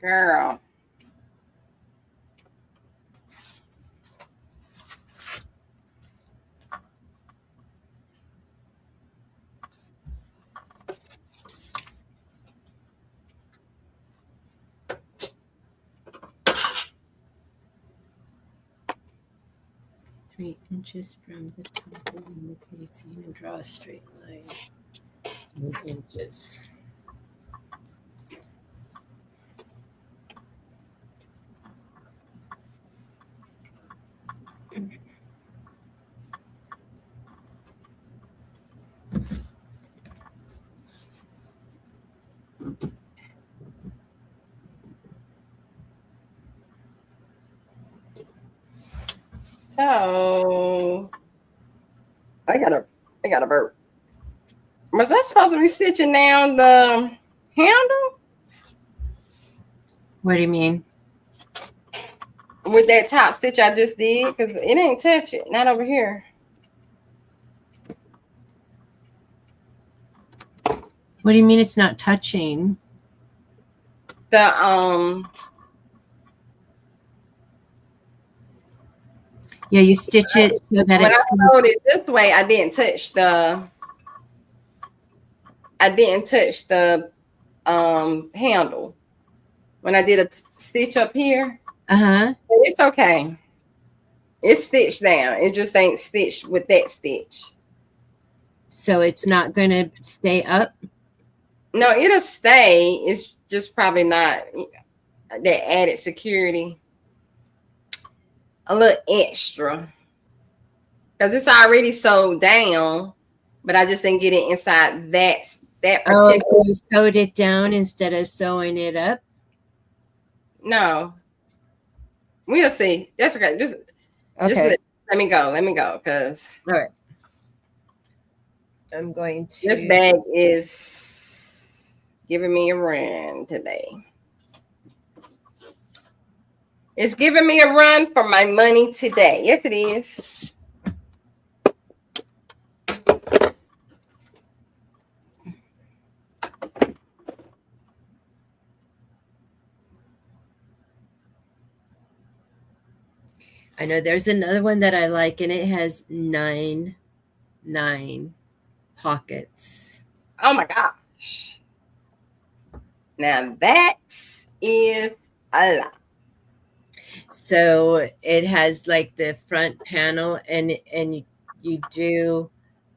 Girl. Three inches from the top of the facing and draw a straight line. 3 inches. So I got a burp. Was I supposed to be stitching down the handle? What do you mean? With that top stitch I just did? Because it ain't touch it. Not over here. What do you mean it's not touching? The Yeah, you stitch it so that when it's. I fold it this way, I didn't touch the handle. When I did a stitch up here. Uh-huh. It's okay. It's stitched down. It just ain't stitched with that stitch. So it's not going to stay up? No, it'll stay. It's just probably not that added security. A little extra. Because it's already sewed down, but I just didn't get it inside that particular. Oh, so you sewed it down instead of sewing it up? No. We'll see. That's okay. Just let me go. Let me go. Because all right. I'm going to. This bag is giving me a run today. It's giving me a run for my money today. Yes, it is. I know there's another one that I like, and it has 9 pockets. Oh my gosh. Now that is a lot. So it has like the front panel, and you do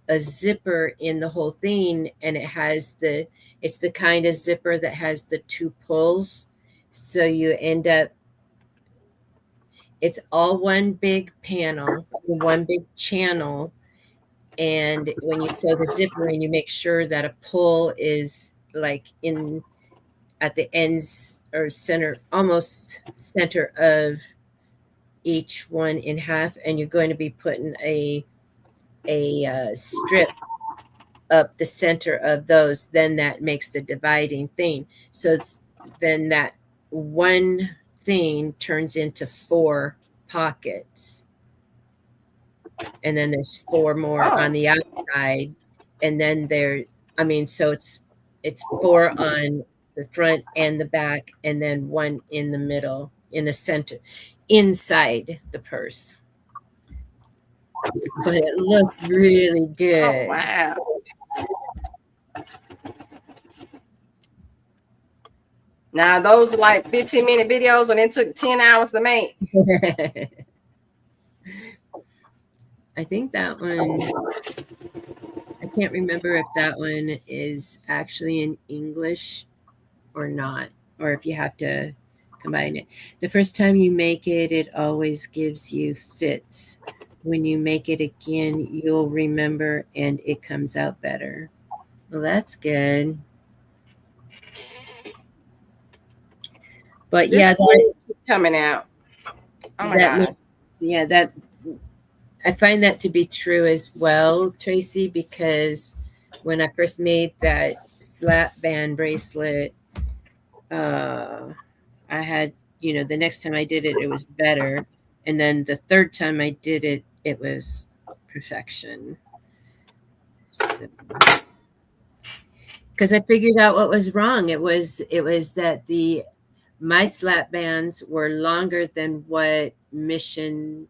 a zipper in the whole thing, and it's the kind of zipper that has the two pulls. So you end up, it's all one big panel, one big channel. And when you sew the zipper in, you make sure that a pull is like in at the ends or center, almost center of each one in half, and you're going to be putting a strip up the center of those. Then that makes the dividing thing. So it's then that one thing turns into 4 pockets, and then there's 4 more on the outside, and then so it's 4 on the front and the back, and then 1 in the middle, in the center, inside the purse. But it looks really good. Oh, wow. Now, those are like 15-minute videos, and it took 10 hours to make. I think that one, I can't remember if that one is actually in English or not, or if you have to combine it. The first time you make it, it always gives you fits. When you make it again, you'll remember, and it comes out better. Well, that's good. But yeah, that coming out. Oh my God. That I find that to be true as well, Tracy, because when I first made that slap band bracelet, I had, the next time I did it, it was better. And then the third time I did it, it was perfection. Because I figured out what was wrong. It was that my slap bands were longer than what Mission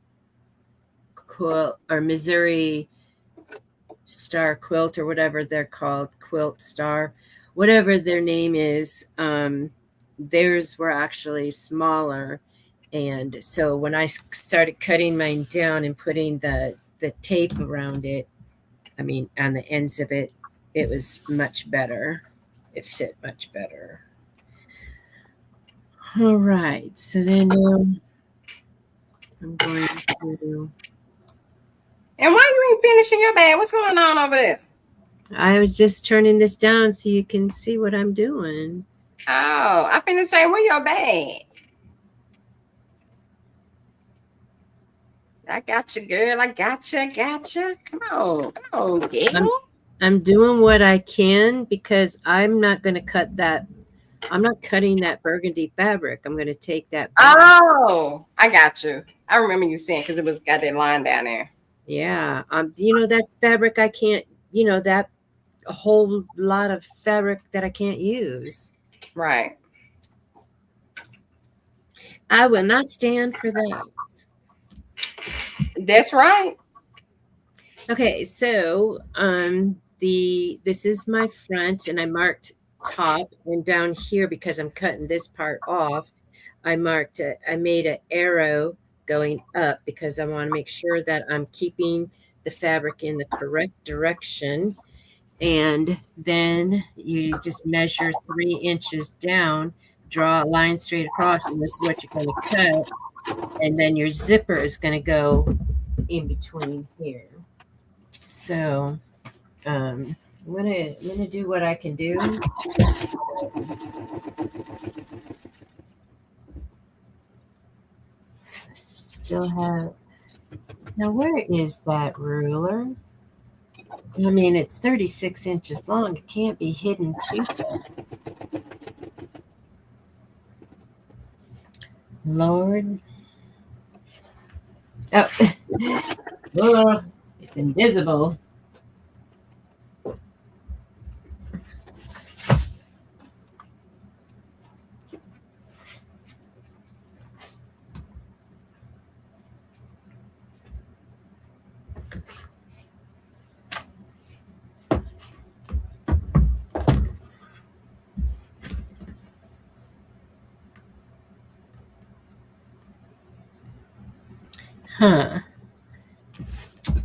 Quilt or Missouri Star Quilt, or whatever they're called, Quilt Star, whatever their name is, theirs were actually smaller. And so when I started cutting mine down and putting the tape around it, on the ends of it, it was much better. It fit much better. All right. So then I'm going to. And why you ain't finishing your bag? What's going on over there? I was just turning this down so you can see what I'm doing. Oh, I finna say, where your bag? I got you, girl. I gotcha. Come on, girl. I'm doing what I can, because I'm not going to cut that. I'm not cutting that burgundy fabric. I'm going to take that back. Oh, I got you. I remember you saying, because it was got that line down there. Yeah. That fabric I can't, that a whole lot of fabric that I can't use. Right. I will not stand for that. That's right. Okay, so this is my front, and I marked top, and down here, because I'm cutting this part off, I made an arrow going up, because I want to make sure that I'm keeping the fabric in the correct direction. And then you just measure 3 inches down, draw a line straight across, and this is what you're going to cut. And then your zipper is going to go in between here. So I'm gonna do what I can do. I still have. Now, where is that ruler? It's 36 inches long. It can't be hidden too far. Lord. Oh, oh, it's invisible. Huh.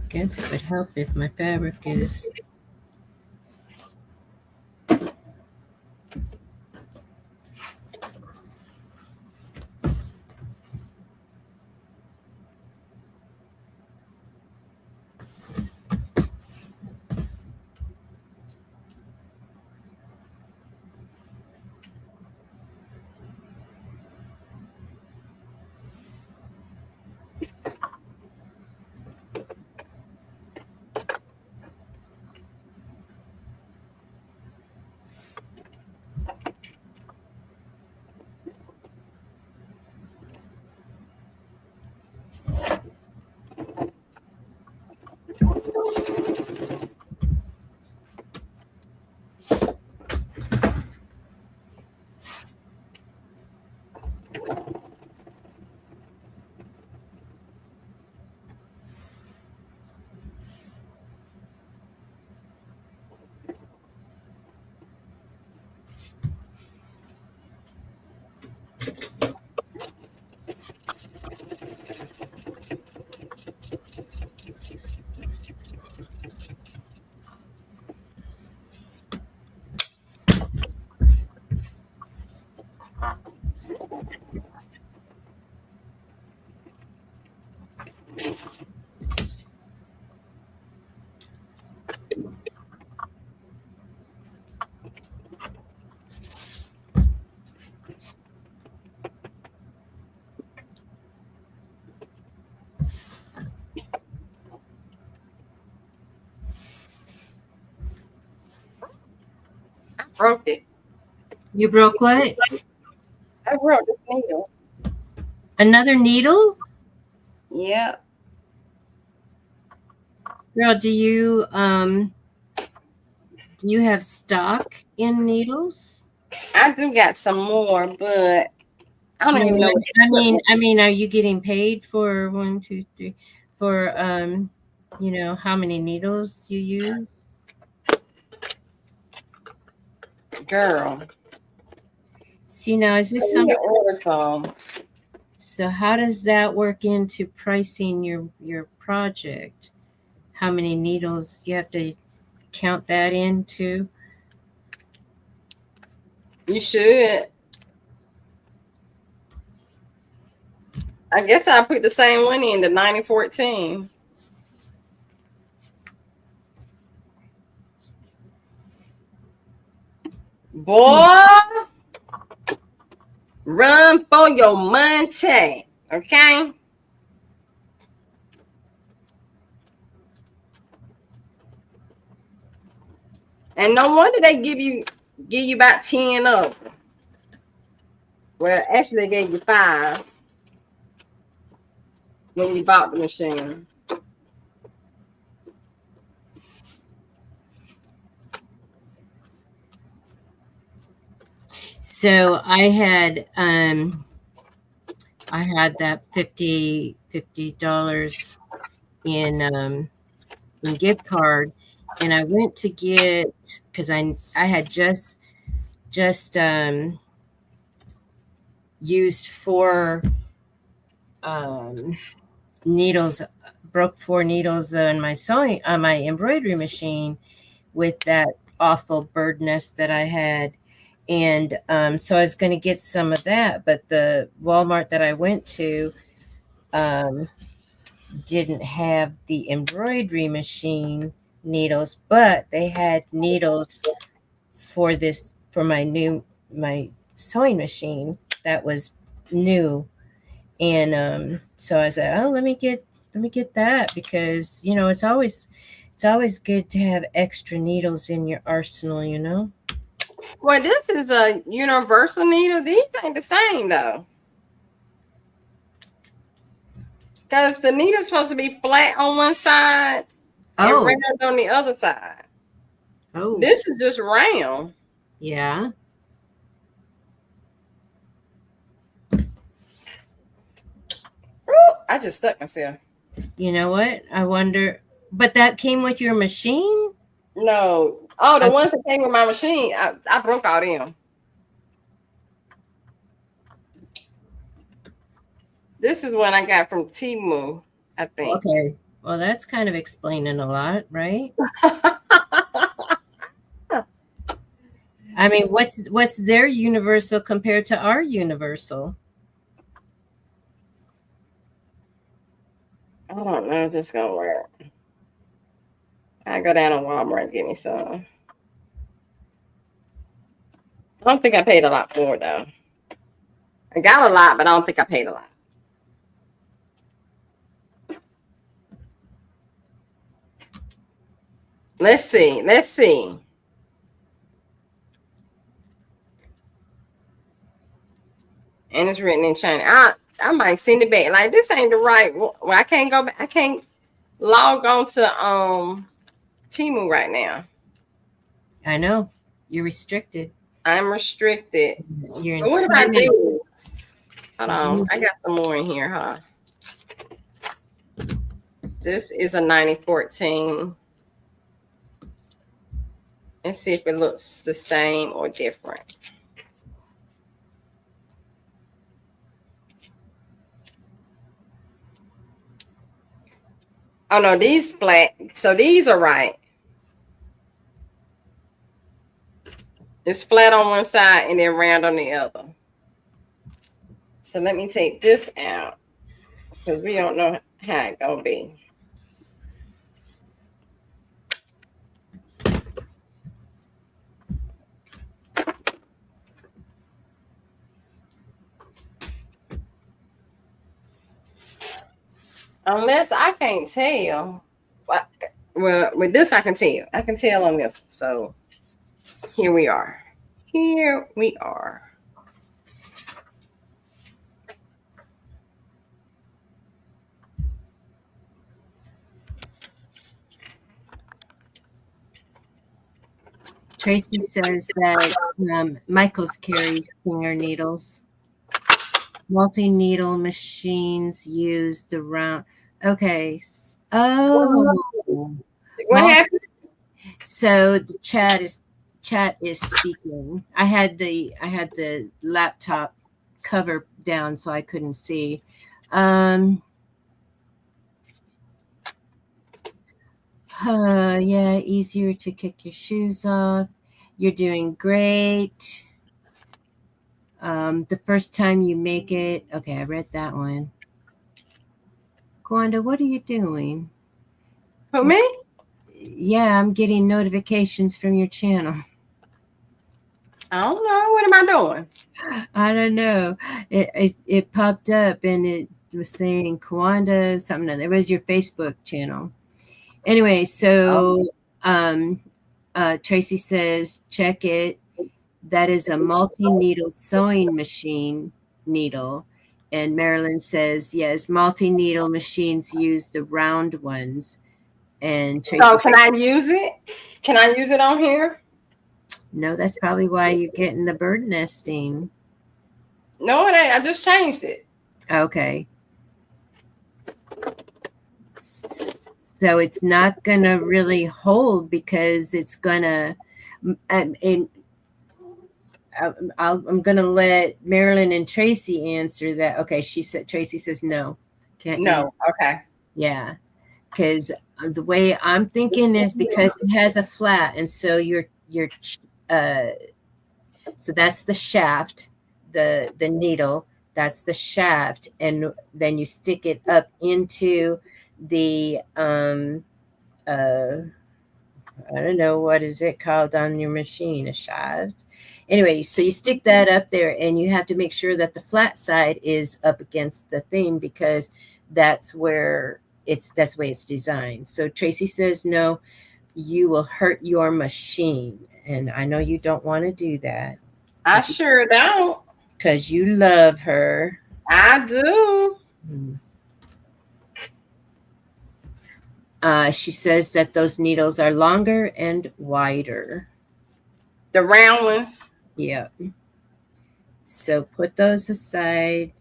Guess it would help if my fabric is. I broke it. You broke what? I broke this needle. Another needle? Yeah. Girl, do you have stock in needles? I do got some more, but I don't even know what I mean, are you getting paid for one, two, three, for how many needles you use? girl. See, now is this I need something? to order some. So how does that work into pricing your project? How many needles you have to count that into? You should. I guess I put the same one in, the 9014. Boy, run for your money, okay? And no wonder they give you about 10 of them. Well, actually, they gave you 5 when you bought the machine. So I had that $50 in gift card, and I went to get, because I had just used 4 needles, broke 4 needles on my embroidery machine with that awful bird nest that I had. And so I was going to get some of that, but the Walmart that I went to didn't have the embroidery machine needles, but they had needles for my sewing machine that was new. And so I said, oh, let me get that, because it's always good to have extra needles in your arsenal. Well, this is a universal needle. These ain't the same, though. Because the needle's supposed to be flat on one side and round on the other side. Oh, this is just round. Yeah. Ooh, I just stuck myself. You know what? I wonder, but that came with your machine? No. Oh, the ones that came with my machine, I broke all them. This is one I got from Temu. I think. Okay. Well, that's kind of explaining a lot, right? I mean, what's their universal compared to our universal? I don't know if this is gonna work. I go down to Walmart and get me some. I don't think I paid a lot for it though. I got a lot, but I don't think I paid a lot. Let's see. Let's see. And it's written in China. I might send it back. Like this ain't the right. Well, I can't go back. I can't log on to Temu right now. I know you're restricted. I'm restricted. You're in But what about two. this? Hold on. I got some more in here, huh? This is a 9014. Let's see if it looks the same or different. Oh no, these flat. So these are right. It's flat on one side and then round on the other. So let me take this out because we don't know how it's gonna be. Unless I can't tell. Well, with this I can tell. I can tell on this. So here we are. Here we are. Tracy says that Michael's carries finger needles. Multi-needle machines use the round. Okay. Oh. What happened? So the chat is speaking. I had the laptop cover down so I couldn't see. Yeah, easier to kick your shoes off. You're doing great. The first time you make it. Okay, I read that one. Gwanda, what are you doing? Who, me? Yeah, I'm getting notifications from your channel. I don't know. What am I doing? I don't know. It popped up and it was saying Kwanda something. It was your Facebook channel. Anyway, so Tracy says check it. That is a multi-needle sewing machine needle. And Marilyn says, yes, multi-needle machines use the round ones. And Tracy so can I use it? Can I use it on here? No, that's probably why you're getting the bird nesting. No, it ain't. I just changed it. Okay. So it's not going to really hold because it's going to, and I'm going to let Marilyn and Tracy answer that. Okay. Tracy says no. Can't use it. Okay. Yeah. Because the way I'm thinking is because it has a flat. And so so that's the shaft, the needle, that's the shaft. And then you stick it up into the, I don't know, what is it called on your machine? A shaft. Anyway, so you stick that up there and you have to make sure that the flat side is up against the thing because that's where that's the way it's designed. So Tracy says, no, you will hurt your machine. And I know you don't want to do that. I sure don't. Because you love her. I do. She says that those needles are longer and wider. The round ones? Yeah. So put those aside.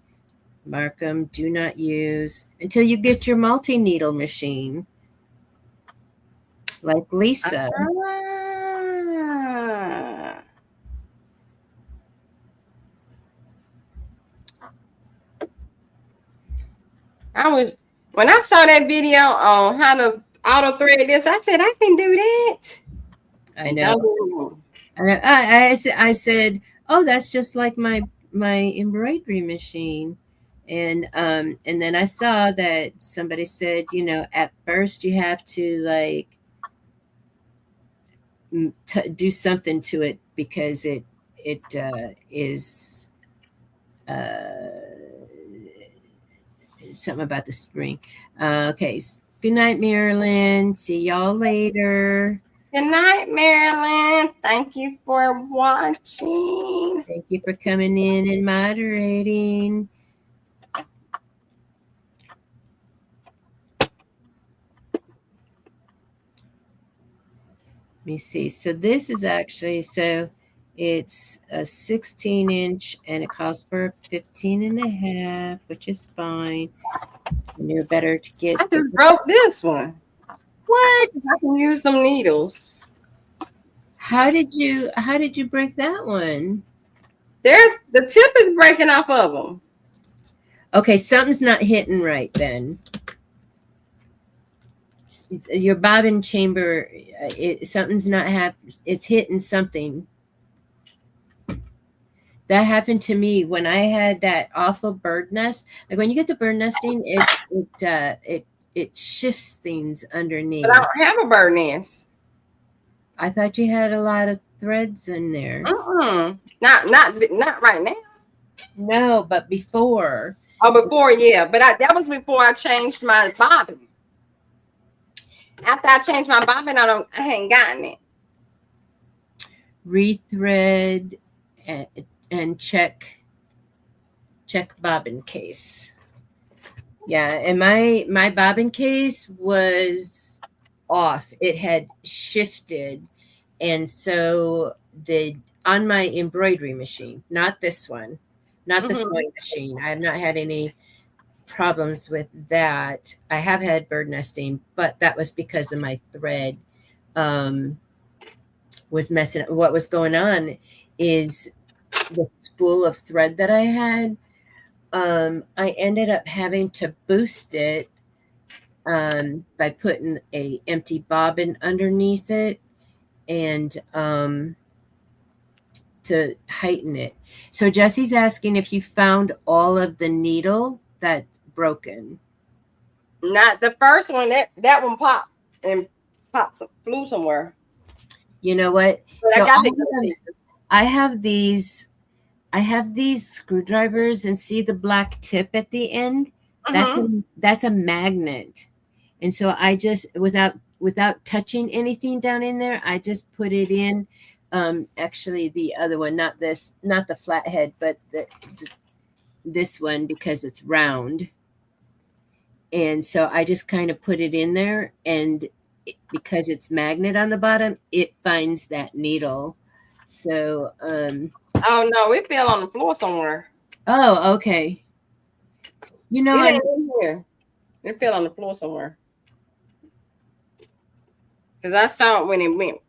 Mark them. Do not use until you get your multi-needle machine. Like Lisa. When I saw that video on how to auto thread this, I said I can do that. I know. And I said, oh, that's just like my embroidery machine. And then I saw that somebody said, at first you have to like do something to it because it is something about the spring. Okay. Good night, Marilyn. See y'all later. Good night, Marilyn. Thank you for watching. Thank you for coming in and moderating. Let me see. So this is actually, it's a 16-inch and it calls for 15 and a half, which is fine. And you're better to get. I just broke this one. What? I can use them needles. How did you break that one? The tip is breaking off of them. Okay, something's not hitting right then. Your bobbin chamber, something's not happening. It's hitting something. That happened to me when I had that awful bird nest. Like when you get the bird nesting, it shifts things underneath. But I don't have a bird nest. I thought you had a lot of threads in there. Not right now. No, but before. Oh, before, yeah. But that was before I changed my bobbin. After I changed my bobbin, I hadn't gotten it. Rethread and check bobbin case. Yeah, and my bobbin case was off. It had shifted, and so on my embroidery machine, not this one, not the sewing machine. I have not had any problems with that. I have had bird nesting, but that was because of my thread was messing up. What was going on is the spool of thread that I had. I ended up having to boost it by putting a empty bobbin underneath it and to heighten it. So Jesse's asking if you found all of the needle that broken. Not the first one. That one popped and flew somewhere. You know what? But so I have these screwdrivers, and see the black tip at the end? That's a magnet. And so I just, without touching anything down in there, I just put it in. Actually, the other one, not the flathead, but this one, because it's round. And so I just kind of put it in there, and because it's magnet on the bottom, it finds that needle. So, oh no, it fell on the floor somewhere. Oh, okay. It ain't in here. It fell on the floor somewhere. Because I saw it when it went,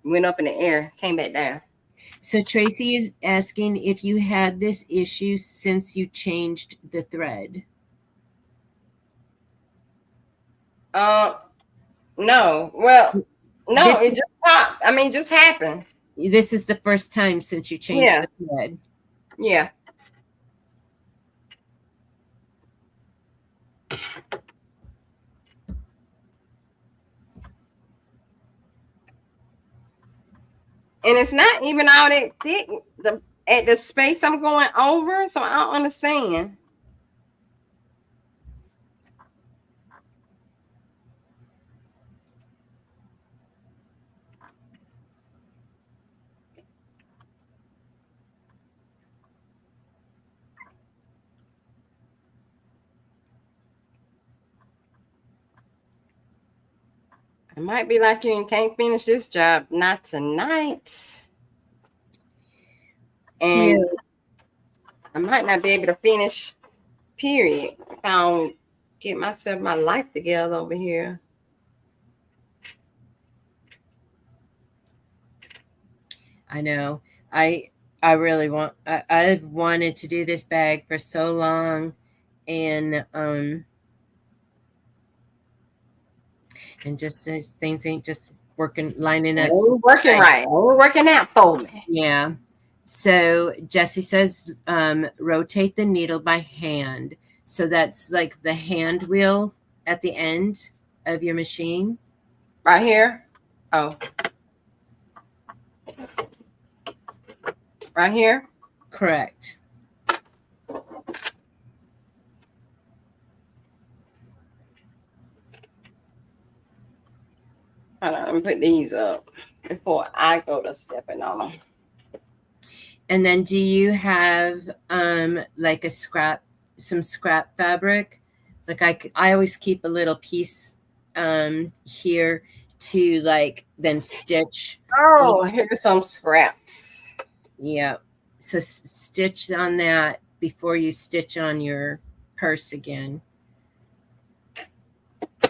went up in the air, came back down. So Tracy is asking if you had this issue since you changed the thread. No. Well, no, it just popped. I mean, it just happened. This is the first time since you changed the thread. Yeah. And it's not even all that thick at the space I'm going over, so I don't understand. It might be like you can't finish this job, not tonight. And I might not be able to finish, period. If I don't get my life together over here. I know. I really want, I've wanted to do this bag for so long, and just as things ain't just working, lining up. Working right. Working out for me. Yeah. So Jesse says, rotate the needle by hand. So that's like the hand wheel at the end of your machine. Right here. Oh. Right here? Correct. Hold on, let me put these up before I go to stepping on them. And then do you have like some scrap fabric? Like I always keep a little piece here to like then stitch. Oh, here's some scraps. Yeah. So stitch on that before you stitch on your purse again.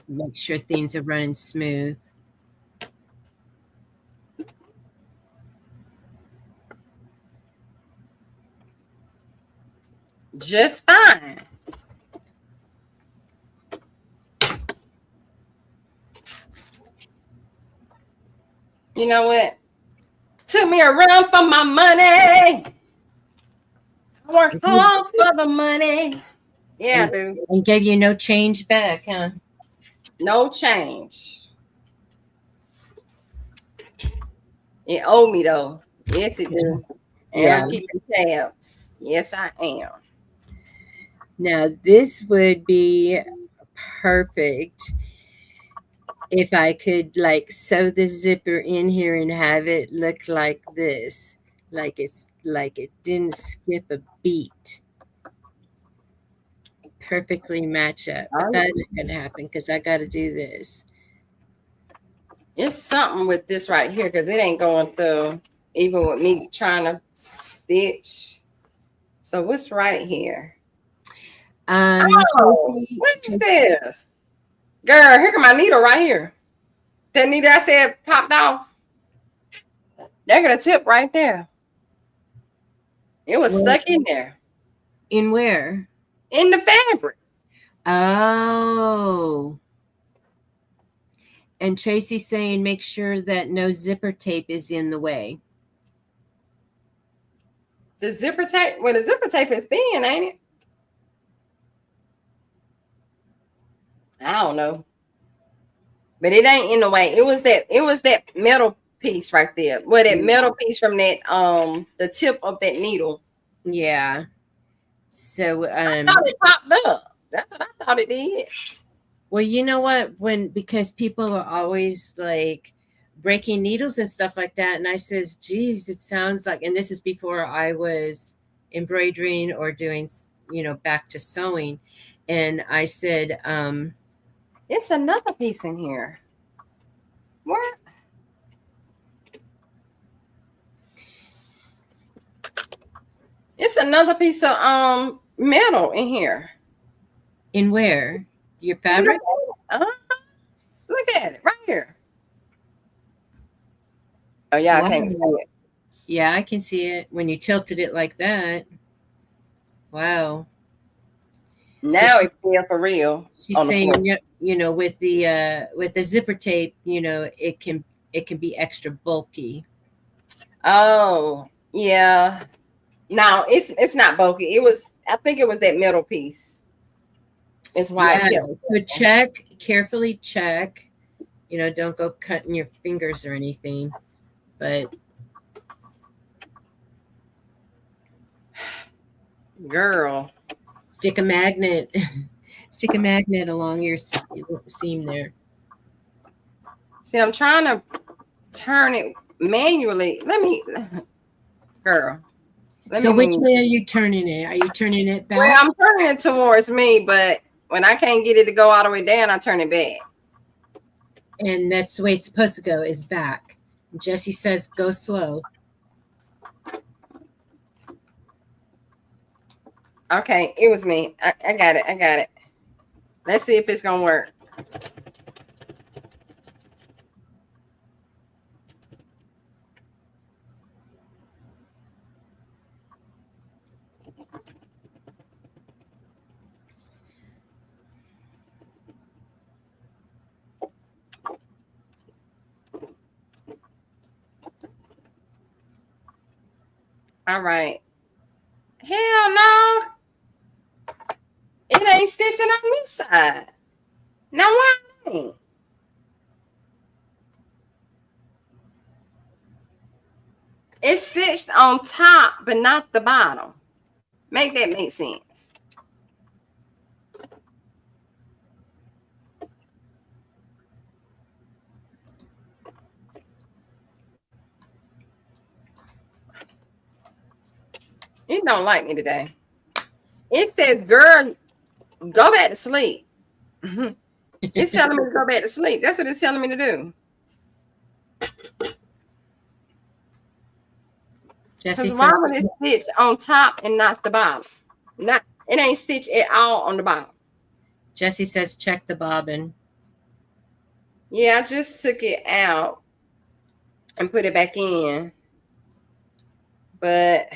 Make sure things are running smooth. Just fine. You know what? Took me a run for my money. I work hard for the money. Yeah, dude. And gave you no change back, huh? No change. It owe me though. Yes, it do. And Yeah. I'm keeping tabs. Yes, I am. Now this would be perfect if I could like sew the zipper in here and have it look like this. Like it didn't skip a beat. Perfectly match up. But that ain't gonna happen because I gotta do this. It's something with this right here because it ain't going through, even with me trying to stitch. So what's right here? Oh, what is this? Girl, here come my needle right here. That needle I said popped off. They got a tip right there. It was stuck in there. In where? In the fabric. Oh. And Tracy's saying make sure that no zipper tape is in the way. The zipper tape, well, the zipper tape is thin, ain't it? I don't know. But it ain't in the way. It was that metal piece right there. Well, that metal piece from that the tip of that needle. Yeah. So I thought it popped up. That's what I thought it did. Well, you know what? Because people are always like breaking needles and stuff like that. And I says, geez, it sounds like, and this is before I was embroidering or doing, back to sewing. And I said, it's another piece in here. What? It's another piece of metal in here. In where? Your fabric? Look at it right here. Oh yeah, wow. I can't see it. Yeah, I can see it when you tilted it like that. Wow. Now so it's real for real. She's saying, with the zipper tape, it can be extra bulky. Oh yeah. No, it's not bulky. I think it was that metal piece. It's why. Yeah. So carefully check. Don't go cutting your fingers or anything. But girl, stick a magnet along your seam there. See, I'm trying to turn it manually. Girl. So which way are you turning it? Are you turning it back? Well, I'm turning it towards me, but when I can't get it to go all the way down, I turn it back. And that's the way it's supposed to go, is back. Jesse says go slow. Okay, it was me. I got it. Let's see if it's gonna work. All right. Hell no. It ain't stitching on this side. Now why ain't? It's stitched on top, but not the bottom. Make that make sense. It don't like me today. It says, girl, go back to sleep. It's telling me to go back to sleep. That's what it's telling me to do. Because why would it stitch on top and not the bottom? It ain't stitched at all on the bottom. Jesse says check the bobbin. Yeah, I just took it out and put it back in. But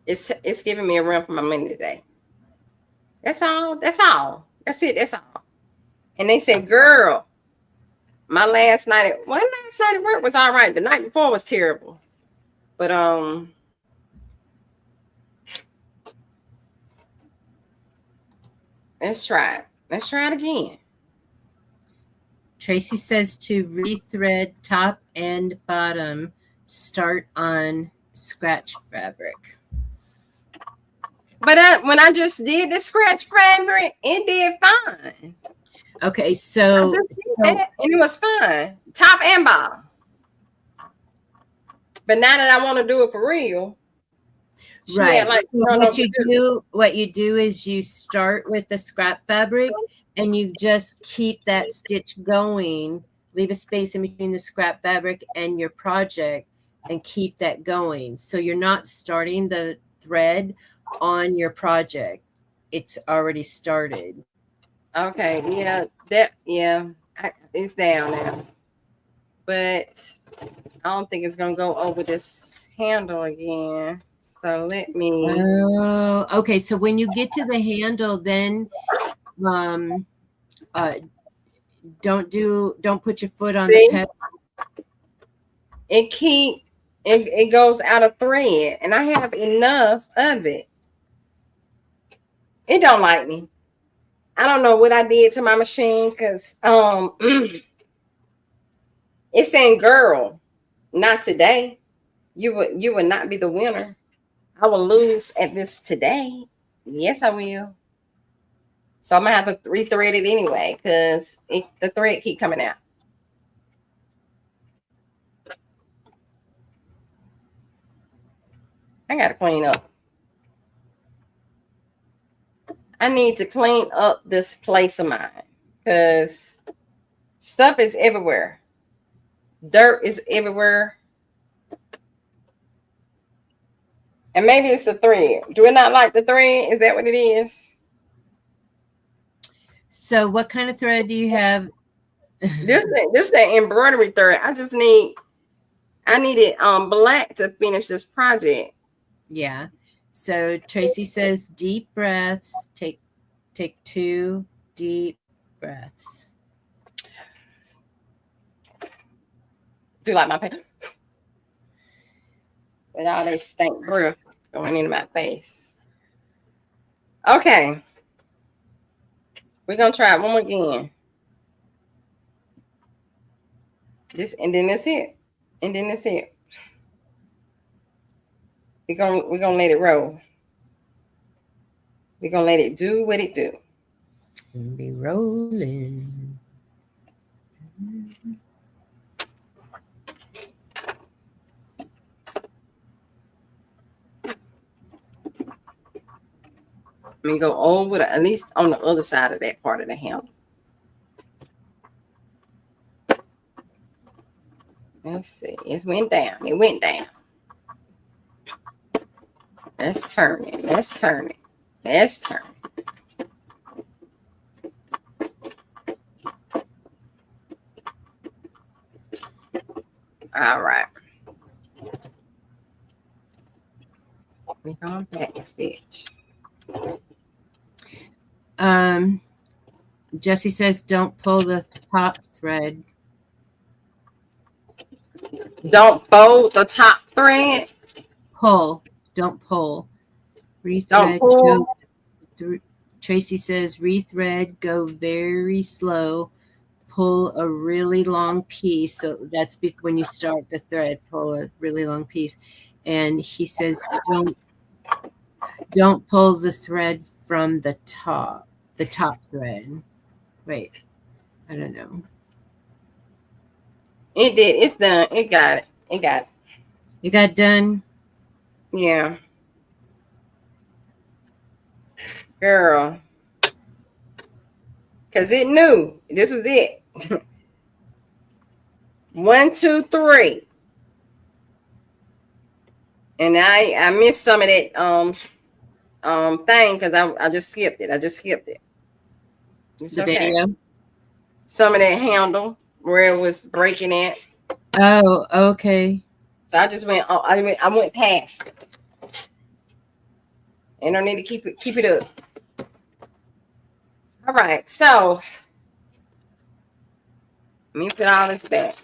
it's giving me a run for my money today. That's all. That's all. That's it. That's all. And they said, girl, my last night at work was all right. The night before was terrible. But let's try it. Let's try it again. Tracy says to rethread top and bottom, start on scratch fabric. But when I just did the scratch fabric, it did fine. Okay, so and it was fine, top and bottom. But now that I want to do it for real, right? Like, so what you do is you start with the scrap fabric, and you just keep that stitch going. Leave a space in between the scrap fabric and your project, and keep that going. So you're not starting the thread on your project; it's already started. Okay, it's down now, but I don't think it's gonna go over this handle again. So let me. Oh, okay. So when you get to the handle, then don't put your foot on the pedal. It goes out of thread, and I have enough of it. It don't like me. I don't know what I did to my machine because it's saying, girl, not today. You would not be the winner. I will lose at this today. Yes, I will. So I'm gonna have to rethread it anyway because the thread keep coming out. I gotta clean up. I need to clean up this place of mine because stuff is everywhere. Dirt is everywhere. And maybe it's the thread. Do it not like the thread? Is that what it is? So what kind of thread do you have? This the embroidery thread. I need it black to finish this project. Yeah. So Tracy says deep breaths. Take 2 deep breaths. Do like my face. With all that stank breath going into my face. Okay. We're gonna try it one more again. And then that's it. And then that's it. We're gonna let it roll. We're gonna let it do what it do. Be rolling. Let me go over at least on the other side of that part of the handle. Let's see. It went down. It went down. Let's turn it. Let's turn it. Let's turn it. All right. We're going back a stitch. Jesse says don't pull the top thread. Don't fold the top thread. Pull. Don't pull. Don't Rethread. pull. Tracy says rethread. Go very slow. Pull a really long piece. So that's when you start the thread. Pull a really long piece. And he says don't pull the thread from the top thread. Wait, I don't know. It did. It's done. It got it. It got it. You got done? Yeah. Girl. Because it knew. This was it. 1, 2, 3. And I missed some of that thing because I just skipped it. It's The okay. video? Some of that handle where it was breaking it. Oh, okay. So I just went. I went past. And I need to keep it up. All right. So let me put all this back.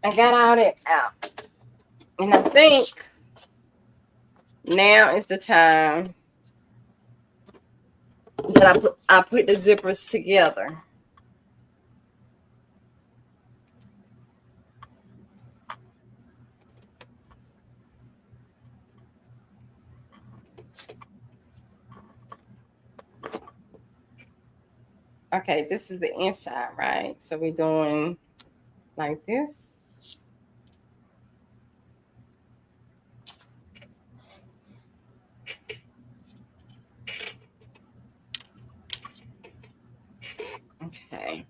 I got all that out. And I think now is the time that I put the zippers together. Okay, this is the inside, right? So we're doing like this. Okay.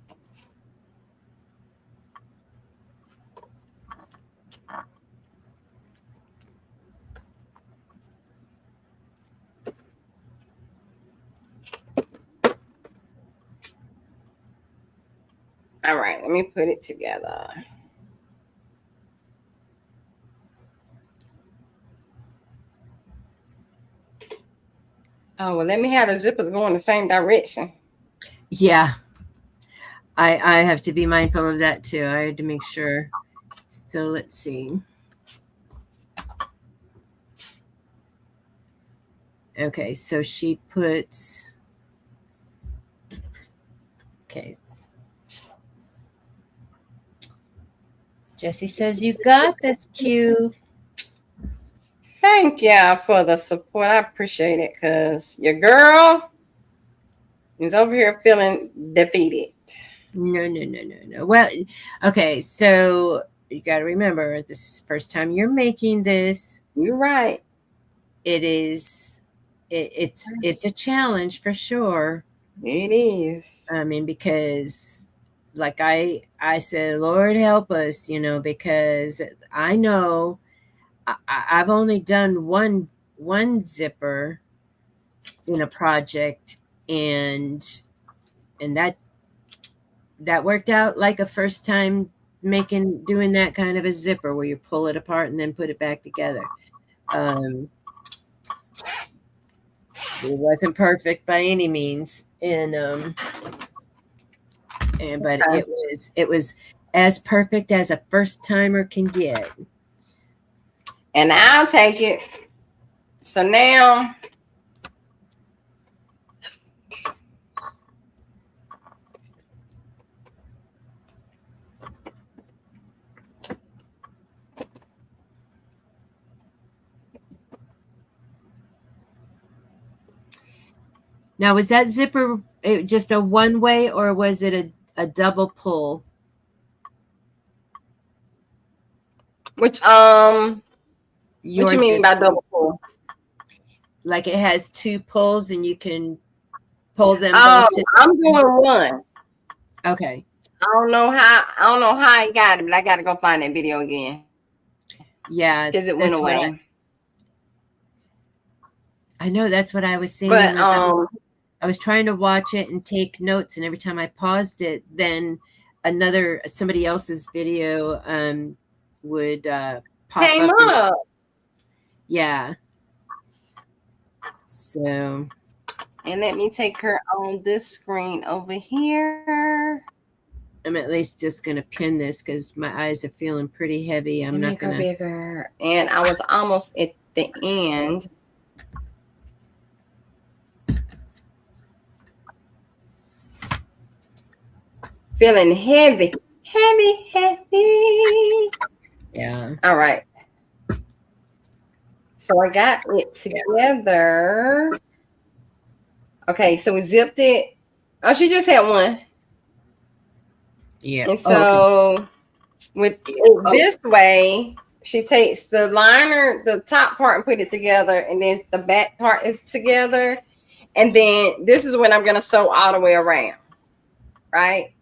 All right, let me put it together. Oh, well, let me have the zippers go in the same direction. Yeah. I have to be mindful of that too. I had to make sure. So let's see. Okay, so she puts. Okay. Jessie says you got this, Q. Thank y'all for the support. I appreciate it because your girl is over here feeling defeated. No. Well, okay, so you got to remember this is the first time you're making this. You're right. It's a challenge for sure. It is. I mean, because like I said, Lord help us, because I know I've only done one zipper in a project, and that worked out like a first time doing that kind of a zipper where you pull it apart and then put it back together. It wasn't perfect by any means, but it was as perfect as a first timer can get. And I'll take it. So now now, was that zipper just a one way or was it a double pull? what you mean by double pull? Like it has two pulls and you can pull them both. Oh, I'm doing one. Okay. I don't know how I got it, but I got to go find that video again. Yeah, because it went away. I know that's what I was saying. But I was trying to watch it and take notes, and every time I paused it, then somebody else's video would pop came up. Yeah. So. And let me take her on this screen over here. I'm at least just going to pin this because my eyes are feeling pretty heavy. I'm not going to. Bigger. And I was almost at the end. Feeling heavy. Heavy. Yeah. All right. So I got it together. Okay, so we zipped it. Oh, she just had one. Yeah. And so with this way, she takes the liner, the top part, and put it together, and then the back part is together. And then this is when I'm going to sew all the way around, right?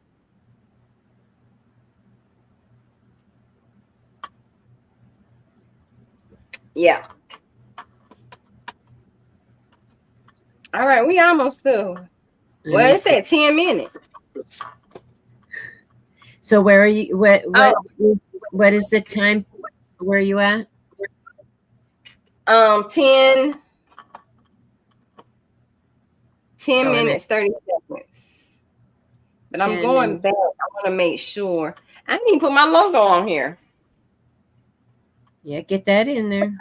Yeah. All right, we almost through. Well, it's at 10 minutes. So where are you? What is the time? Where are you at? 10 minutes, 30 seconds. But I'm going back. I want to make sure. I didn't even put my logo on here. Yeah, get that in there.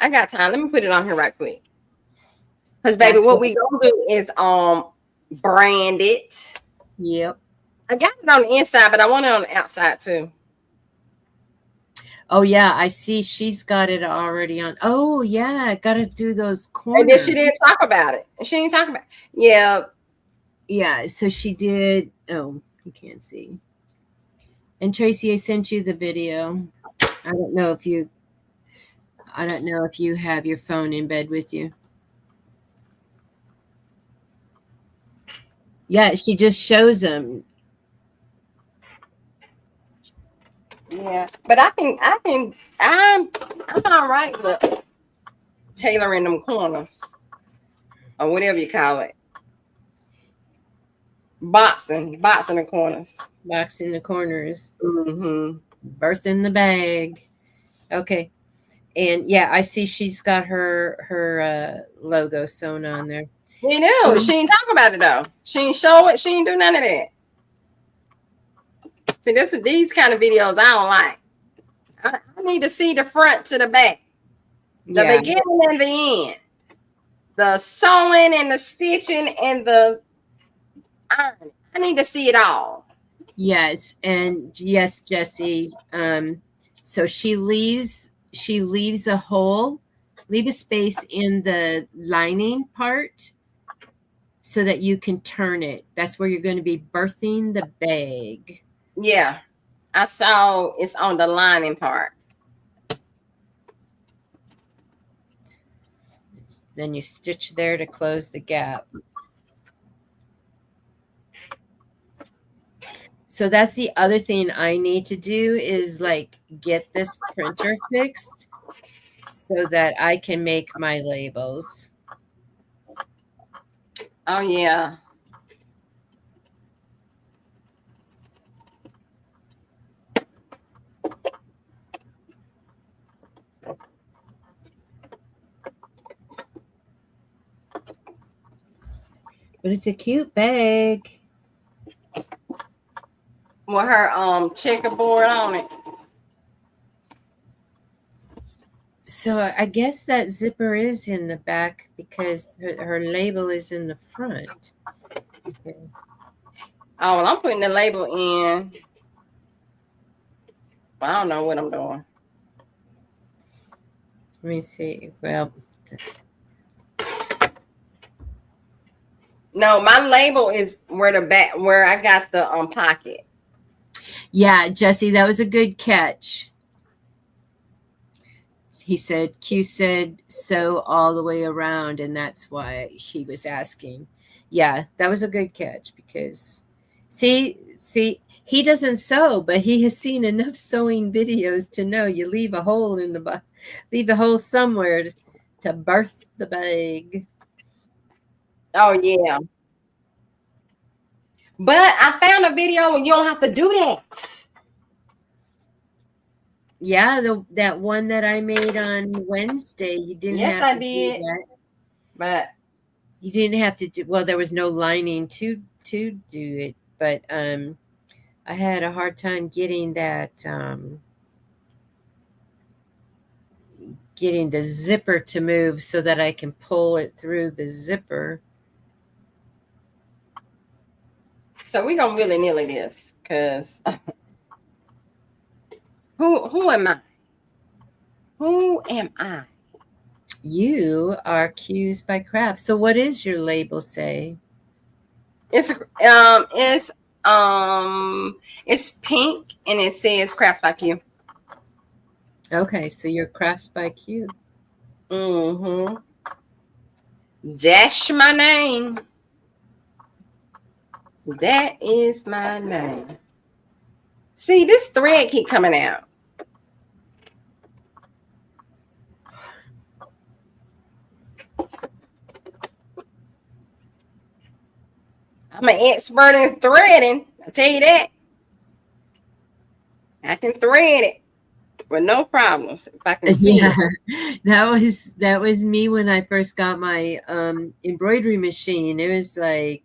I got time. Let me put it on here right quick. Because baby, what we gonna do is brand it. Yep. I got it on the inside, but I want it on the outside too. Oh yeah, I see she's got it already on. Oh yeah, gotta do those corners. And then she didn't talk about it. She didn't talk about it. Yeah. Yeah, so she did. Oh, you can't see. And Tracy, I sent you the video. I don't know if you have your phone in bed with you. Yeah, she just shows them. Yeah, but I'm all right with tailoring them corners or whatever you call it. Boxing the corners. Boxing the corners. Mm-hmm. Birthing the bag. Okay. And yeah, I see she's got her logo sewn on there. You know, she ain't talk about it though. She ain't show it. She ain't do none of that. See, these kind of videos I don't like. I need to see the front to the back, the beginning and the end, the sewing and the stitching and the ironing. I need to see it all. Yes, and yes, Jessie. So she leaves a hole, leave a space in the lining part so that you can turn it. That's where you're going to be birthing the bag. Yeah, I saw it's on the lining part. Then you stitch there to close the gap. So that's the other thing I need to do is like get this printer fixed so that I can make my labels. Oh yeah. But it's a cute bag. With her checkerboard on it. So I guess that zipper is in the back because her label is in the front. Okay. Oh, well, I'm putting the label in. I don't know what I'm doing. Let me see. Well, no, my label is where I got the pocket. Yeah, Jessie, that was a good catch. He said, Q said sew all the way around, and that's why he was asking. Yeah, that was a good catch because see, he doesn't sew, but he has seen enough sewing videos to know you leave a hole somewhere to birth the bag. Oh yeah. But I found a video and you don't have to do that. Yeah, that one that I made on Wednesday, you didn't Yes, have I to do did. that. But You didn't have to do, well, there was no lining to do it, but I had a hard time getting the zipper to move so that I can pull it through the zipper. so we gonna willy-nilly this, because who am I? Who am I? You are Cues by Craft. So what is your label say? It's it's pink and it says Crafts by Q. Okay, so you're Crafts by Q. Mm-hmm. That's my name. That is my name. See, this thread keep coming out. I'm an expert in threading. I tell you that. I can thread it with no problems if I can see Yeah, it. that was me when I first got my embroidery machine. It was like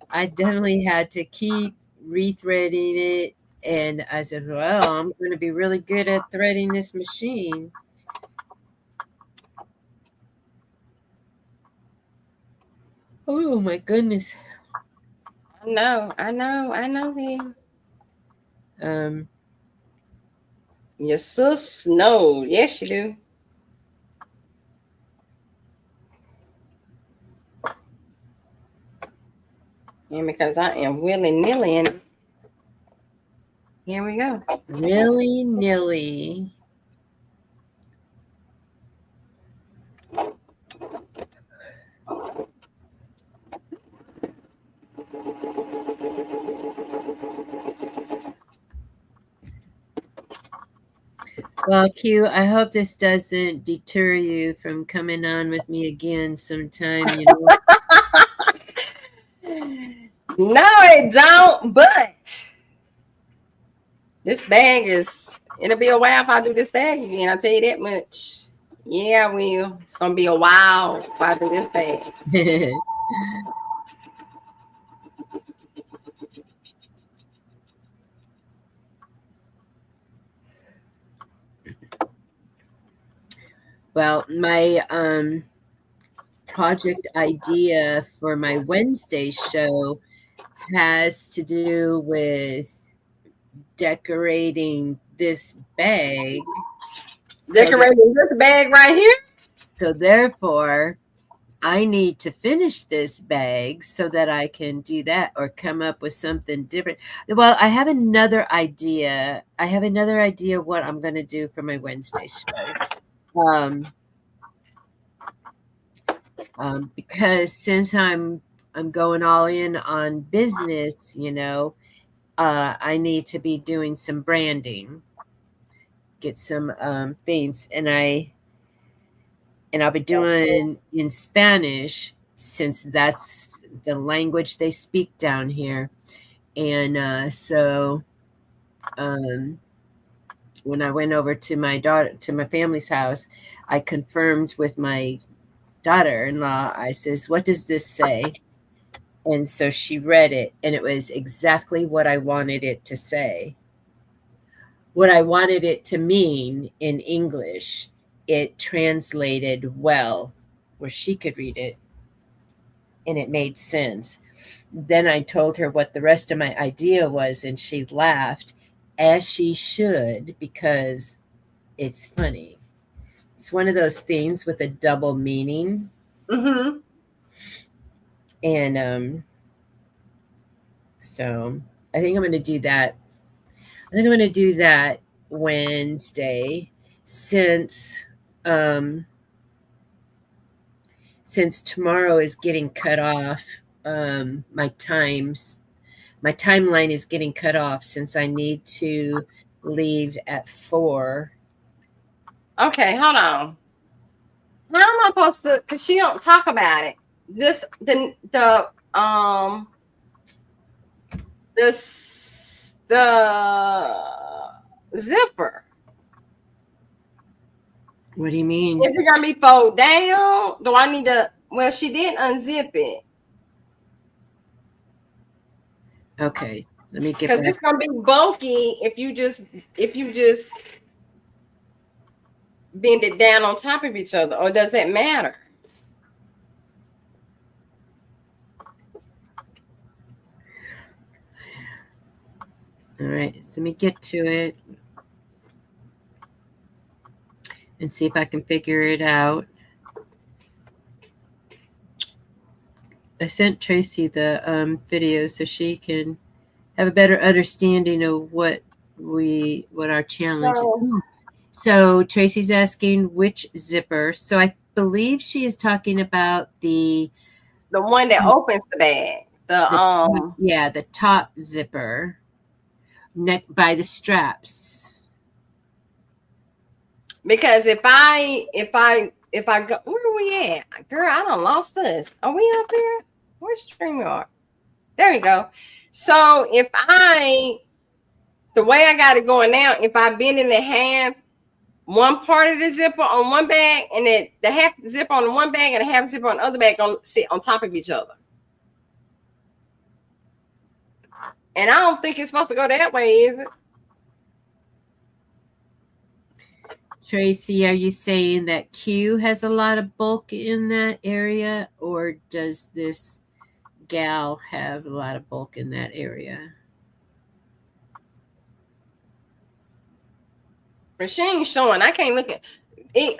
I definitely had to keep rethreading it, and I said, "Well, I'm going to be really good at threading this machine." Oh my goodness. I know him. Um, Your sis no. Yes, you do. And because I am willy-nilly in it. Here we go. willy-nilly. Well, Q, I hope this doesn't deter you from coming on with me again sometime, you know. No, it don't, but this bag is, it'll be a while if I do this bag again. I'll tell you that much. Yeah, I will. It's gonna be a while if I do this bag. Well, my project idea for my Wednesday show has to do with decorating this bag. Decorating this bag right here. So therefore, I need to finish this bag so that I can do that or come up with something different. Well, I have another idea. I have another idea what I'm going to do for my Wednesday show. Because since I'm going all in on business, you know, I need to be doing some branding, get some things, and I'll be doing in Spanish since that's the language they speak down here. And so when I went over to my family's house, I confirmed with my daughter-in-law. I says, "What does this say?" And so she read it, and it was exactly what I wanted it to say. What I wanted it to mean in English, it translated well, where she could read it, and it made sense. Then I told her what the rest of my idea was, and she laughed, as she should, because it's funny. It's one of those things with a double meaning. Mm-hmm. And so I think I'm going to do that. I think I'm going to do that Wednesday since um, since tomorrow is getting cut off. My timeline is getting cut off since I need to leave at 4. Okay, hold on. How am I supposed to? Cause she don't talk about it. This the zipper. What do you mean? Is it gonna be fold down? Do I need to? Well, she did unzip it. Okay, let me get because back. it's gonna be bulky if you just bend it down on top of each other. Or does that matter? All right, so let me get to it and see if I can figure it out. I sent Tracy the video so she can have a better understanding of what our challenge is. So Tracy's asking which zipper. So I believe she is talking about the one that opens the bag. The top zipper neck by the straps. Because if I go, where are we at? Girl, I done lost us. Are we up here? Where's StreamYard? There you go. So the way I got it going now, if I bend it in half, one part of the zipper on one bag, and then the half zipper on one bag and the half zipper on the other bag gonna sit on top of each other. And I don't think it's supposed to go that way, is it? Tracy, are you saying that Q has a lot of bulk in that area, or does this gal have a lot of bulk in that area? But she ain't showing. I can't look at it.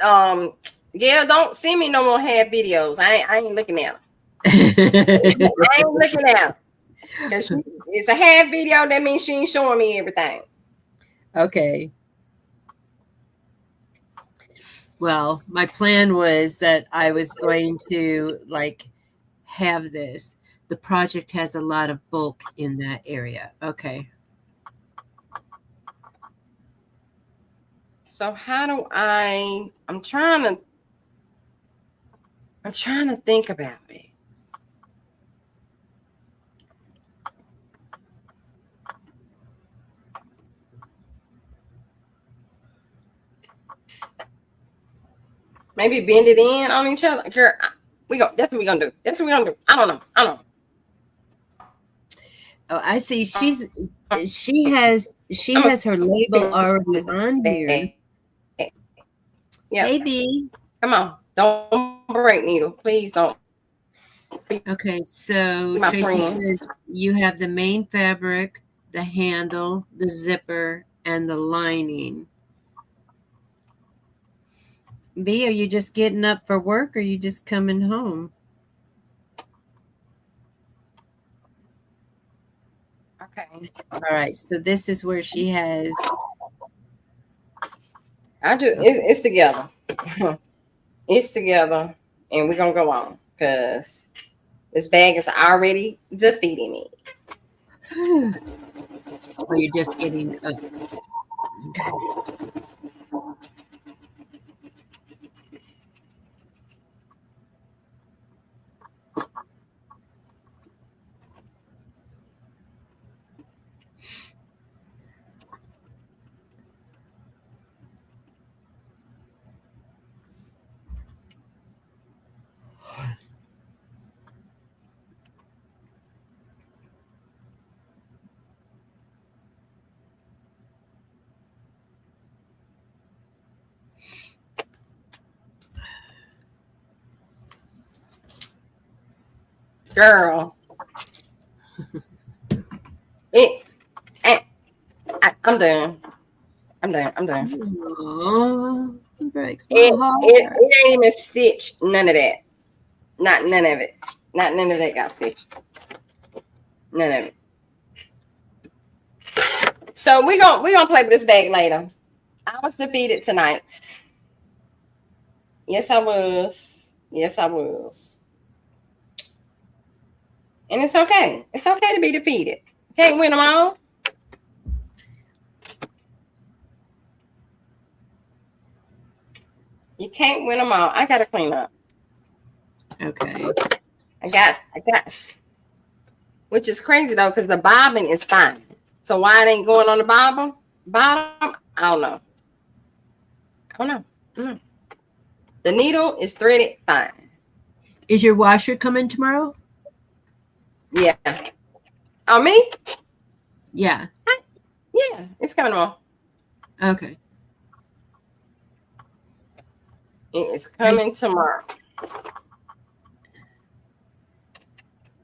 Yeah, don't send me no more half videos. I ain't looking at them. I ain't looking at them. Because it's a half video. That means she ain't showing me everything. Okay. Well, my plan was that I was going to have this. The project has a lot of bulk in that area. Okay. So how do I'm trying to think about it. Maybe bend it in on each other. Girl, that's what we're gonna do. That's what we're gonna do. I don't know. Oh, I see. She has her label already on here. Yeah. Hey, B. Come on. Don't break, needle. Please don't. Okay, so Tracy says you have the main fabric, the handle, the zipper, and the lining. B, are you just getting up for work, or are you just coming home? Okay. All right, so this is where she has. It's together. It's together, and we're gonna go on because this bag is already defeating me. Or you're just getting up. Okay. Girl. I'm done. Oh, breaks my It heart. ain't even stitched. None of that. None of it. None of that got stitched. None of it. So we're gonna play with this bag later. I was defeated tonight. Yes, I was. And it's okay. It's okay to be defeated. Can't win them all. You can't win them all. I gotta clean up. Okay. I got. Which is crazy though, because the bobbin is fine. So why it ain't going on the bottom? I don't know. The needle is threaded fine. Is your washer coming tomorrow? Yeah. On me? Yeah. Yeah, it's coming tomorrow. Okay. It is coming tomorrow.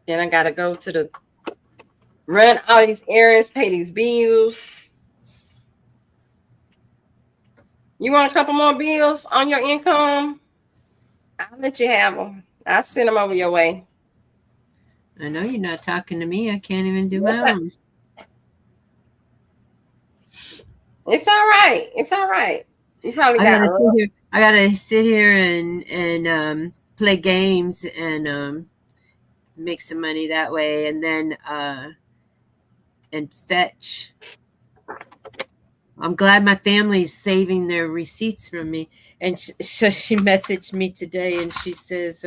Then I gotta go to the run all these errands, pay these bills. You want a couple more bills on your income? I'll let you have them. I'll send them over your way. I know you're not talking to me. I can't even do my own. It's all right. It's all right. You probably I gotta got. sit here. I gotta sit here and play games and make some money that way, and then and fetch. I'm glad my family's saving their receipts from me. And so she messaged me today, and she says,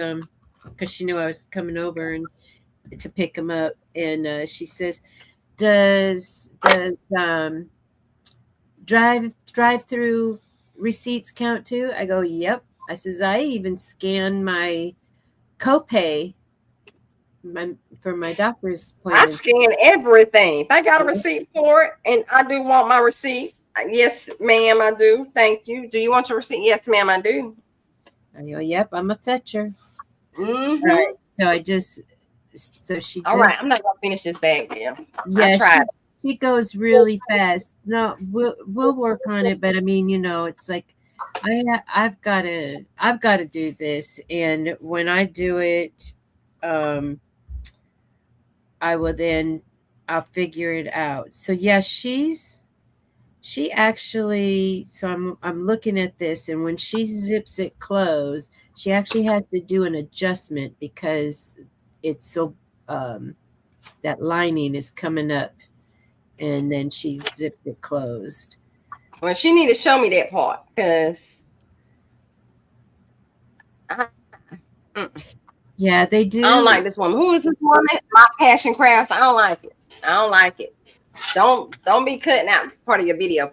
because she knew I was coming over and to pick them up, and she says, "Does drive through receipts count too?" I go, "Yep." I says, "I even scan my copay for my doctor's I appointment." scan everything. If I got a receipt for it, and I do want my receipt. Yes, ma'am, I do. Thank you. Do you want your receipt? Yes, ma'am, I do. I go, "Yep, I'm a fetcher." Mm-hmm. All right. So she All does. right, I'm not gonna finish this bag, ma'am. Yeah, I tried. she goes really fast. No, we'll work on it, but I mean, it's like I've got to do this, and when I do it, um, I'll figure it out. So yeah, she actually. So I'm looking at this, and when she zips it closed, she actually has to do an adjustment because it's so that lining is coming up, and then she zipped it closed. Well, she need to show me that part because Yeah, they do. I don't like this woman. Who is this woman? My passion crafts. I don't like it. I don't like it. Don't be cutting out part of your video.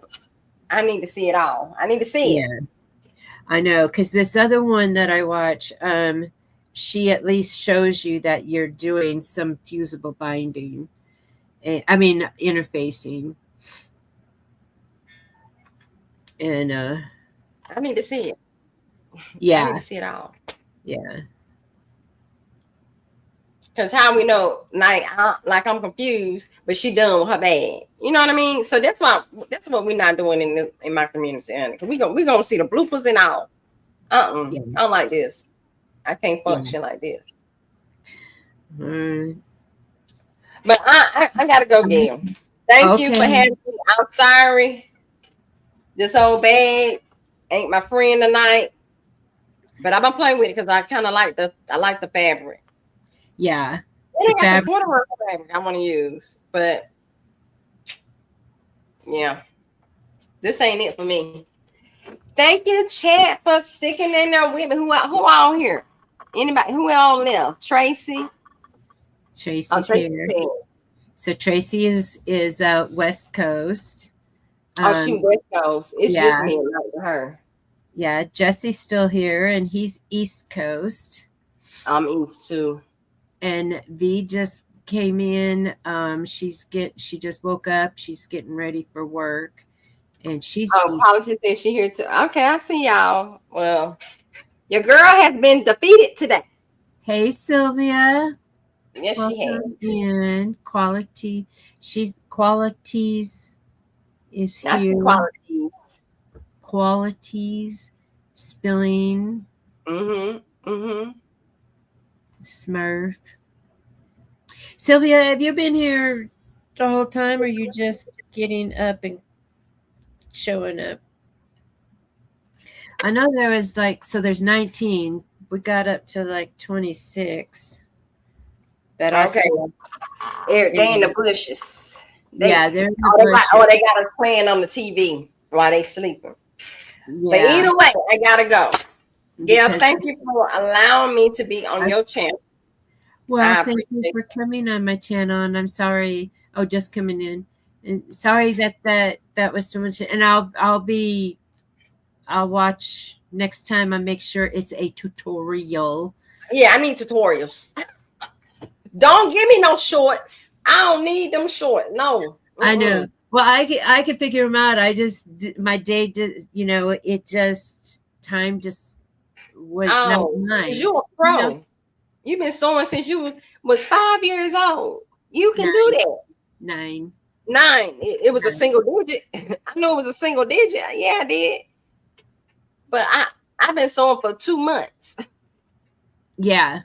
I need to see it all. I need to see it. I know, because this other one that I watch, she at least shows you that you're doing some fusible binding. I mean, interfacing. And I need to see it. yeah, I need to see it all. yeah. Because how we know, like I'm confused, but she done with her bag. You know what I mean? So that's what we're not doing in my community. Because we gonna see the bloopers and all. Yeah. I don't like this. I can't function like this. But I gotta go get him. Thank you for having me. I'm sorry. This old bag ain't my friend tonight. But I've been playing with it because I kind of like the fabric. Yeah. I got some corduroy fabric I want to use, but yeah, this ain't it for me. Thank you, chat, for sticking in there with me. Who all here? Anybody? Who all left? Tracy. Tracy's here. So Tracy is West Coast. She West Coast. It's just me and not her. Yeah, Jesse's still here, and he's East Coast. I'm East too. And V just came in. She just woke up. She's getting ready for work, and she's. Apologies that she here too. Okay, I see y'all. Well, your girl has been defeated today. Hey, Sylvia. Yes, she has. And quality. Qualities is That's here. Qualities. Qualities. Spilling. Mm-hmm. Smurf. Sylvia, have you been here the whole time, or are you just getting up and showing up? I know there was there's 19. We got up to 26. Okay. They in the bushes. They're in the bushes. They got us playing on the TV while they sleeping. Yeah. But either way, I gotta go. Yeah, thank you for allowing me to be on your channel. Well, thank you for coming on my channel, and I'm sorry. Oh, just coming in, and sorry that was so much. And I'll watch next time I make sure it's a tutorial. Yeah, I need tutorials. Don't give me no shorts. I don't need them shorts. No. I know. Well, I can figure them out. I just my day did, it just time just was not mine. You're a pro. You've been sewing since you was 5 years old. You can do that. 9. It was 9. A single digit. I know it was a single digit. Yeah, I did. But I've been sewing for 2 months. Yeah.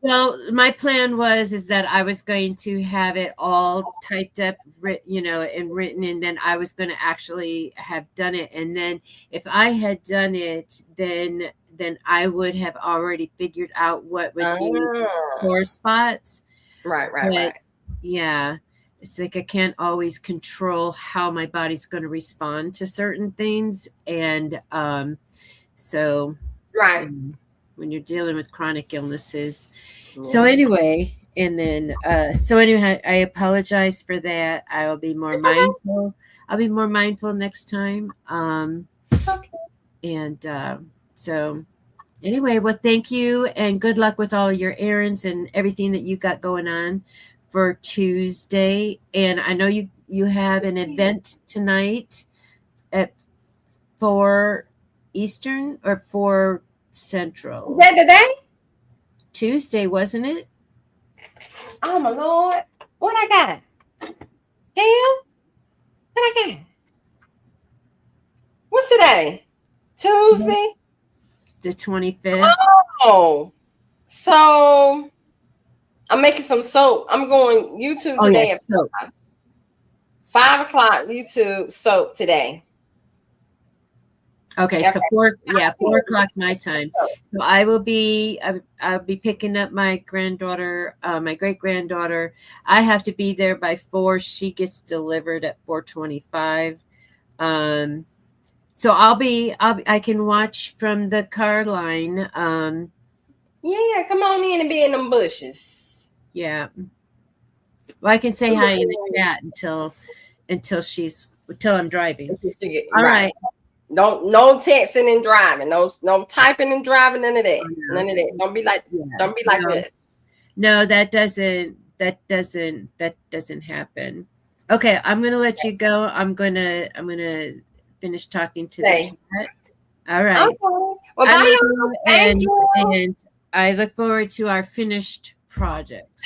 So my plan is that I was going to have it all typed up, and written, and then I was going to actually have done it. And then if I had done it, then I would have already figured out what would be sore spots. Right. Yeah. It's like I can't always control how my body's going to respond to certain things. And so right. When you're dealing with chronic illnesses. So anyway, and then I apologize for that. I'll be more mindful. Okay. I'll be more mindful next time. Okay. And so anyway, well, thank you and good luck with all your errands and everything that you got going on for Tuesday. And I know you have an event tonight at 4 Eastern or 4 Central. Is that today? Tuesday, wasn't it? Oh my Lord. What I got? Damn. What I got? What's today? Tuesday? The 25th. Oh. So I'm making some soap. I'm going YouTube today at 5 o'clock YouTube soap today. Okay, so 4 o'clock my time. So I'll be picking up my granddaughter, my great granddaughter. I have to be there by 4. She gets delivered at 4:25. So I can watch from the car line. Yeah, come on in and be in them bushes. Yeah. Well, I can say hi in the chat until I'm driving. All right. No texting and driving. No typing and driving. None of that. None of that. Don't be like that. No, that doesn't happen. Okay, I'm gonna let you go. I'm gonna finish talking to the chat. All right. Okay. Well, bye. And I look forward to our finished projects.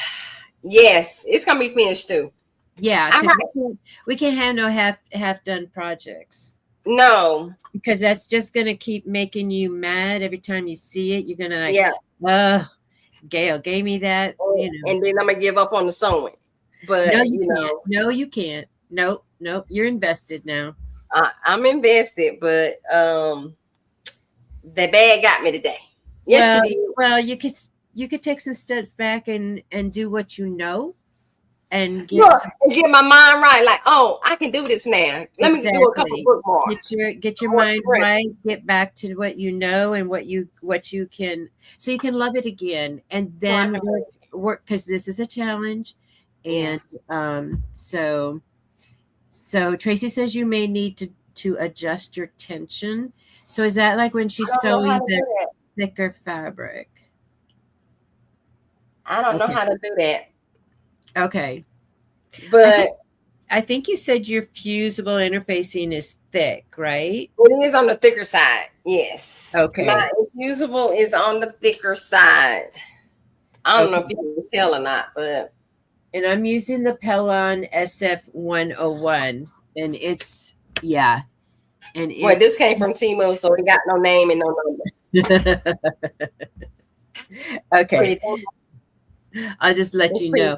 Yes, it's gonna be finished too. Yeah, because we can't have no half done projects. No, because that's just gonna keep making you mad every time you see it. You're gonna Gail gave me that, and then I'm gonna give up on the sewing. But no, you can't. No, you can't. Nope. You're invested now. I'm invested, but the bag got me today. Yes, she did. Well, you could take some steps back and do what you know. And get my mind right. Like, oh, I can do this now. Let me do a couple bookmarks. Get your mind right. Get back to what you know and what you can, so you can love it again. And then work because this is a challenge. And so Tracy says you may need to adjust your tension. So is that like when she's sewing the thicker fabric? I don't know how to do that. Okay. But I think you said your fusible interfacing is thick, right? It is on the thicker side. Yes. Okay. My fusible is on the thicker side. I don't know if you can tell or not, but. And I'm using the Pellon SF101, and it's And well, this came from Temu, so it got no name and no number. Okay. I'll just let you know.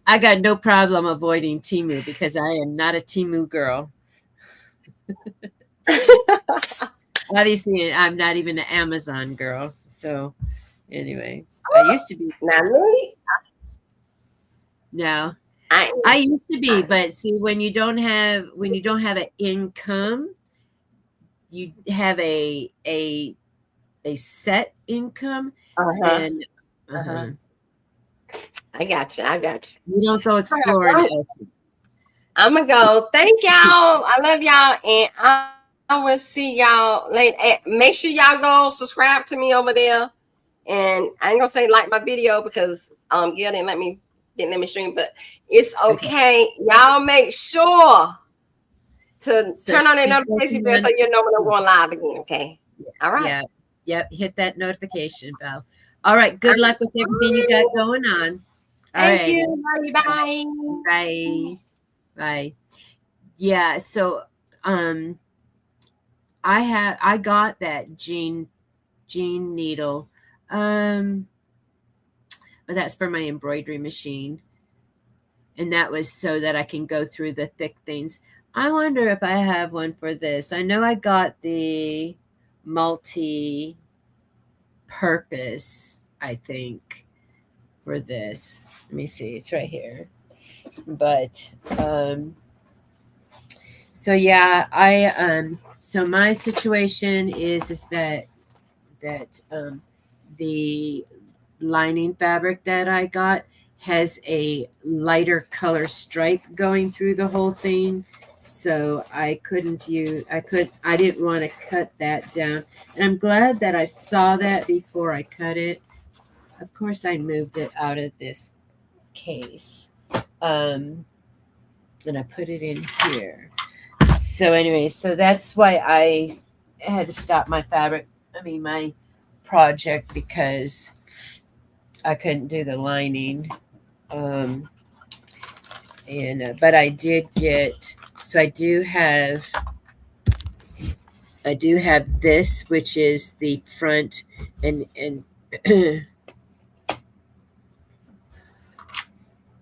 I got no problem avoiding Temu because I am not a Temu girl. Obviously, I'm not even an Amazon girl. So, anyway, I used to be. Not me. No, I used to be, but see, when you don't have an income, you have a set income, and I got you. You don't go exploring. I'm gonna go. Thank y'all. I love y'all, and will see y'all later. Make sure y'all go subscribe to me over there. And I ain't gonna say like my video because Gail didn't let me stream, but it's okay. Y'all make sure to turn on that notification bell so you know when I'm going live again. Okay. All right. Yeah. Yep. Hit that notification bell. All right. Good luck with everything you got going on. Thank you. Bye. Bye. Bye. Yeah. So I got that jean needle. But that's for my embroidery machine. And that was so that I can go through the thick things. I wonder if I have one for this. I know I got the multi-purpose, I think, for this. Let me see. It's right here. But so yeah, so my situation is that the lining fabric that I got has a lighter color stripe going through the whole thing. So I didn't want to cut that down. And I'm glad that I saw that before I cut it. Of course, I moved it out of this case. And I put it in here. So anyway, so that's why I had to stop my project because I couldn't do the lining. But I did get, so I do have this, which is the front and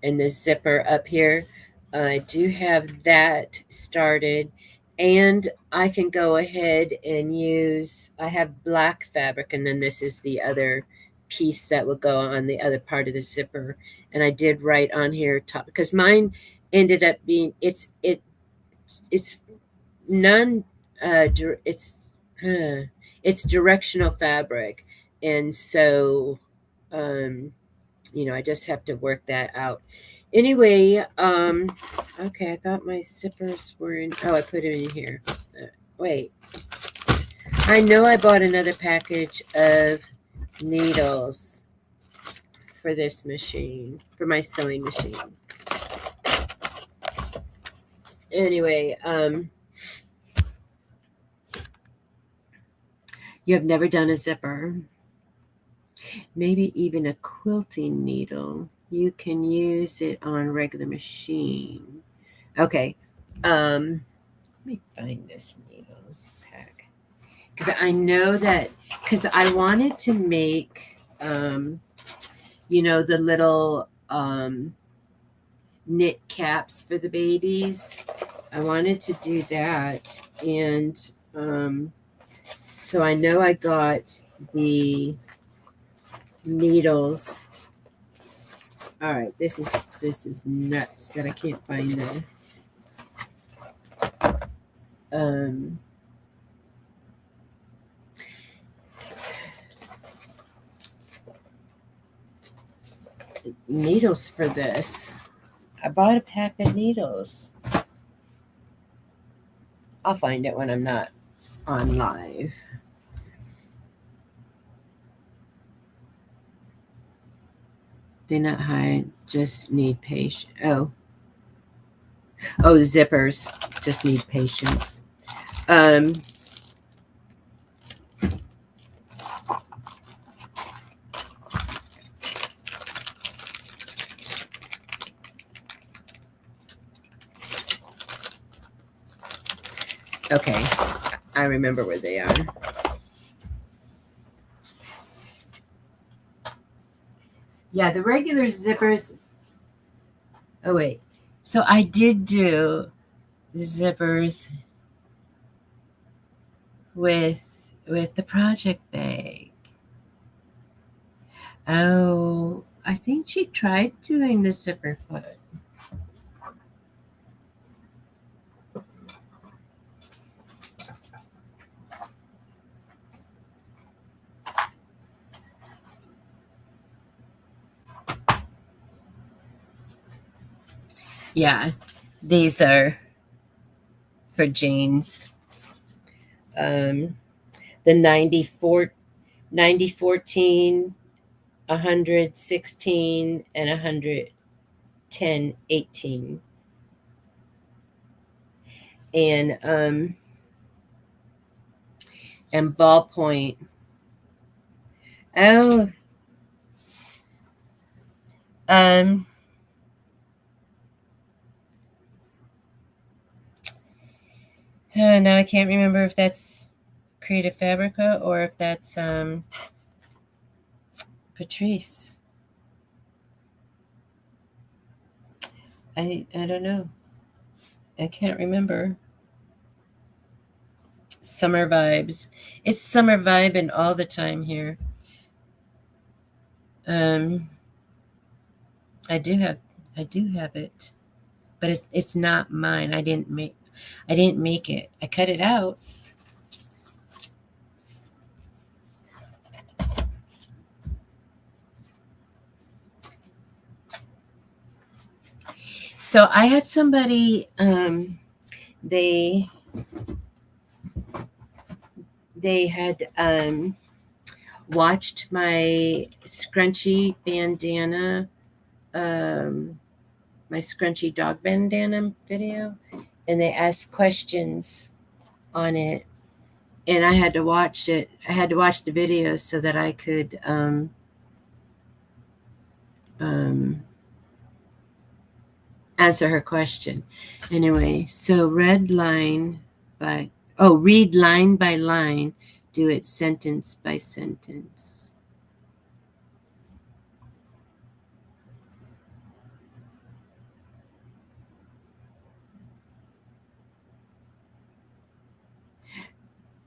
and the zipper up here. I do have that started, and I can go ahead and use, I have black fabric, and then this is the other piece that will go on the other part of the zipper. And I did write on here top, because mine ended up being, it's none, it's directional fabric. And so, I just have to work that out. Anyway, okay, I thought my zippers were in, I put them in here. Wait, I know I bought another package of needles for this machine, for my sewing machine. Anyway, you have never done a zipper, maybe even a quilting needle. You can use it on regular machine. Okay, let me find this needle pack, because I know that, because I wanted to make, the little knit caps for the babies. I wanted to do that, and so I know I got the needles. All right, this is nuts that I can't find the needles for this. I bought a pack of needles. I'll find it when I'm not on live. They're not high, just need patience. Oh, zippers just need patience. Okay, I remember where they are. Yeah, the regular zippers. Oh, wait. So I did do zippers with the project bag. Oh, I think she tried doing the zipper foot. Yeah, these are for jeans. the 94, 9014, 116, and 11018. And ballpoint. Oh, um, now I can't remember if that's Creative Fabrica or if that's Patrice. I don't know. I can't remember. Summer vibes. It's summer vibing all the time here. I do have it, but it's not mine. I didn't make it. I cut it out. So I had somebody they had watched my scrunchy bandana, my scrunchy dog bandana video, and they asked questions on it, and I had to watch it. I had to watch the video so that I could answer her question. Anyway, so read line by line, do it sentence by sentence.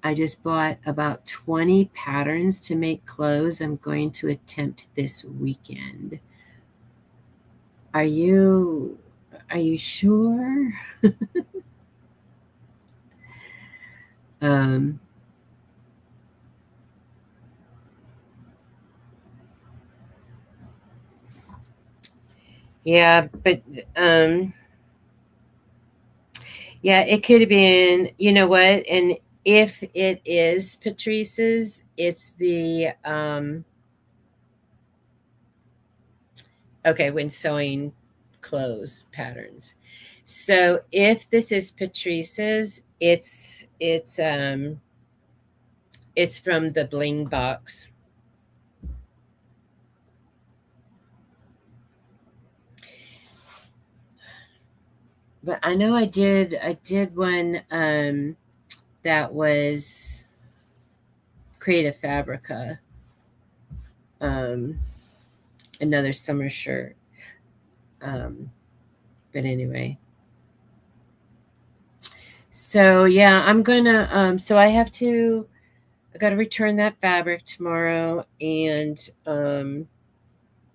I just bought about 20 patterns to make clothes I'm going to attempt this weekend. Are you sure? Yeah, but yeah, it could have been, you know what? And if it is Patrice's, it's the okay, when sewing clothes patterns. So if this is Patrice's, it's from the Bling box. But I know I did one that was Creative Fabrica. Another summer shirt. But anyway. So yeah, I'm gonna so I gotta return that fabric tomorrow and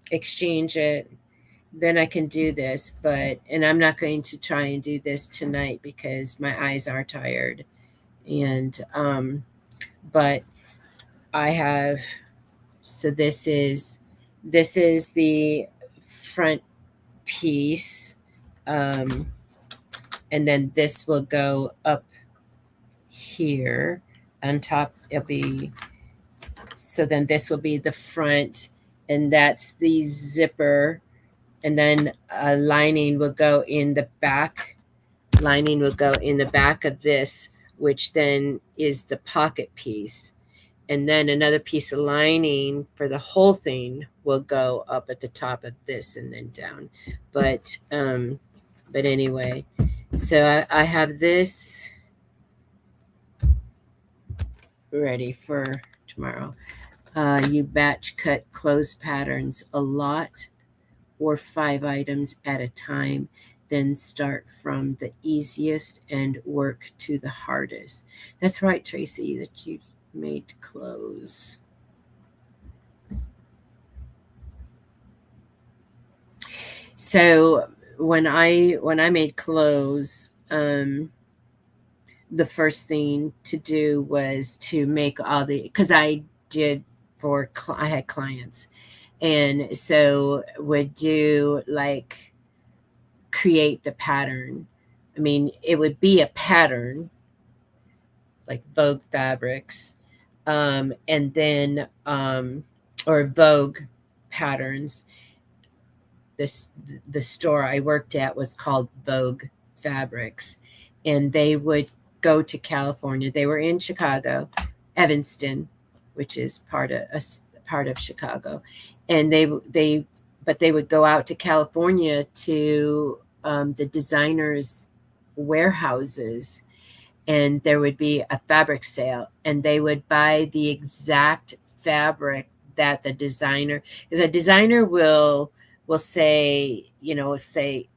exchange it. Then I can do this, and I'm not going to try and do this tonight because my eyes are tired. And but I have, so this is the front piece, and then this will go up here on top. It'll be, so then this will be the front, and that's the zipper, and then a lining will go in the back. Lining will go in the back of this, which then is the pocket piece. And then another piece of lining for the whole thing will go up at the top of this and then down. But anyway, so I have this ready for tomorrow. You batch cut clothes patterns a lot or 5 items at a time, then start from the easiest and work to the hardest. That's right, Tracy, that you made clothes. So when I made clothes, the first thing to do was to make all the, because I had clients, and so would do like create the pattern. I mean, it would be a pattern, like Vogue fabrics, and then or Vogue patterns. This the store I worked at was called Vogue Fabrics, and they would go to California. They were in Chicago, Evanston, which is part of Chicago, and they would go out to California to the designers' warehouses, and there would be a fabric sale, and they would buy the exact fabric that the designer, because a designer will say, say,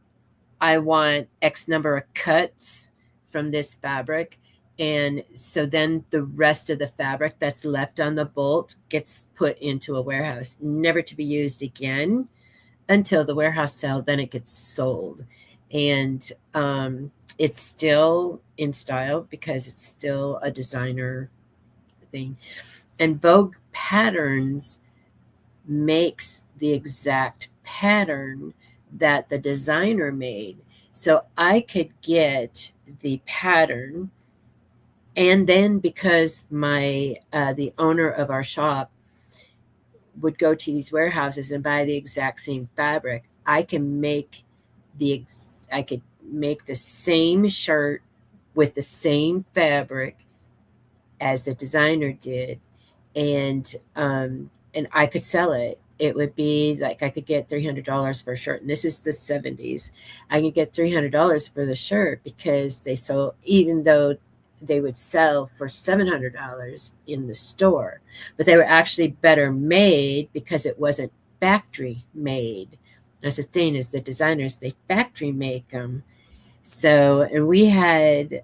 I want X number of cuts from this fabric. And so then the rest of the fabric that's left on the bolt gets put into a warehouse, never to be used again until the warehouse sale. Then it gets sold. And it's still in style because it's still a designer thing. And Vogue Patterns makes the exact pattern that the designer made. So I could get the pattern, and then because the owner of our shop would go to these warehouses and buy the exact same fabric, I could make the same shirt with the same fabric as the designer did, and I could sell it. It would be like I could get $300 for a shirt, and this is the 70s. I could get $300 for the shirt because they sold, even though they would sell for $700 in the store, but they were actually better made because it wasn't factory made. That's the thing, is the designers, they factory make them. So, and we had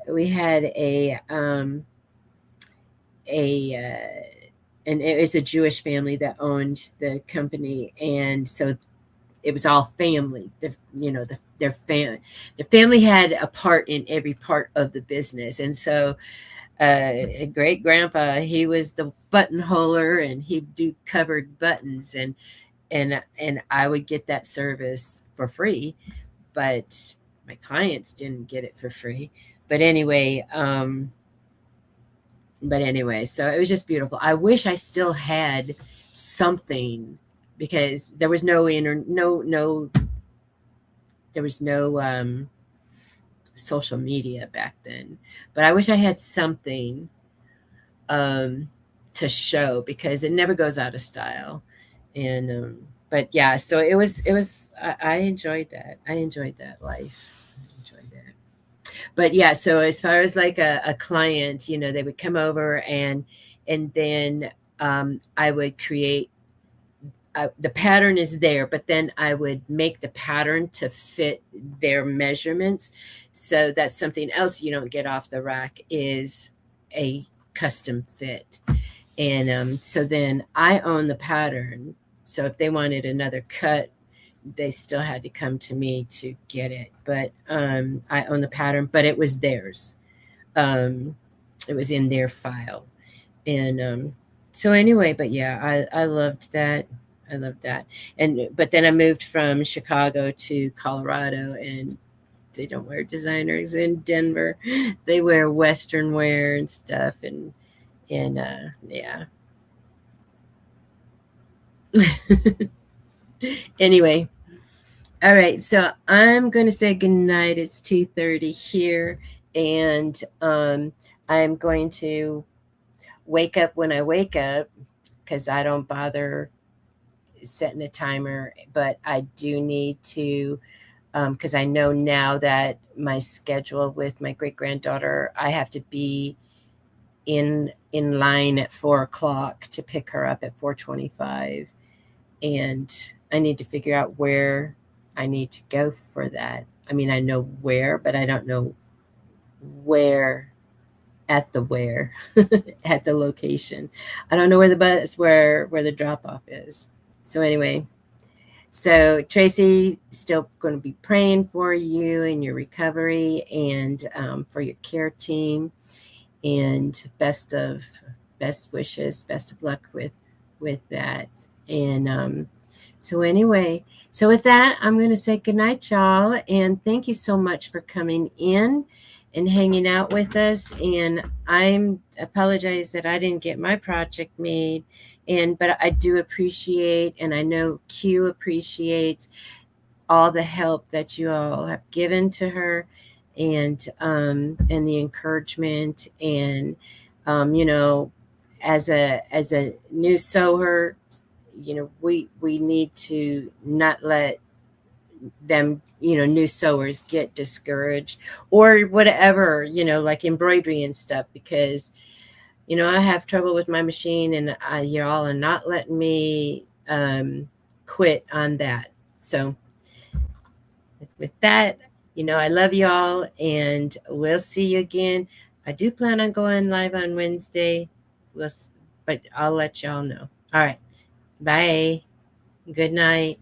and it was a Jewish family that owned the company, and so it was all family. Their family had a part in every part of the business, and so great grandpa, he was the buttonholer, and he'd do covered buttons, and I would get that service for free, but my clients didn't get it for free. But anyway, so it was just beautiful. I wish I still had something, because there was no there was no social media back then. But I wish I had something to show, because it never goes out of style. And but yeah, so I enjoyed that. I enjoyed that life. I enjoyed that. But yeah, so as far as like a client, they would come over, and then I would create, the pattern is there, but then I would make the pattern to fit their measurements. So that's something else you don't get off the rack, is a custom fit. And so then I own the pattern. So if they wanted another cut, they still had to come to me to get it. But I own the pattern, but it was theirs. It was in their file. And so anyway, but yeah, I loved that. I loved that. But then I moved from Chicago to Colorado, and they don't wear designers in Denver. They wear Western wear and stuff, and yeah. Anyway, all right. So I'm going to say goodnight. It's 2:30 here, and I'm going to wake up when I wake up, because I don't bother setting a timer, but I do need to, because I know now that my schedule with my great granddaughter, I have to be in line at 4 o'clock to pick her up at 4:25, and I need to figure out where I need to go for that. I mean, I know where, but I don't know where at the at the location. I don't know where the bus where the drop off is. So anyway, so Tracy, still going to be praying for you and your recovery, and for your care team, and best wishes, best of luck with that. And so anyway, so with that, I'm going to say goodnight, y'all, and thank you so much for coming in. and hanging out with us. And I apologize that I didn't get my project made. But I do appreciate, and I know Q appreciates all the help that you all have given to her, and the encouragement, and as a new sewer, we need to not let them, new sewers get discouraged or whatever, like embroidery and stuff, because I have trouble with my machine, and y'all are not letting me quit on that. So with that, I love y'all, and we'll see you again. I do plan on going live on Wednesday, but I'll let y'all know. All right. Bye. Good night.